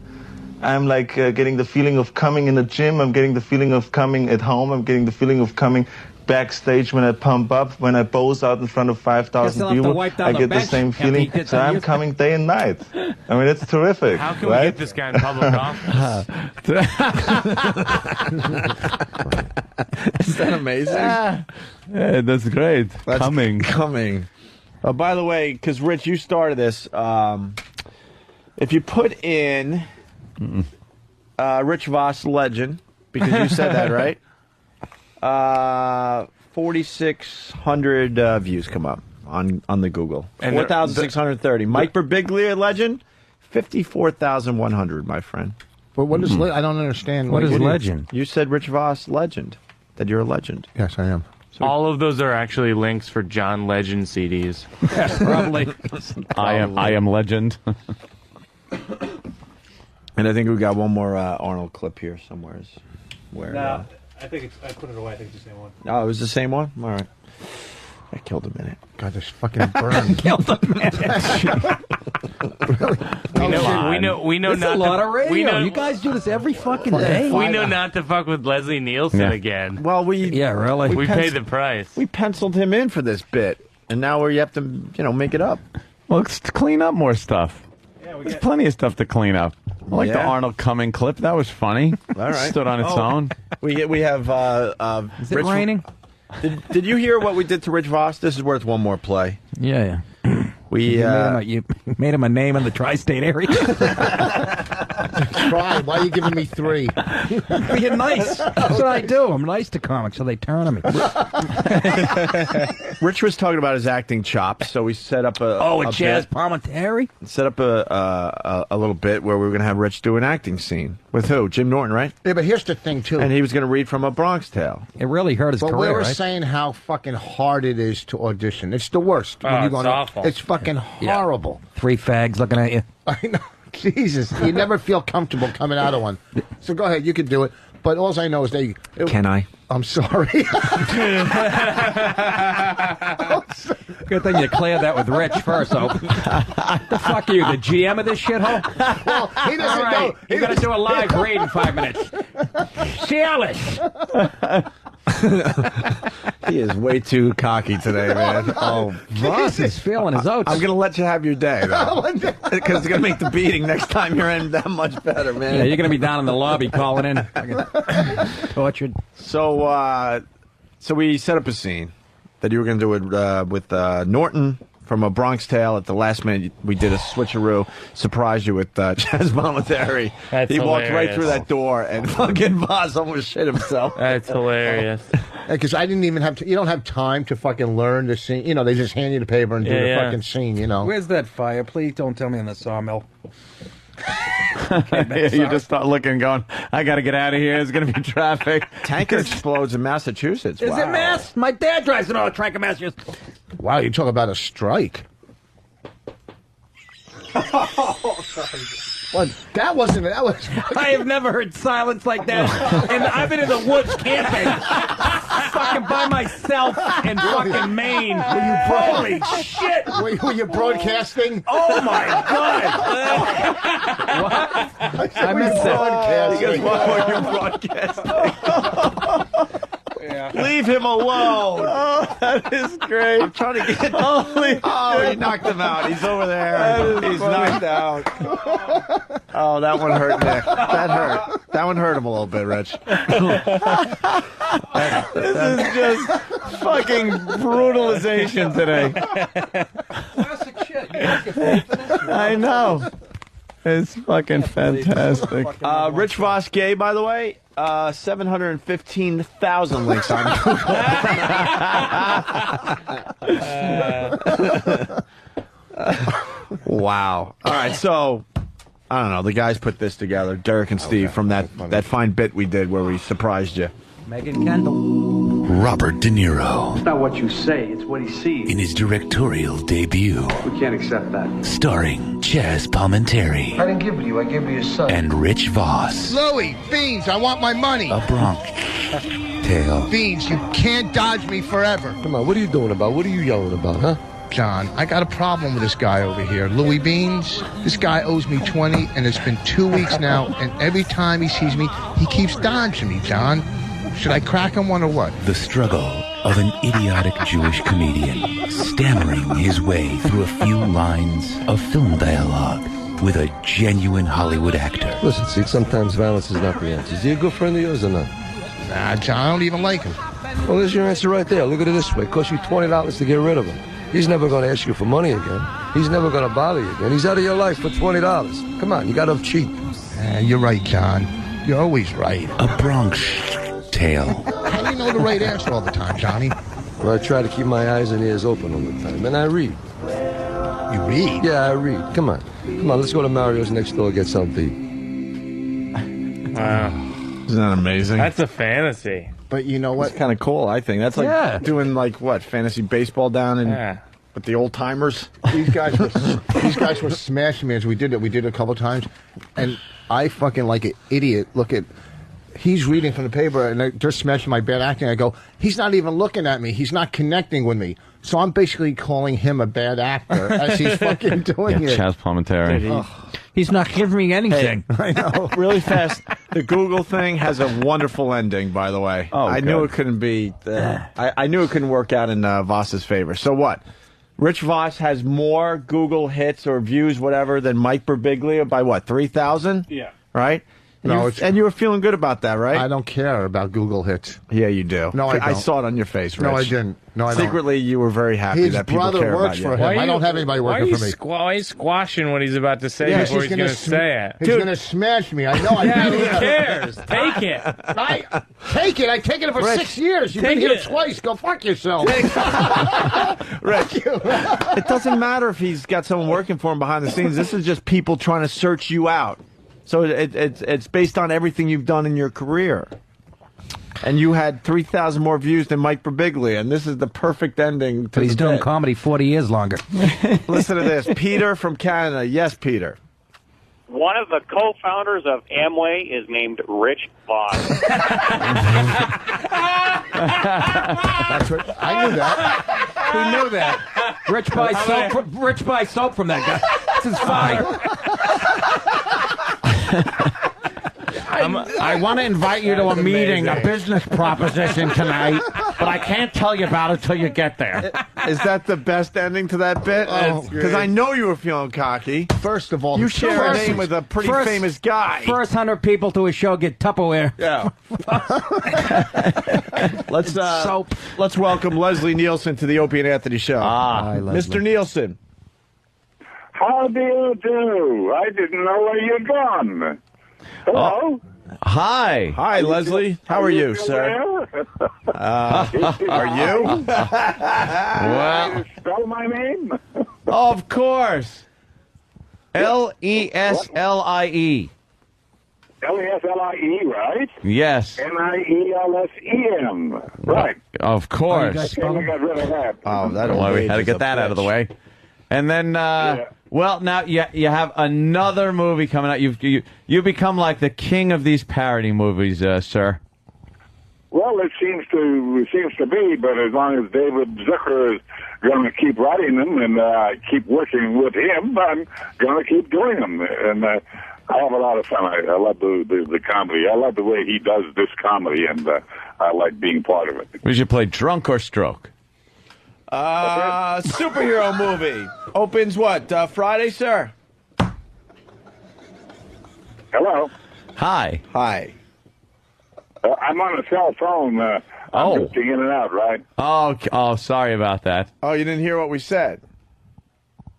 I'm like getting the feeling of coming in the gym. I'm getting the feeling of coming at home. I'm getting the feeling of coming backstage when I pump up. When I pose out in front of 5,000 people, I get the same feeling. So I'm coming day and night. I mean, it's terrific. How can we get this guy in public office? Is that amazing? Yeah, that's great. That's coming. By the way, because Rich, you started this. If you put in Rich Voss legend, because you said that, right? 4,600 views come up on the Google. 4,630. Mike Birbiglia legend, 54,100, my friend. But what is I don't understand. What is legend? You said Rich Voss legend. That you're a legend. Yes, I am. So all of those are actually links for John Legend CDs. Yeah, probably. I am legend. And I think we got one more Arnold clip here somewhere. Where? No, I think I put it away. I think it's the same one. Oh, it was the same one? All right. I killed a minute. God, this fucking burn. Killed a minute. We know This not is a lot to, of radio. we know, You guys do this every fucking day. We know not to fuck with Leslie Nielsen again. Well, really. We paid the price. We penciled him in for this bit, and now you have to, make it up. Well, let's clean up more stuff. There's plenty of stuff to clean up. I like the Arnold Cumming clip. That was funny. All right. Stood on its own. We have. Is it raining? Did you hear what we did to Rich Voss? This is worth one more play. Yeah. We you made him a name in the tri-state area. Try. Why are you giving me 3? Being nice. That's what I do. I'm nice to comics, so they turn on me. Rich was talking about his acting chops, so we set up a Chaz Palminteri? Set up a little bit where we were going to have Rich do an acting scene. With who? Jim Norton, right? Yeah, but here's the thing, too. And he was going to read from A Bronx Tale. It really hurt his career, right? we were saying how fucking hard it is to audition. It's the worst. When it's awful. It's fucking horrible. 3 fags looking at you. I know. Jesus. You never feel comfortable coming out of one. So go ahead. You can do it. But all I know is Can I? I'm sorry. Good thing you cleared that with Rich first, so. The fuck are you, the GM of this shithole? Well, he doesn't know. You gotta do a live read in 5 minutes. Jealous. He is way too cocky today, man. Oh, Voss is feeling his oats. I'm going to let you have your day, though. Because it's going to make the beating next time you're in that much better, man. Yeah, you're going to be down in the lobby calling in. Tortured. So we set up a scene that you were going to do it with Norton from A Bronx Tale. At the last minute, we did a switcheroo, surprised you with Chaz Palminteri. He walked right through that door, and fucking Voss almost shit himself. That's hilarious. Because I didn't even have to. You don't have time to fucking learn the scene. You know, they just hand you the paper and do the fucking scene. You know. Where's that fire? Please don't tell me in the sawmill. You just start looking, going, I got to get out of here. There's going to be traffic. Tanker explodes in Massachusetts. Is Wow. it Mass? My dad drives an auto truck in Massachusetts. Wow, you talk about a strike. What? That was. I have never heard silence like that. And I've been in the woods camping, fucking by myself in fucking Maine. Holy shit! Were you broadcasting? Oh my god! What? I missed that. He goes, what were you broadcasting? Leave him alone. Oh, that is great. I'm trying to get. Holy he knocked him out. He's over there. He's knocked out. Oh, that one hurt, Nick. That hurt. That one hurt him a little bit, Rich. This is just fucking brutalization today. Classic shit. I know. It's fucking fantastic. Rich Voss gay, by the way. 715,000 links on Wow. All right, so I don't know. The guys put this together, Derek and Steve, from that fine bit we did where we surprised you. Megan Kendall. Robert De Niro. It's not what you say, it's what he sees. In his directorial debut. We can't accept that. Starring Chaz Palminteri. I didn't give it to you, I gave it to your son. And Rich Voss. Louie, Beans, I want my money. A Bronx Tale. Beans, you can't dodge me forever. Come on, what are you doing about? What are you yelling about, huh? John, I got a problem with this guy over here. Louie Beans, this guy owes me 20, and it's been 2 weeks now, and every time he sees me, he keeps dodging me, John. Should I crack him one or what? The struggle of an idiotic Jewish comedian stammering his way through a few lines of film dialogue with a genuine Hollywood actor. Listen, see, sometimes violence is not the answer. Is he a good friend of yours or not? Nah, John, I don't even like him. Well, there's your answer right there. Look at it this way. It costs you $20 to get rid of him. He's never going to ask you for money again. He's never going to bother you again. He's out of your life for $20. Come on, you got up cheap. You're right, John. You're always right. A Bronx Tale. How do you know the right answer all the time, Johnny? Well, I try to keep my eyes and ears open all the time, and I read. You read? Yeah, I read. Come on, let's go to Mario's next door and get something to eat. Wow. Isn't that amazing? That's a fantasy. But you know what? It's kind of cool, I think. That's like doing, like, what, fantasy baseball down in with the old timers? These guys were smashing me as we did it. We did it a couple times, and I fucking like an idiot. Look at. He's reading from the paper, and they're smashing my bad acting. I go, he's not even looking at me. He's not connecting with me. So I'm basically calling him a bad actor as he's fucking doing it. Chaz Palminteri. He's not giving me anything. Hey, I know. Really fast. The Google thing has a wonderful ending, by the way. Oh, I knew it couldn't be. I knew it couldn't work out in Voss's favor. So what? Rich Voss has more Google hits or views, whatever, than Mike Birbiglia by what? 3,000? Yeah. Right. No, and you were feeling good about that, right? I don't care about Google hits. Yeah, you do. No, I don't. I saw it on your face, Rich. No, I didn't. No, I don't. Secretly, you were very happy His that people brother care works about for you. him. I don't have anybody working for me. Why are you squashing what he's about to say before he's going to say it? He's going to smash me. I know. Who cares? Take it. I take it. I've taken it for 6 years. You've been here twice. Go fuck yourself. Rich, it doesn't matter if he's got someone working for him behind the scenes. This is just people trying to search you out. So it's based on everything you've done in your career. And you had 3,000 more views than Mike Birbiglia, and this is the perfect ending to But he's the doing bit. comedy 40 years longer. Listen to this. Peter from Canada. Yes, Peter. One of the co-founders of Amway is named Rich Voss. That's what I knew that. Who knew that? Rich buys soap from that guy. This is fine. I want to invite you to a meeting, a business proposition tonight, but I can't tell you about it till you get there. Is that the best ending to that bit? Because I know you were feeling cocky. First of all, you share a name with a pretty famous guy. First 100 people to a show get Tupperware. Yeah. Let's welcome Leslie Nielsen to the Opie and Anthony show. Hi, Mr. Nielsen. How do you do? I didn't know where you'd gone. Hello? Hi. Hi, Leslie. How are you, sir? Are you? Well, spell my name? Of course. Leslie. Leslie, right? Yes. Nielsen. Right. Of course. We got rid of that. Oh, well, we had to get that out of the way. And then, well, now you have another movie coming out. You've become like the king of these parody movies, sir. Well, it seems to be, but as long as David Zucker is going to keep writing them and keep working with him, I'm going to keep doing them. And I have a lot of fun. I love the comedy. I love the way he does this comedy, and I like being part of it. We should play Drunk or Stroke. Superhero movie. Opens what? Friday, sir? Hello. Hi. Hi. I'm on a cell phone. I'm drifting in and out, right? Oh, sorry about that. Oh, you didn't hear what we said?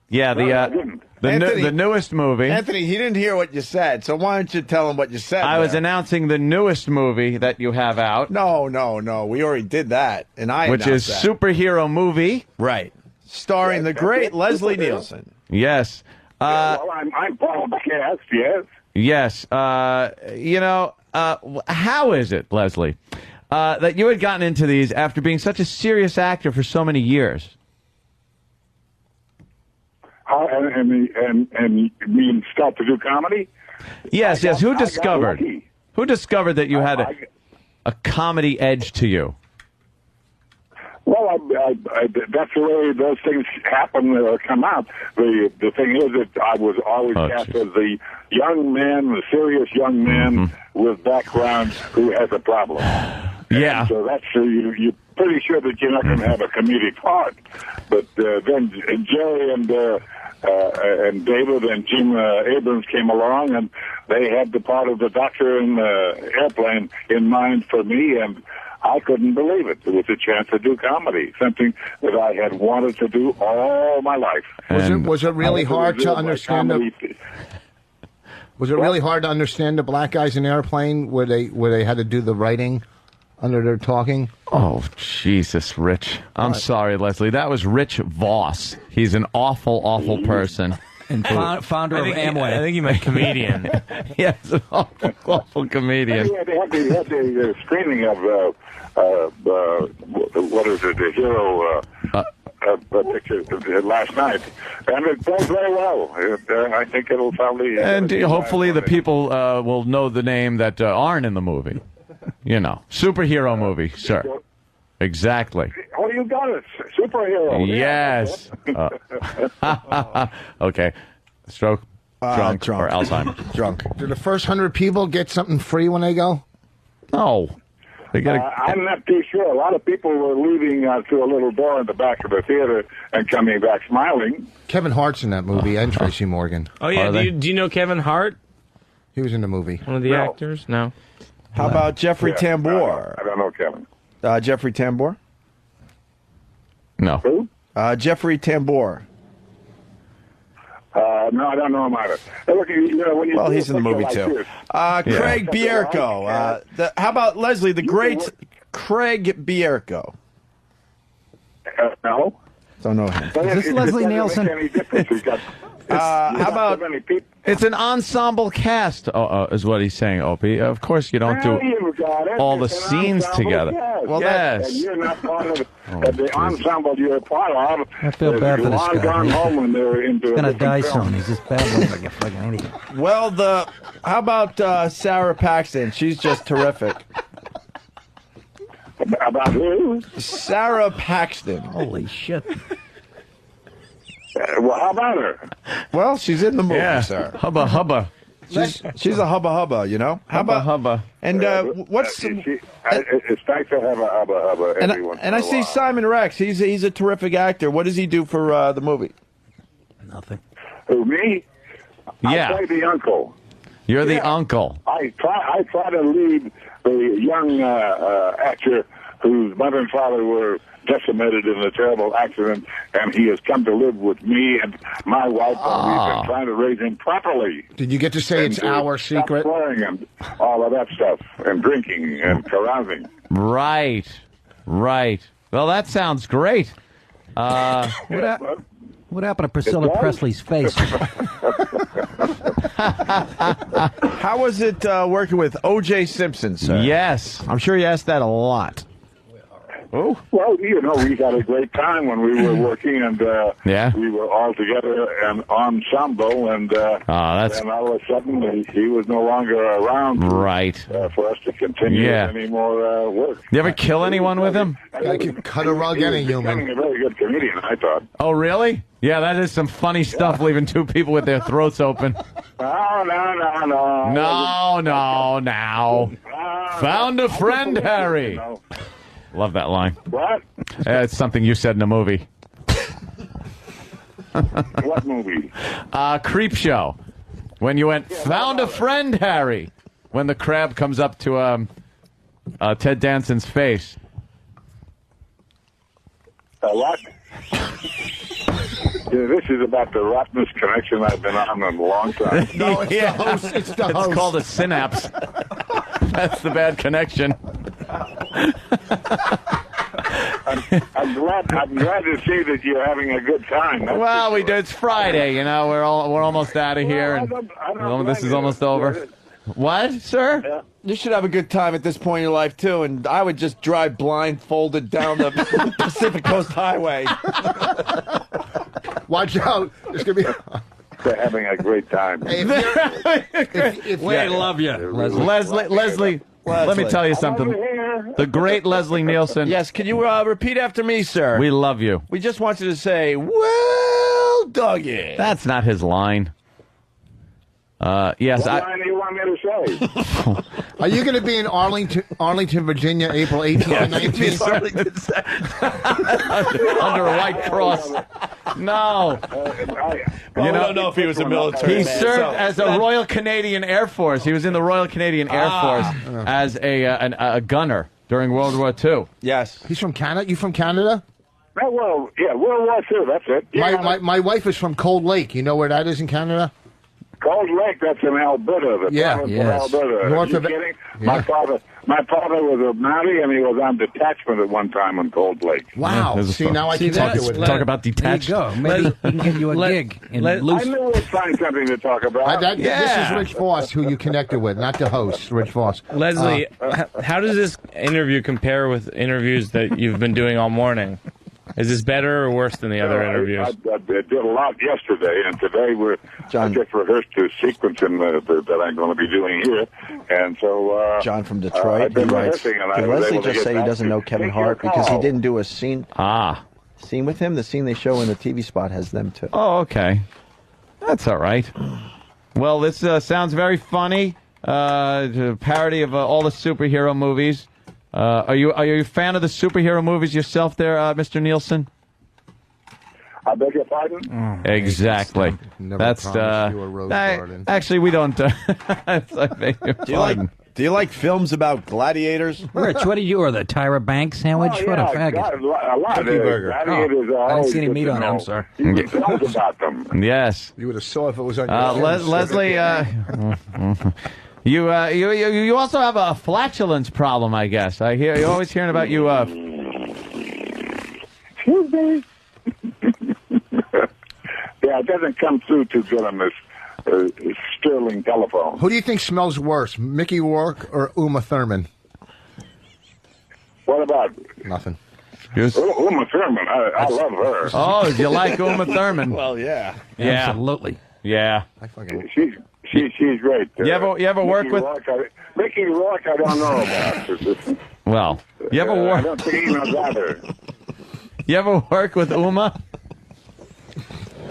Yeah, I didn't. the newest movie. Anthony, he didn't hear what you said, so why don't you tell him what you said? I was announcing the newest movie that you have out. No. We already did that, and which is that. superhero movie, right? Starring the great Leslie Nielsen. Yes. Well, I'm part of the cast. Yes. Yes. How is it, Leslie, that you had gotten into these after being such a serious actor for so many years? And you mean start to do comedy? Yes. Who discovered that you had a comedy edge to you? Well, that's the way those things happen or come out. The thing is that I was always cast as the young man, the serious young man with background who has a problem. Yeah. And so that's you're pretty sure that you're not going to have a comedic part. But then Jerry and David and Jim Abrams came along, and they had the part of the doctor in the airplane in mind for me, and I couldn't believe it. It was a chance to do comedy, something that I had wanted to do all my life. Was it really hard to understand? Was it really hard to understand the black guys in airplane where they had to do the writing under their talking? Oh, Jesus, Rich. I'm sorry, Leslie. That was Rich Voss. He's an awful, awful person. And founder of Amway. I think you meant comedian. Yes, an awful comedian. Yeah, they had the screening of what is it, the hero picture last night, and it plays very well. I think it'll probably and hopefully the people will know the name that aren't in the movie. Superhero movie, sir. Exactly. Oh, you got it, superhero. Yes. Okay. Stroke, drunk, or Alzheimer's. Drunk. Do the first 100 people get something free when they go? No. I'm not too sure. A lot of people were leaving through a little door in the back of the theater and coming back smiling. Kevin Hart's in that movie, and Tracy Morgan. Oh, yeah. Do you know Kevin Hart? He was in the movie. One of the actors? No. How about Jeffrey Tambor? I don't know, Kevin. Jeffrey Tambor? No. Who? Jeffrey Tambor. No, I don't know him either. Hey, look, when you He's in the movie, too. Craig Bierko. How about Leslie, the great Craig Bierko? No. Don't know him. Is this Leslie Nielsen? How about... It's an ensemble cast, is what he's saying, Opie. Of course, you don't do all the scenes together. Well, yes. And you're not part of the ensemble you're part of. I feel bad for this guy. Gone home when they're into He's going to die soon. He's just babbling like a fucking idiot. Well, how about Sarah Paxton? She's just terrific. About who? Sarah Paxton. Holy shit. Well, how about her? Well, she's in the movie, sir. Hubba hubba. She's a hubba hubba, you know. How about hubba? And what's it's nice to have a hubba hubba every once in a and I while. see Simon Rex. He's a terrific actor. What does he do for the movie? Nothing. Who, me? Yeah. I play the uncle. You're the uncle. I try to lead the young actor whose mother and father were decimated in a terrible accident, and he has come to live with me and my wife, and we've been trying to raise him properly. Did you get to say it's our secret? Swearing and all of that stuff, and drinking and carousing. Right. Well, that sounds great. What happened to Priscilla Presley's face? How was it working with O.J. Simpson, sir? Yes. I'm sure you asked that a lot. Oh. Well, we had a great time when we were working, and we were all together and ensemble, and then all of a sudden he was no longer around for us to continue any more work. You ever kill anyone with him? I could cut a rug any human. He was becoming a very good comedian, I thought. Oh, really? Yeah, that is some funny stuff, leaving two people with their throats open. No. Found a friend, Harry. Love that line. What? It's something you said in a movie. What movie? Creep Show. When you went, found a friend, Harry. When the crab comes up to Ted Danson's face. What? This is about the rottenest connection I've been on in a long time. No, it's the host. It's the host. It's called a synapse. That's the bad connection. I'm glad to see that you're having a good time. Well, we do. It's Friday, we're almost out of here, and this is almost over. What, sir? Yeah. You should have a good time at this point in your life too, and I would just drive blindfolded down the Pacific Coast Highway. Watch out! There's gonna be. They're having a great time. We love you, Leslie. Let me tell you something. The great Leslie Nielsen. Yes, can you repeat after me, sir? We love you. We just want you to say, well, doggy. That's not his line. Yes. What line do you want me to say? Are you going to be in Arlington, Virginia, April 18th and 19th? Under a white cross. No. I don't know if he was a military He man, served as a Royal Canadian Air Force. He was in the Royal Canadian Air Force as a gunner during World War II. Yes. He's from Canada? You from Canada? Well, yeah, World War II, that's it. Yeah. My wife is from Cold Lake. You know where that is in Canada? Cold Lake, that's in Alberta. The province of Alberta. North Are you kidding? Yeah. My father was a Mountie, and he was on detachment at one time on Cold Lake. Wow. See, now I can talk with talk about detached. There you go. Maybe he can get you a gig. I knew we'd find something to talk about. This is Rich Voss, who you connected with, not the host, Rich Voss. Leslie, how does this interview compare with interviews that you've been doing all morning? Is this better or worse than the other interviews? I did a lot yesterday, and today I just rehearsed the sequence that I'm going to be doing here. And so John from Detroit, I've been rehearsing, and did Leslie just say he doesn't know Kevin Hart because he didn't do a scene with him? The scene they show in the TV spot has them too. Oh, okay. That's all right. Well, this sounds very funny. A parody of all the superhero movies. Are you a fan of the superhero movies yourself there, Mr. Nielsen? I beg your pardon? Exactly. That's actually we don't. I beg your pardon. Do you like films about gladiators? Rich, what did you order? The Tyra Banks sandwich? Oh, what a yeah, faggot. a lot of burger. I didn't see any meat on it. I'm sorry. You talk about them. Yes. You would have saw if it was on your Leslie, you also have a flatulence problem, I guess. You're always hearing about you. Excuse me. Yeah, it doesn't come through too good on this Sterling telephone. Who do you think smells worse, Mickey Rourke or Uma Thurman? What about nothing? Uma Thurman? I love her. Oh, you like Uma Thurman? Well, yeah. Absolutely. Yeah. She's great. You ever work with Mickey Rourke? I don't know about. Well, you ever work? I don't think he knows either. You ever work with Uma?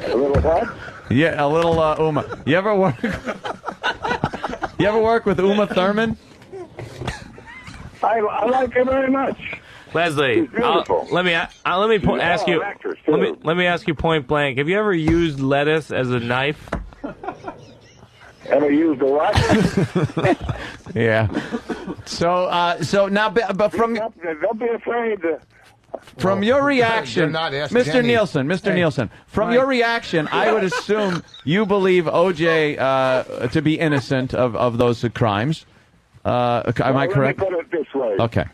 A little what? Yeah, a little Uma. You ever work? You ever work with Uma Thurman? I like her very much. Leslie, let me ask you. Let me ask you point blank. Have you ever used lettuce as a knife? Ever used a what? Yeah. So now, but from don't be afraid. From your reaction, Mr. Jenny. Nielsen, from your reaction, I would assume you believe O.J. To be innocent of those crimes. Am I correct? Let me put it this way. Okay.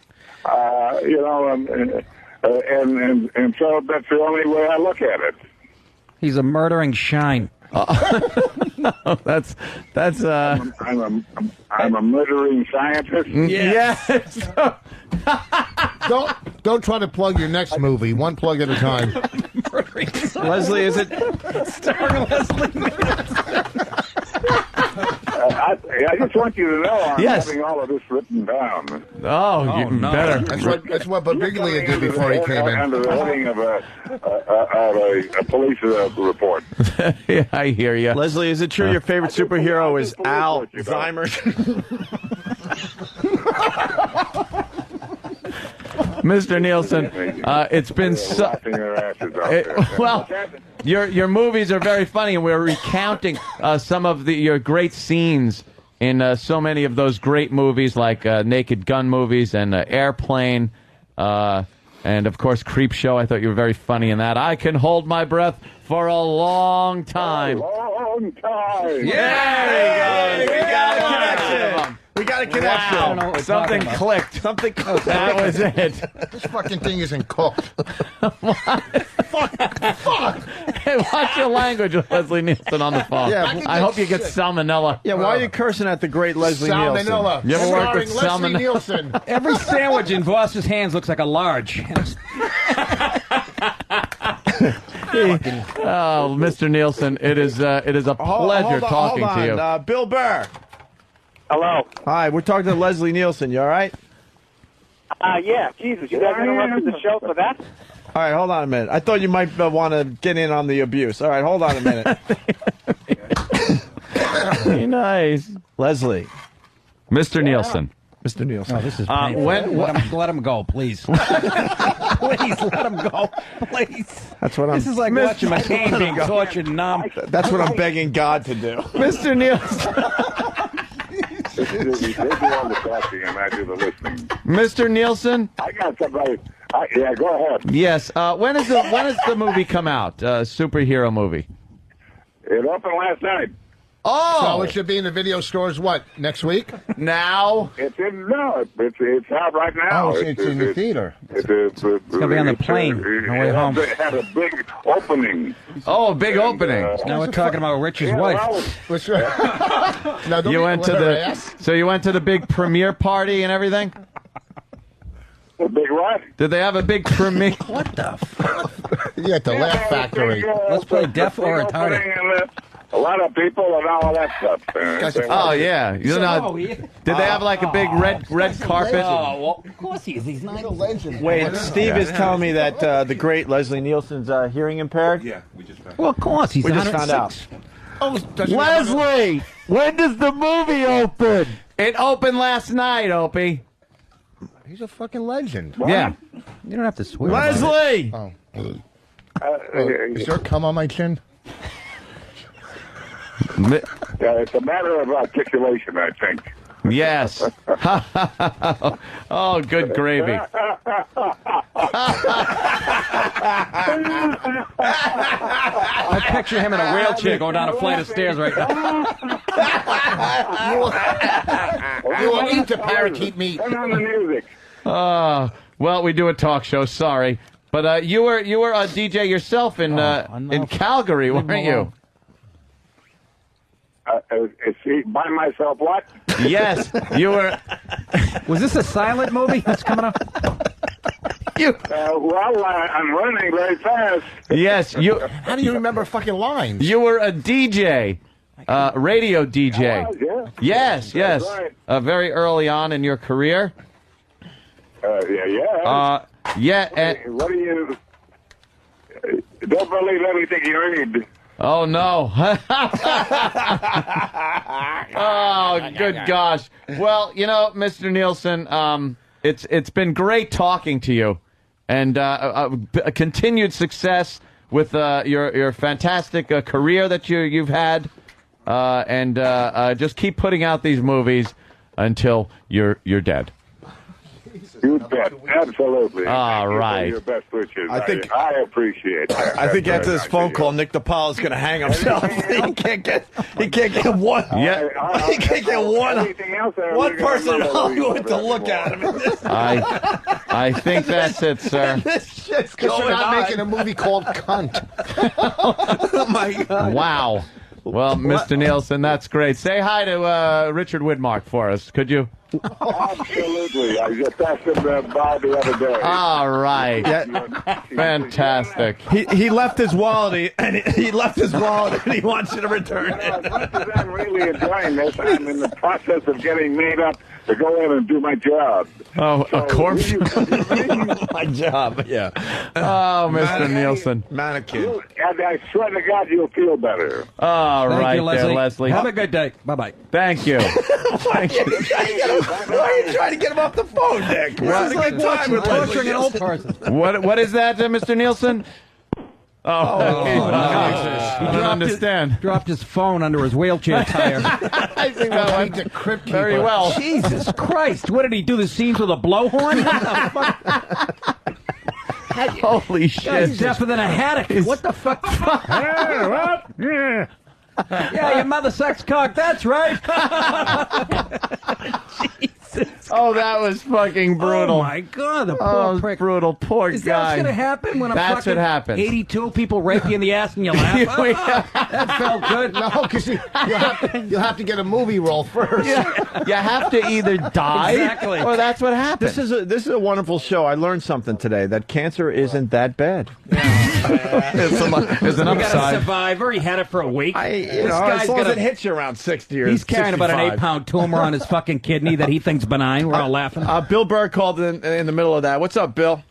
And so that's the only way I look at it. He's a murdering shine. No, that's. I'm a murdering scientist. Yes. Don't try to plug your next movie. One plug at a time. Leslie, is it starring Leslie Nielsen? I just want you to know I'm Yes. having all of this written down. Oh, you better. That's what Birbiglia did before he came in. Under the heading of a police report. Yeah, I hear you. Leslie, is it true your favorite superhero is Alzheimer's? Mr. Nielsen, it's been well, your movies are very funny, and we're recounting some of your great scenes in so many of those great movies, like Naked Gun movies and Airplane, and of course Creepshow. I thought you were very funny in that. I Can Hold My Breath for a Long Time. Long time. Yeah, there you go. We got a connection. We got a connection. Wow. Something clicked. Something clicked. That was it. This fucking thing isn't cooked. Fuck. Hey, watch your language with Leslie Nielsen on the phone. Yeah, I hope you get salmonella. Yeah, why are you cursing at the great Leslie Nielsen? Salmonella. You ever work with Leslie salmonella? Nielsen. Every sandwich in Voss's hands looks like a large. Oh, Mr. Nielsen, it is a pleasure talking to you. Bill Burr. Hello. Hi, we're talking to Leslie Nielsen. You all right? Yeah, Jesus, you guys interrupted the show for that? All right, hold on a minute. I thought you might want to get in on the abuse. All right, hold on a minute. Nice. Leslie. Mr. Nielsen. Mr. Nielsen. Oh, this is painful. Let him go, please. Please, let him go. Please. That's what I'm... This is like watching my cane being tortured and numb. That's what I'm begging God to do. Mr. Nielsen. They do all the talking and I do the listening. Mr. Nielsen? I got somebody. Yeah, go ahead. Yes. When does the movie come out? Superhero movie. It opened last night. Oh, So it should be in the video stores, what, next week? Now? It's out right now. Oh, it's in the theater. It's going to be on the plane on the way home. It had a big opening. Oh, a big opening. Now we're talking about Rich's wife. What's right? Now, don't You be- went to whatever, the ass. so you went to the big premiere party and everything? A big what? Did they have a big premiere? What the fuck? Yeah, at the Laugh Factory. Let's play deaf or retarded. A lot of people and all that stuff. Oh yeah, did they have like a big red carpet? Oh, well, of course he is. He's not a legend. Wait, Steve is telling me that the great Leslie Nielsen's hearing impaired? Yeah, we just found out. Well, of course. He's We just found 106. out. Oh, Leslie, when does the movie open? It opened last night, Opie. He's a fucking legend. Yeah. You don't have to swear. Leslie! Oh. Is there cum on my chin? Yeah, it's a matter of articulation, I think. Yes. Oh, good gravy. I picture him in a wheelchair going down a flight of stairs right now. You will eat the parakeet meat. Turn on the music. Well, we do a talk show. Sorry, but you were a DJ yourself in Calgary, weren't you? By myself, what? Yes, you were. Was this a silent movie that's coming up? Well, I'm running very fast. Yes, you. How do you remember fucking lines? You were a DJ, radio DJ. Yeah. Yes, yes. Right. Very early on in your career. Yeah. Yeah. What do you? Don't believe everything you read. Oh no! Oh, good gosh. Well, Mr. Nielsen, it's been great talking to you, and continued success with your fantastic career that you've had, and just keep putting out these movies until you're dead. You bet. Absolutely. All right. Your best wishes. I think I appreciate that. I think after this phone call, Nick DiPaolo's going to hang himself. He can't get one. Yeah. He can't get one person in Hollywood to look at him. I think that's it, sir. This shit's Because going you're not on. making a movie called Cunt. Oh my God! Wow. Well, Mr. Nielsen, that's great. Say hi to Richard Widmark for us, could you? Absolutely. I just asked him by the other day. All right. Yeah. Fantastic. He left his wallet, and he wants you to return it. As much as I'm really enjoying this, I'm in the process of getting made up to go in and do my job. Oh, so a corpse? My job, yeah. Oh, Mr. Nielsen. Mannequin. And I swear to God, you'll feel better. All right, you, Leslie. there, Leslie. Have a good day. Bye-bye. Thank you. Why are you trying to get him off the phone, Nick? It's like torturing an old person. What is that, Mr. Nielsen? Oh, he don't understand. Dropped his phone under his wheelchair tire. I think that went very well. Jesus Christ! What did he do? The scenes with a blowhorn? Holy shit! He's deafer than a haddock. What the fuck? Yeah, your mother sucks cock. That's right. Jesus. Oh, that was fucking brutal. Oh my God, the poor prick. Brutal, poor Is guy. that what's gonna happen when That's what happens. 82 people rape you in the ass and you laugh? That felt good. No, because you'll have to get a movie role first. Yeah. You have to either die Exactly. or that's what happens. This is a wonderful show. I learned something today, that cancer isn't that bad. There's an You got a upside. survivor. He had it for a week. As long as it hits you around 60 or He's carrying 65. about an 8-pound tumor on his fucking kidney that he thinks benign. We're all laughing. Bill Burr called in the middle of that. What's up, Bill?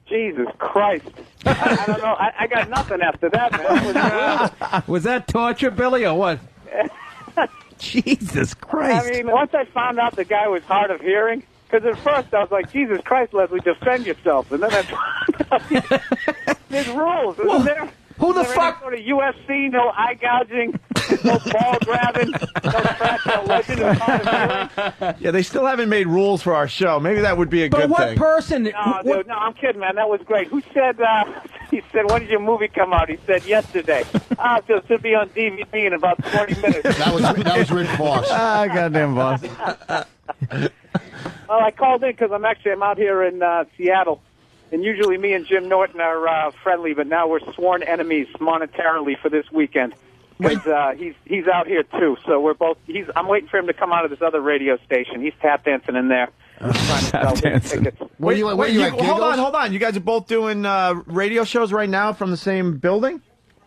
Jesus Christ. I don't know. I got nothing after that, man. Was that torture, Billy, or what? Jesus Christ. I mean, once I found out the guy was hard of hearing, because at first I was like, Jesus Christ, Leslie, defend yourself. And then I found out there's rules, isn't there? Who the fuck? Go to UFC, no eye gouging, no ball grabbing, no scratch, no legend of hard of hearing. Yeah, they still haven't made rules for our show. Maybe that would be a But good what thing. person? No, dude, no, I'm kidding, man. That was great. Who said, he said, when did your movie come out? He said, yesterday. So it should be on DVD in about 20 minutes. That was Rich Voss. Ah, goddamn boss. Well, I called in because I'm out here in Seattle. And usually me and Jim Norton are friendly, but now we're sworn enemies monetarily for this weekend. Because he's out here, too. So we're both... I'm waiting for him to come out of this other radio station. He's tap dancing in there. Trying to sell tickets. Hold on. You guys are both doing radio shows right now from the same building?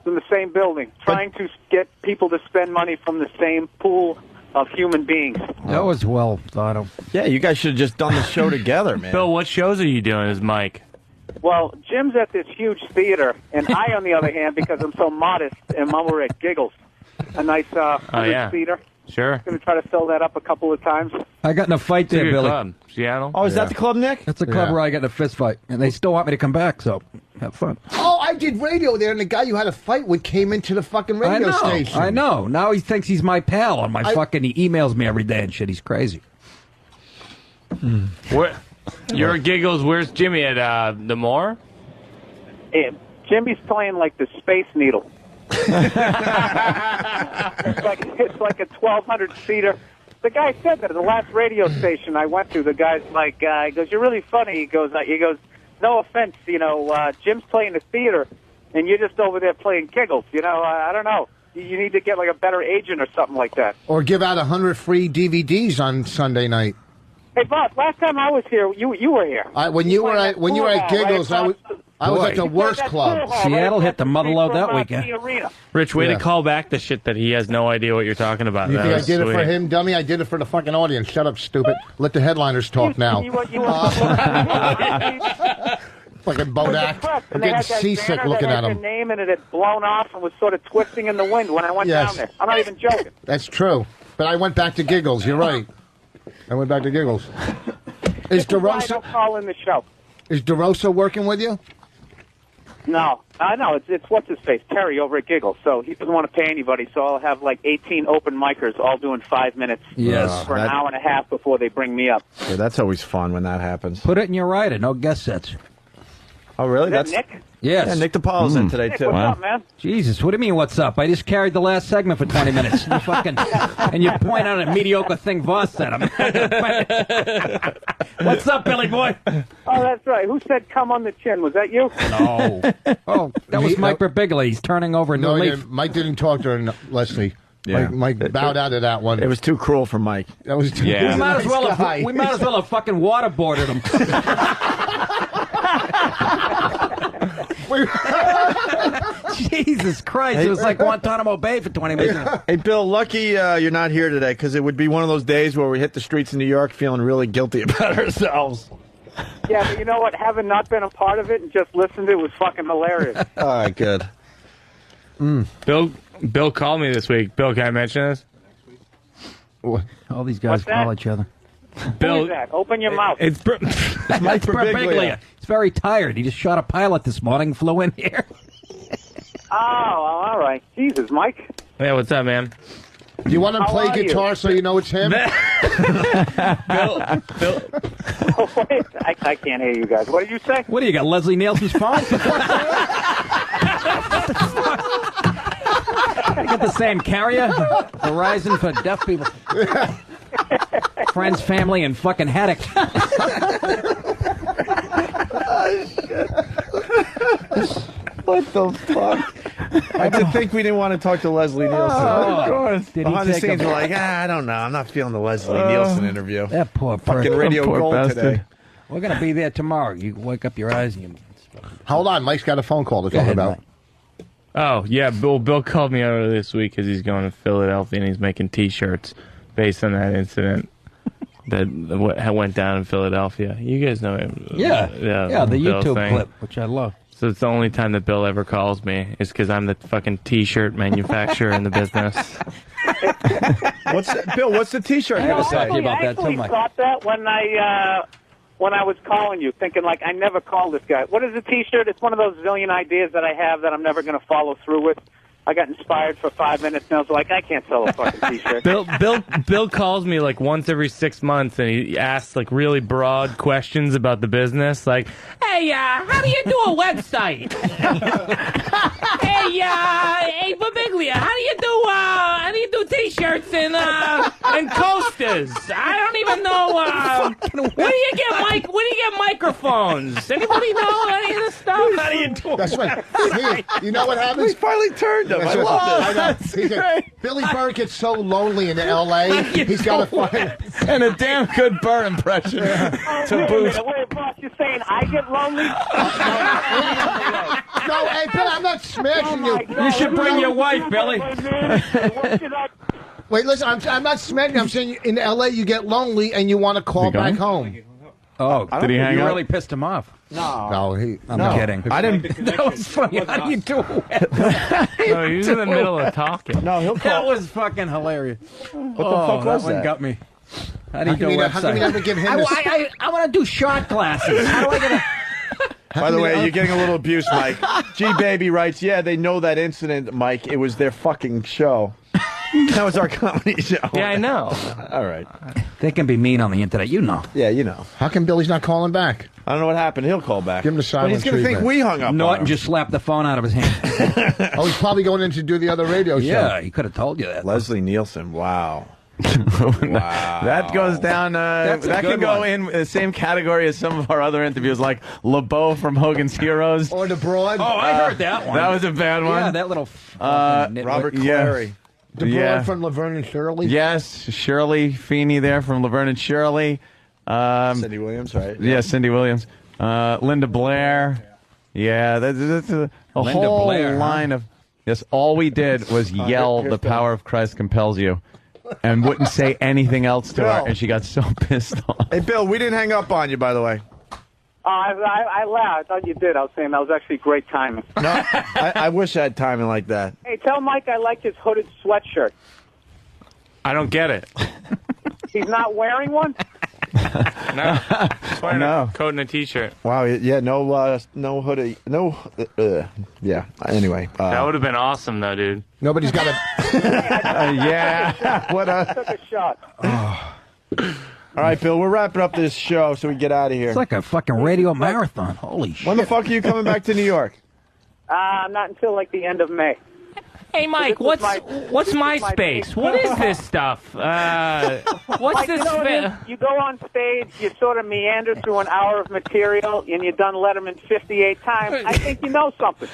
In the same building. Trying to get people to spend money from the same pool of human beings. That was well thought of. Yeah, you guys should have just done the show together, man. Bill, what shows are you doing as Mike? Well, Jim's at this huge theater, and I, on the other hand, because I'm so modest, am over at Giggles, a nice theater. Sure. Going to try to fill that up a couple of times. I got in a fight there, Your Billy. club, Seattle. Oh, is that the club, Nick? That's the club where I got in a fist fight, and they still want me to come back, so have fun. Oh, I I did radio there, and the guy you had a fight with came into the fucking radio station. I know. Now he thinks he's my pal on my fucking. He emails me every day and shit. He's crazy. Where, your giggles? Where's Jimmy at the Moore? Yeah, Jimmy's playing like the Space Needle. it's like a 1,200-seater. The guy said that at the last radio station I went to. The guy's like, he goes, "You're really funny." He goes, "No offense, Jim's playing the theater, and you're just over there playing giggles. I don't know. You need to get like a better agent or something like that." Or give out 100 free DVDs on Sunday night. Hey, boss. Last time I was here, you were here. When you were at Giggles, I was at the worst club. Seattle hit the mother load that weekend. Rich, way to call back the shit that he has no idea what you're talking about. You think I did it for him, dummy? I did it for the fucking audience. Shut up, stupid. Let the headliners talk now. Fucking Bodak. I'm getting seasick looking at him. Name and it had blown off and was sort of twisting in the wind when I went down there. I'm not even joking. That's true. But I went back to Giggles. You're right. I went back to Giggles. Is DeRosa? Don't call in the show. Is DeRosa working with you? No, it's what's his face, Terry over at Giggles. So he doesn't want to pay anybody. So I'll have like 18 open micers all doing 5 minutes for an hour and a half before they bring me up. Yeah, that's always fun when that happens. Put it in your writer. No guest sets. Oh, really? That's Nick. Yes. Yeah, Nick DiPaolo's in today, Nick, too. What's up, man? Jesus, what do you mean, what's up? I just carried the last segment for 20 minutes. And you point out a mediocre thing Voss said. What's up, Billy boy? Oh, that's right. Who said come on the chin? Was that you? No. Oh, that was Mike Birbiglia. He's turning over a new leaf. Mike didn't talk during Leslie. Yeah. Mike bowed out of that one. It was too cruel for Mike. That was too We might as well have fucking waterboarded him. Jesus Christ, it was like Guantanamo Bay for 20 minutes. Hey, Bill, lucky you're not here today, because it would be one of those days where we hit the streets of New York feeling really guilty about ourselves. Yeah, but you know what? Having not been a part of it and just listened to it was fucking hilarious. All right, good. Bill called me this week. Bill, can I mention this? All these guys call each other. Bill, who is that? Open your mouth. It's Mike Birbiglia. He's very tired. He just shot a pilot this morning, flew in here. Oh, all right. Jesus, Mike. Yeah, what's up, man? Do you want to play guitar so you know it's him? Bill. Wait, I can't hear you guys. What did you say? What do you got, Leslie Nielsen's phone? You got the same carrier? Verizon for deaf people. Friends, family, and fucking haddock. What the fuck? I did think we didn't want to talk to Leslie Nielsen. Of course. Behind the scenes, we're like, I don't know. I'm not feeling the Leslie Nielsen interview. That poor person. Fucking radio gold bastard. today. We're going to be there tomorrow. You wake up your eyes and you... Hold on. Mike's got a phone call to talk about. Mike. Oh, yeah. Bill called me earlier this week because he's going to Philadelphia and he's making T-shirts based on that incident that went down in Philadelphia. You guys know him. Yeah, the Bill YouTube thing. clip, which I love. So it's the only time that Bill ever calls me is because I'm the fucking T-shirt manufacturer in the business. Bill, what's the T-shirt going to say? I actually thought that when I was calling you, thinking like, I never called this guy. What is a T-shirt? It's one of those zillion ideas that I have that I'm never going to follow through with. I got inspired for 5 minutes, and I was like, I can't sell a fucking T-shirt. Bill calls me like once every 6 months, and he asks like really broad questions about the business, like, "Hey, how do you do a website? Hey, Birbiglia, how do you do T-shirts and coasters? I don't even know. Where do you get microphones? Anybody know any of this stuff? How do you do it? That's right. You know what happens? We finally turned him. I love this. Billy Burr gets so lonely in L.A. He's got to find and a damn good Burr impression to boot. Wait, boss, you're saying I get lonely? No, hey, Bill, I'm not smashing you. You should bring your wife, Billy. Wait, listen, I'm not smashing you. I'm saying in L.A. you get lonely and you want to call back home. Oh, did he hang you up? really pissed him off. No, I'm kidding. I didn't. That was funny. How do you do it? No, he was in the middle of talking. No, he'll call. That was fucking hilarious. What the fuck was that? That? Got me. How do you do a How can we website? never give him I want to do shot glasses. How do I get a... By the way, you're getting a little abuse, Mike. G Baby writes, yeah, they know that incident, Mike. It was their fucking show. That was our comedy show. Yeah, I know. All right. They can be mean on the internet, you know. Yeah, you know. How come Billy's not calling back? I don't know what happened. He'll call back. Give him the silent But he's going to think we hung up Norton on him. just slapped the phone out of his hand. Oh, he's probably going in to do the other radio show. Yeah, he could have told you that. Leslie Nielsen, wow. That goes down. That can go in the same category as some of our other interviews, like LeBeau from Hogan's Heroes. Or the Broad. Oh, I heard that one. That was a bad one. Yeah, that little Robert Clary. The Broad from Laverne and Shirley. Yes, Shirley Feeney there from Laverne and Shirley. Cindy Williams, right? Yeah, Cindy Williams. Linda Blair. Yeah, that's a whole Blair, line of. Yes, all we did was yell, "The power of Christ compels you," and wouldn't say anything else to her, and she got so pissed off. Hey, Bill, we didn't hang up on you, by the way. I laughed. I thought you did. I was saying that was actually great timing. No, I wish I had timing like that. Hey, tell Mike I like his hooded sweatshirt. I don't get it. He's not wearing one? No. He's wearing a coat and a T-shirt. Wow, yeah, no hoodie, no, yeah, anyway. That would have been awesome, though, dude. Nobody's got a... yeah, what a... Took a shot. All right, Bill, we're wrapping up this show so we get out of here. It's like a fucking radio marathon. Holy shit. When the fuck are you coming back to New York? Not until like the end of May. Hey, Mike, what's MySpace? What is this stuff? What's Mike, this? You know what it is? You go on stage, you sort of meander through an hour of material, and you've done Letterman 58 times. I think you know something.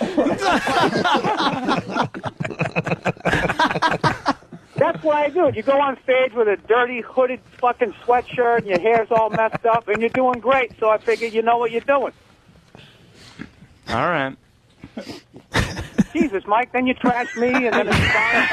That's what I do. You go on stage with a dirty, hooded fucking sweatshirt, and your hair's all messed up, and you're doing great, so I figure you know what you're doing. All right. Jesus, Mike, then you trash me, and then it's fine.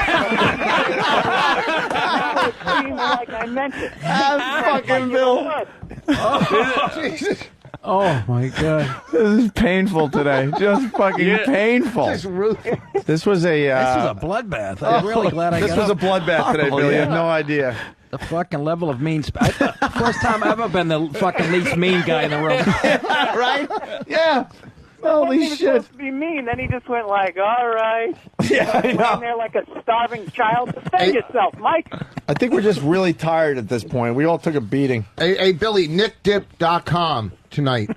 It seems like I meant it. Fucking Bill. Oh, Jesus. Oh, my God. This is painful today. Just fucking painful. This was a... This was a bloodbath. I'm really glad I got This was a bloodbath today, Bill. You have no idea. The fucking level of mean... First time I've ever been the fucking least mean guy in the room. Right? Yeah. Holy he was shit. supposed to be mean, then he just went like, all right. Yeah, I know. Laying there like a starving child. Defend yourself, Mike. I think we're just really tired at this point. We all took a beating. Hey, Billy, nickdip.com tonight.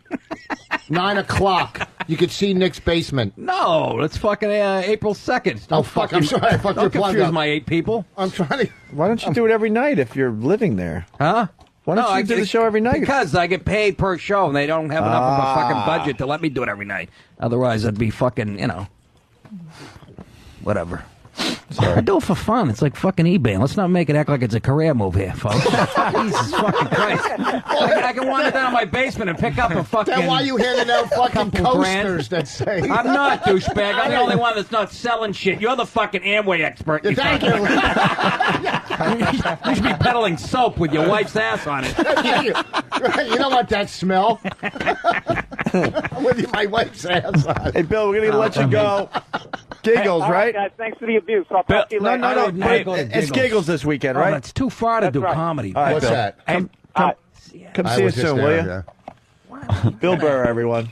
9 o'clock. You could see Nick's basement. No, it's fucking April 2nd. Oh, fuck. I'm sorry. I fucked your Don't plug confuse up. my 8 people. I'm trying to... Why don't you do it every night if you're living there? Huh? Why don't you do the show every night? Because I get paid per show, and they don't have enough of a fucking budget to let me do it every night. Otherwise, I'd be fucking, whatever. Sorry. I do it for fun. It's like fucking eBay. Let's not make it act like it's a career move here, folks. Jesus fucking Christ. I can wander down my basement and pick up a fucking... Then why are you handing out fucking coasters that say... I'm not, douchebag. I'm the only one that's not selling shit. You're the fucking Amway expert. Thank you. You should be peddling soap with your wife's ass on it. You don't want that smell. With my wife's ass on it. Hey, Bill, we're going to let you go. Giggles, All right? Guys, thanks for the abuse. I'll talk to you later. No. It's Giggles this weekend, right? It's too far to do comedy. All right, What's Bill. that? Come see us soon, will you? Bill Burr, everyone.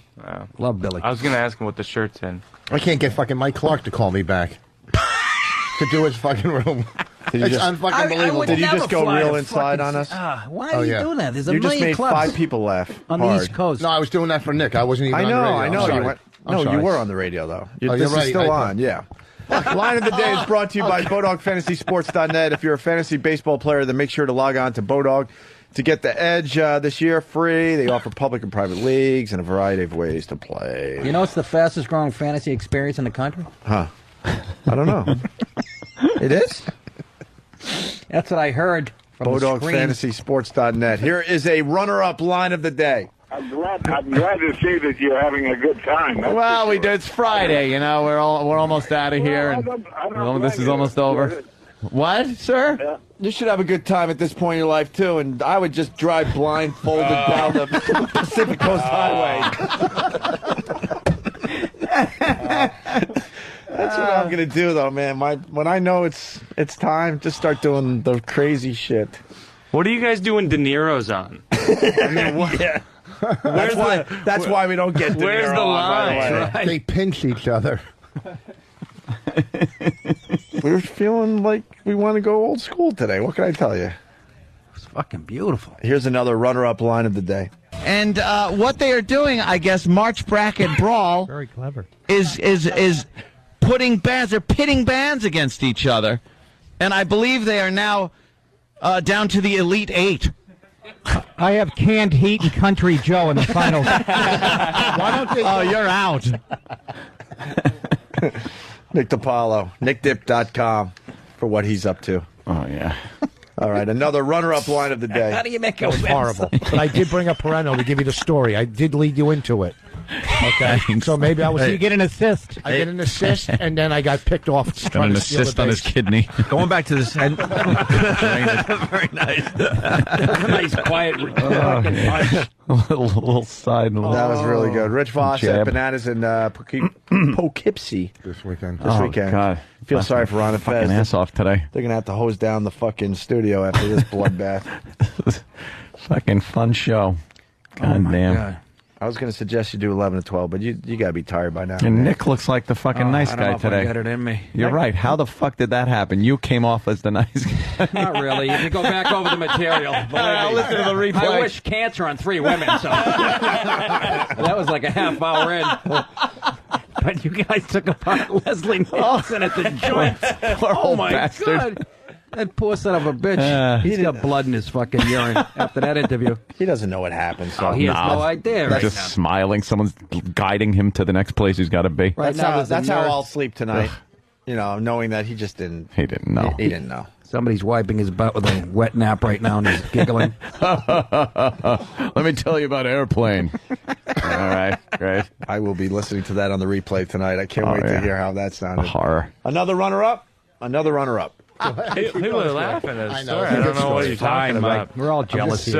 Love Billy. I was going to ask him what the shirt's in. I can't get fucking Mike Clark to call me back. To do his fucking room. It's unfucking believable. Did you just go real inside on us? Why are you doing that? There's a You million just made clubs 5 people laugh on the hard. East Coast. No, I was doing that for Nick. I wasn't even on the radio. I know. I'm You went, I'm sorry. you were on the radio, though. You're This right. is still on, yeah. Line of the Day is brought to you by BodogFantasySports.net. If you're a fantasy baseball player, then make sure to log on to Bodog to get the edge this year free. They offer public and private leagues and a variety of ways to play. You know it's the fastest growing fantasy experience in the country? Huh. I don't know. It is? That's what I heard from BodogFantasySports.net. Here is a runner-up line of the day. I'm glad to see that you're having a good time. Well, we did. It's Friday, we're almost out of here, and this is almost over. What, sir? Yeah. You should have a good time at this point in your life too, and I would just drive blindfolded down the Pacific Coast Highway. That's what I'm gonna do, though, man. When I know it's time, just start doing the crazy shit. What are you guys doing De Niro's on? I mean, what? Yeah. That's why we don't get De Where's Niro the on, by the line? way. Right. They pinch each other. We're feeling like we want to go old school today. What can I tell you? It's fucking beautiful. Here's another runner-up line of the day. And what they are doing, I guess, March Bracket Brawl. Very clever. Is putting bands, they're pitting bands against each other. And I believe they are now down to the Elite Eight. I have Canned Heat and Country Joe in the finals. Why don't they? Oh, you're out. Nick DiPaolo, nickdip.com for what he's up to. Oh, yeah. All right, another runner-up line of the day. How do you make It was horrible. But I did bring up Pereno to give you the story. I did lead you into it. Okay, so maybe I was. So you get an assist. I get an assist, and then I got picked off. Got an assist on his kidney. Going back to this. Very nice. Nice, quiet. A little side. That was really good. Rich Voss at Jab. Bananas in Poughkeepsie This weekend. this weekend. God. Feel sorry for Ron and Fucking Fez. ass off today. They're going to have to hose down the fucking studio after this bloodbath. Fucking fun show. God damn. God. I was going to suggest you do 11 to 12, but you got to be tired by now. And Nick looks like the fucking nice I don't know guy if I today. got it in me. You're right. How the fuck did that happen? You came off as the nice guy. Not really. You can go back over the material. I'll listen to the replay. I wish cancer on 3 women, so that was like a half hour in. But you guys took apart Leslie Nielsen at the joint. Oh my God. That poor son of a bitch. He's got blood in his fucking urine after that interview. He doesn't know what happened. So He has no idea. Right Just now. smiling. Someone's guiding him to the next place he's got to be. Right that's now, how, there's a that's how nerd. I'll sleep tonight. You know, knowing that he just didn't. He didn't know. He didn't know. Somebody's wiping his butt with a wet nap right now and he's giggling. Let me tell you about Airplane. All right, great. I will be listening to that on the replay tonight. I can't wait to hear how that sounded. Horror. Another runner-up. Another runner-up. People are laughing at the I know. story. I don't know what you're talking about. We're all jealous here.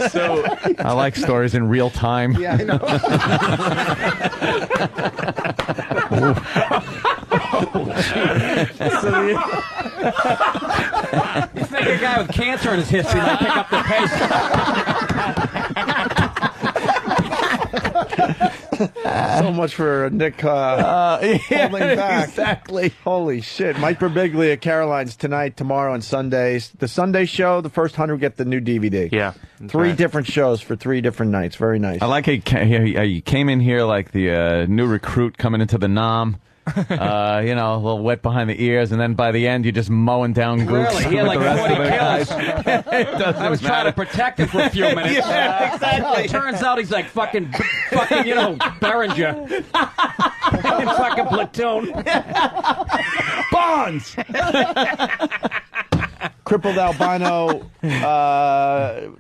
So, I like stories in real time. Yeah, I know. You think a guy with cancer in his history might pick up the pace? So much for Nick holding back. Exactly. Holy shit. Mike Birbiglia at Caroline's tonight, tomorrow, and Sundays. The Sunday show, the first 100 get the new DVD. yeah. 3 different shows for 3 different nights. Very nice. I like how you came in here like the new recruit coming into the NOM. You know, a little wet behind the ears, and then by the end, you're just mowing down groups Really? He had with like the rest 40 of the guys. kills. I was trying to protect him for a few minutes. Yeah, exactly. Turns out he's like fucking, you know, Berenger. Fucking platoon. Bonds! Crippled Albino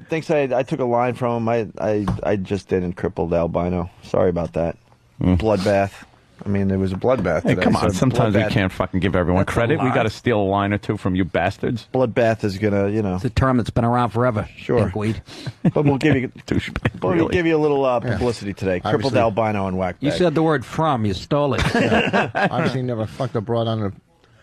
thinks I took a line from him. I just didn't. Crippled Albino. Sorry about that. Bloodbath. I mean, it was a bloodbath Hey, today. come on. so Sometimes we bloodbath- can't fucking give everyone That's a credit. We lie. got to steal a line or two from you bastards. Bloodbath is gonna, you know. It's a term that's been around forever. Sure. Dinkweed. But we'll give you Really. give you a little publicity today. Crippled Obviously. Albino and Whack You Bag. said the word from. You stole it. Obviously, never fucked a broad on a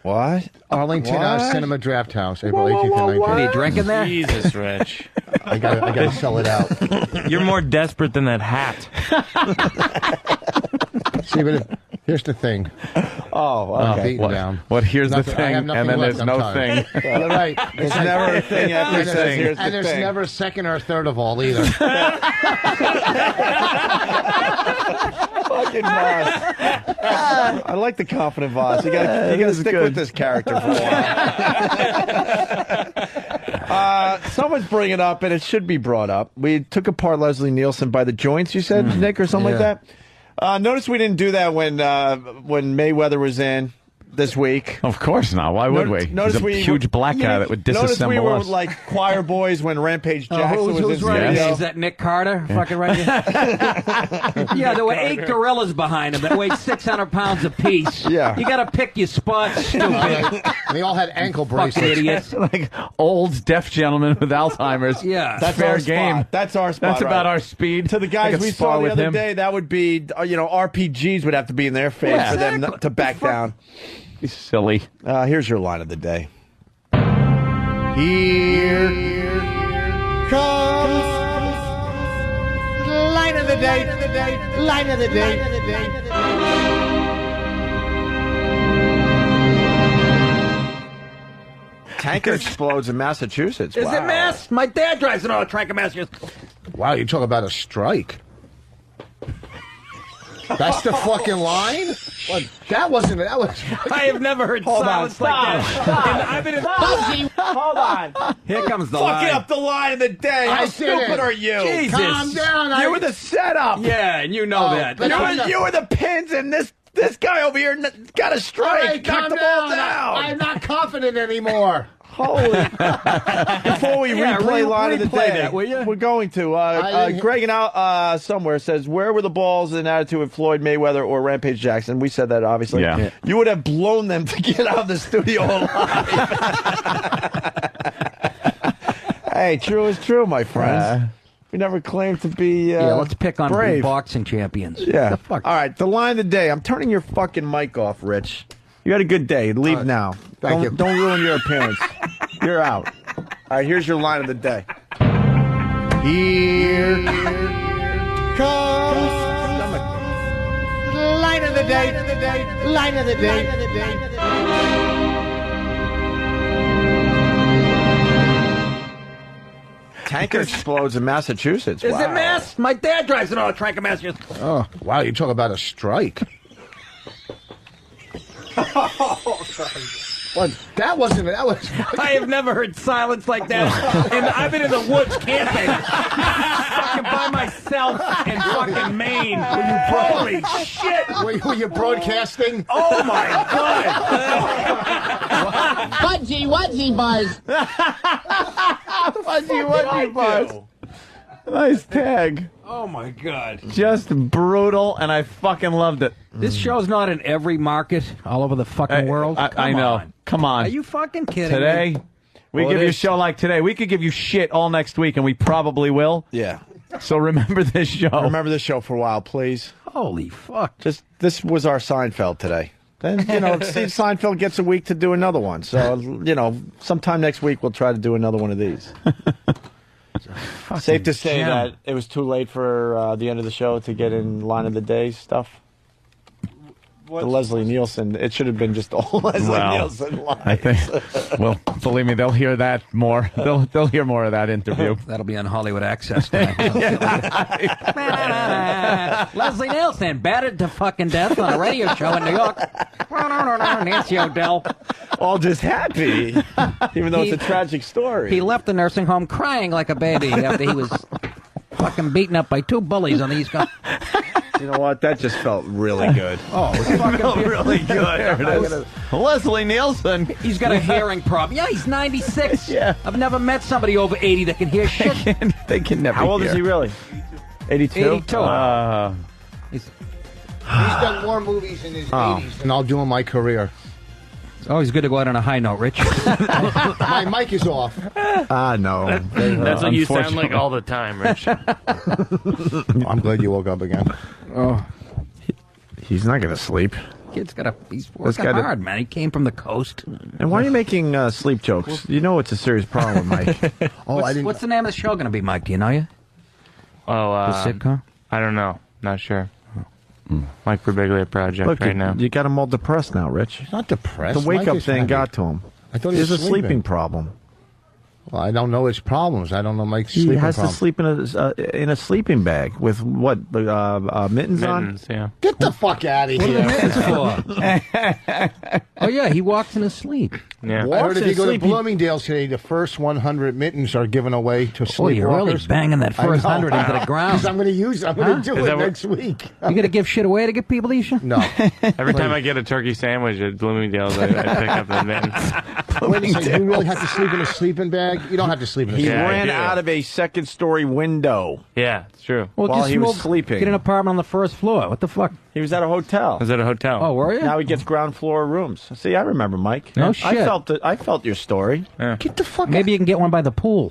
What? Arlington What? Cinema Draft House, April 18th and 19th. Are you drinking there? Jesus, Rich. I gotta sell it out. You're more desperate than that hat. See, but here's the thing. Oh, I'm okay. beaten down. What? Here's Nothing- the I thing, have nothing and then left, there's I'm no tired. thing. You're right. There's never a thing after it says here's the and there's thing. never a second or a third of all either. Fucking Voss. I like the confident Voss. You gotta stick with this character for a while. Someone's bringing it up, and it should be brought up. We took apart Leslie Nielsen by the joints, you said, Nick, or something like that? Notice we didn't do that when Mayweather was in this week. Of course not. Why would we? Notice He's a we huge black guy that would disassemble Notice we were us. like choir boys when Rampage Jackson was Who's in right? studio. Is that Nick Carter? Fucking right. Yeah, there were 8 gorillas behind him that weighed 600 pounds apiece. Yeah. You got to pick your spots, stupid. They all had ankle Fuck bracelets. idiots. like old deaf gentlemen with Alzheimer's. Yeah. That's fair our game. spot. That's our spot. That's right? about our speed. To the guys I could we spar saw the with other him. day, that would be, RPGs would have to be in their face Yeah. for them not to back down. He's silly. Here's your line of the day. Here comes the day. Line of the day. Tanker explodes in Massachusetts. Is Wow. it Mass? My dad drives an auto track in Massachusetts. Wow, you talk about a strike. That's the fucking line? Well, that wasn't. That was. I have never heard silence like that. And I've been in. Hold on. Here comes the Fucking line. up the line of the day. How I did stupid it. are you? Jesus. Calm down. You were the setup. Yeah, and you know that. but You were the pins, and this guy over here got a strike. All right, Knocked calm the ball down. down. I'm not confident anymore. Holy! Before we replay line of the replay day, that, will you? we're going to. Greg and Al somewhere says, "Where were the balls and attitude of Floyd Mayweather or Rampage Jackson?" We said that obviously. Yeah. You would have blown them to get out of the studio alive. Hey, true is true, my friends. We never claimed to be. Let's pick on brave boxing champions. Yeah. The fuck? All right, the line of the day. I'm turning your fucking mic off, Rich. You had a good day. Leave now. Thank you. Don't ruin your appearance. You're out. All right, here's your line of the day. Here comes line of the day. Line of the day. Tanker explodes in Massachusetts. Is Wow. it Mass? My dad drives an auto track in Massachusetts. Oh, wow, you talk about a strike. Well, that wasn't. That was. I have never heard silence like that. And I've been in the woods camping. Fucking by myself in fucking Maine. Holy shit. Were you broadcasting? Oh my God. Fudgy buzz. Fudgy buzz. Nice tag. Oh my God. Just brutal, and I fucking loved it. This show's not in every market all over the fucking world. I know. On. Come on. Are you fucking kidding Today, me? we give you a show like today. We could give you shit all next week, and we probably will. Yeah. So remember this show. Remember this show for a while, please. Holy fuck. This was our Seinfeld today. Then, Steve Seinfeld gets a week to do another one. So, sometime next week we'll try to do another one of these. Safe to say that it was too late for the end of the show to get in line of the day stuff. The Leslie Nielsen. It should have been just all Leslie Nielsen lines. I think. Well, believe me, they'll hear that more. They'll hear more of that interview. That'll be on Hollywood Access tonight. Leslie Nielsen battered to fucking death on a radio show in New York. Nancy O'Dell. All just happy, even though it's a tragic story. He left the nursing home crying like a baby after he was fucking beaten up by two bullies on the East Coast. You know what? That just felt really good. Oh, it was fucking really good. Leslie Nielsen. He's got a hearing problem. Yeah, he's 96. Yeah. I've never met somebody over 80 that can hear shit. They can never How old hear. is he really? 82? 82. He's done more movies in his 80s than I'll do in my career. It's always good to go out on a high note, Rich. My mic is off. No. That's what you sound like all the time, Rich. I'm glad you woke up again. Oh, he's not going to sleep. He's working hard, man. He came from the coast. And why are you making sleep jokes? You know it's a serious problem with Mike. What's the name of the show going to be, Mike? Do you know yet? Oh, The sitcom? I don't know. Not sure. Mike Birbiglia project Look, right now. You got him all depressed now, Rich. He's not depressed. The wake-up Mike is thing happy. got to him. I thought he There's was a sleeping sleeping. problem. Well, I don't know his problems. I don't know Mike's He sleeping has problem. to sleep in a sleeping bag with what mittens on. Mittens, yeah. Get the fuck out of What are the here. mittens for? Oh, yeah, he walks in his sleep. Yeah. I heard if you go to Sleepy- Bloomingdale's today, the first 100 mittens are given away to sleepwalkers. Oh, you're really banging that first 100 into the ground. Because I'm going to use it. I'm going to do Is it that what- next week. You going to give shit away to get people these? No. Every time I get a turkey sandwich at Bloomingdale's, I pick up the mittens. Wait a second. You really have to sleep in a sleeping bag? You don't have to sleep in a He sleeping bag. I ran do. out of a second-story window Yeah, it's true. Well, while just he was move- sleeping. Get an apartment on the first floor. What the fuck? He was at a hotel. I was at a hotel. Oh, were you? Now he gets ground floor rooms. See, I remember, Mike. No I shit. felt it. I felt your story. Yeah. Get the fuck Maybe you can get one by the pool.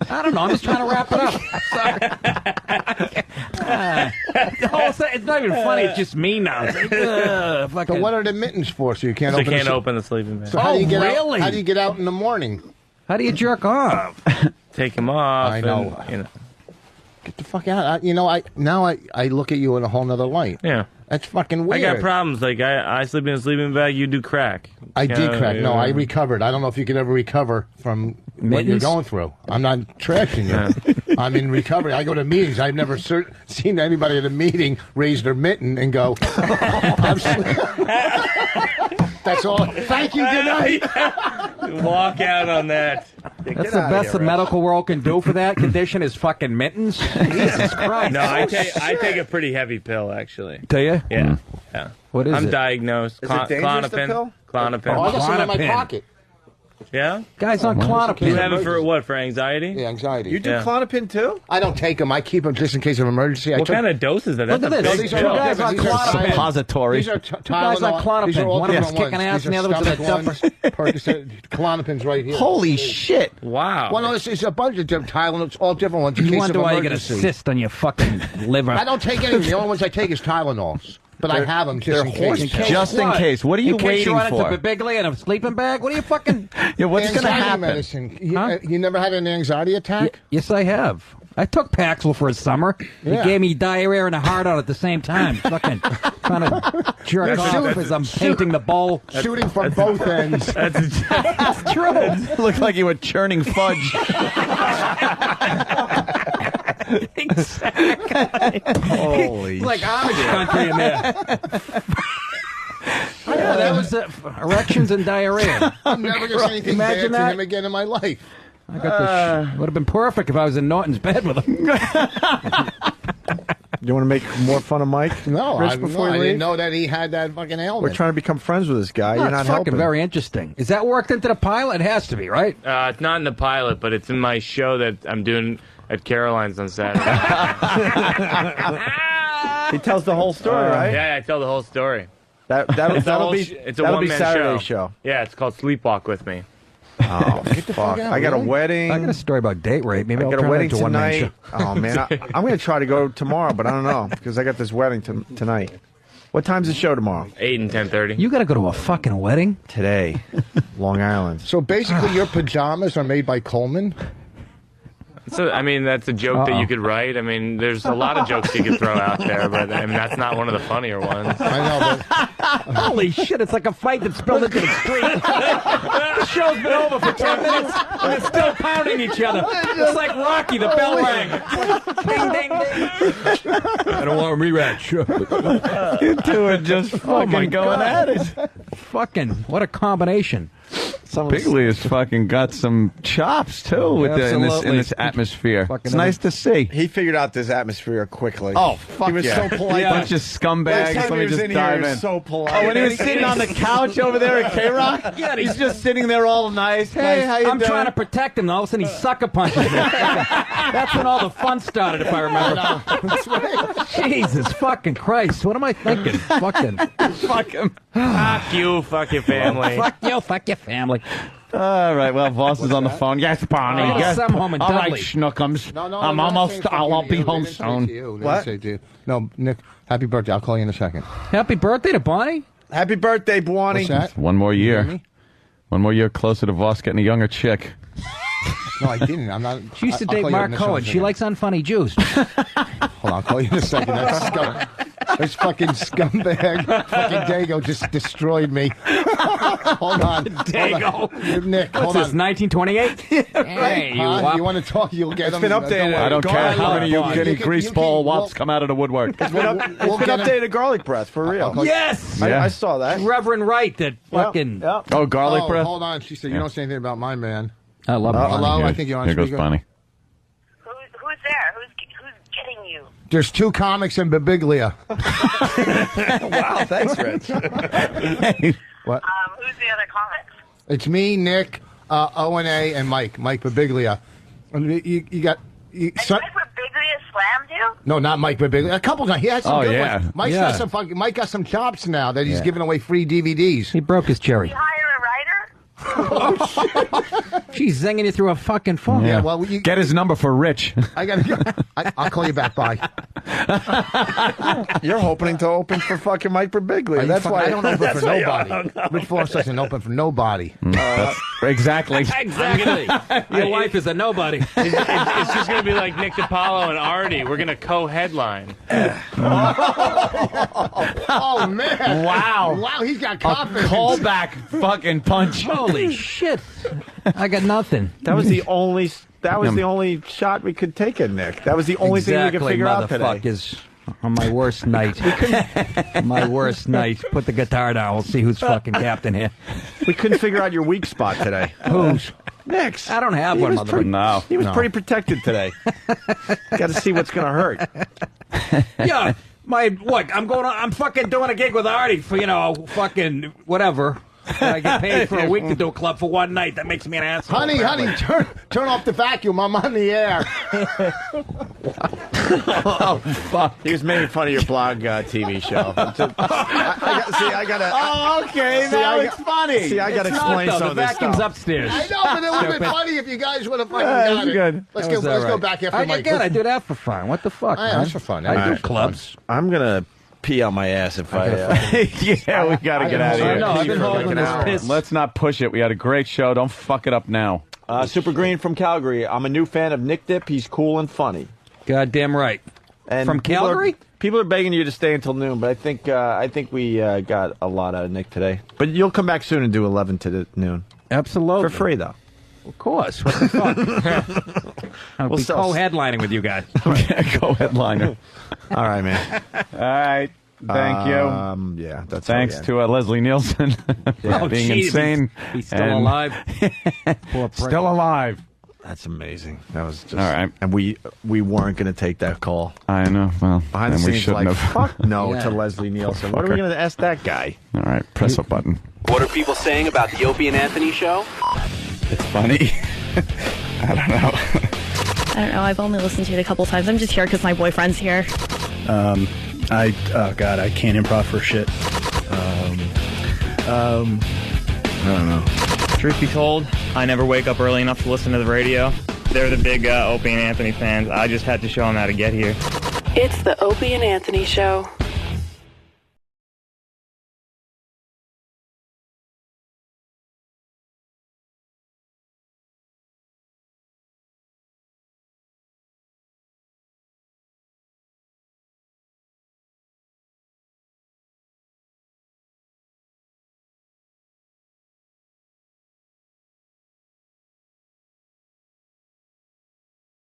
I don't know. I'm just trying to wrap it up. Sorry. It's not even funny. It's just me now. It's like, out. So what are the mittens for? So you can't They open can't the open the sleeping bag. So how do you get really? out? How do you get out in the morning? How do you jerk off? Take him off. I know. And, you know. Get the fuck out. I look at you in a whole nother light. Yeah. That's fucking weird. I got problems. Like, I sleep in a sleeping bag, you do crack. I did crack. No, I recovered. I don't know if you could ever recover from what you're going through. I'm not trashing you. I'm in recovery. I go to meetings. I've never seen anybody at a meeting raise their mitten and go, I'm That's all. Thank you. Good night. Walk out on that. That's the best the medical world can do for that condition is fucking mittens. Jesus Christ. No, I take a pretty heavy pill, actually. Do you? Yeah. Yeah. What is I'm it? diagnosed. Is it dangerous, the pill? Klonopin. Oh, I got some in my pocket. Yeah? Guys on Klonopin. You have it for what? For anxiety? Yeah, anxiety. You do Klonopin too? I don't take them. I keep them just in case of emergency. What kind of doses are that? Look at this. These are all guys on Klonopin. Suppository. These are guys on These are Klonopin. all One of them's different kicking ones. ass and the These other are one's in a stomach dumper. ones. Klonopin's right here. Holy shit. Wow. Well, no, it's a bunch of different Tylenols, all different ones. You wonder why you get a cyst on your fucking liver. I don't take anything. The only ones I take is Tylenols. But I have them just in case. Just in case. What are you waiting you run for? into Birbiglia in a sleeping bag? What are you fucking... Yeah, what's going to happen? Medicine. You never had an anxiety attack? Yes, I have. I took Paxil for a summer. Yeah. He gave me diarrhea and a hard on at the same time. Fucking trying to jerk off as I'm painting the bowl. Shooting from both ends. That's true. Looked like you were churning fudge. Exactly. Holy It's like Amish country in there. Yeah, that was erections and diarrhea. I'm never going to say anything Imagine bad to that. him again in my life. I got this. Would have been perfect if I was in Norton's bed with him. You want to make more fun of Mike? No, Rich, I before you leave? didn't know that he had that fucking ailment. We're trying to become friends with this guy. You're not That's fucking helping. very interesting. Is that worked into the pilot? It has to be, right? It's not in the pilot, but it's in my show that I'm doing at Caroline's on Saturday. He tells the whole story, right? Yeah, I tell the whole story. That'll be It's a that'll be one-man Saturday show. Yeah, it's called Sleepwalk with Me. Oh, fuck. I got a wedding. I got a story about date rape. Maybe I I'll got a turn wedding that into one-man tonight. show. Oh, man. I'm going to try to go tomorrow, but I don't know because I got this wedding tonight. What time's the show tomorrow? 8 and 10:30. You got to go to a fucking wedding? Today. Long Island. So basically your pajamas are made by Coleman? So, I mean, that's a joke that you could write. I mean, there's a lot of jokes you could throw out there, but I mean, that's not one of the funnier ones. I know, but... Holy shit, it's like a fight that spilled into the street. The show's been over for 10 minutes, and it's still pounding each other. It's like Rocky, the bell rang. Ding, ding, ding. I don't want a rematch. You two are just fucking going at it. Fucking, what a combination. Bigley has fucking got some chops too with in this atmosphere. It's nice to see. He figured out this atmosphere quickly. Oh, fuck He was yeah. so polite. Bunch of scumbags. Let me just dive in. So polite. Oh, when he was sitting on the couch over there at K-Rock? Yeah, he's just sitting there all nice. Hey, how you I'm doing? trying to protect him. All of a sudden, he sucker punches me. That's when all the fun started, if I remember. That's right. Jesus fucking Christ. What am I thinking? Fucking. Fuck him. Fuck you, fuck your family. Fuck you, fuck your family. All right, well, Voss is on the phone. Yes, Barney. Oh, Yes. I'm home in All right, Dudley. Schnookums. No, I'm almost. I'll be home They didn't say soon. to you. They What? didn't say to you. No, Nick, happy birthday. I'll call you in a second. Happy birthday to Bonnie. Happy birthday, Bwani. What's that? One more year. One more year closer to Voss getting a younger chick. No, I didn't. I'm not. She used to I'll date call you Mark in a Cohen. second. She likes unfunny Jews. Hold on, I'll call you in a second. That scum, this fucking scumbag, fucking Dago, just destroyed me. Hold on. Dago. Nick, What's hold this, on. 1928? Hey, you Huh? wop. You want to talk, you'll get It's them. been updated. I don't care how many you You getting can- grease you ball can- wops come out of the woodwork. It's been We'll get him- updated garlic breath, for real. Yes! Yeah. I saw that. Reverend Wright, that fucking... Yep. Oh, garlic Oh, breath? hold on. She said, you don't say anything about my man. I love it. Hello, Here- I think you're on Here goes speaker. Bonnie. Who's there? Who's getting you? There's two comics in Birbiglia. Wow, thanks, Rich. What? Who's the other comics? It's me, Nick, O&A, and Mike Birbiglia. And you got... Mike Birbiglia slammed you? No, not Mike Birbiglia. A couple guys. He had some Oh, good yeah. ones. Mike's Yeah. got some fucking. Mike got some chops now that he's Yeah. giving away free DVDs. He broke his cherry. You hire a writer? She's zinging you through a fucking phone. Yeah, well, Get his number for Rich. I gotta go. I'll call you back. Bye. You're hoping to open for fucking Mike Birbiglia. That's why I don't open for nobody. Rich Forrest doesn't open for nobody. Exactly. Exactly. Your wife is a nobody. It's just going to be like Nick DiPaolo and Artie. We're going to co-headline. Oh, man. Wow. Wow, he's got confidence. Callback fucking punch. Holy shit. I got nothing. That was the only shot we could take at Nick. That was the only thing we could figure out today. Motherfuckers. On my worst night. My worst night. Put the guitar down. We'll see who's fucking captain here. We couldn't figure out your weak spot today. Who's? Nick's. I don't have one, motherfucker. He was pretty protected today. Got to see what's going to hurt. Yeah. I'm fucking doing a gig with Artie for, fucking whatever. I get paid for a week to do a club for one night. That makes me an asshole. Honey, turn off the vacuum. I'm on the air. Oh, fuck. He was making fun of your blog TV show. I gotta. Oh, okay. Now it's funny. See, I gotta explain some of this stuff. The vacuum's upstairs. I know, but it would have been funny if you guys would have fucking got it. Good. Let's go back after Mike. I do that for fun. What the fuck? That's for fun. I do clubs. I'm gonna pee on my ass if I. Yeah, we gotta get out of here. No, I've been holding this piss. Let's not push it. We had a great show. Don't fuck it up now. Super Green from Calgary. I'm a new fan of Nick Dip. He's cool and funny. Goddamn right. And from Calgary? People are begging you to stay until noon, but I think we got a lot out of Nick today. But you'll come back soon and do 11 to noon. Absolutely. For free, though. Of course. What the fuck? I'll be co-headlining with you guys. Co-headliner. All right, man. All right. Thank you. Yeah, that's thanks to Leslie Nielsen being insane. He's still alive. Still alive. That's amazing. That was just all right. And we weren't going to take that call. I know. Well, behind the scenes, shouldn't have. Fuck no to Leslie Nielsen. What are we going to ask that guy? All right, press a button. What are people saying about the Opie and Anthony show? It's funny. I don't know. I don't know. I've only listened to it a couple times. I'm just here because my boyfriend's here. I can't improv for shit. I don't know. Truth be told, I never wake up early enough to listen to the radio. They're the big Opie and Anthony fans. I just had to show them how to get here. It's the Opie and Anthony show.